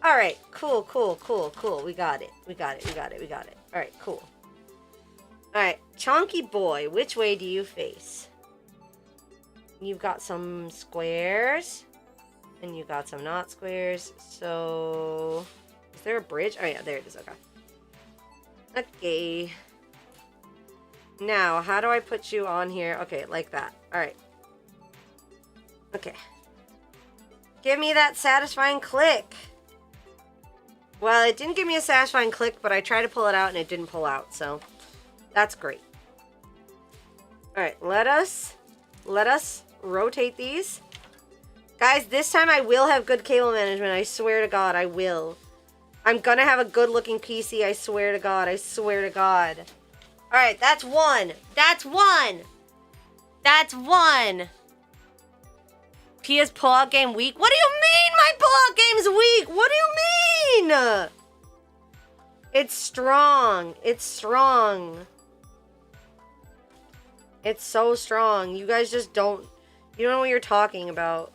Alright, cool. We got it. Alright, cool. Alright, chunky boy, which way do you face? You've got some squares. And you got some not squares. So... Is there a bridge? Oh yeah, there it is. Okay. Okay. Now, how do I put you on here? Okay, like that. Alright. Okay. Give me that satisfying click. Well, it didn't give me a satisfying click, but I tried to pull it out and it didn't pull out, so that's great. Alright, let us rotate these. Guys, this time I will have good cable management. I swear to God, I will. I'm gonna have a good-looking PC. I swear to God. I swear to God. Alright, that's one. That's one. That's one. Pia's pull-out game weak? What do you mean my pull-out game's weak? What do you mean? It's strong. It's strong. It's so strong. You guys just don't... You don't know what you're talking about.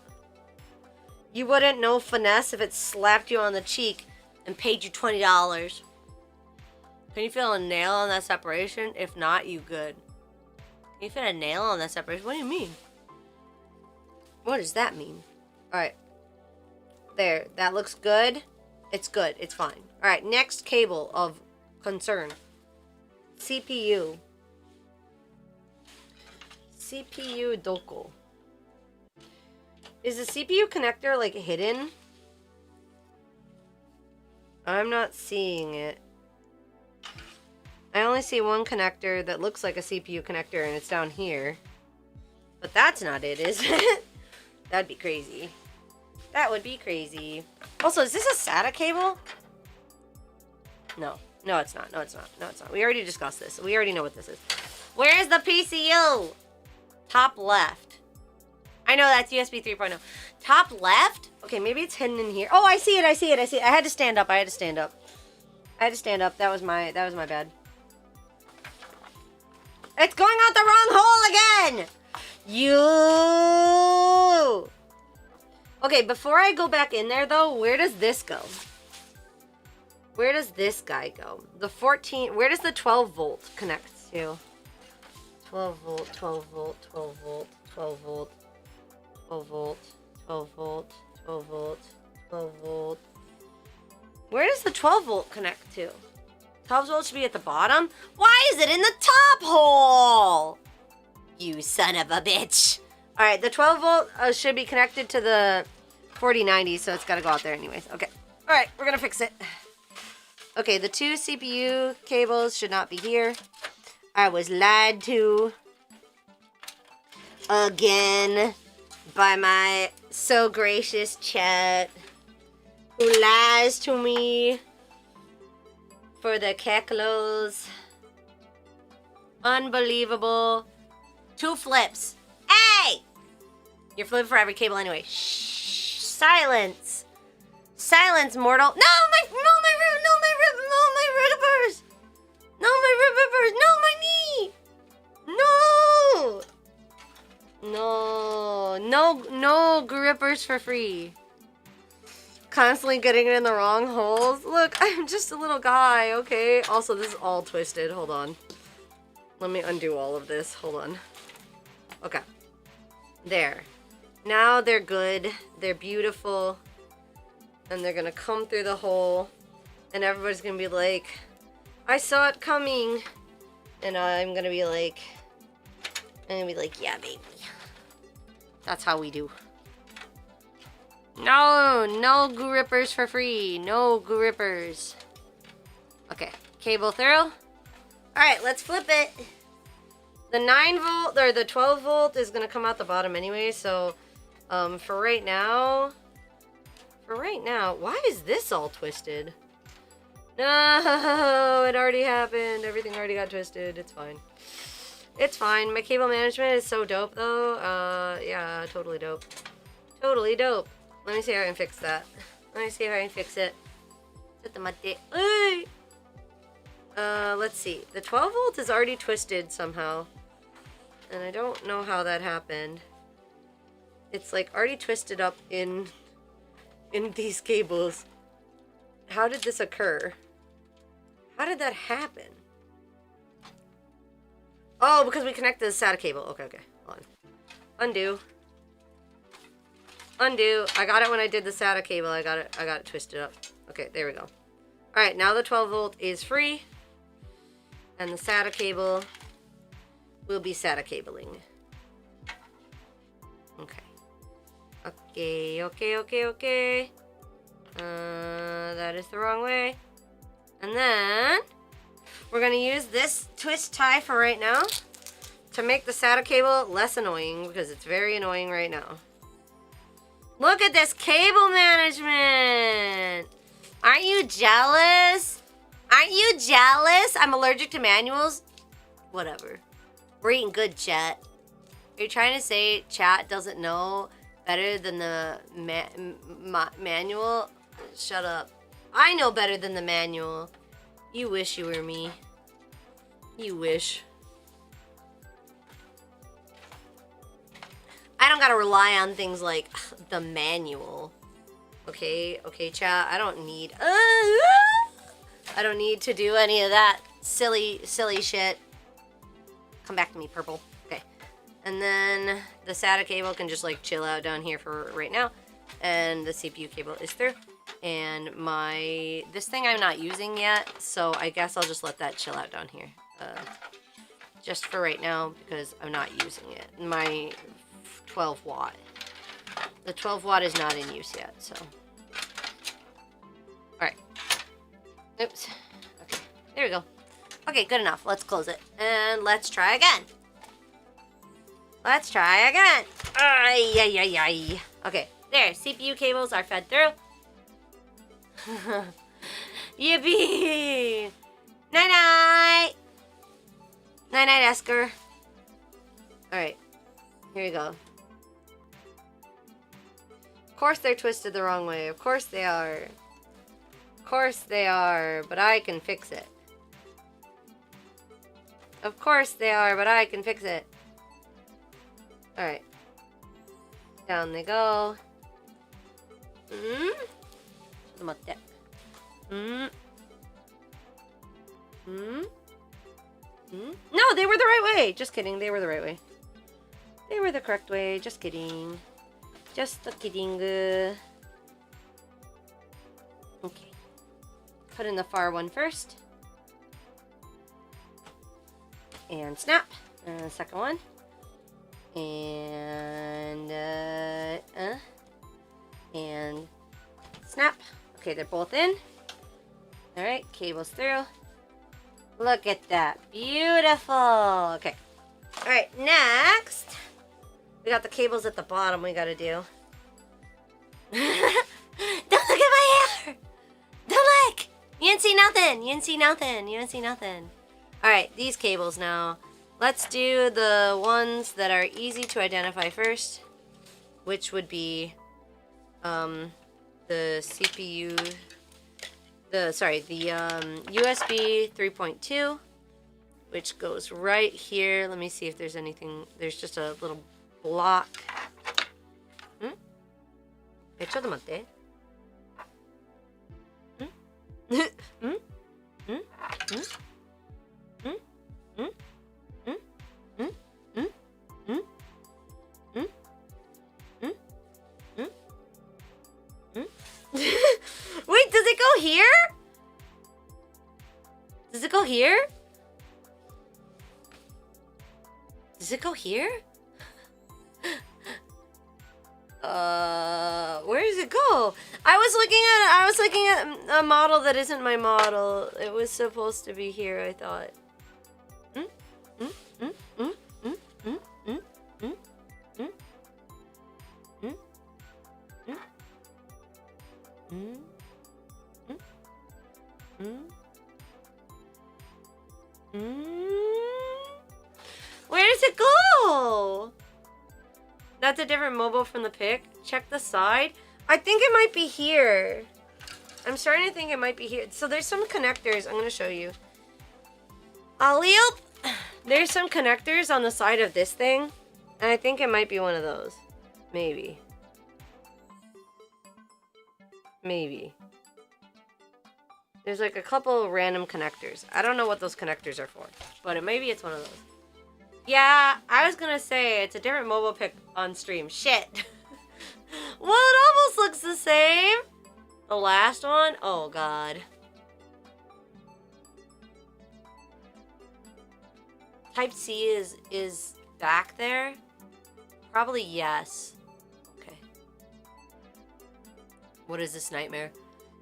You wouldn't know finesse if it slapped you on the cheek and paid you $20. Can you feel a nail on that separation? If not, you good. Can you feel a nail on that separation? What do you mean? What does that mean? Alright. There. That looks good. It's good. It's fine. Alright, next cable of concern. CPU. CPU doko. Is the CPU connector, like, hidden? I'm not seeing it. I only see one connector that looks like a CPU connector, and it's down here. But that's not it, is it? That'd be crazy. That would be crazy. Also, is this a SATA cable? No. No, it's not. No, it's not. No, it's not. We already discussed this. We already know what this is. Where's the PCU? Top left. I know that's USB 3.0. Top left? Okay, maybe it's hidden in here. Oh, I see it. I see it. I see it. I had to stand up. I had to stand up. I had to stand up. That was my bad. It's going out the wrong hole again! You! Okay, before I go back in there, though, where does this go? Where does this guy go? The 14... Where does the 12 volt connect to? 12 volt, 12 volt, 12 volt, 12 volt, 12 volt, 12 volt, 12 volt, 12 volt. Where does the 12 volt connect to? 12 volt should be at the bottom? Why is it in the top hole? You son of a bitch. Alright, the 12 volt should be connected to the 4090, so it's gotta go out there anyways. Okay. Alright, we're gonna fix it. Okay, the two CPU cables should not be here. I was lied to. Again. By my so gracious chat. Who lies to me. For the cacklos. Unbelievable. Two flips. Hey! You're flipping for every cable anyway. Shh. Silence. Silence, mortal. No, my rippers. No, my rippers. No, my knee. No. No grippers for free. Constantly getting it in the wrong holes. Look, I'm just a little guy, okay? Also, this is all twisted. Hold on. Let me undo all of this. Hold on. Okay. There. Now they're good. They're beautiful. And they're gonna come through the hole. And everybody's gonna be like, I saw it coming. And I'm gonna be like, yeah, baby. That's how we do. No grippers for free. No grippers. Okay, cable through. Alright, let's flip it. The 9 volt, or the 12 volt is gonna come out the bottom anyway, so, for right now, why is this all twisted? No, it already happened. Everything already got twisted. It's fine. It's fine. My cable management is so dope, though. Yeah, totally dope. Totally dope. Let me see if I can fix that. Let me see if I can fix it. Let's see. The 12 volt is already twisted somehow. And I don't know how that happened. It's like already twisted up in these cables. How did this occur? How did that happen? Oh, because we connected the SATA cable. Okay. Hold on. Undo. Undo. I got it when I did the SATA cable. I got it twisted up. Okay, there we go. Alright, now the 12 volt is free. And the SATA cable will be SATA cabling. Okay. That is the wrong way. And then we're gonna use this twist tie for right now to make the SATA cable less annoying because it's very annoying right now. Look at this cable management! Aren't you jealous? Aren't you jealous? I'm allergic to manuals. Whatever. We're eating good, chat. Are you trying to say chat doesn't know better than the manual? Shut up. I know better than the manual. You wish you were me. You wish. I don't gotta rely on things like the manual. Okay, chat. I don't need to do any of that silly shit. Come back to me, purple. Okay. And then the SATA cable can just like chill out down here for right now. And the CPU cable is through. And this thing I'm not using yet, so I guess I'll just let that chill out down here. Just for right now, because I'm not using it. My 12 watt. The 12 watt is not in use yet, so. Alright. Oops. Okay, there we go. Okay, good enough. Let's close it. And let's try again. Let's try again. Ay. Okay, there. CPU cables are fed through. Yippee! Night-night! Night-night, Esker. Alright. Here we go. Of course they're twisted the wrong way. Of course they are. Of course they are, but I can fix it. Of course they are, but I can fix it. Alright. Down they go. No, they were the right way. Just kidding. They were the right way. They were the correct way. Just kidding. Just kidding. Okay. Put in the far one first. And snap. And the second one. And snap. Okay, they're both in. Alright, cables through. Look at that. Beautiful. Okay. Alright, next. We got the cables at the bottom we gotta do. Don't look at my hair! Don't look! You didn't see nothing. You didn't see nothing. You didn't see nothing. Alright, these cables now. Let's do the ones that are easy to identify first. Which would be the CPU, the USB 3.2, which goes right here. Let me see if there's anything. There's just a little block. Wait, does it go here? Does it go here? Does it go here? Where does it go? I was looking at a model that isn't my model. It was supposed to be here, I thought. Where does it go? That's a different mobile from the pic. Check the side. I think it might be here. I'm starting to think it might be here. So there's some connectors. I'm going to show you. Alley-oop. There's some connectors on the side of this thing. And I think it might be one of those. Maybe. Maybe. There's like a couple random connectors. I don't know what those connectors are for. But maybe it's one of those. Yeah, I was gonna say it's a different mobile pic on stream. Shit. Well, it almost looks the same. The last one? Oh, God. Type C is back there? Probably yes. Okay. What is this nightmare?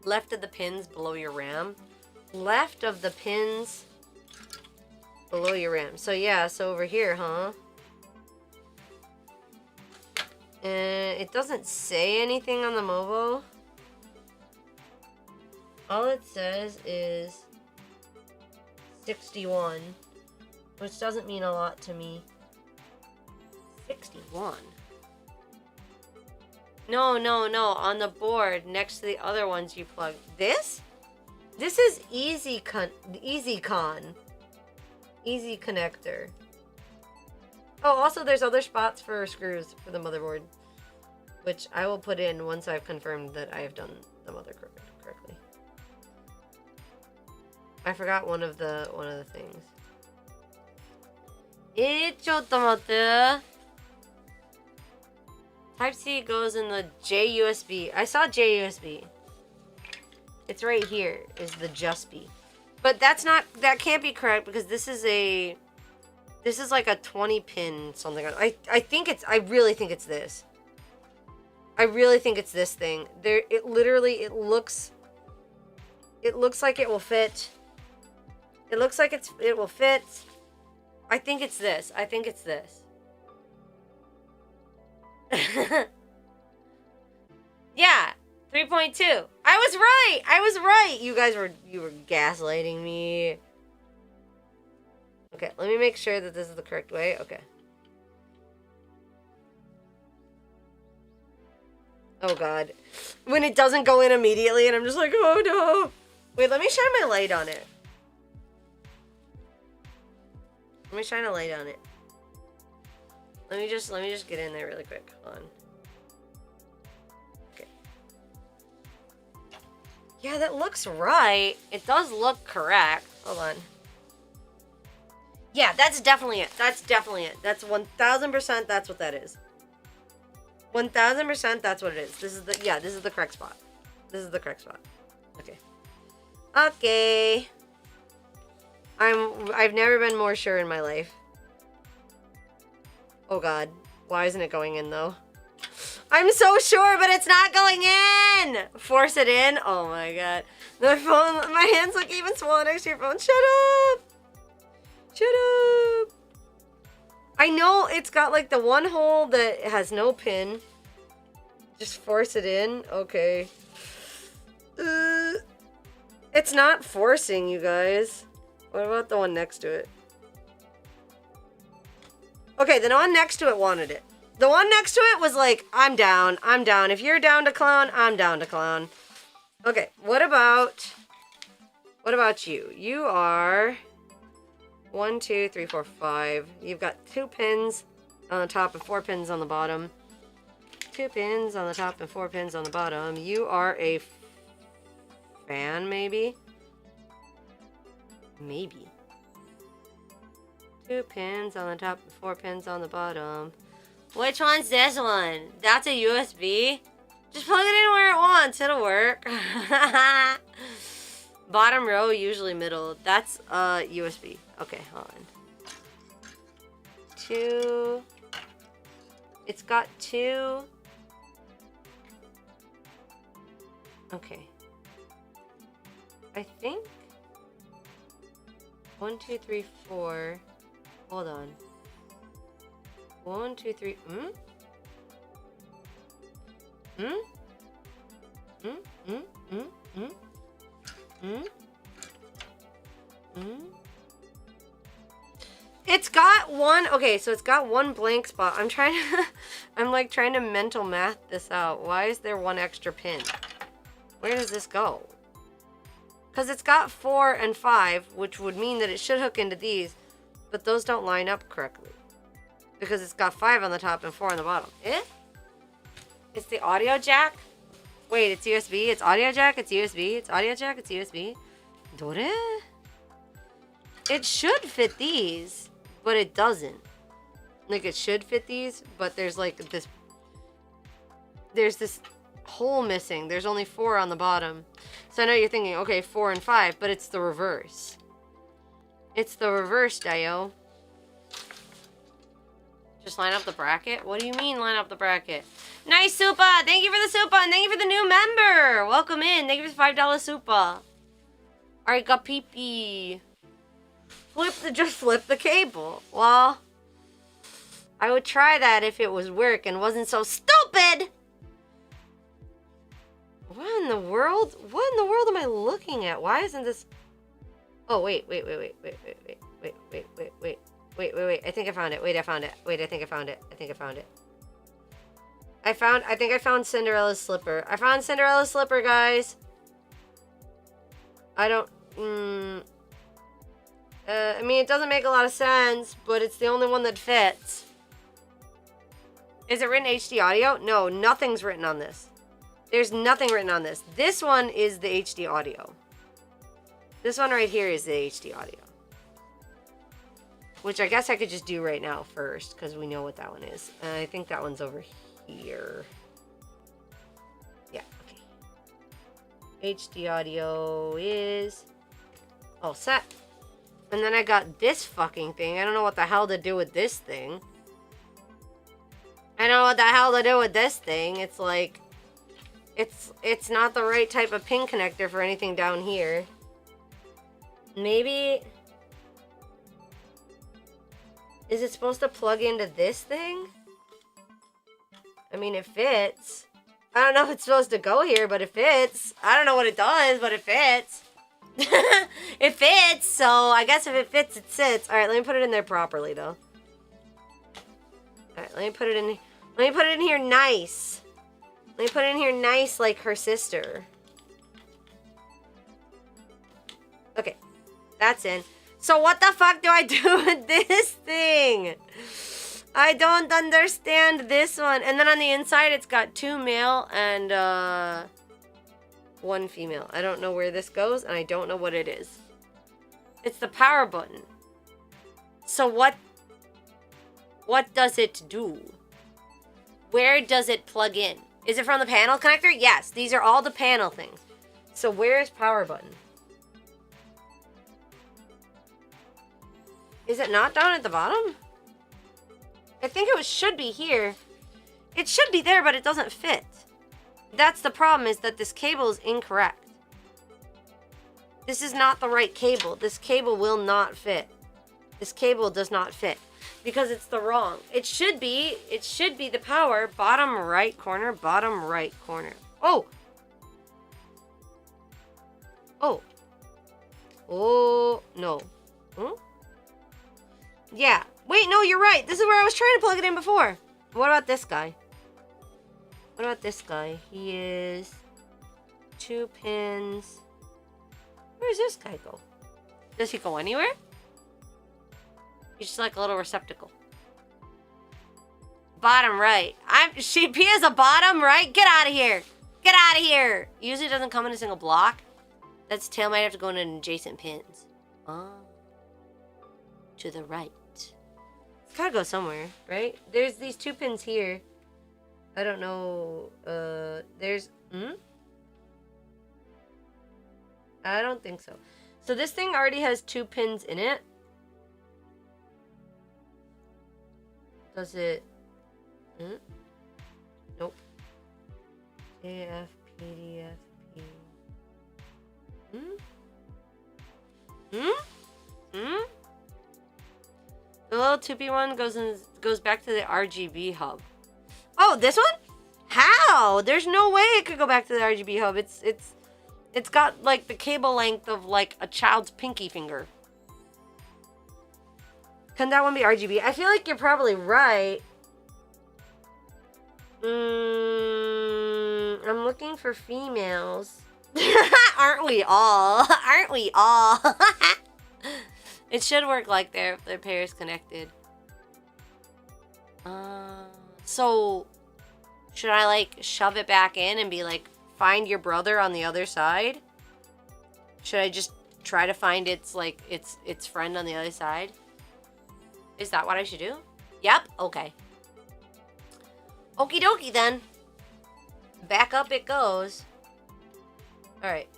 Left of the pins below your RAM. Left of the pins below your RAM. So yeah, so over here, huh? And it doesn't say anything on the mobile. All it says is 61, which doesn't mean a lot to me. 61. No. On the board next to the other ones you plug. This is Easy connector. Oh, also there's other spots for screws for the motherboard, which I will put in once I've confirmed that I have done the mother correctly. I forgot one of the things. ちょっと待って。Type C goes in the JUSB. I saw JUSB. It's right here, is the JUSB. But that can't be correct because this is like a 20 pin something. I really think it's this. I really think it's this thing. It looks like it will fit. It looks like it will fit. I think it's this. Yeah, 3.2. I was right. You were gaslighting me. Okay, let me make sure that this is the correct way. Okay. Oh god. When it doesn't go in immediately and I'm just like, oh no. Wait, let me shine my light on it. Let me shine a light on it. Let me just get in there really quick. Hold on. Okay. Yeah, that looks right. It does look correct. Hold on. Yeah, that's definitely it. That's 1000%. That's what that is. 1000%. That's what it is. This is the correct spot. Okay. Okay. I've never been more sure in my life. Oh god. Why isn't it going in though? I'm so sure, but it's not going in! Force it in? Oh my god. The phone, my hands look even smaller next to your phone. Shut up! I know it's got like the one hole that has no pin. Just force it in. Okay. It's not forcing, you guys. What about the one next to it? Okay, the one next to it wanted it. The one next to it was like, I'm down. If you're down to clown, I'm down to clown. Okay, what about you? You are 1, 2, 3, 4, 5. You've got 2 pins on the top and 4 pins on the bottom. 2 pins on the top and 4 pins on the bottom. You are a fan, maybe? Maybe. 2 pins on the top and 4 pins on the bottom. Which one's this one? That's a USB? Just plug it in where it wants. It'll work. Bottom row, usually middle. That's USB. Okay, hold on. 2. It's got 2. Okay. I think 1, 2, 3, 4. Hold on. 1, 2, 3. It's got one. Okay, so it's got one blank spot. I'm trying to mental math this out. Why is there one extra pin? Where does this go? Because it's got 4 and 5, which would mean that it should hook into these, but those don't line up correctly. Because it's got 5 on the top and 4 on the bottom. It's the audio jack? Wait, it's USB, it's audio jack, it's USB, it's audio jack, it's USB. Dore? It should fit these, but it doesn't. Like, it should fit these, but there's like this... There's this hole missing. There's only 4 on the bottom. So I know you're thinking, okay, 4 and 5, but it's the reverse. It's the reverse, Dio. Just line up the bracket? What do you mean line up the bracket? Nice, Supa! Thank you for the Supa, and thank you for the new member! Welcome in. Thank you for the $5 Supa. Alright, got PiaPi. Just flip the cable. Well, I would try that if it was work and wasn't so stupid! What in the world? What in the world am I looking at? Why isn't this... Oh, wait. I think I found it. I think I found it. I think I found Cinderella's slipper. I found Cinderella's slipper, guys. I don't... I mean, it doesn't make a lot of sense, but it's the only one that fits. Is it written HD audio? No, nothing's written on this. There's nothing written on this. This one is the HD audio. This one right here is the HD audio. Which I guess I could just do right now first, because we know what that one is. And I think that one's over here. Yeah, okay. HD audio is all set. And then I got this fucking thing. I don't know what the hell to do with this thing. It's like... It's not the right type of pin connector for anything down here. Maybe... Is it supposed to plug into this thing? I mean, it fits. I don't know if it's supposed to go here, but it fits. I don't know what it does, but it fits. It fits, so I guess if it fits, it sits. Alright, let me put it in there properly, though. Alright, let me put it in here nice. Let me put it in here nice like her sister. Okay, that's in. So what the fuck do I do with this thing? I don't understand this one. And then on the inside, it's got 2 male and 1 female. I don't know where this goes, and I don't know what it is. It's the power button. So what does it do? Where does it plug in? Is it from the panel connector? Yes, these are all the panel things. So where's power button? Is it not down at the bottom? I think it should be here. It should be there, but it doesn't fit. That's the problem, is that this cable is incorrect. This is not the right cable. This cable will not fit. This cable does not fit because it's the wrong. It should be the power, bottom right corner. Oh. Oh, no. Hmm? Yeah. Wait, no, you're right. This is where I was trying to plug it in before. What about this guy? He is 2 pins. Where does this guy go? Does he go anywhere? He's just like a little receptacle. Bottom right. Pia's a bottom right? Get out of here. Get out of here. Usually doesn't come in a single block. That's tail might have to go in adjacent pins. Oh. To the right. It's gotta go somewhere, right? There's these 2 pins here. I don't know. There's... I don't think so. So this thing already has 2 pins in it. Does it... Nope. AF, PDF, P. The little 2P one goes back to the RGB hub. Oh, this one? How? There's no way it could go back to the RGB hub. It's got like the cable length of like a child's pinky finger. Can that one be RGB? I feel like you're probably right. I'm looking for females. Aren't we all? Aren't we all? It should work like there if their pair is connected. So should I like shove it back in and be like, find your brother on the other side? Should I just try to find its friend on the other side? Is that what I should do? Yep, okay. Okie dokie then. Back up it goes. Alright.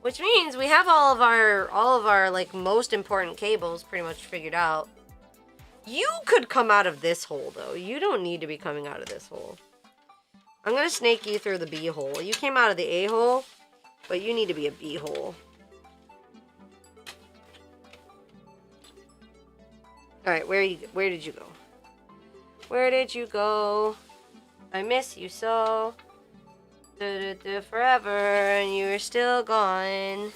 Which means we have all of our like most important cables pretty much figured out. You could come out of this hole, though. You don't need to be coming out of this hole. I'm gonna snake you through the B hole. You came out of the A hole, but you need to be a B hole. Alright, where did you go? Where did you go? I miss you so. Forever, and you were still gone.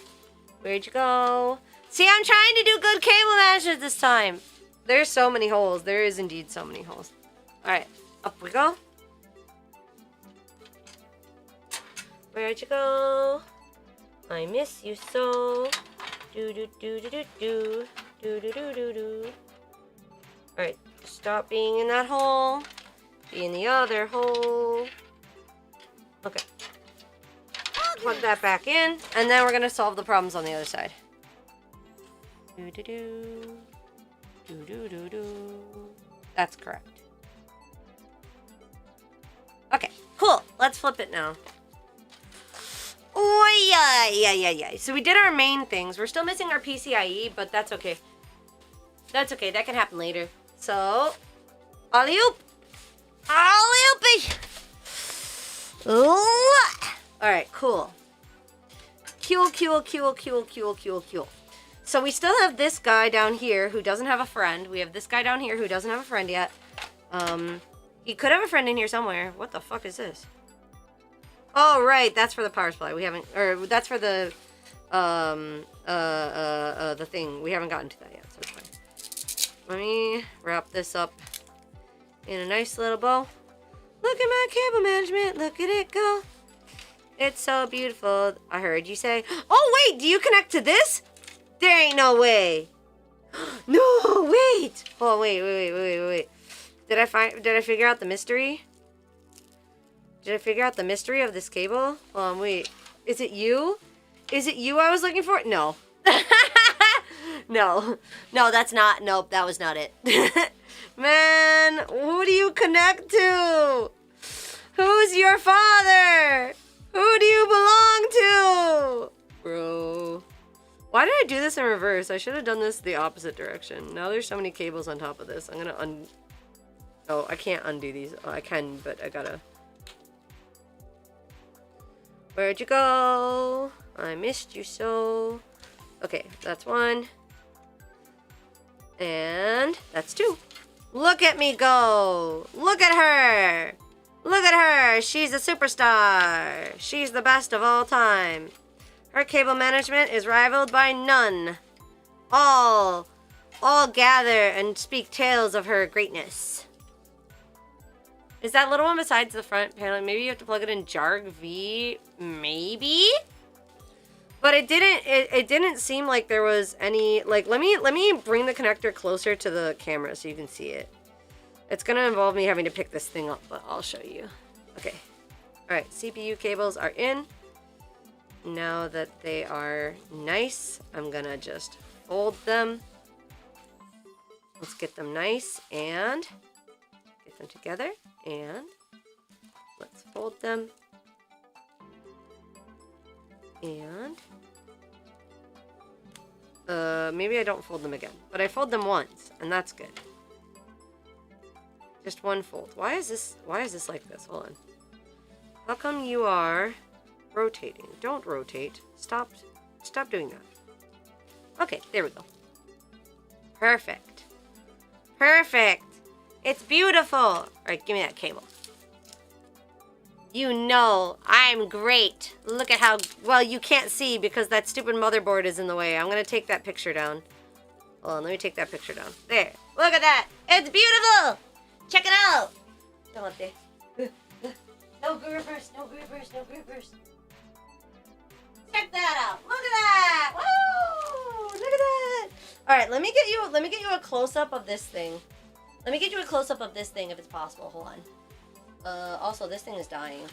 Where'd you go? See, I'm trying to do good cable management this time. There's so many holes. There is indeed so many holes. Alright, up we go. Where'd you go? I miss you so. Do do do do do do do do do do do. Alright, stop being in that hole. Be in the other hole. Okay. Plug that back in, and then we're gonna solve the problems on the other side. Do do do. Do do do do. That's correct. Okay, cool. Let's flip it now. Oh yeah. So we did our main things. We're still missing our PCIe, but that's okay. That's okay. That can happen later. So, alley-oop. Alley-oopy. Alright, cool. Cool. So we still have this guy down here who doesn't have a friend. We have this guy down here who doesn't have a friend yet. He could have a friend in here somewhere. What the fuck is this? Oh, right. That's for the power supply. We haven't, or that's for the thing. We haven't gotten to that yet, so it's fine. Let me wrap this up in a nice little bow. Look at my cable management. Look at it go. It's so beautiful. I heard you say, oh, wait, do you connect to this? There ain't no way. No, wait. Oh, wait. Did I figure out the mystery? Did I figure out the mystery of this cable? Hold on, wait. Is it you? Is it you I was looking for? No. No, that's not. Nope, that was not it. Man, who do you connect to? Who's your father? Who do you belong to? Bro. Why did I do this in reverse? I should have done this the opposite direction. Now there's so many cables on top of this. I'm gonna Oh, I can't undo these. Oh, I can, but I gotta. Where'd you go? I missed you so. Okay, that's one. And that's two. Look at me go. Look at her. Look at her. She's a superstar. She's the best of all time. Her cable management is rivaled by none. All gather and speak tales of her greatness. Is that little one besides the front panel? Maybe you have to plug it in Jarg V. Maybe? But it didn't seem like there was any, like, let me bring the connector closer to the camera so you can see it. It's gonna involve me having to pick this thing up, but I'll show you. Okay. Alright, CPU cables are in. Now that they are nice, I'm gonna just fold them. Let's get them nice and get them together. And let's fold them. And maybe I don't fold them again, but I fold them once, and that's good. Just one fold. Why is this like this? Hold on. How come you are rotating? Don't rotate. Stop doing that. Okay, there we go. Perfect. It's beautiful. All right, give me that cable. You know, I'm great. Look at how, well, you can't see because that stupid motherboard is in the way. I'm going to take that picture down. Hold on, let me take that picture down. There. Look at that. It's beautiful. Check it out. Come up there. No reverse. Check that out. Look at that. Woo! Look at that. All right, let me get you a close-up of this thing. Let me get you a close-up of this thing if it's possible. Hold on. Also, this thing is dying.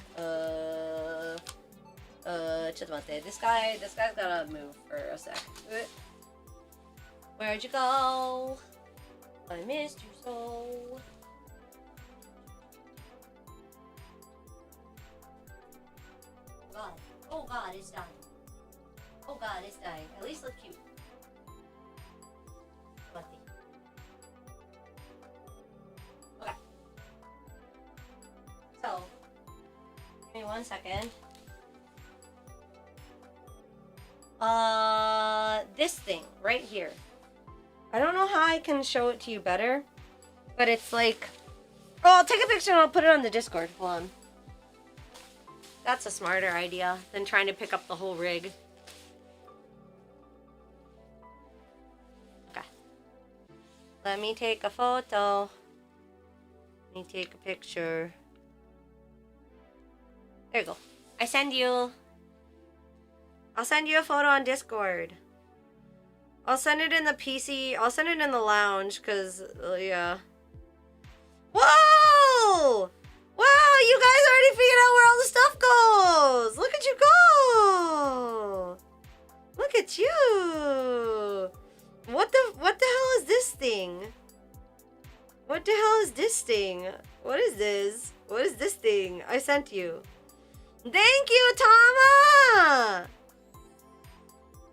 This guy's gotta move for a sec. Where'd you go? I missed you so. Oh god, it's dying. Oh god, it's dying. At least look cute. 1 second. This thing right here. I don't know how I can show it to you better, but it's like, oh, I'll take a picture and I'll put it on the Discord. Hold on. That's a smarter idea than trying to pick up the whole rig. Okay. Let me take a photo. Let me take a picture. There you go. I'll send you a photo on Discord. I'll send it in the PC. I'll send it in the lounge, because, yeah. Whoa! Wow, you guys already figured out where all the stuff goes! Look at you go! Look at you! What the hell is this thing? What the hell is this thing? What is this? What is this thing? I sent you. Thank you, Tama!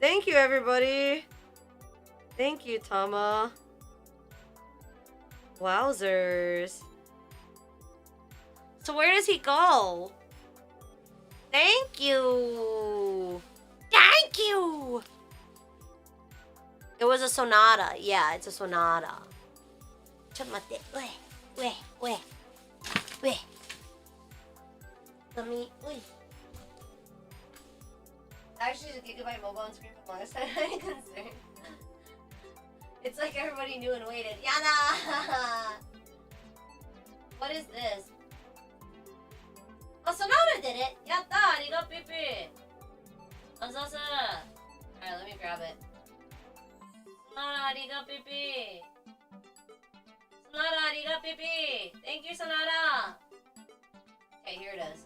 Thank you, everybody. Thank you, Tama. Wowzers. So where does he go? Thank you. Thank you. It was a sonata. Yeah, it's a sonata. Wait. Let me. Actually, the Gigabyte mobile on screen for the longest time. I'm concerned. It's like everybody knew and waited. Yana! What is this? Oh, Sonata did it! Yatta! Arigato, Pipi! Azaza! Alright, let me grab it. Sonata, arigato, Pipi! Sonata, arigato, Pipi! Thank you, Sonata! Okay, here it is.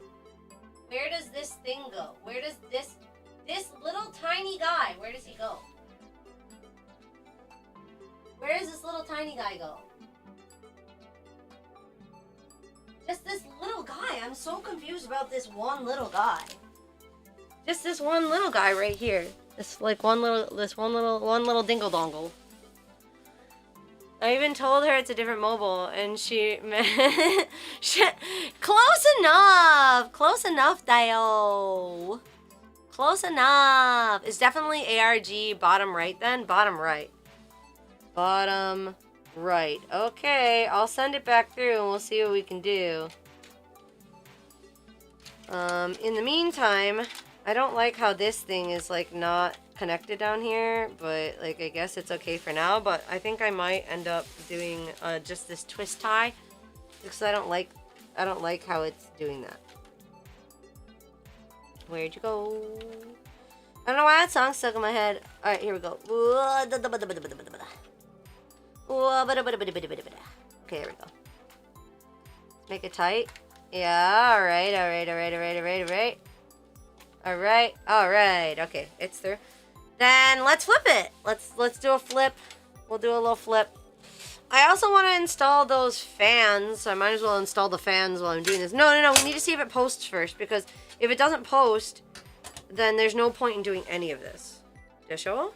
Where does this thing go? Where does this little tiny guy, where does he go? Where does this little tiny guy go? Just this little guy. I'm so confused about this one little guy. Just this one little guy right here. This like one little dingle dongle. I even told her it's a different mobile, and she close enough, Dio. Close enough. It's definitely ARG bottom right then. Bottom right. Bottom right. Okay, I'll send it back through and we'll see what we can do. In the meantime, I don't like how this thing is like not connected down here, but like I guess it's okay for now. But I think I might end up doing just this twist tie because I don't like how it's doing that. Where'd you go? I don't know why that song's stuck in my head. Alright, here we go. Okay, here we go. Make it tight. Yeah, alright. Alright. Okay, it's through. Then let's flip it. Let's do a flip. We'll do a little flip. I also want to install those fans, so I might as well install the fans while I'm doing this. No, we need to see if it posts first, because if it doesn't post, then there's no point in doing any of this. Desho?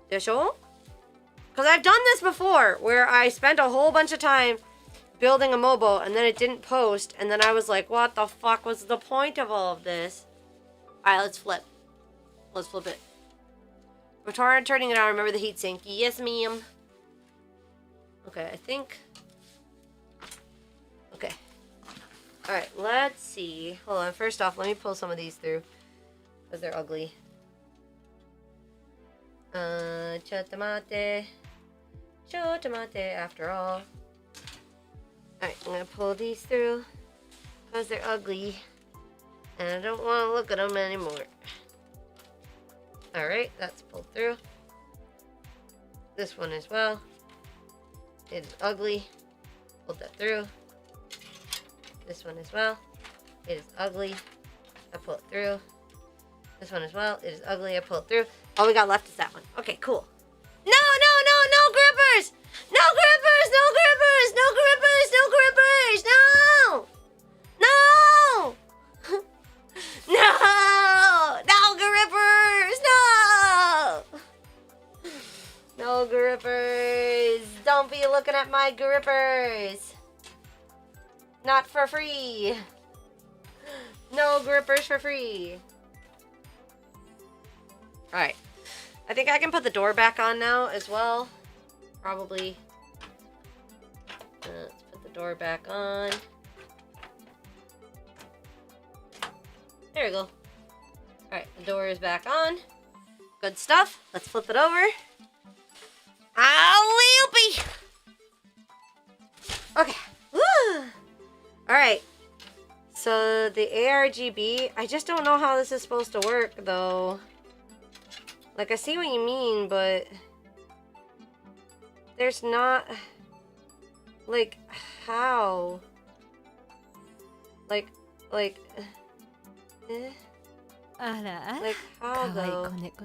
Because I've done this before, where I spent a whole bunch of time building a mobile, and then it didn't post, and then I was like, what the fuck was the point of all of this? Alright, let's flip. Let's flip it. Before turning it on, remember the heatsink. Yes, ma'am. Okay, I think... Okay. Alright, let's see. Hold on, first off, let me pull some of these through. Because they're ugly. Chotomate after all. Alright, I'm gonna pull these through. Because they're ugly. And I don't want to look at them anymore. Alright, that's pulled through. This one as well. It is ugly. Pulled that through. This one as well. It is ugly. I pull it through. This one as well. It is ugly. I pull it through. All we got left is that one. Okay, cool. No grippers! No grippers! No grippers! No grippers! No grippers! No! No! No! No grippers! No! No grippers! Don't be looking at my grippers! Not for free! No grippers for free. Alright. I think I can put the door back on now as well. Probably. Let's put the door back on. There we go. Alright, the door is back on. Good stuff. Let's flip it over. Loopy! Okay. Woo! Alright. So the ARGB, I just don't know how this is supposed to work though. Like, I see what you mean, but there's not, like, how? Like, eh? Like, how though? It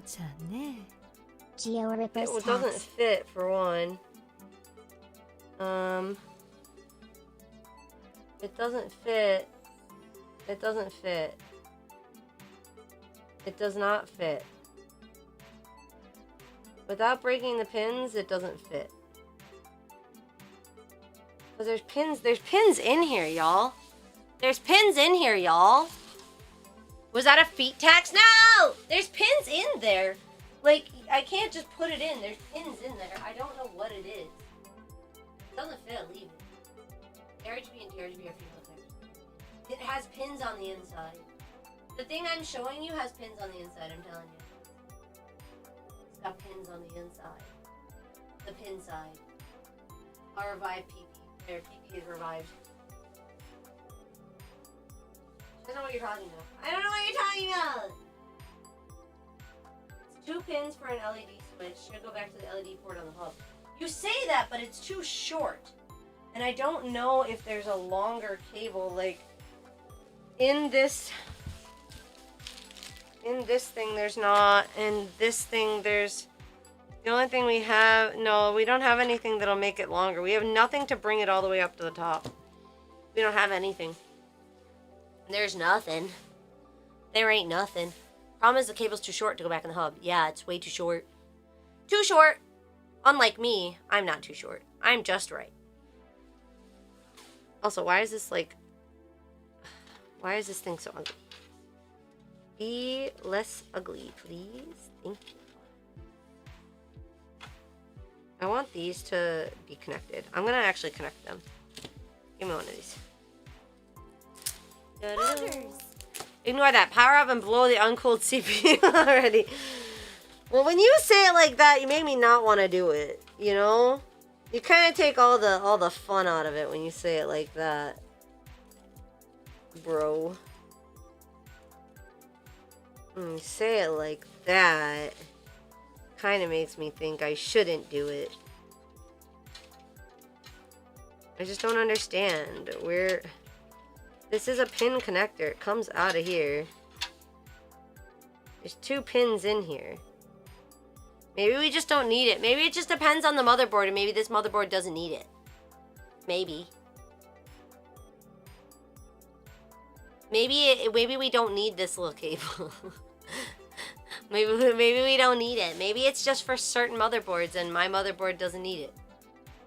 doesn't fit for one. It doesn't fit. It doesn't fit. It does not fit. Without breaking the pins, it doesn't fit. But there's pins in here, y'all. There's pins in here, y'all. Was that a feet tax? No! There's pins in there. Like, I can't just put it in. There's pins in there. I don't know what it is. It doesn't fit, leave it. RGB and TRGB are female types. It has pins on the inside. The thing I'm showing you has pins on the inside, I'm telling you. It's got pins on the inside. The pin side. Our revived PP. Their PP is revived. I don't know what you're talking about. I don't know what you're talking about! It's 2 pins for an LED switch. Should go back to the LED port on the hub. You say that, but it's too short. And I don't know if there's a longer cable, like, in this thing there's not, in this thing there's, the only thing we have, no, we don't have anything that'll make it longer. We have nothing to bring it all the way up to the top. We don't have anything. There's nothing. There ain't nothing. Problem is the cable's too short to go back in the hub. Yeah, it's way too short. Too short! Unlike me, I'm not too short. I'm just right. Also, why is this like... Why is this thing so ugly? Be less ugly, please. Thank you. I want these to be connected. I'm gonna actually connect them. Give me one of these. Ignore that. Power up and blow the uncooled CPU already. Well, when you say it like that, you make me not want to do it. You know? You kind of take all the fun out of it when you say it like that. Bro. When you say it like that, kind of makes me think I shouldn't do it. I just don't understand where... This is a pin connector. It comes out of here. There's 2 pins in here. Maybe we just don't need it. Maybe it just depends on the motherboard, and maybe this motherboard doesn't need it. Maybe. Maybe we don't need this little cable. maybe we don't need it. Maybe it's just for certain motherboards, and my motherboard doesn't need it.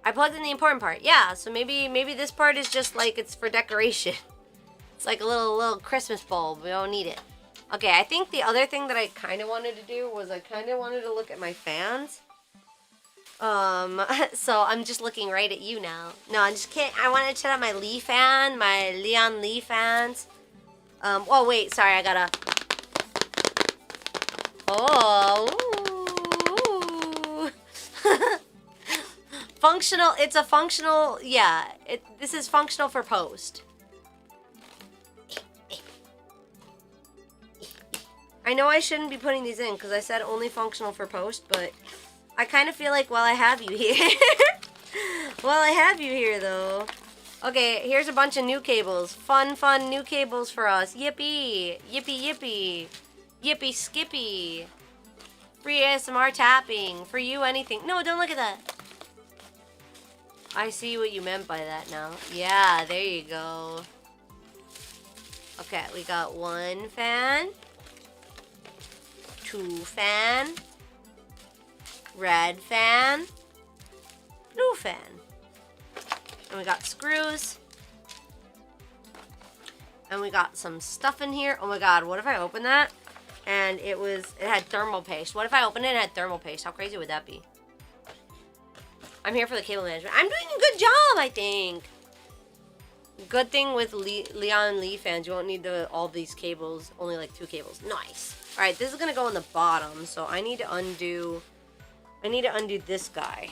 I plugged in the important part. Yeah, so maybe this part is just like it's for decoration. It's like a little Christmas bulb. We don't need it. Okay, I think the other thing that I kind of wanted to do was I kind of wanted to look at my fans. So I'm just looking right at you now. No, I'm just kidding. I wanted to check out my Lee fan, my Leon Lee fans. Oh wait, sorry, I gotta... Oh, ooh. Functional, it's a functional, yeah. This is functional for post. I know I shouldn't be putting these in because I said only functional for post, but I kind of feel like while I have you here, though. Okay, here's a bunch of new cables. Fun new cables for us. Yippee, yippee, yippee, yippee, skippy. Free ASMR tapping. For you, anything. No, don't look at that. I see what you meant by that now. Yeah, there you go. Okay, we got 1 fan. 2 fan, red fan, blue fan. And we got screws. And we got some stuff in here. Oh my god, what if I open that? And it had thermal paste. What if I opened it and it had thermal paste? How crazy would that be? I'm here for the cable management. I'm doing a good job, I think. Good thing with Leon Lee fans, you won't need all these cables. Only like 2 cables. Nice. Alright, this is gonna go on the bottom. So I need to undo this guy.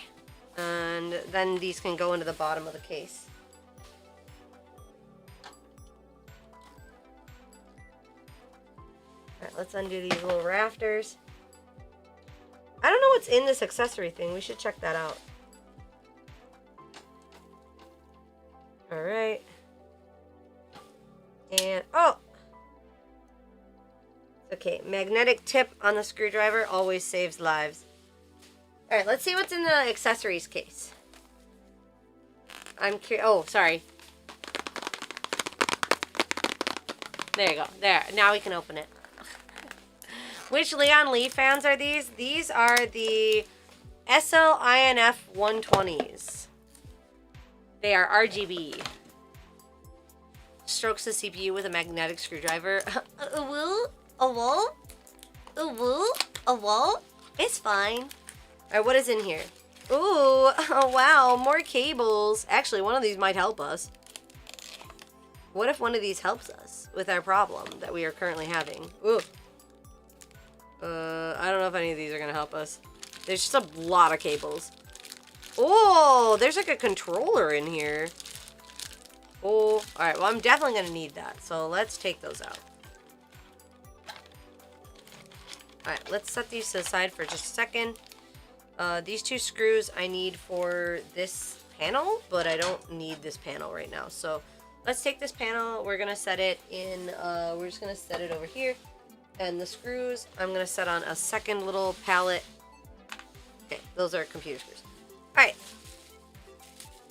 And then these can go into the bottom of the case. Alright, let's undo these little rafters. I don't know what's in this accessory thing. We should check that out. Alright. And, oh! Okay, magnetic tip on the screwdriver always saves lives. Alright, let's see what's in the accessories case. I'm curious. Oh, sorry. There you go. There. Now we can open it. Which Leon Lee fans are these? These are the SLINF 120s. They are RGB. Strokes the CPU with a magnetic screwdriver. A wall? It's fine. Alright, what is in here? Ooh, oh wow, more cables. Actually, one of these might help us. What if one of these helps us with our problem that we are currently having? Ooh. I don't know if any of these are gonna help us. There's just a lot of cables. Oh, there's like a controller in here. Oh, alright, well I'm definitely gonna need that. So let's take those out. Alright, let's set these to the side for just a second. These 2 screws I need for this panel, but I don't need this panel right now. So let's take this panel, we're gonna set it in, we're just gonna set it over here. And the screws, I'm gonna set on a second little pallet. Okay, those are computer screws. Alright.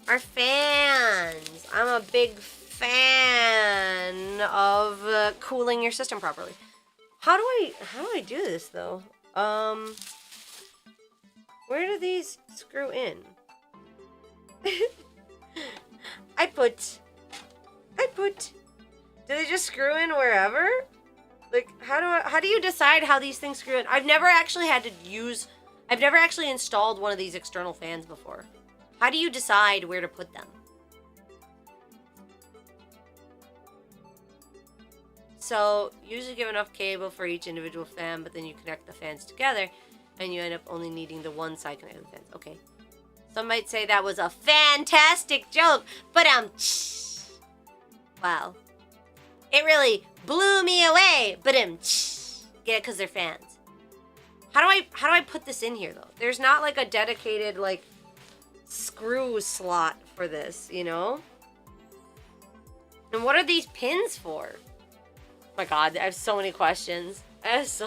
Our fans. I'm a big fan of cooling your system properly. How do I do this though? Where do these screw in? I put. Do they just screw in wherever? Like, how do you decide how these things screw in? I've never actually installed one of these external fans before. How do you decide where to put them? So, usually give enough cable for each individual fan, but then you connect the fans together, and you end up only needing the one side connected to the fans. Okay. Some might say that was a fantastic joke, but wow. It really blew me away, but get it because they're fans. How do I put this in here though? There's not like a dedicated like screw slot for this, you know? And what are these pins for? Oh my god, I have so many questions. This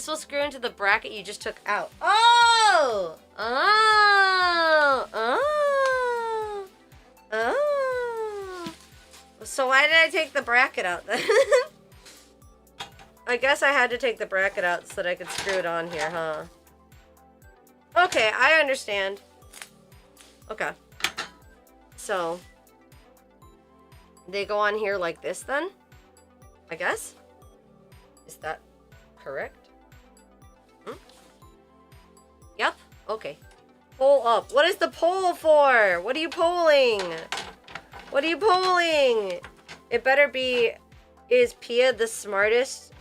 will screw into the bracket you just took out. Oh! So why did I take the bracket out then? I guess I had to take the bracket out so that I could screw it on here, huh? Okay, I understand. Okay. So, they go on here like this then? I guess? Is that correct? Yep. Okay. Pull up. What is the poll for? What are you polling? What are you polling? It better be, is Pia the smartest,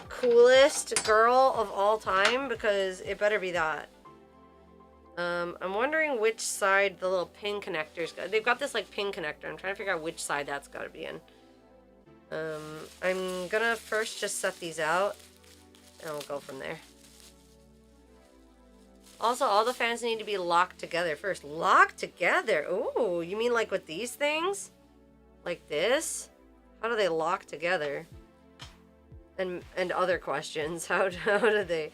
coolest girl of all time? Because it better be that. I'm wondering which side the little pin connectors got. They've got this like pin connector. I'm trying to figure out which side that's got to be in. I'm gonna first just set these out, and we'll go from there. Also, all the fans need to be locked together first. Locked together? Ooh, you mean like with these things? Like this? How do they lock together? And other questions. How do they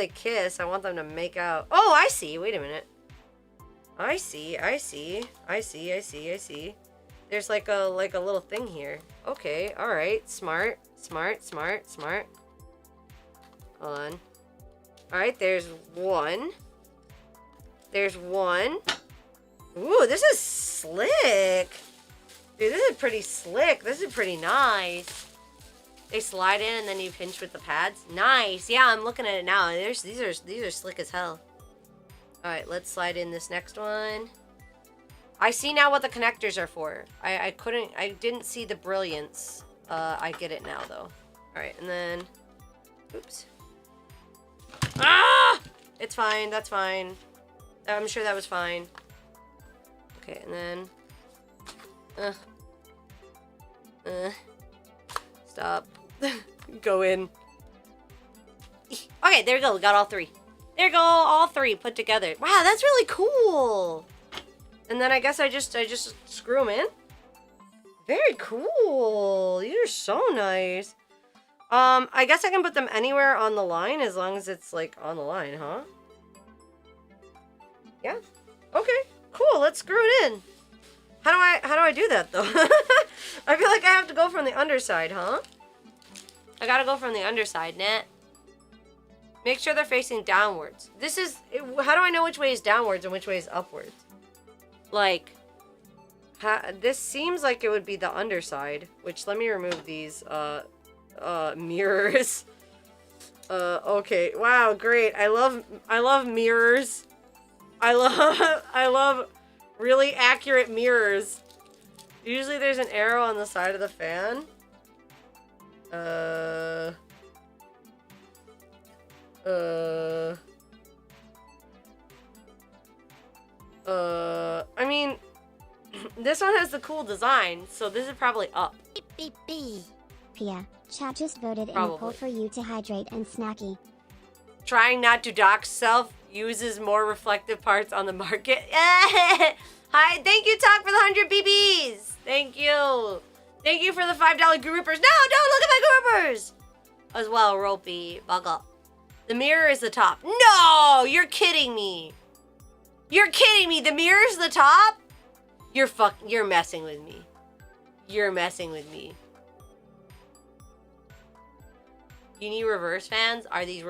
kiss? I want them to make out. Oh, I see. Wait a minute. I see. There's like a little thing here. Okay, all right. Smart. Hold on. All right, there's one. Ooh, this is slick. Dude, this is pretty slick. This is pretty nice. They slide in and then you pinch with the pads. Nice. Yeah, I'm looking at it now. These are slick as hell. All right, let's slide in this next one. I see now what the connectors are for. I didn't see the brilliance. I get it now though. All right, and then, oops. Ah! It's fine. That's fine. I'm sure that was fine. Okay, and then. Stop. Go in. Okay, there we go. We got all three. There you go, all three put together. Wow, that's really cool. And then I guess I just screw them in. Very cool. These are so nice. I guess I can put them anywhere on the line as long as it's like on the line, huh? Yeah. Okay. Cool. Let's screw it in. How do I do that though? I feel like I have to go from the underside, huh? I gotta go from the underside, Nat. Make sure they're facing downwards. This is, how do I know which way is downwards and which way is upwards? Like, this seems like it would be the underside, which, let me remove these, mirrors. Okay, wow, great. I love mirrors. I love really accurate mirrors. Usually there's an arrow on the side of the fan. I mean, this one has the cool design, so this is probably up. Beep, beep, beep. Pia, chat just voted in Probably. a poll for you to hydrate and snacky. Trying not to dox self uses more reflective parts on the market. Hi, thank you, Talk, for the 100 BBs. Thank you. Thank you for the $5 groupers. No, don't look at my groupers. As well, Ropey, bug up. The mirror is the top. No, you're kidding me. You're kidding me. The mirror is the top? You're messing with me. You're messing with me. You need reverse fans? Are these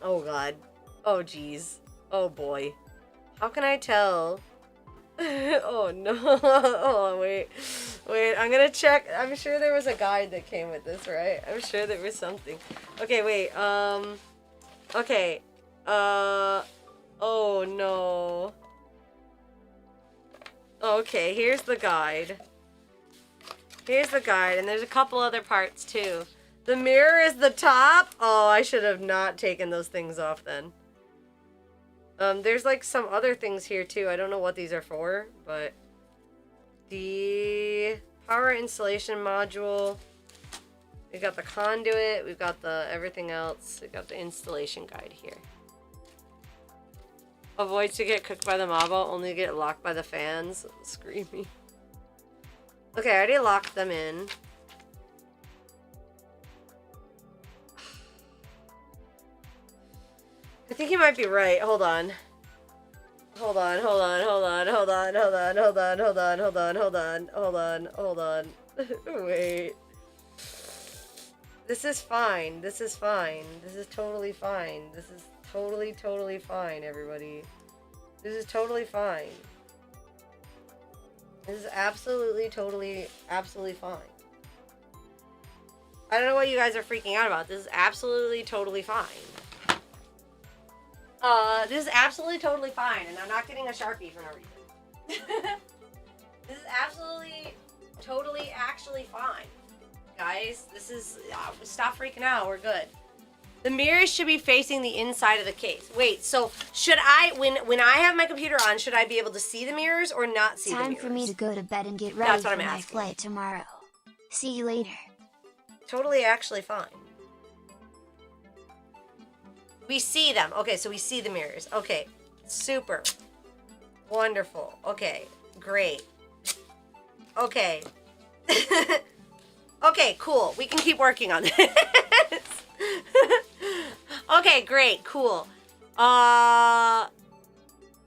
Oh god. Oh jeez. Oh boy. How can I tell? Oh no. Oh wait. Wait, I'm gonna check. I'm sure there was a guide that came with this, right? I'm sure there was something. Okay, wait. Okay. Oh no. Okay, here's the guide. Here's the guide, and there's a couple other parts too. The mirror is the top? Oh, I should have not taken those things off then. There's like some other things here too. I don't know what these are for, but the power installation module. We've got the conduit. We've got the everything else. We've got the installation guide here. Avoids to get cooked by the mobile, only to get locked by the fans. Screaming. Okay, I already locked them in. I think you might be right. Hold on. Hold on. Wait. This is fine. This is fine. This is totally fine. This is totally fine, everybody. This is totally fine. This is absolutely fine. I don't know what you guys are freaking out about. This is absolutely totally fine. This is absolutely totally fine, and I'm not getting a Sharpie for no reason. This is absolutely, totally, actually fine. Guys, this is, stop freaking out, we're good. The mirrors should be facing the inside of the case. Wait, so should I, when I have my computer on, should I be able to see the mirrors or not see the mirrors? Time for me to go to bed and get ready That's what for I'm my asking. flight tomorrow. See you later. Totally actually fine. We see them. Okay, so we see the mirrors. Okay, super. Wonderful. Okay, great. Okay. Okay, cool. We can keep working on this. Okay, great, cool.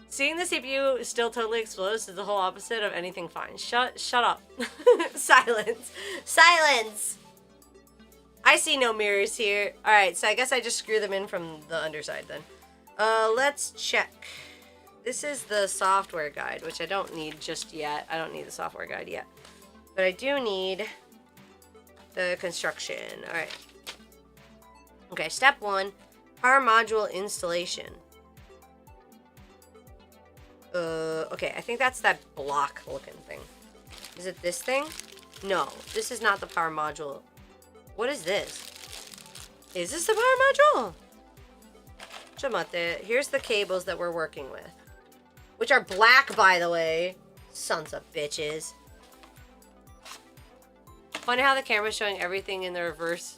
Seeing the CPU still totally explodes is the whole opposite of anything fine. Shut up. Silence. Silence. I see no mirrors here. Alright, so I guess I just screw them in from the underside then. Let's check. This is the software guide, which I don't need just yet. I don't need the software guide yet. But I do need the construction. Alright. Okay, step 1. Power module installation. Okay, I think that's that block looking thing. Is it this thing? No, this is not the power module. What is this? Is this the power module? Here's the cables that we're working with. Which are black, by the way. Sons of bitches. Funny how the camera's showing everything in the reverse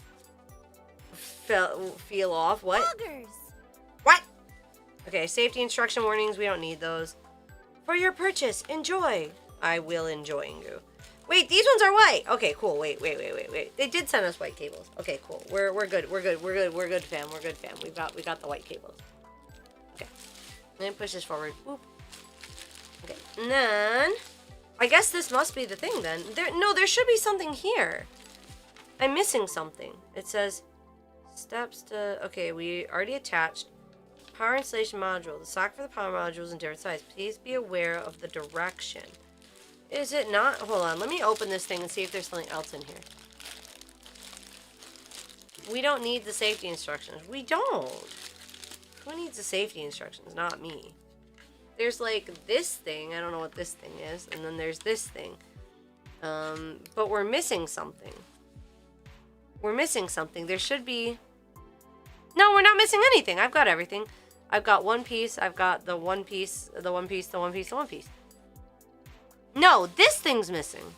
feel off. What? Buggers. What? Okay, safety instruction warnings. We don't need those. For your purchase, enjoy. I will enjoying you. Wait, these ones are white. Okay, cool. Wait. They did send us white cables. Okay, cool. We're good. We're good, fam. We're good, fam. We got the white cables. Okay. And then push this forward. Boop. Okay. And then I guess this must be the thing then. There should be something here. I'm missing something. It says steps to okay, we already attached power installation module. The socket for the power module is in different size. Please be aware of the direction. Is it not? Hold on. Let me open this thing and see if there's something else in here. We don't need the safety instructions. We don't. Who needs the safety instructions? Not me. There's like this thing. I don't know what this thing is. And then there's this thing. But we're missing something. We're missing something. There should be... No, we're not missing anything. I've got everything. I've got one piece. I've got the one piece, the one piece, the one piece, the one piece. No, this thing's missing.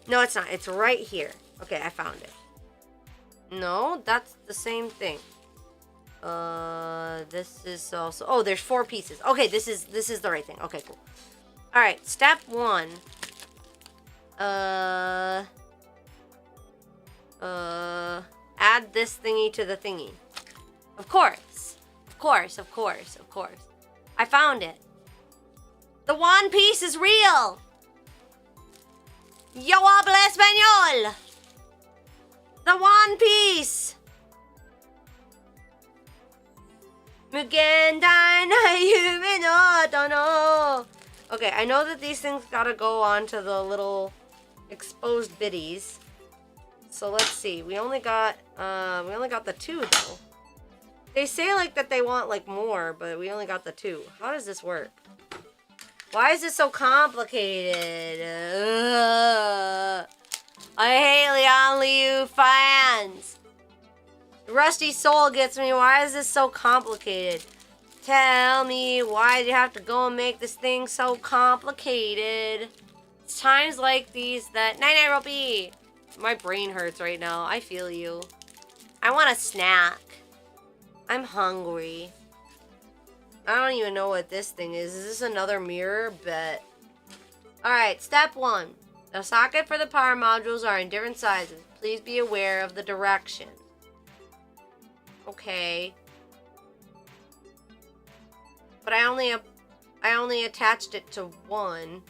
No, it's not. It's right here. Okay, I found it. No, that's the same thing. This is also... Oh, there's 4 pieces. Okay, this is the right thing. Okay, cool. All right, step 1. Add this thingy to the thingy. Of course. I found it. The One Piece is real. Yo habla español. The One Piece. Mugen dai na yume no dono. Okay, I know that these things gotta go on to the little exposed biddies. So let's see. We only got the 2 though. They say like that they want like more, but we only got the 2. How does this work? Why is this so complicated? I hate Leon Liu fans. Rusty Soul gets me. Why is this so complicated? Tell me, why did you have to go and make this thing so complicated? It's times like these that... Night night, Ropey! My brain hurts right now. I feel you. I want a snack. I'm hungry. I don't even know what this thing is. Is this another mirror? Bet. Alright, step 1. The socket for the power modules are in different sizes. Please be aware of the direction. Okay. But I only attached it to 1.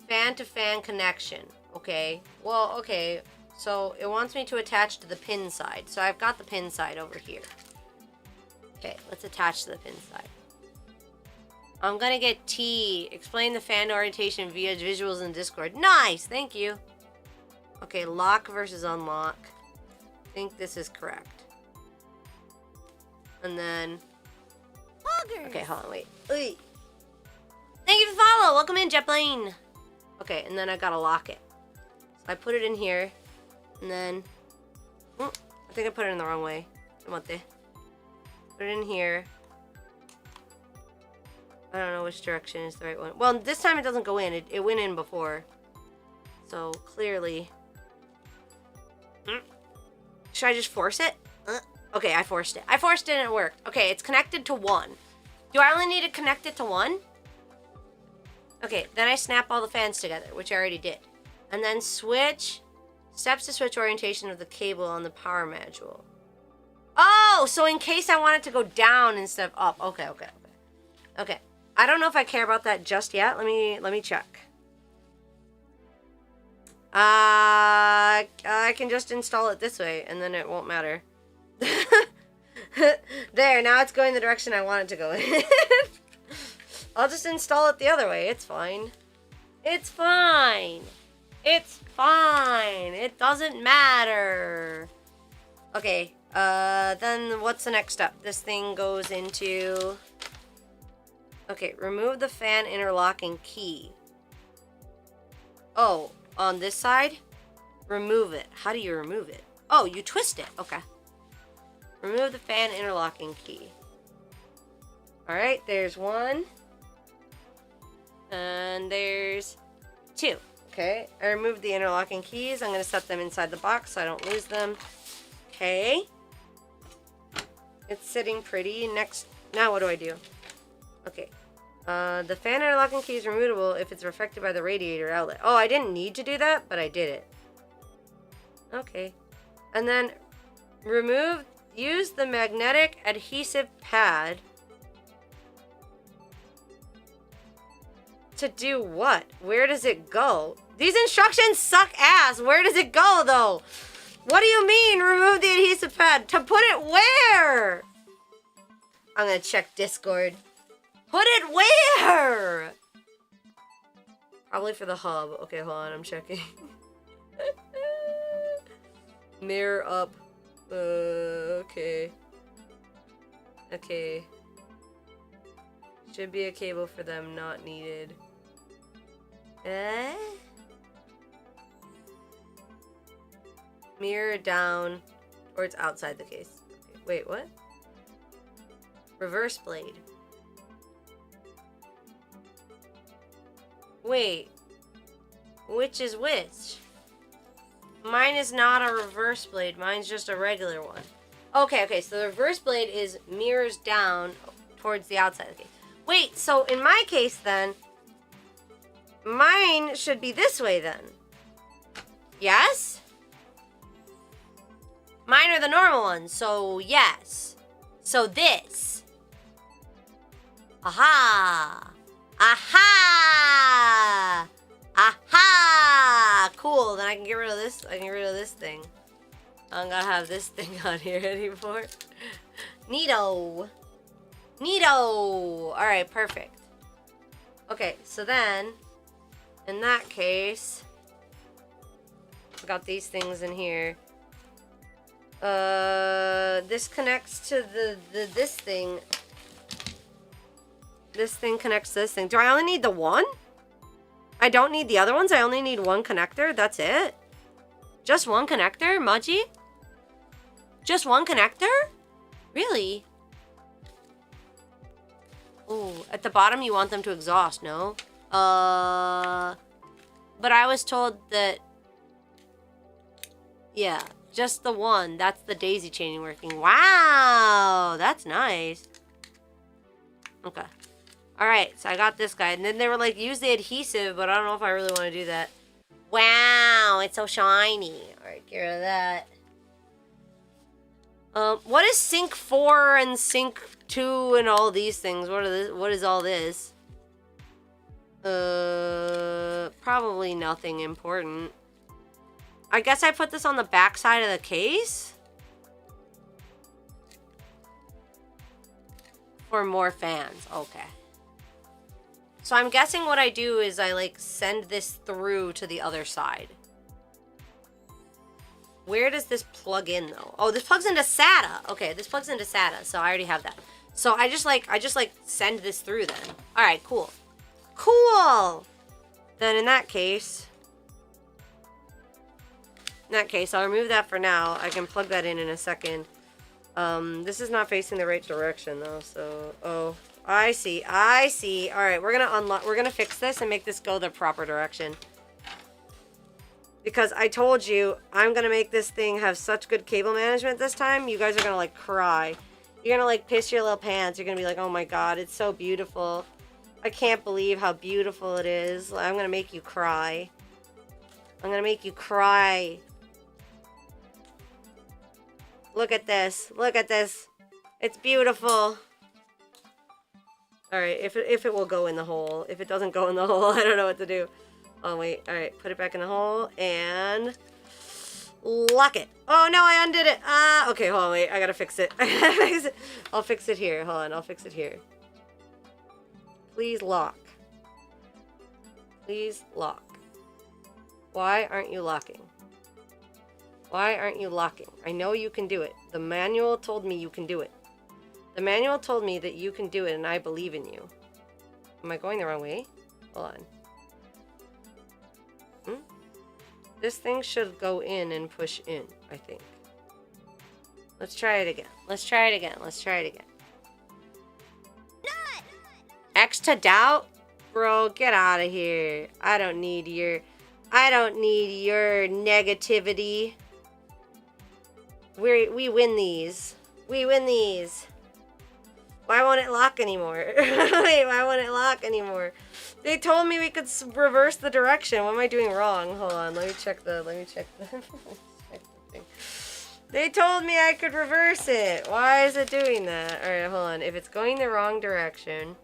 Fan to fan connection. Okay. Well, okay. So it wants me to attach to the pin side. So I've got the pin side over here. Okay, let's attach to the pin side. I'm gonna get T. Explain the fan orientation via visuals in Discord. Nice! Thank you. Okay, lock versus unlock. I think this is correct. And then... Buggers. Okay, hold on, wait. Thank you for the follow! Welcome in, Jetplane! Okay, and then I gotta lock it. So I put it in here. And then... I think I put it in the wrong way. Put it in here. I don't know which direction is the right one. Well, this time it doesn't go in. It went in before. So, clearly... Should I just force it? Okay, I forced it. I forced it and it worked. Okay, it's connected to 1. Do I only need to connect it to 1? Okay, then I snap all the fans together, which I already did. And then switch... Steps to switch orientation of the cable on the power module. Oh, so in case I want it to go down instead of up. Okay. I don't know if I care about that just yet. Let me check. I can just install it this way, and then it won't matter. There, now it's going the direction I want it to go in. I'll just install it the other way. It's fine. It's fine. It's fine. It doesn't matter. Okay, then what's the next step? This thing goes into... Okay, remove the fan interlocking key. Oh, on this side? Remove it. How do you remove it? Oh, you twist it. Okay. Remove the fan interlocking key. Alright, there's one. And there's two. Okay, I removed the interlocking keys. I'm going to set them inside the box so I don't lose them. Okay. It's sitting pretty. Next, now what do I do? Okay. The fan interlocking key is removable if it's affected by the radiator outlet. Oh, I didn't need to do that, but I did it. Okay. And then use the magnetic adhesive pad to do what? Where does it go? These instructions suck ass. Where does it go, though? What do you mean, remove the adhesive pad? To put it where? I'm gonna check Discord. Put it where? Probably for the hub. Okay, hold on, I'm checking. Mirror up. Okay. Okay. Should be a cable for them, not needed. Mirror down, or it's outside the case. Okay. Wait, what? Reverse blade. Wait. Which is which? Mine is not a reverse blade. Mine's just a regular one. Okay, so the reverse blade is mirrors down towards the outside of the case. Wait, so in my case then, mine should be this way then. Yes? Mine are the normal ones, so yes. So this. Aha! Aha! Aha! Cool, then I can get rid of this. I can get rid of this thing. I don't gotta have this thing on here anymore. Neato. Neato! Alright, perfect. Okay, so then, in that case, I got these things in here. This connects to this thing. This thing connects to this thing. Do I only need the one? I don't need the other ones? I only need one connector? That's it? Just one connector, Mudgy? Just one connector? Really? Oh, at the bottom you want them to exhaust, no? But I was told that... Yeah, just the one. That's the daisy chaining working. Wow, that's nice. Okay. Alright, so I got this guy. And then they were like, use the adhesive, but I don't know if I really want to do that. Wow, it's so shiny. Alright, get rid of that. What is sync 4 and sync 2 and all these things? What is all this? Probably nothing important. I guess I put this on the back side of the case? For more fans. Okay. So I'm guessing what I do is I like send this through to the other side. Where does this plug in though? Oh, this plugs into SATA. Okay, this plugs into SATA, so I already have that. So I just like send this through then. All right, cool. Cool. Then in that case, I'll remove that for now. I can plug that in a second. This is not facing the right direction though, so oh, I see. All right, we're gonna fix this and make this go the proper direction. Because I told you, I'm gonna make this thing have such good cable management this time, you guys are gonna like cry. You're gonna like piss your little pants. You're gonna be like, oh my god, it's so beautiful. I can't believe how beautiful it is. I'm gonna make you cry. I'm gonna make you cry. Look at this. Look at this. It's beautiful. Alright, if it will go in the hole. If it doesn't go in the hole, I don't know what to do. Oh, wait. Alright, put it back in the hole. And... Lock it. Oh no, I undid it. Okay, hold on, wait. I gotta fix it. I'll fix it here. Hold on, I'll fix it here. Please lock. Please lock. Why aren't you locking? Why aren't you locking? I know you can do it. The manual told me you can do it. The manual told me that you can do it, and I believe in you. Am I going the wrong way? Hold on. This thing should go in and push in, I think. Let's try it again. Let's try it again. Let's try it again. X to doubt? Bro, get out of here. I don't need your negativity. We win these. We win these. Why won't it lock anymore? Wait, why won't it lock anymore? They told me we could reverse the direction. What am I doing wrong? Hold on, let me check the thing. They told me I could reverse it. Why is it doing that? All right, hold on. If it's going the wrong direction.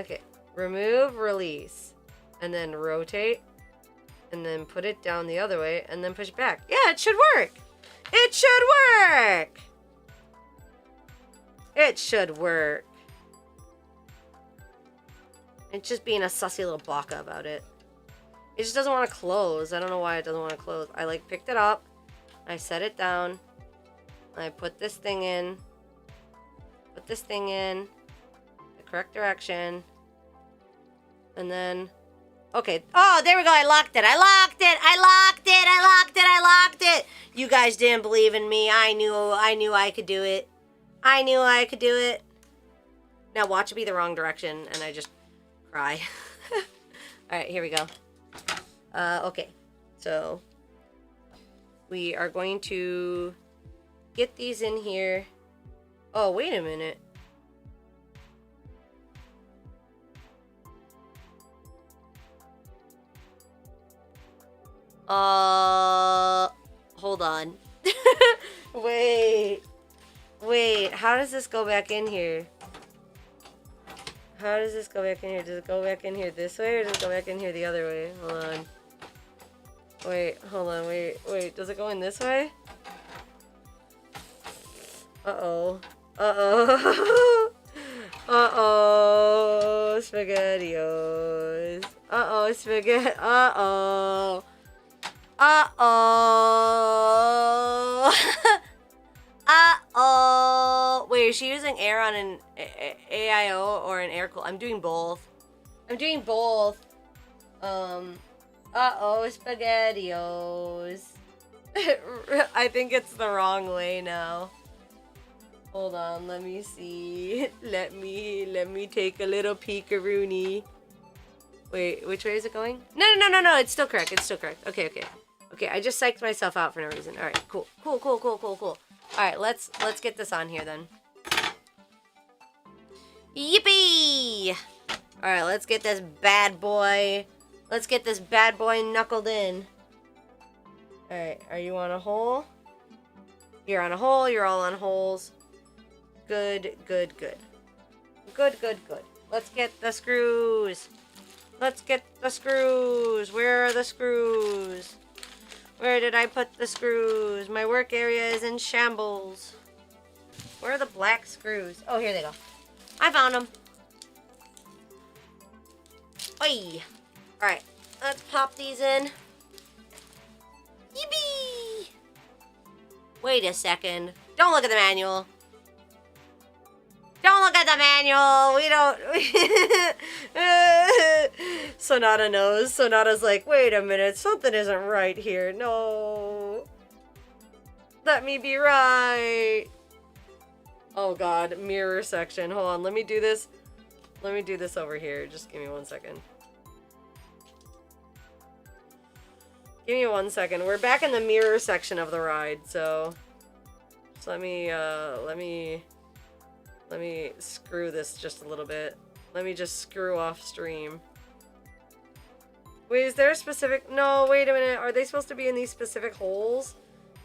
Okay, remove, release, and then rotate, and then put it down the other way, and then push it back. Yeah, it should work. It should work. It should work. It's just being a sussy little baka about it. It just doesn't want to close. I don't know why it doesn't want to close. I like picked it up. I set it down. I put this thing in. Put this thing in. The correct direction. And then... Okay. Oh, there we go. I locked it. I locked it. I locked it. I locked it. I locked it. You guys didn't believe in me. I knew I could do it. I knew I could do it. Now watch it be the wrong direction and I just cry. Alright, here we go. Okay. So we are going to get these in here. Oh, wait a minute. Hold on. Wait, how does this go back in here? How does this go back in here? Does it go back in here this way or does it go back in here the other way? Hold on. Hold on, wait. Does it go in this way? Uh-oh. Uh-oh, SpaghettiOs. Uh-oh, spaghetti. Uh-oh. Uh-oh. Uh-oh. Wait, is she using air on an AIO or an air cool? I'm doing both. Uh-oh, SpaghettiOs. I think it's the wrong way now. Hold on, let me see. Let me take a little peek-a-rooney. Wait, which way is it going? No, it's still correct. Okay, I just psyched myself out for no reason. Alright, cool. Alright, let's get this on here then. Yippee! Alright, let's get this bad boy. Knuckled in. Alright, are you on a hole? You're on a hole, you're all on holes. Good. Let's get the screws. Where are the screws? Where did I put the screws? My work area is in shambles. Where are the black screws? Oh, here they go. I found them. Oi! Alright, let's pop these in. Yippee! Wait a second. Don't look at the manual. We don't... Sonata knows. Sonata's like, wait a minute, something isn't right here. No. Let me be right. Oh god, mirror section. Hold on, let me do this. Let me do this over here. Just give me 1 second. Give me 1 second. We're back in the mirror section of the ride, so... Just let me screw this just a little bit. Let me just screw off stream. Wait, is there a specific... No, wait a minute. Are they supposed to be in these specific holes?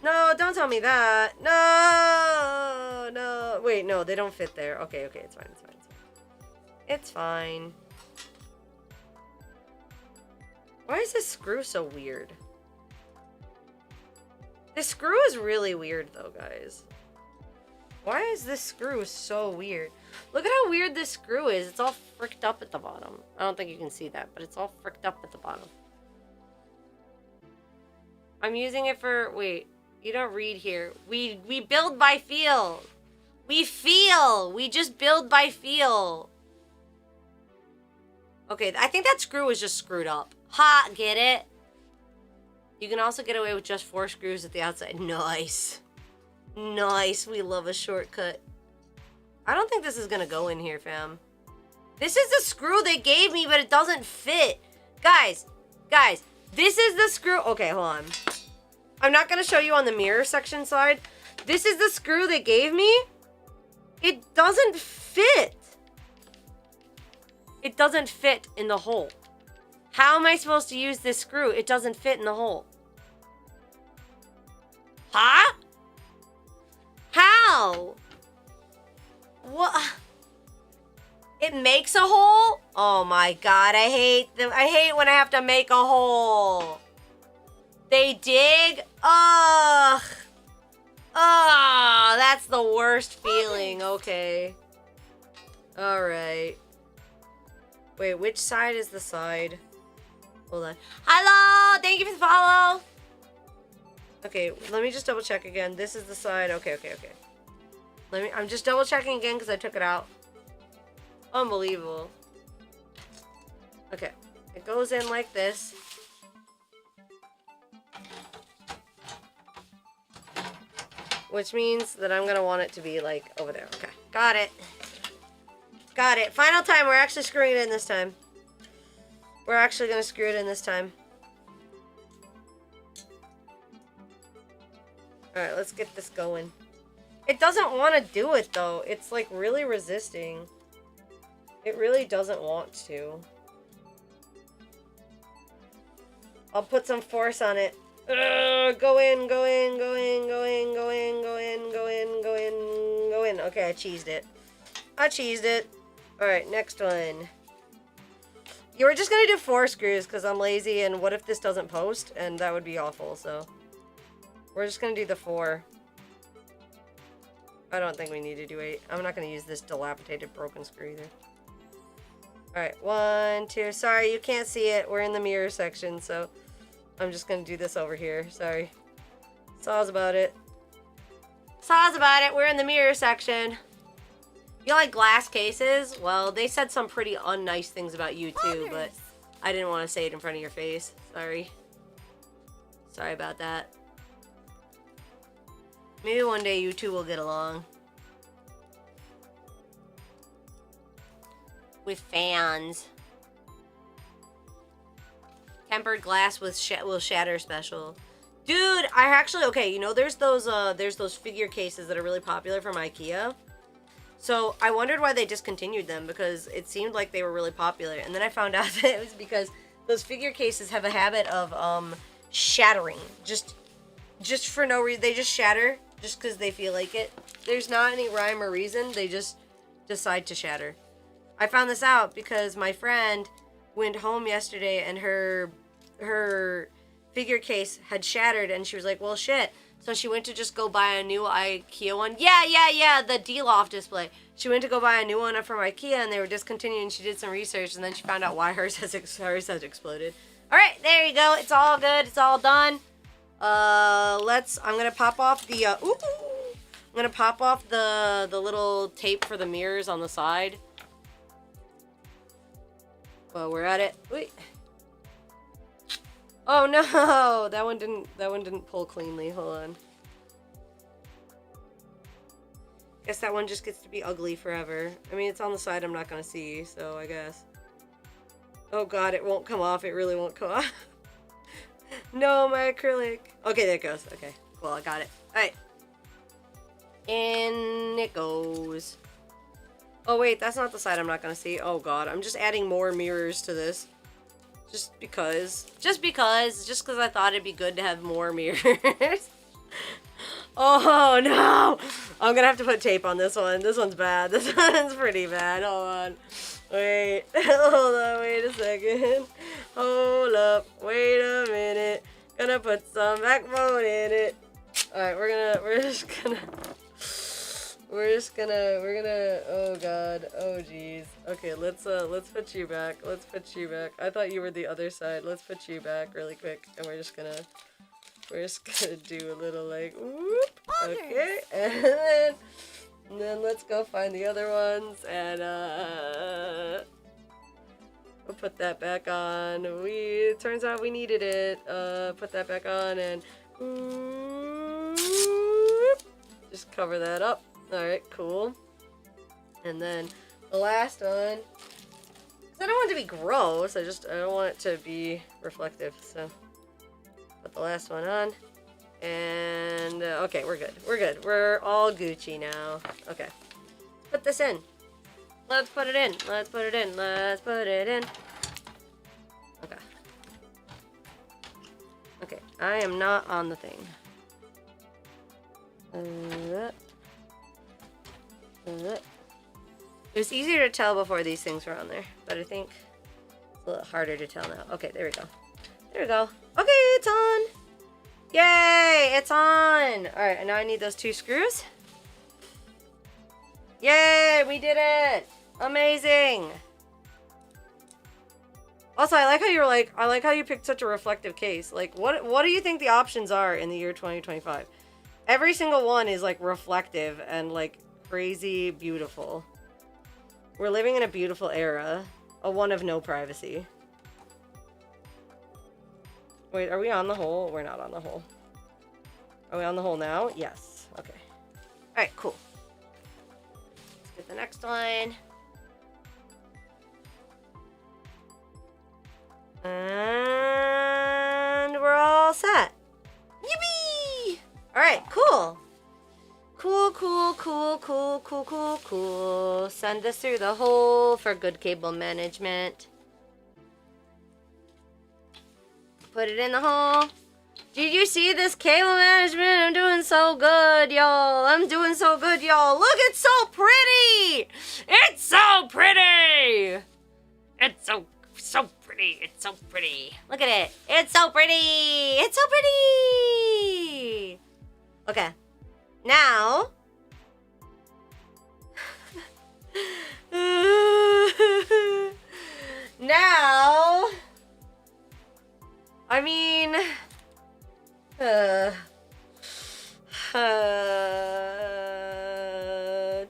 No, don't tell me that. No. Wait, no, they don't fit there. Okay, it's fine. It's fine. Why is this screw so weird? This screw is really weird though, guys. Why is this screw so weird? Look at how weird this screw is. It's all fricked up at the bottom. I don't think you can see that, but it's all fricked up at the bottom. I'm using it for... Wait, you don't read here. We build by feel. We feel. We just build by feel. Okay, I think that screw is just screwed up. Ha, get it? You can also get away with just 4 screws at the outside. Nice. Nice. We love a shortcut. I don't think this is gonna go in here, fam. This is the screw they gave me, but it doesn't fit. Guys, this is the screw. Okay, hold on. I'm not gonna show you on the mirror section side. This is the screw they gave me. It doesn't fit. It doesn't fit in the hole. How am I supposed to use this screw? It doesn't fit in the hole. Huh? How? What? It makes a hole? Oh my god, I hate them. I hate when I have to make a hole. They dig? Ugh. Ugh, that's the worst feeling. Okay. Alright. Wait, which side is the side? Hold on. Hello! Thank you for the follow! Okay, let me just double check again. This is the side. Okay. I'm just double checking again because I took it out. Unbelievable. Okay. It goes in like this. Which means that I'm gonna want it to be like over there. Okay. Got it. Got it. Final time. We're actually screwing it in this time. We're actually gonna screw it in this time. Alright, let's get this going. It doesn't want to do it, though. It's, like, really resisting. It really doesn't want to. I'll put some force on it. Go in, go in, go in, go in, go in, go in, go in, go in, go in. Okay, I cheesed it. I cheesed it. Alright, next one. You were just gonna do 4 screws because I'm lazy, and what if this doesn't post? And that would be awful, so... We're just gonna do the 4. I don't think we need to do 8. I'm not gonna use this dilapidated broken screw either. Alright, 1, 2. Sorry, you can't see it. We're in the mirror section, so I'm just gonna do this over here. Sorry. Saws about it. Saws about it. We're in the mirror section. You like glass cases? Well, they said some pretty unnice things about you too, but I didn't want to say it in front of your face. Sorry. Sorry about that. Maybe one day you two will get along. With fans. Tempered glass with will shatter special. Dude, I actually, okay, you know, there's those figure cases that are really popular from IKEA. So I wondered why they discontinued them because it seemed like they were really popular. And then I found out that it was because those figure cases have a habit of shattering. Just for no reason. They just shatter just because they feel like it. There's not any rhyme or reason. They just decide to shatter. I found this out because my friend went home yesterday and her figure case had shattered and she was like, well, shit. So she went to just go buy a new IKEA one. Yeah, the D-Loft display. She went to go buy a new one from IKEA and they were discontinued and she did some research and then she found out why hers has exploded. Alright, there you go. It's all good. It's all done. I'm gonna pop off the, I'm gonna pop off the little tape for the mirrors on the side. Well, we're at it. Wait. Oh no, that one didn't pull cleanly. Hold on. Guess that one just gets to be ugly forever. I mean, it's on the side I'm not gonna see, so I guess. Oh god, it won't come off. It really won't come off. No, my acrylic. Okay, there it goes. Okay, cool, I got it. Alright. In it goes. Oh wait, that's not the side I'm not gonna see. Oh god, I'm just adding more mirrors to this. Just because I thought it'd be good to have more mirrors. Oh no! I'm gonna have to put tape on this one. This one's bad. This one's pretty bad. Hold on. Wait. Hold on. Wait a second. Hold up. Wait a minute. Gonna put some backbone in it. Alright, we're gonna, oh god, oh jeez. Okay, let's put you back. Let's put you back. I thought you were the other side. Let's put you back really quick, and we're just gonna do a little like, whoop. Okay, and then let's go find the other ones, and we'll put that back on. It turns out we needed it. Put that back on, and just cover that up. Alright, cool. And then the last one, 'cause I don't want it to be gross, I don't want it to be reflective, so put the last one on. And, okay, we're good. We're good. We're all Gucci now. Okay. Put this in. Let's put it in. Let's put it in. Let's put it in. Okay. Okay, I am not on the thing. It was easier to tell before these things were on there, but I think it's a little harder to tell now. Okay, there we go. There we go. Okay, it's on! Yay! It's on! Alright, and now I need those 2 screws. Yay! We did it! Amazing! Also, I like how you're like, I like how you picked such a reflective case. Like, what do you think the options are in the year 2025? Every single one is like reflective and like crazy beautiful. We're living in a beautiful era. A one of no privacy. Wait, are we on the hole? We're not on the hole. Are we on the hole now? Yes. Okay. Alright, cool. Let's get the next one. And we're all set. Yippee! Alright, cool. Cool. Send this through the hole for good cable management. Put it in the hole. Did you see this cable management? I'm doing so good, y'all. I'm doing so good, y'all. Look, it's so pretty. It's so pretty. It's so pretty. It's so pretty. Look at it. It's so pretty. It's so pretty. Okay. Now. Now. I mean.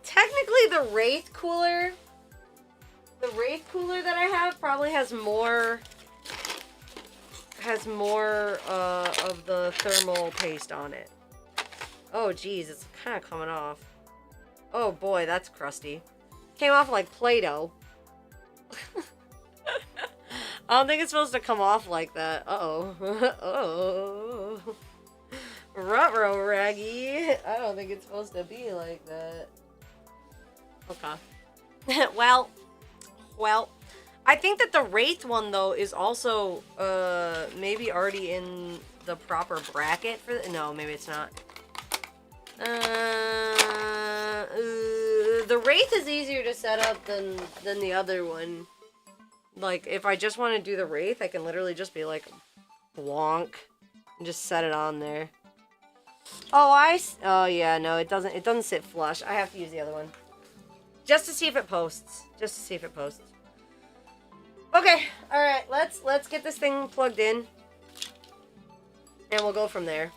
Technically the Wraith cooler. The Wraith cooler that I have probably has more of the thermal paste on it. Oh geez, it's kind of coming off. Oh boy, that's crusty. Came off like Play-Doh. I don't think it's supposed to come off like that. Uh-oh. Uh-oh. Ruh-roh, Raggy. I don't think it's supposed to be like that. Okay. Well, I think that the Wraith one, though, is also, maybe already in the proper bracket for the... No, maybe it's not. The Wraith is easier to set up than the other one. Like, if I just want to do the Wraith, I can literally just be like, blonk, and just set it on there. Oh, oh yeah, no, it doesn't sit flush. I have to use the other one. Just to see if it posts. Just to see if it posts. Okay, alright, let's get this thing plugged in. And we'll go from there.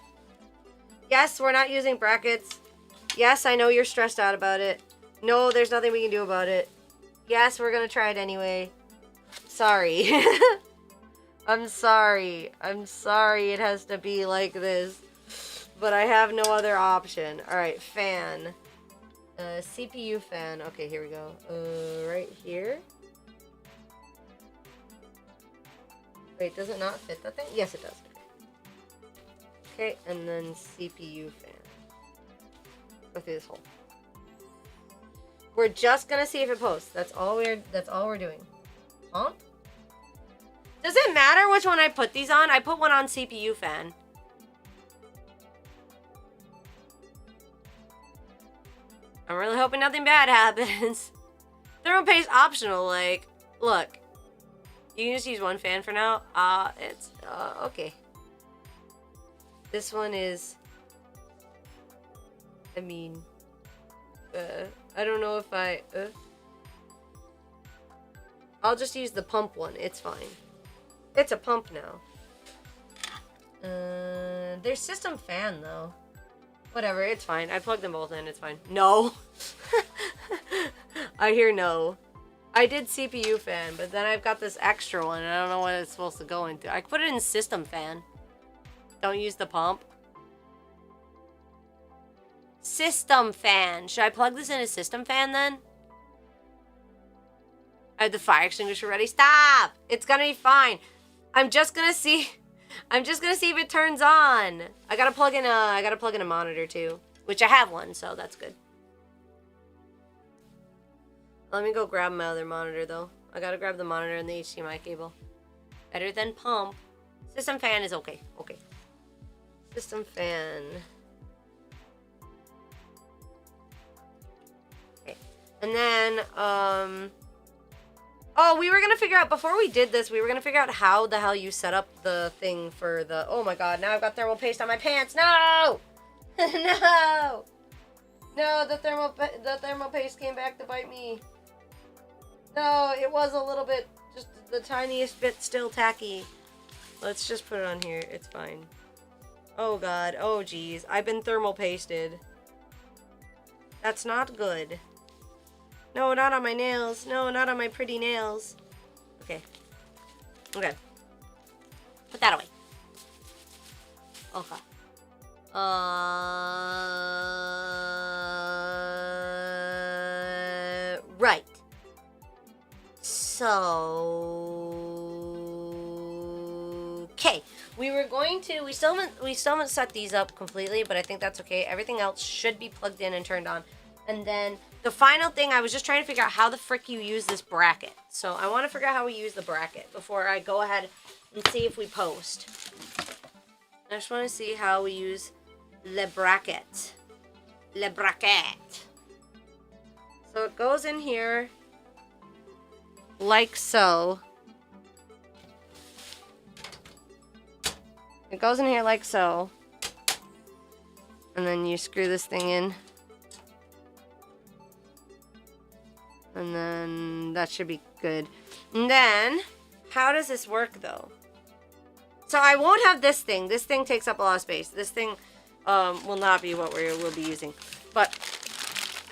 Yes, we're not using brackets. Yes, I know you're stressed out about it. No, there's nothing we can do about it. Yes, we're gonna try it anyway. Sorry. I'm sorry. I'm sorry it has to be like this. But I have no other option. Alright, fan. CPU fan. Okay, here we go. Right here. Wait, does it not fit that thing? Yes, it does. Okay, and then CPU fan. Go through this hole. We're just gonna see if it posts. That's all we're doing. Huh? Does it matter which one I put these on? I put one on CPU fan. I'm really hoping nothing bad happens. Thermal paste optional, like, look. You can just use one fan for now. It's, okay. This one is, I mean, I don't know if I'll just use the pump one. It's fine. It's a pump now. There's system fan though. Whatever, it's fine. I plugged them both in, it's fine. No. I hear no. I did CPU fan, but then I've got this extra one and I don't know what it's supposed to go into. I put it in system fan. Don't use the pump. System fan. Should I plug this in a system fan then? I have the fire extinguisher ready. Stop! It's gonna be fine. I'm just gonna see if it turns on. I gotta plug in a monitor too, which I have one, so that's good. Let me go grab my other monitor though. I gotta grab the monitor and the HDMI cable. Better than pump. System fan is okay. Okay. System fan. Okay. And then, oh, we were gonna figure out, before we did this, we were gonna figure out how the hell you set up the thing for the, oh my god, now I've got thermal paste on my pants. No! No! No, the thermal paste came back to bite me. No, it was a little bit, just the tiniest bit still tacky. Let's just put it on here. It's fine. Oh god. Oh geez. I've been thermal pasted. That's not good. No, not on my nails. No, not on my pretty nails. Okay. Okay. Put that away. Okay. Right. So, okay. We still haven't set these up completely, but I think that's okay. Everything else should be plugged in and turned on. And then the final thing, I was just trying to figure out how the frick you use this bracket. So I want to figure out how we use the bracket before I go ahead and see if we post. I just want to see how we use le bracket. Le bracket. So it goes in here like so. It goes in here like so. And then you screw this thing in. And then that should be good. And then, how does this work though? So I won't have this thing. This thing takes up a lot of space. This thing will not be what we'll be using. But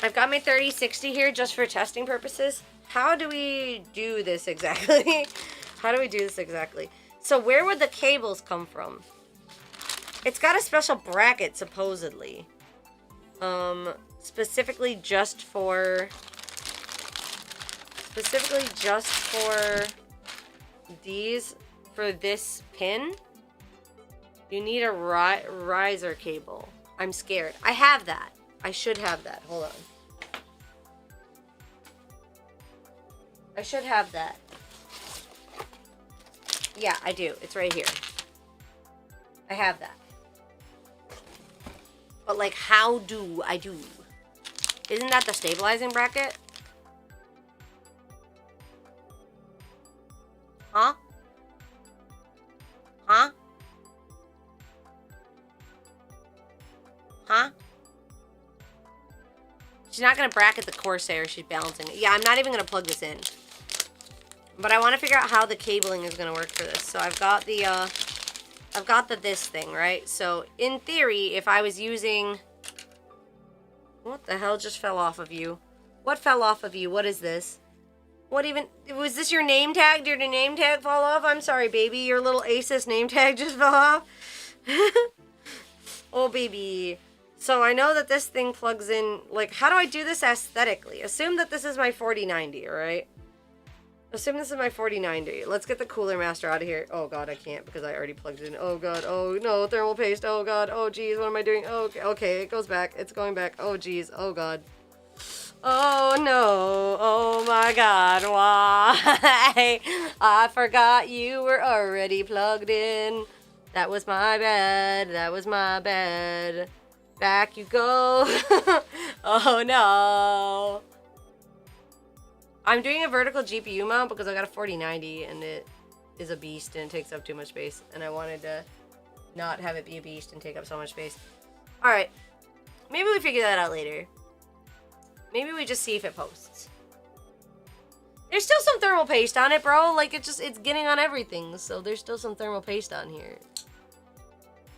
I've got my 3060 here just for testing purposes. How do we do this exactly? How do we do this exactly? So where would the cables come from? It's got a special bracket, supposedly. Specifically just for these, for this pin. You need a riser cable. I'm scared. I have that. I should have that. Hold on. I should have that. Yeah, I do. It's right here. I have that. But, like, how do I do? Isn't that the stabilizing bracket? Huh? Huh? Huh? She's not going to bracket the Corsair. She's balancing it. Yeah, I'm not even going to plug this in. But I want to figure out how the cabling is going to work for this. So I've got the this thing, right? So in theory, if I was using, what the hell just fell off of you? What fell off of you? What is this? What even, was this your name tag? Did your name tag fall off? I'm sorry, baby. Your little Asus name tag just fell off. Oh, baby. So I know that this thing plugs in, like, how do I do this aesthetically? Assume that this is my 4090, all right? Assume this is my 4090. Let's get the Cooler Master out of here. Oh god, I can't because I already plugged it in. Oh god, oh no, thermal paste. Oh god, oh geez, what am I doing? Oh, okay, it goes back. It's going back. Oh geez, oh god. Oh no, oh my god, why? I forgot you were already plugged in. That was my bad, that was my bad. Back you go. Oh no. I'm doing a vertical GPU mount because I got a 4090 and it is a beast and it takes up too much space. And I wanted to not have it be a beast and take up so much space. Alright. Maybe we figure that out later. Maybe we just see if it posts. There's still some thermal paste on it, bro. Like, it's getting on everything. So there's still some thermal paste on here.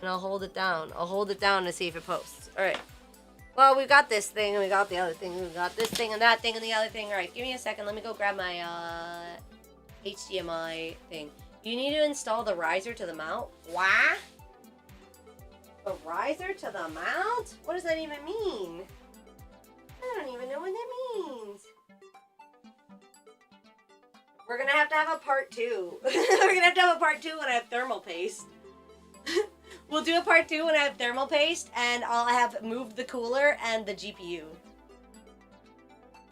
And I'll hold it down. I'll hold it down to see if it posts. Alright. Well, we got this thing, and we got the other thing. We got this thing, and that thing, and the other thing. Alright, give me a second. Let me go grab my, HDMI thing. You need to install the riser to the mount. What? The riser to the mount? What does that even mean? I don't even know what that means. We're gonna have to have a part 2. We're gonna have to have a part 2 when I have thermal paste. We'll do a part 2 when I have thermal paste, and I'll have moved the cooler and the GPU.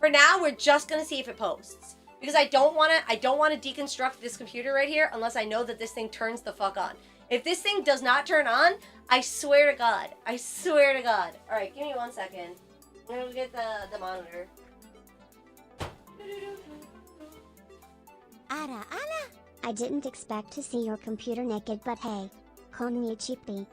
For now, we're just gonna see if it posts. Because I don't wanna deconstruct this computer right here unless I know that this thing turns the fuck on. If this thing does not turn on, I swear to God. I swear to God. Alright, give me 1 second. I'm gonna get the monitor. Ara ara! I didn't expect to see your computer naked, but hey, konnichiwa.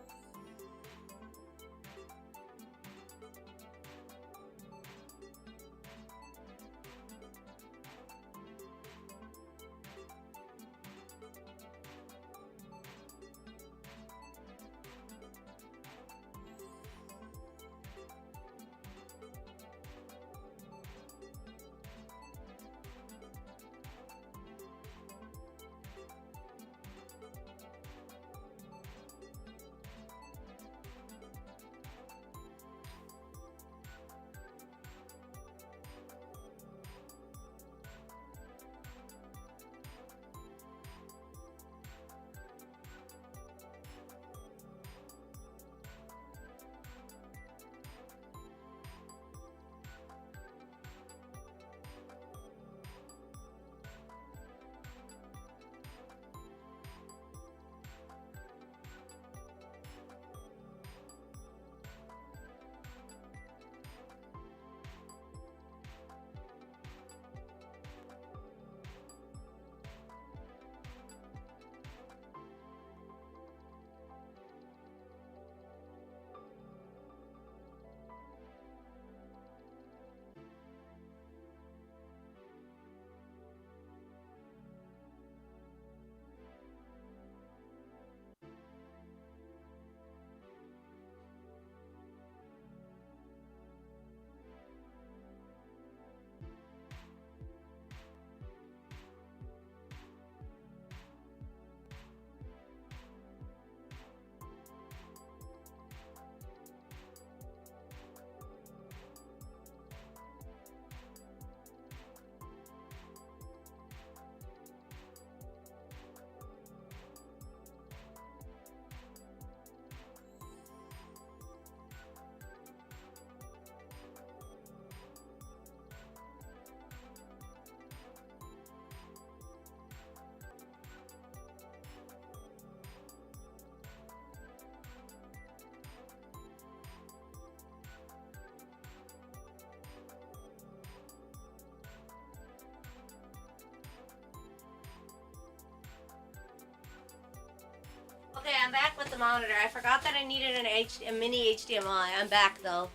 Okay, I'm back with the monitor. I forgot that I needed a mini HDMI. I'm back, though.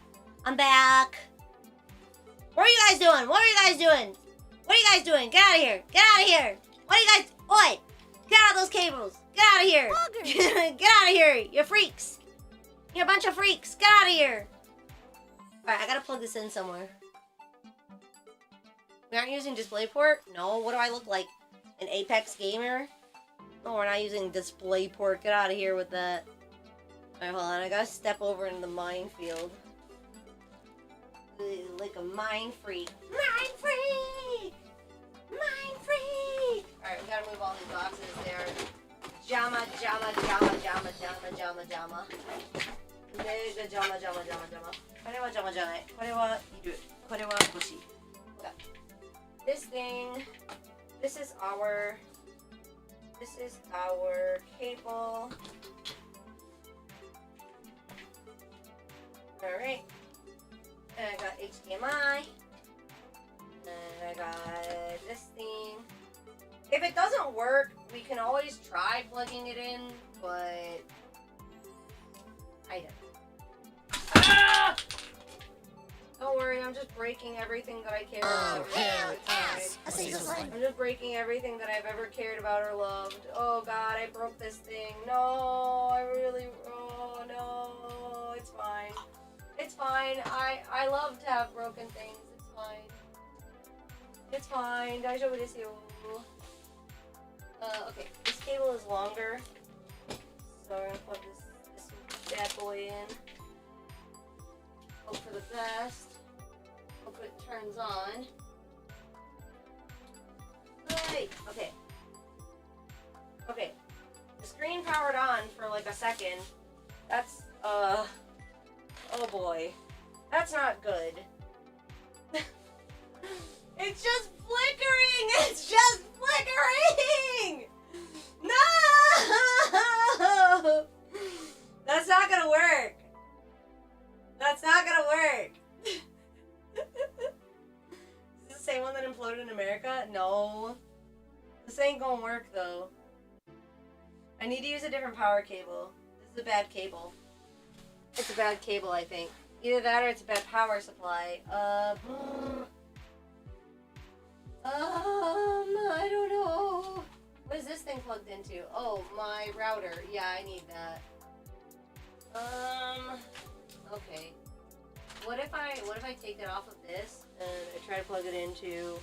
I'm back. What are you guys doing? What are you guys doing? What are you guys doing? Get out of here. Get out of here. What are you guys... Oi! Get out of those cables. Get out of here. Get out of here. You're freaks. You're a bunch of freaks. Get out of here. Alright, I gotta plug this in somewhere. We aren't using DisplayPort? No, what do I look like? An Apex gamer? No, we're not using DisplayPort. Get out of here with that. Alright, hold on. I gotta step over into the minefield. Like a mine freak. Mine freak! Mine freak! Alright, we gotta move all these boxes there. Jama. Mega jama. これは邪魔じゃない。これはいる。これは欲しい。Okay. This thing. This is our cable. Alright. And I got HDMI. And I got this thing. If it doesn't work, we can always try plugging it in, but I don't. Ah! Don't worry, I'm just breaking everything that I care about. Oh, hell yes! I see the line. I'm just breaking everything that I've ever cared about or loved. Oh god, I broke this thing. No, oh no, it's fine. It's fine. I love to have broken things. It's fine. It's fine. Daijoubu desu yo. Okay, this cable is longer. So we're gonna plug this bad boy in. Hope for the best. Hope it turns on. Right. Okay. Okay. The screen powered on for like a second. That's, oh boy. That's not good. It's just flickering! It's just flickering! No! That's not gonna work. That's not gonna work. Is this the same one that imploded in America? No. This ain't gonna work though. I need to use a different power cable. This is a bad cable. It's a bad cable, I think. Either that or it's a bad power supply. I don't know. What is this thing plugged into? Oh, my router. Yeah, I need that. Okay. What if I take it off of this and I try to plug it into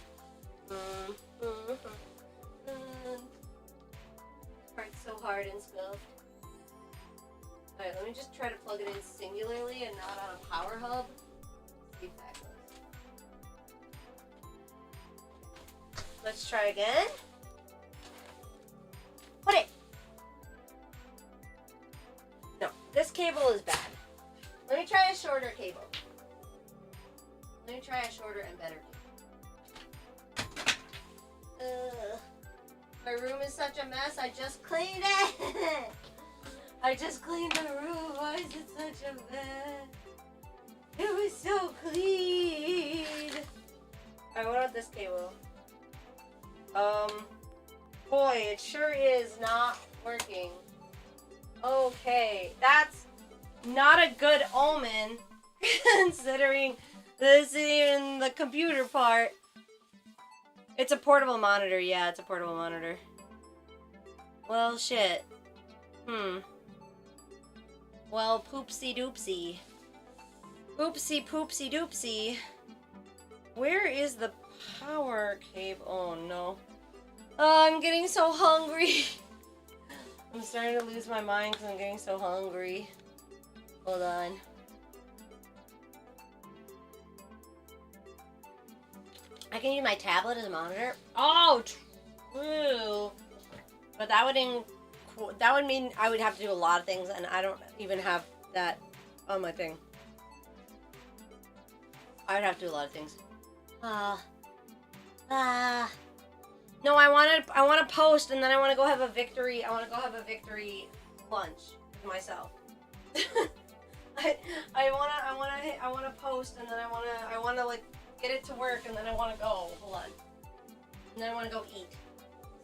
it's so hard and stuff. Alright, let me just try to plug it in singularly and not on a power hub. See if that goes. Let's try again. Put it! No, this cable is bad. Let me try a shorter cable. Let me try a shorter and better cable. My room is such a mess. I just cleaned it. I just cleaned the room. Why is it such a mess? It was so clean. Alright, what about this cable? Boy, it sure is not working. Okay, that's not a good omen, considering this in the computer part. It's a portable monitor. Yeah, it's a portable monitor. Well, shit. Well, poopsie doopsie. Oopsie poopsie doopsie. Where is the power cable? Oh no. Oh, I'm getting so hungry. I'm starting to lose my mind because I'm getting so hungry. Hold on. I can use my tablet as a monitor. Oh, true. But that would mean I would have to do a lot of things, and I don't even have that on my thing. I would have to do a lot of things. No, I want to post, and then I want to go have a victory. I want to go have a victory lunch with myself. I want to post, and then I want to like get it to work, and then I want to go. Hold on. And then I want to go eat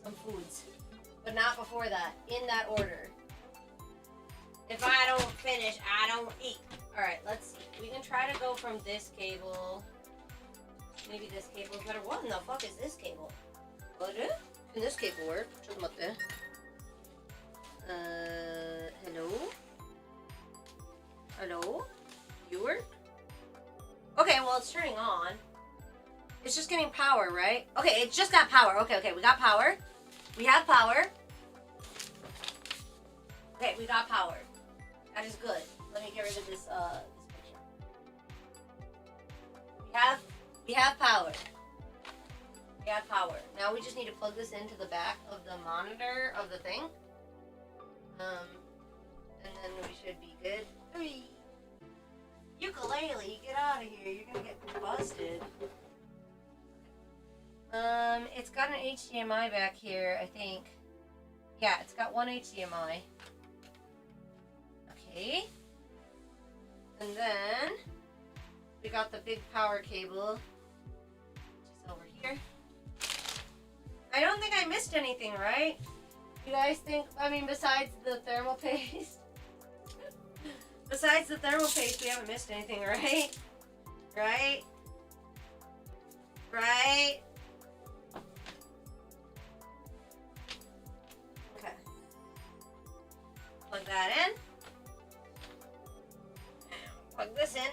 some foods, but not before that. In that order. If I don't finish, I don't eat. All right, let's see. We can try to go from this cable. Maybe this cable is better. What in the fuck is this cable? What? Can this cable work? Hello? Hello? You work? Okay, well, it's turning on. It's just getting power, right? Okay, it just got power. Okay, we got power. We have power. Okay, we got power. That is good. Let me get rid of this picture. We have power. We have power. Now we just need to plug this into the back of the monitor of the thing. And then we should be good. Hey, ukulele, get out of here. You're gonna get busted. It's got an HDMI back here, I think. Yeah, it's got one HDMI. Okay. And then we got the big power cable, which is over here. I don't think I missed anything, right? You guys think, I mean, besides the thermal paste? Besides the thermal paste, we haven't missed anything, right? Right? Right? Okay. Plug that in. Plug this in.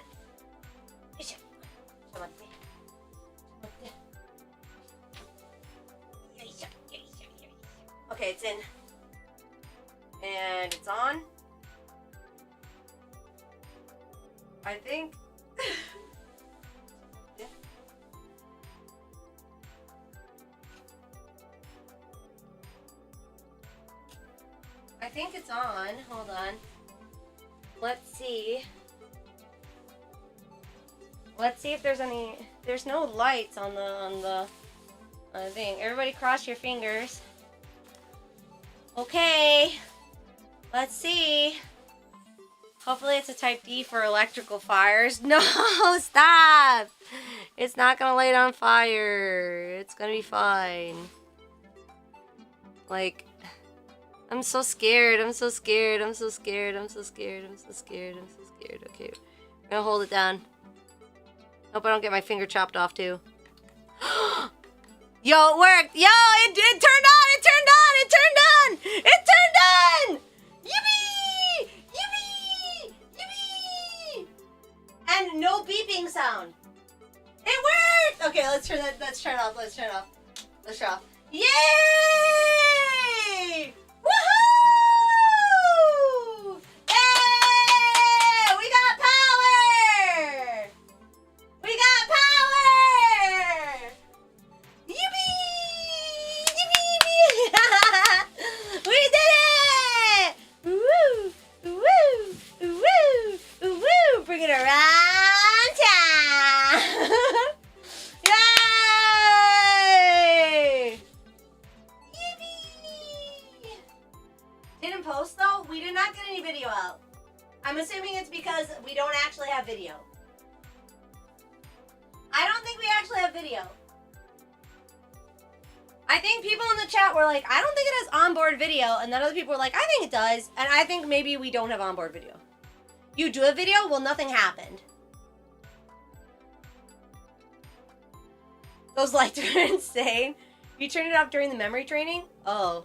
Okay, it's in. And it's on. I think. Yeah. I think it's on. Hold on. Let's see. Let's see if there's any. There's no lights on the thing. Everybody cross your fingers. Okay. Let's see. Hopefully it's a type D for electrical fires. No, stop. It's not gonna light on fire. It's gonna be fine. Like, I'm so scared. I'm so scared. I'm so scared. I'm so scared. I'm so scared. I'm so scared. Okay. I'm gonna hold it down. Hope I don't get my finger chopped off too. Yo, it worked. Yo, it turned on. It turned on. It turned on. It turned on. Yippee! Yippee! Yippee! And no beeping sound. It worked. Okay, let's turn that. Let's turn it off. Let's turn it off. Let's turn it off. Yay! Woohoo! Hey! We got power! We got power! Yippee! Yippee! Yippee! We did it! Woo! Woo! Woo! Woo! Bring it around town! Yay! Yippee! Didn't post though? We did not get any video out. I'm assuming it's because we don't actually have video. I don't think we actually have video. I think people in the chat were like, I don't think it has onboard video, and then other people were like, I think it does, and I think maybe we don't have onboard video. You do a video? Well, nothing happened. Those lights are insane. You turned it off during the memory training? Oh.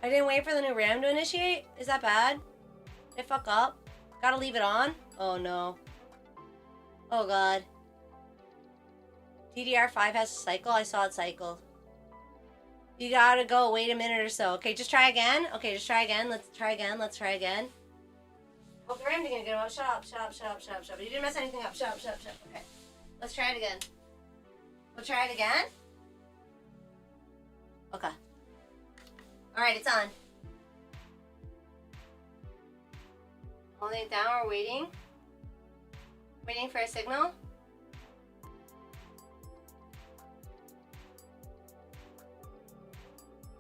I didn't wait for the new RAM to initiate? Is that bad? Did I fuck up? Gotta leave it on? Oh no. Oh god. DDR5 has a cycle? I saw it cycle. You gotta go, wait a minute or so. Okay, just try again. Okay, just try again. Let's try again. Let's try again. Oh, the RAM didn't get out. Shut up, shut up, shut up, shut up, shut up. You didn't mess anything up. Shut up, shut up, shut up. Okay. Let's try it again. We'll try it again? Okay. Alright, it's on. Holding it down, we're waiting. Waiting for a signal.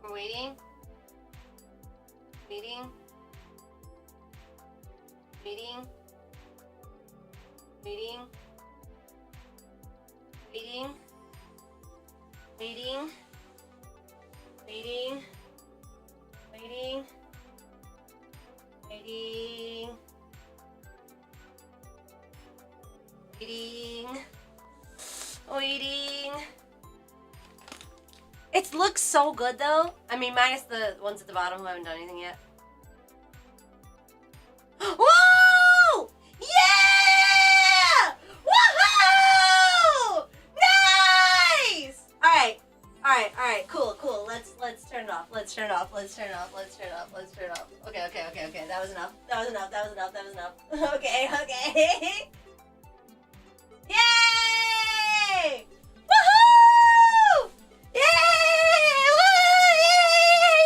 We're waiting. Waiting. Waiting. Waiting. Waiting. Waiting. Waiting. Waiting. Waiting. Waiting. Waiting. It looks so good though. I mean, minus the ones at the bottom who haven't done anything yet. Whoa! Yeah! Woohoo! Nice! Alright. Alright, alright, cool, cool. Let's turn it off. Let's turn it off. Let's turn it off. Let's turn it off. Let's turn it off. Okay, okay, okay, okay. That was enough. That was enough. That was enough. That was enough. Okay, okay. Yay! Woohoo! Yay! Woo!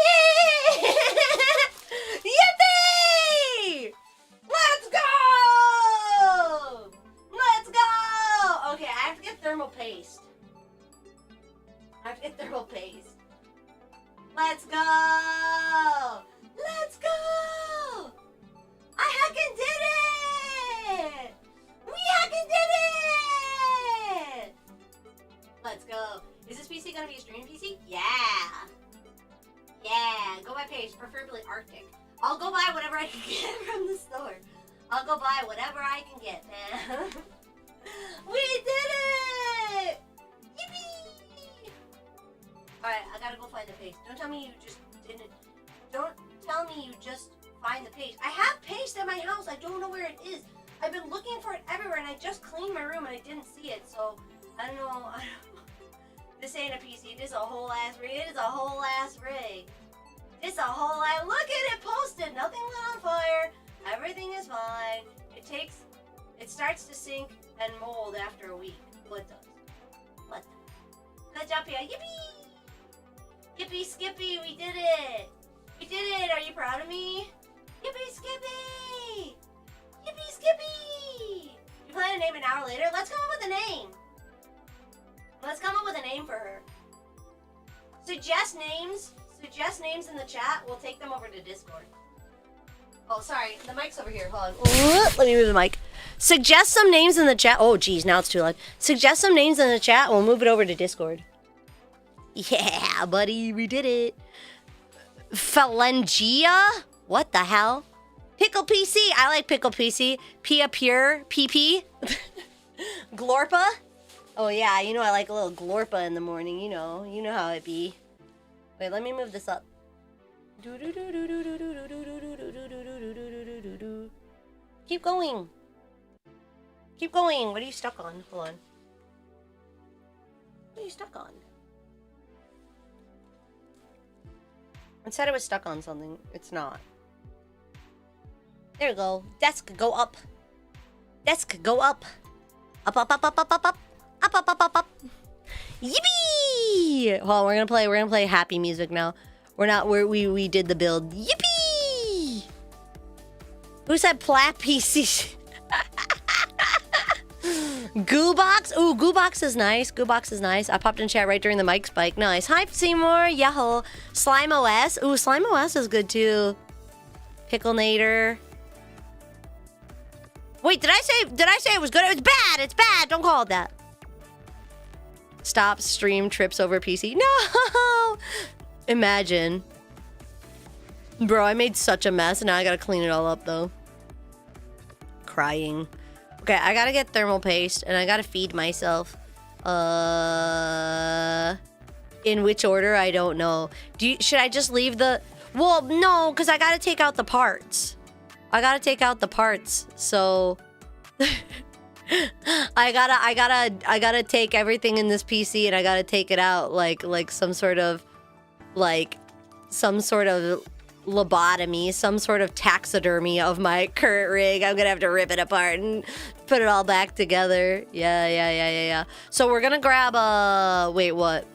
Yay! Yippee! Let's go! Let's go! Okay, I have to get thermal paste. I have to get thermal paste. Let's go! Let's go! I heckin' did it! We heckin' did it! Let's go. Is this PC gonna be a stream PC? Yeah! Yeah, go by page, preferably Arctic. I'll go buy whatever I can get from the store. I'll go buy whatever I can get, man. We did it! Yippee! Alright, I gotta go find the page. Don't tell me you just didn't. Don't tell me you just find the page. I have paste at my house. I don't know where it is. I've been looking for it everywhere, and I just cleaned my room and I didn't see it. So I don't know. This ain't a PC. This is a whole ass rig. It is a whole ass rig. It's a whole ass. Look at it posted. Nothing lit on fire. Everything is fine. It starts to sink and mold after a week. What does? What does? Good job, Pia. Yippee! Yippee Skippy, we did it! We did it! Are you proud of me? Yippee Skippy! Yippee Skippy! You plan to name an hour later? Let's come up with a name! Let's come up with a name for her. Suggest names in the chat. We'll take them over to Discord. Oh, sorry. The mic's over here. Hold on. Let me move the mic. Suggest some names in the chat. Oh, geez. Now it's too loud. Suggest some names in the chat. We'll move it over to Discord. Yeah, buddy. We did it. Phalangia? What the hell? Pickle PC. I like Pickle PC. Pia Pure. PP. Glorpa. Oh, yeah. You know I like a little Glorpa in the morning. You know how it be. Wait, let me move this up. Keep going. Keep going. What are you stuck on? Hold on. What are you stuck on? It said it was stuck on something. It's not. There we go. Desk, go up. Desk, go up. Up, up, up, up, up, up, up. Up, up, up, up, up. Yippee! Hold on, we're gonna play happy music now. We did the build. Yippee! Who said plat PC? Goobox? Ooh, Goobox is nice. Goobox is nice. I popped in chat right during the mic spike. Nice. Hi, Seymour. Yahoo. Slime OS. Ooh, Slime OS is good too. Picklenator. Wait, did I say it was good? It's bad. It's bad. Don't call it that. Stop stream trips over PC. No! Imagine. Bro, I made such a mess. Now I gotta clean it all up, though. Crying. Okay, I gotta get thermal paste, and I gotta feed myself. In which order? I don't know. Should I just leave the... Well, no, because I gotta take out the parts. I gotta take out the parts, so... I gotta take everything in this PC and I gotta take it out like some sort of lobotomy, some sort of taxidermy of my current rig. I'm gonna have to rip it apart and put it all back together. Yeah. So we're gonna grab wait, what?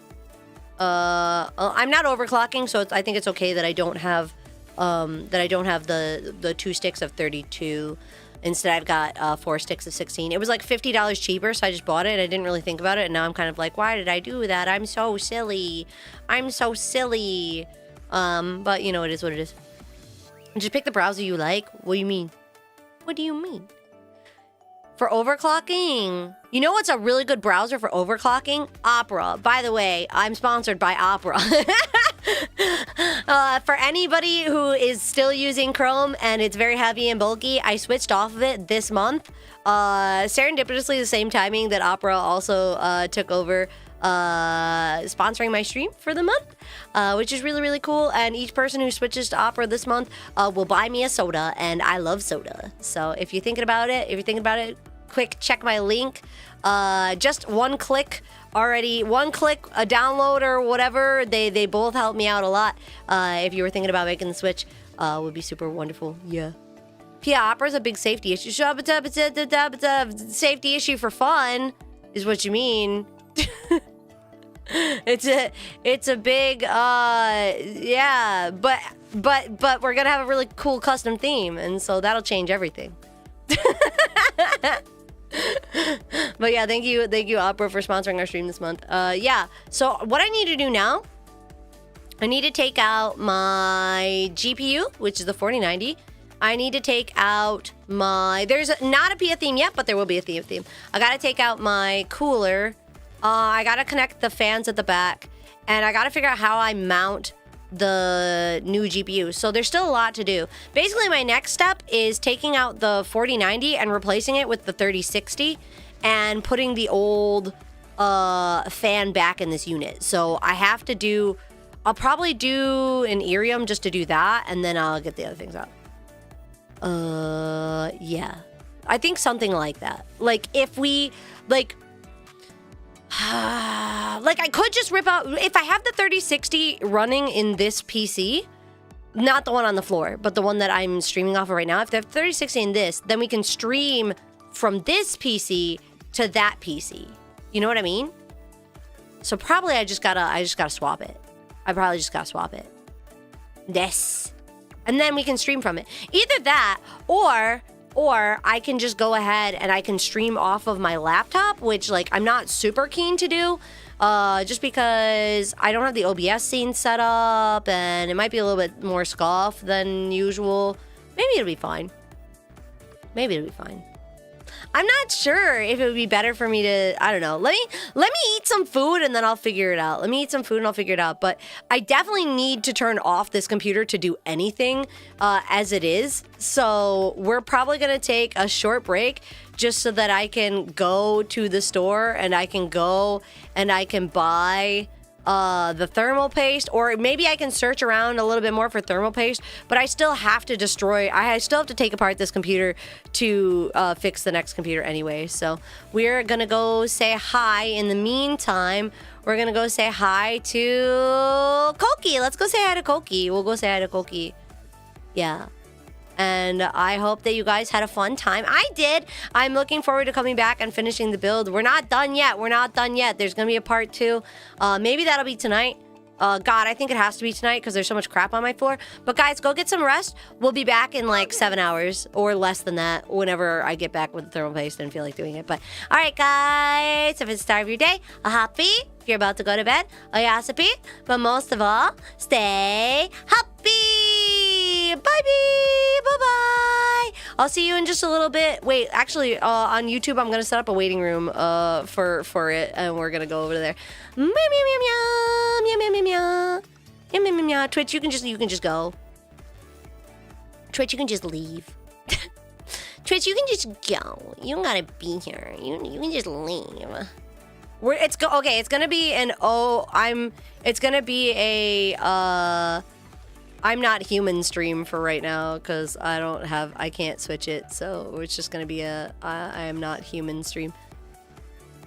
I'm not overclocking, so I think it's okay that I don't have the 2 sticks of 32. Instead, I've got 4 sticks of 16. It was like $50 cheaper, so I just bought it. And I didn't really think about it, and now I'm kind of like, why did I do that? I'm so silly. I'm so silly. But you know, it is what it is. Just pick the browser you like. What do you mean? What do you mean? For overclocking, you know what's a really good browser for overclocking? Opera. By the way, I'm sponsored by Opera. For anybody who is still using Chrome and it's very heavy and bulky, I switched off of it this month. Serendipitously, the same timing that Opera also took over sponsoring my stream for the month, which is really, really cool. And each person who switches to Opera this month will buy me a soda, and I love soda. So if you're thinking about it, quick check my link. Just one click, a download or whatever. They both help me out a lot. If you were thinking about making the switch, would be super wonderful. Yeah. Pia, Opera's a big safety issue. Safety issue for fun is what you mean. It's a big yeah, but we're gonna have a really cool custom theme, and so that'll change everything. But yeah, thank you Opera for sponsoring our stream this month. Yeah, so what I need to do now I need to take out my GPU, which is the 4090. I need to take out my... There's not a Pia theme yet, but there will be a theme. I gotta take out my cooler. I gotta connect the fans at the back. And I gotta figure out how I mount the new GPU. So there's still a lot to do. Basically, my next step is taking out the 4090 and replacing it with the 3060 and putting the old fan back in this unit. So I have to do... I'll probably do an Irium just to do that, and then I'll get the other things out. Yeah. I think something like that. Like, if we... Like... like, I could just rip out... If I have the 3060 running in this PC, not the one on the floor, but the one that I'm streaming off of right now, if they have 3060 in this, then we can stream from this PC to that PC. You know what I mean? So probably I just gotta swap it. I probably just gotta swap it. Yes. And then we can stream from it. Either that, or I can just go ahead and I can stream off of my laptop, which, like, I'm not super keen to do, just because I don't have the OBS scene set up, and it might be a little bit more scuff than usual. Maybe it'll be fine. Maybe it'll be fine. I'm not sure if it would be better for me to, I don't know. Let me eat some food and then I'll figure it out. Let me eat some food and I'll figure it out. But I definitely need to turn off this computer to do anything as it is. So we're probably going to take a short break just so that I can go to the store and I can go and I can buy the thermal paste, or maybe I can search around a little bit more for thermal paste, but I still have to I still have to take apart this computer to fix the next computer anyway. So we're gonna go say hi. In the meantime, we're gonna go say hi to Koki. Let's go say hi to Koki. We'll go say hi to Koki. Yeah. And I hope that you guys had a fun time. I did. I'm looking forward to coming back and finishing the build. We're not done yet. There's going to be a part 2. Maybe that'll be tonight. God, I think it has to be tonight because there's so much crap on my floor. But guys, go get some rest. We'll be back in like 7 hours or less than that whenever I get back with the thermal paste and feel like doing it. But all right, guys, if it's the start of your day, a happy. If you're about to go to bed, a yasapi. But most of all, stay happy. Bye-bye. Bye-bye. I'll see you in just a little bit. Wait, actually, on YouTube, I'm going to set up a waiting room for it, and we're going to go over there. Meow, meow, meow, meow. Meow, meow, meow, meow. Meow, meow, meow, meow. Twitch, you can just go. Twitch, you can just leave. Twitch, you can just go. You don't gotta be here. You can just leave. It's gonna be an I'm not human stream for right now because I can't switch it, so it's just gonna be I am not human stream.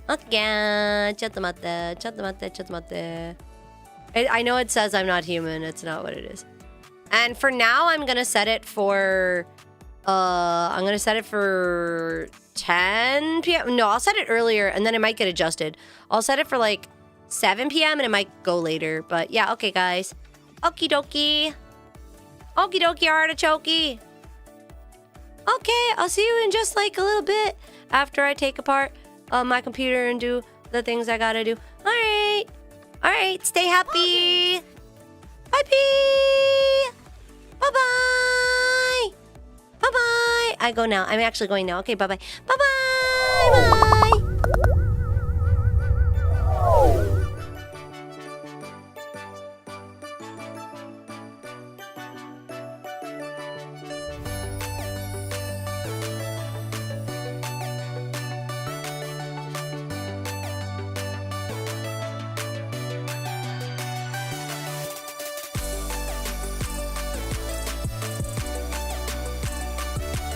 Okay, ちょっと待って. I know it says I'm not human. It's not what it is. And for now, I'm gonna set it for 10 p.m. No, I'll set it earlier and then it might get adjusted. I'll set it for like 7 p.m. and it might go later. But yeah, okay, guys. Okie dokie. Okie dokie, artichoke. Okay, I'll see you in just like a little bit after I take apart my computer and do the things I gotta do. All right, stay happy. Bye-bye. Bye-bye. Bye-bye. I go now. I'm actually going now. Okay, bye-bye. Bye-bye. Bye.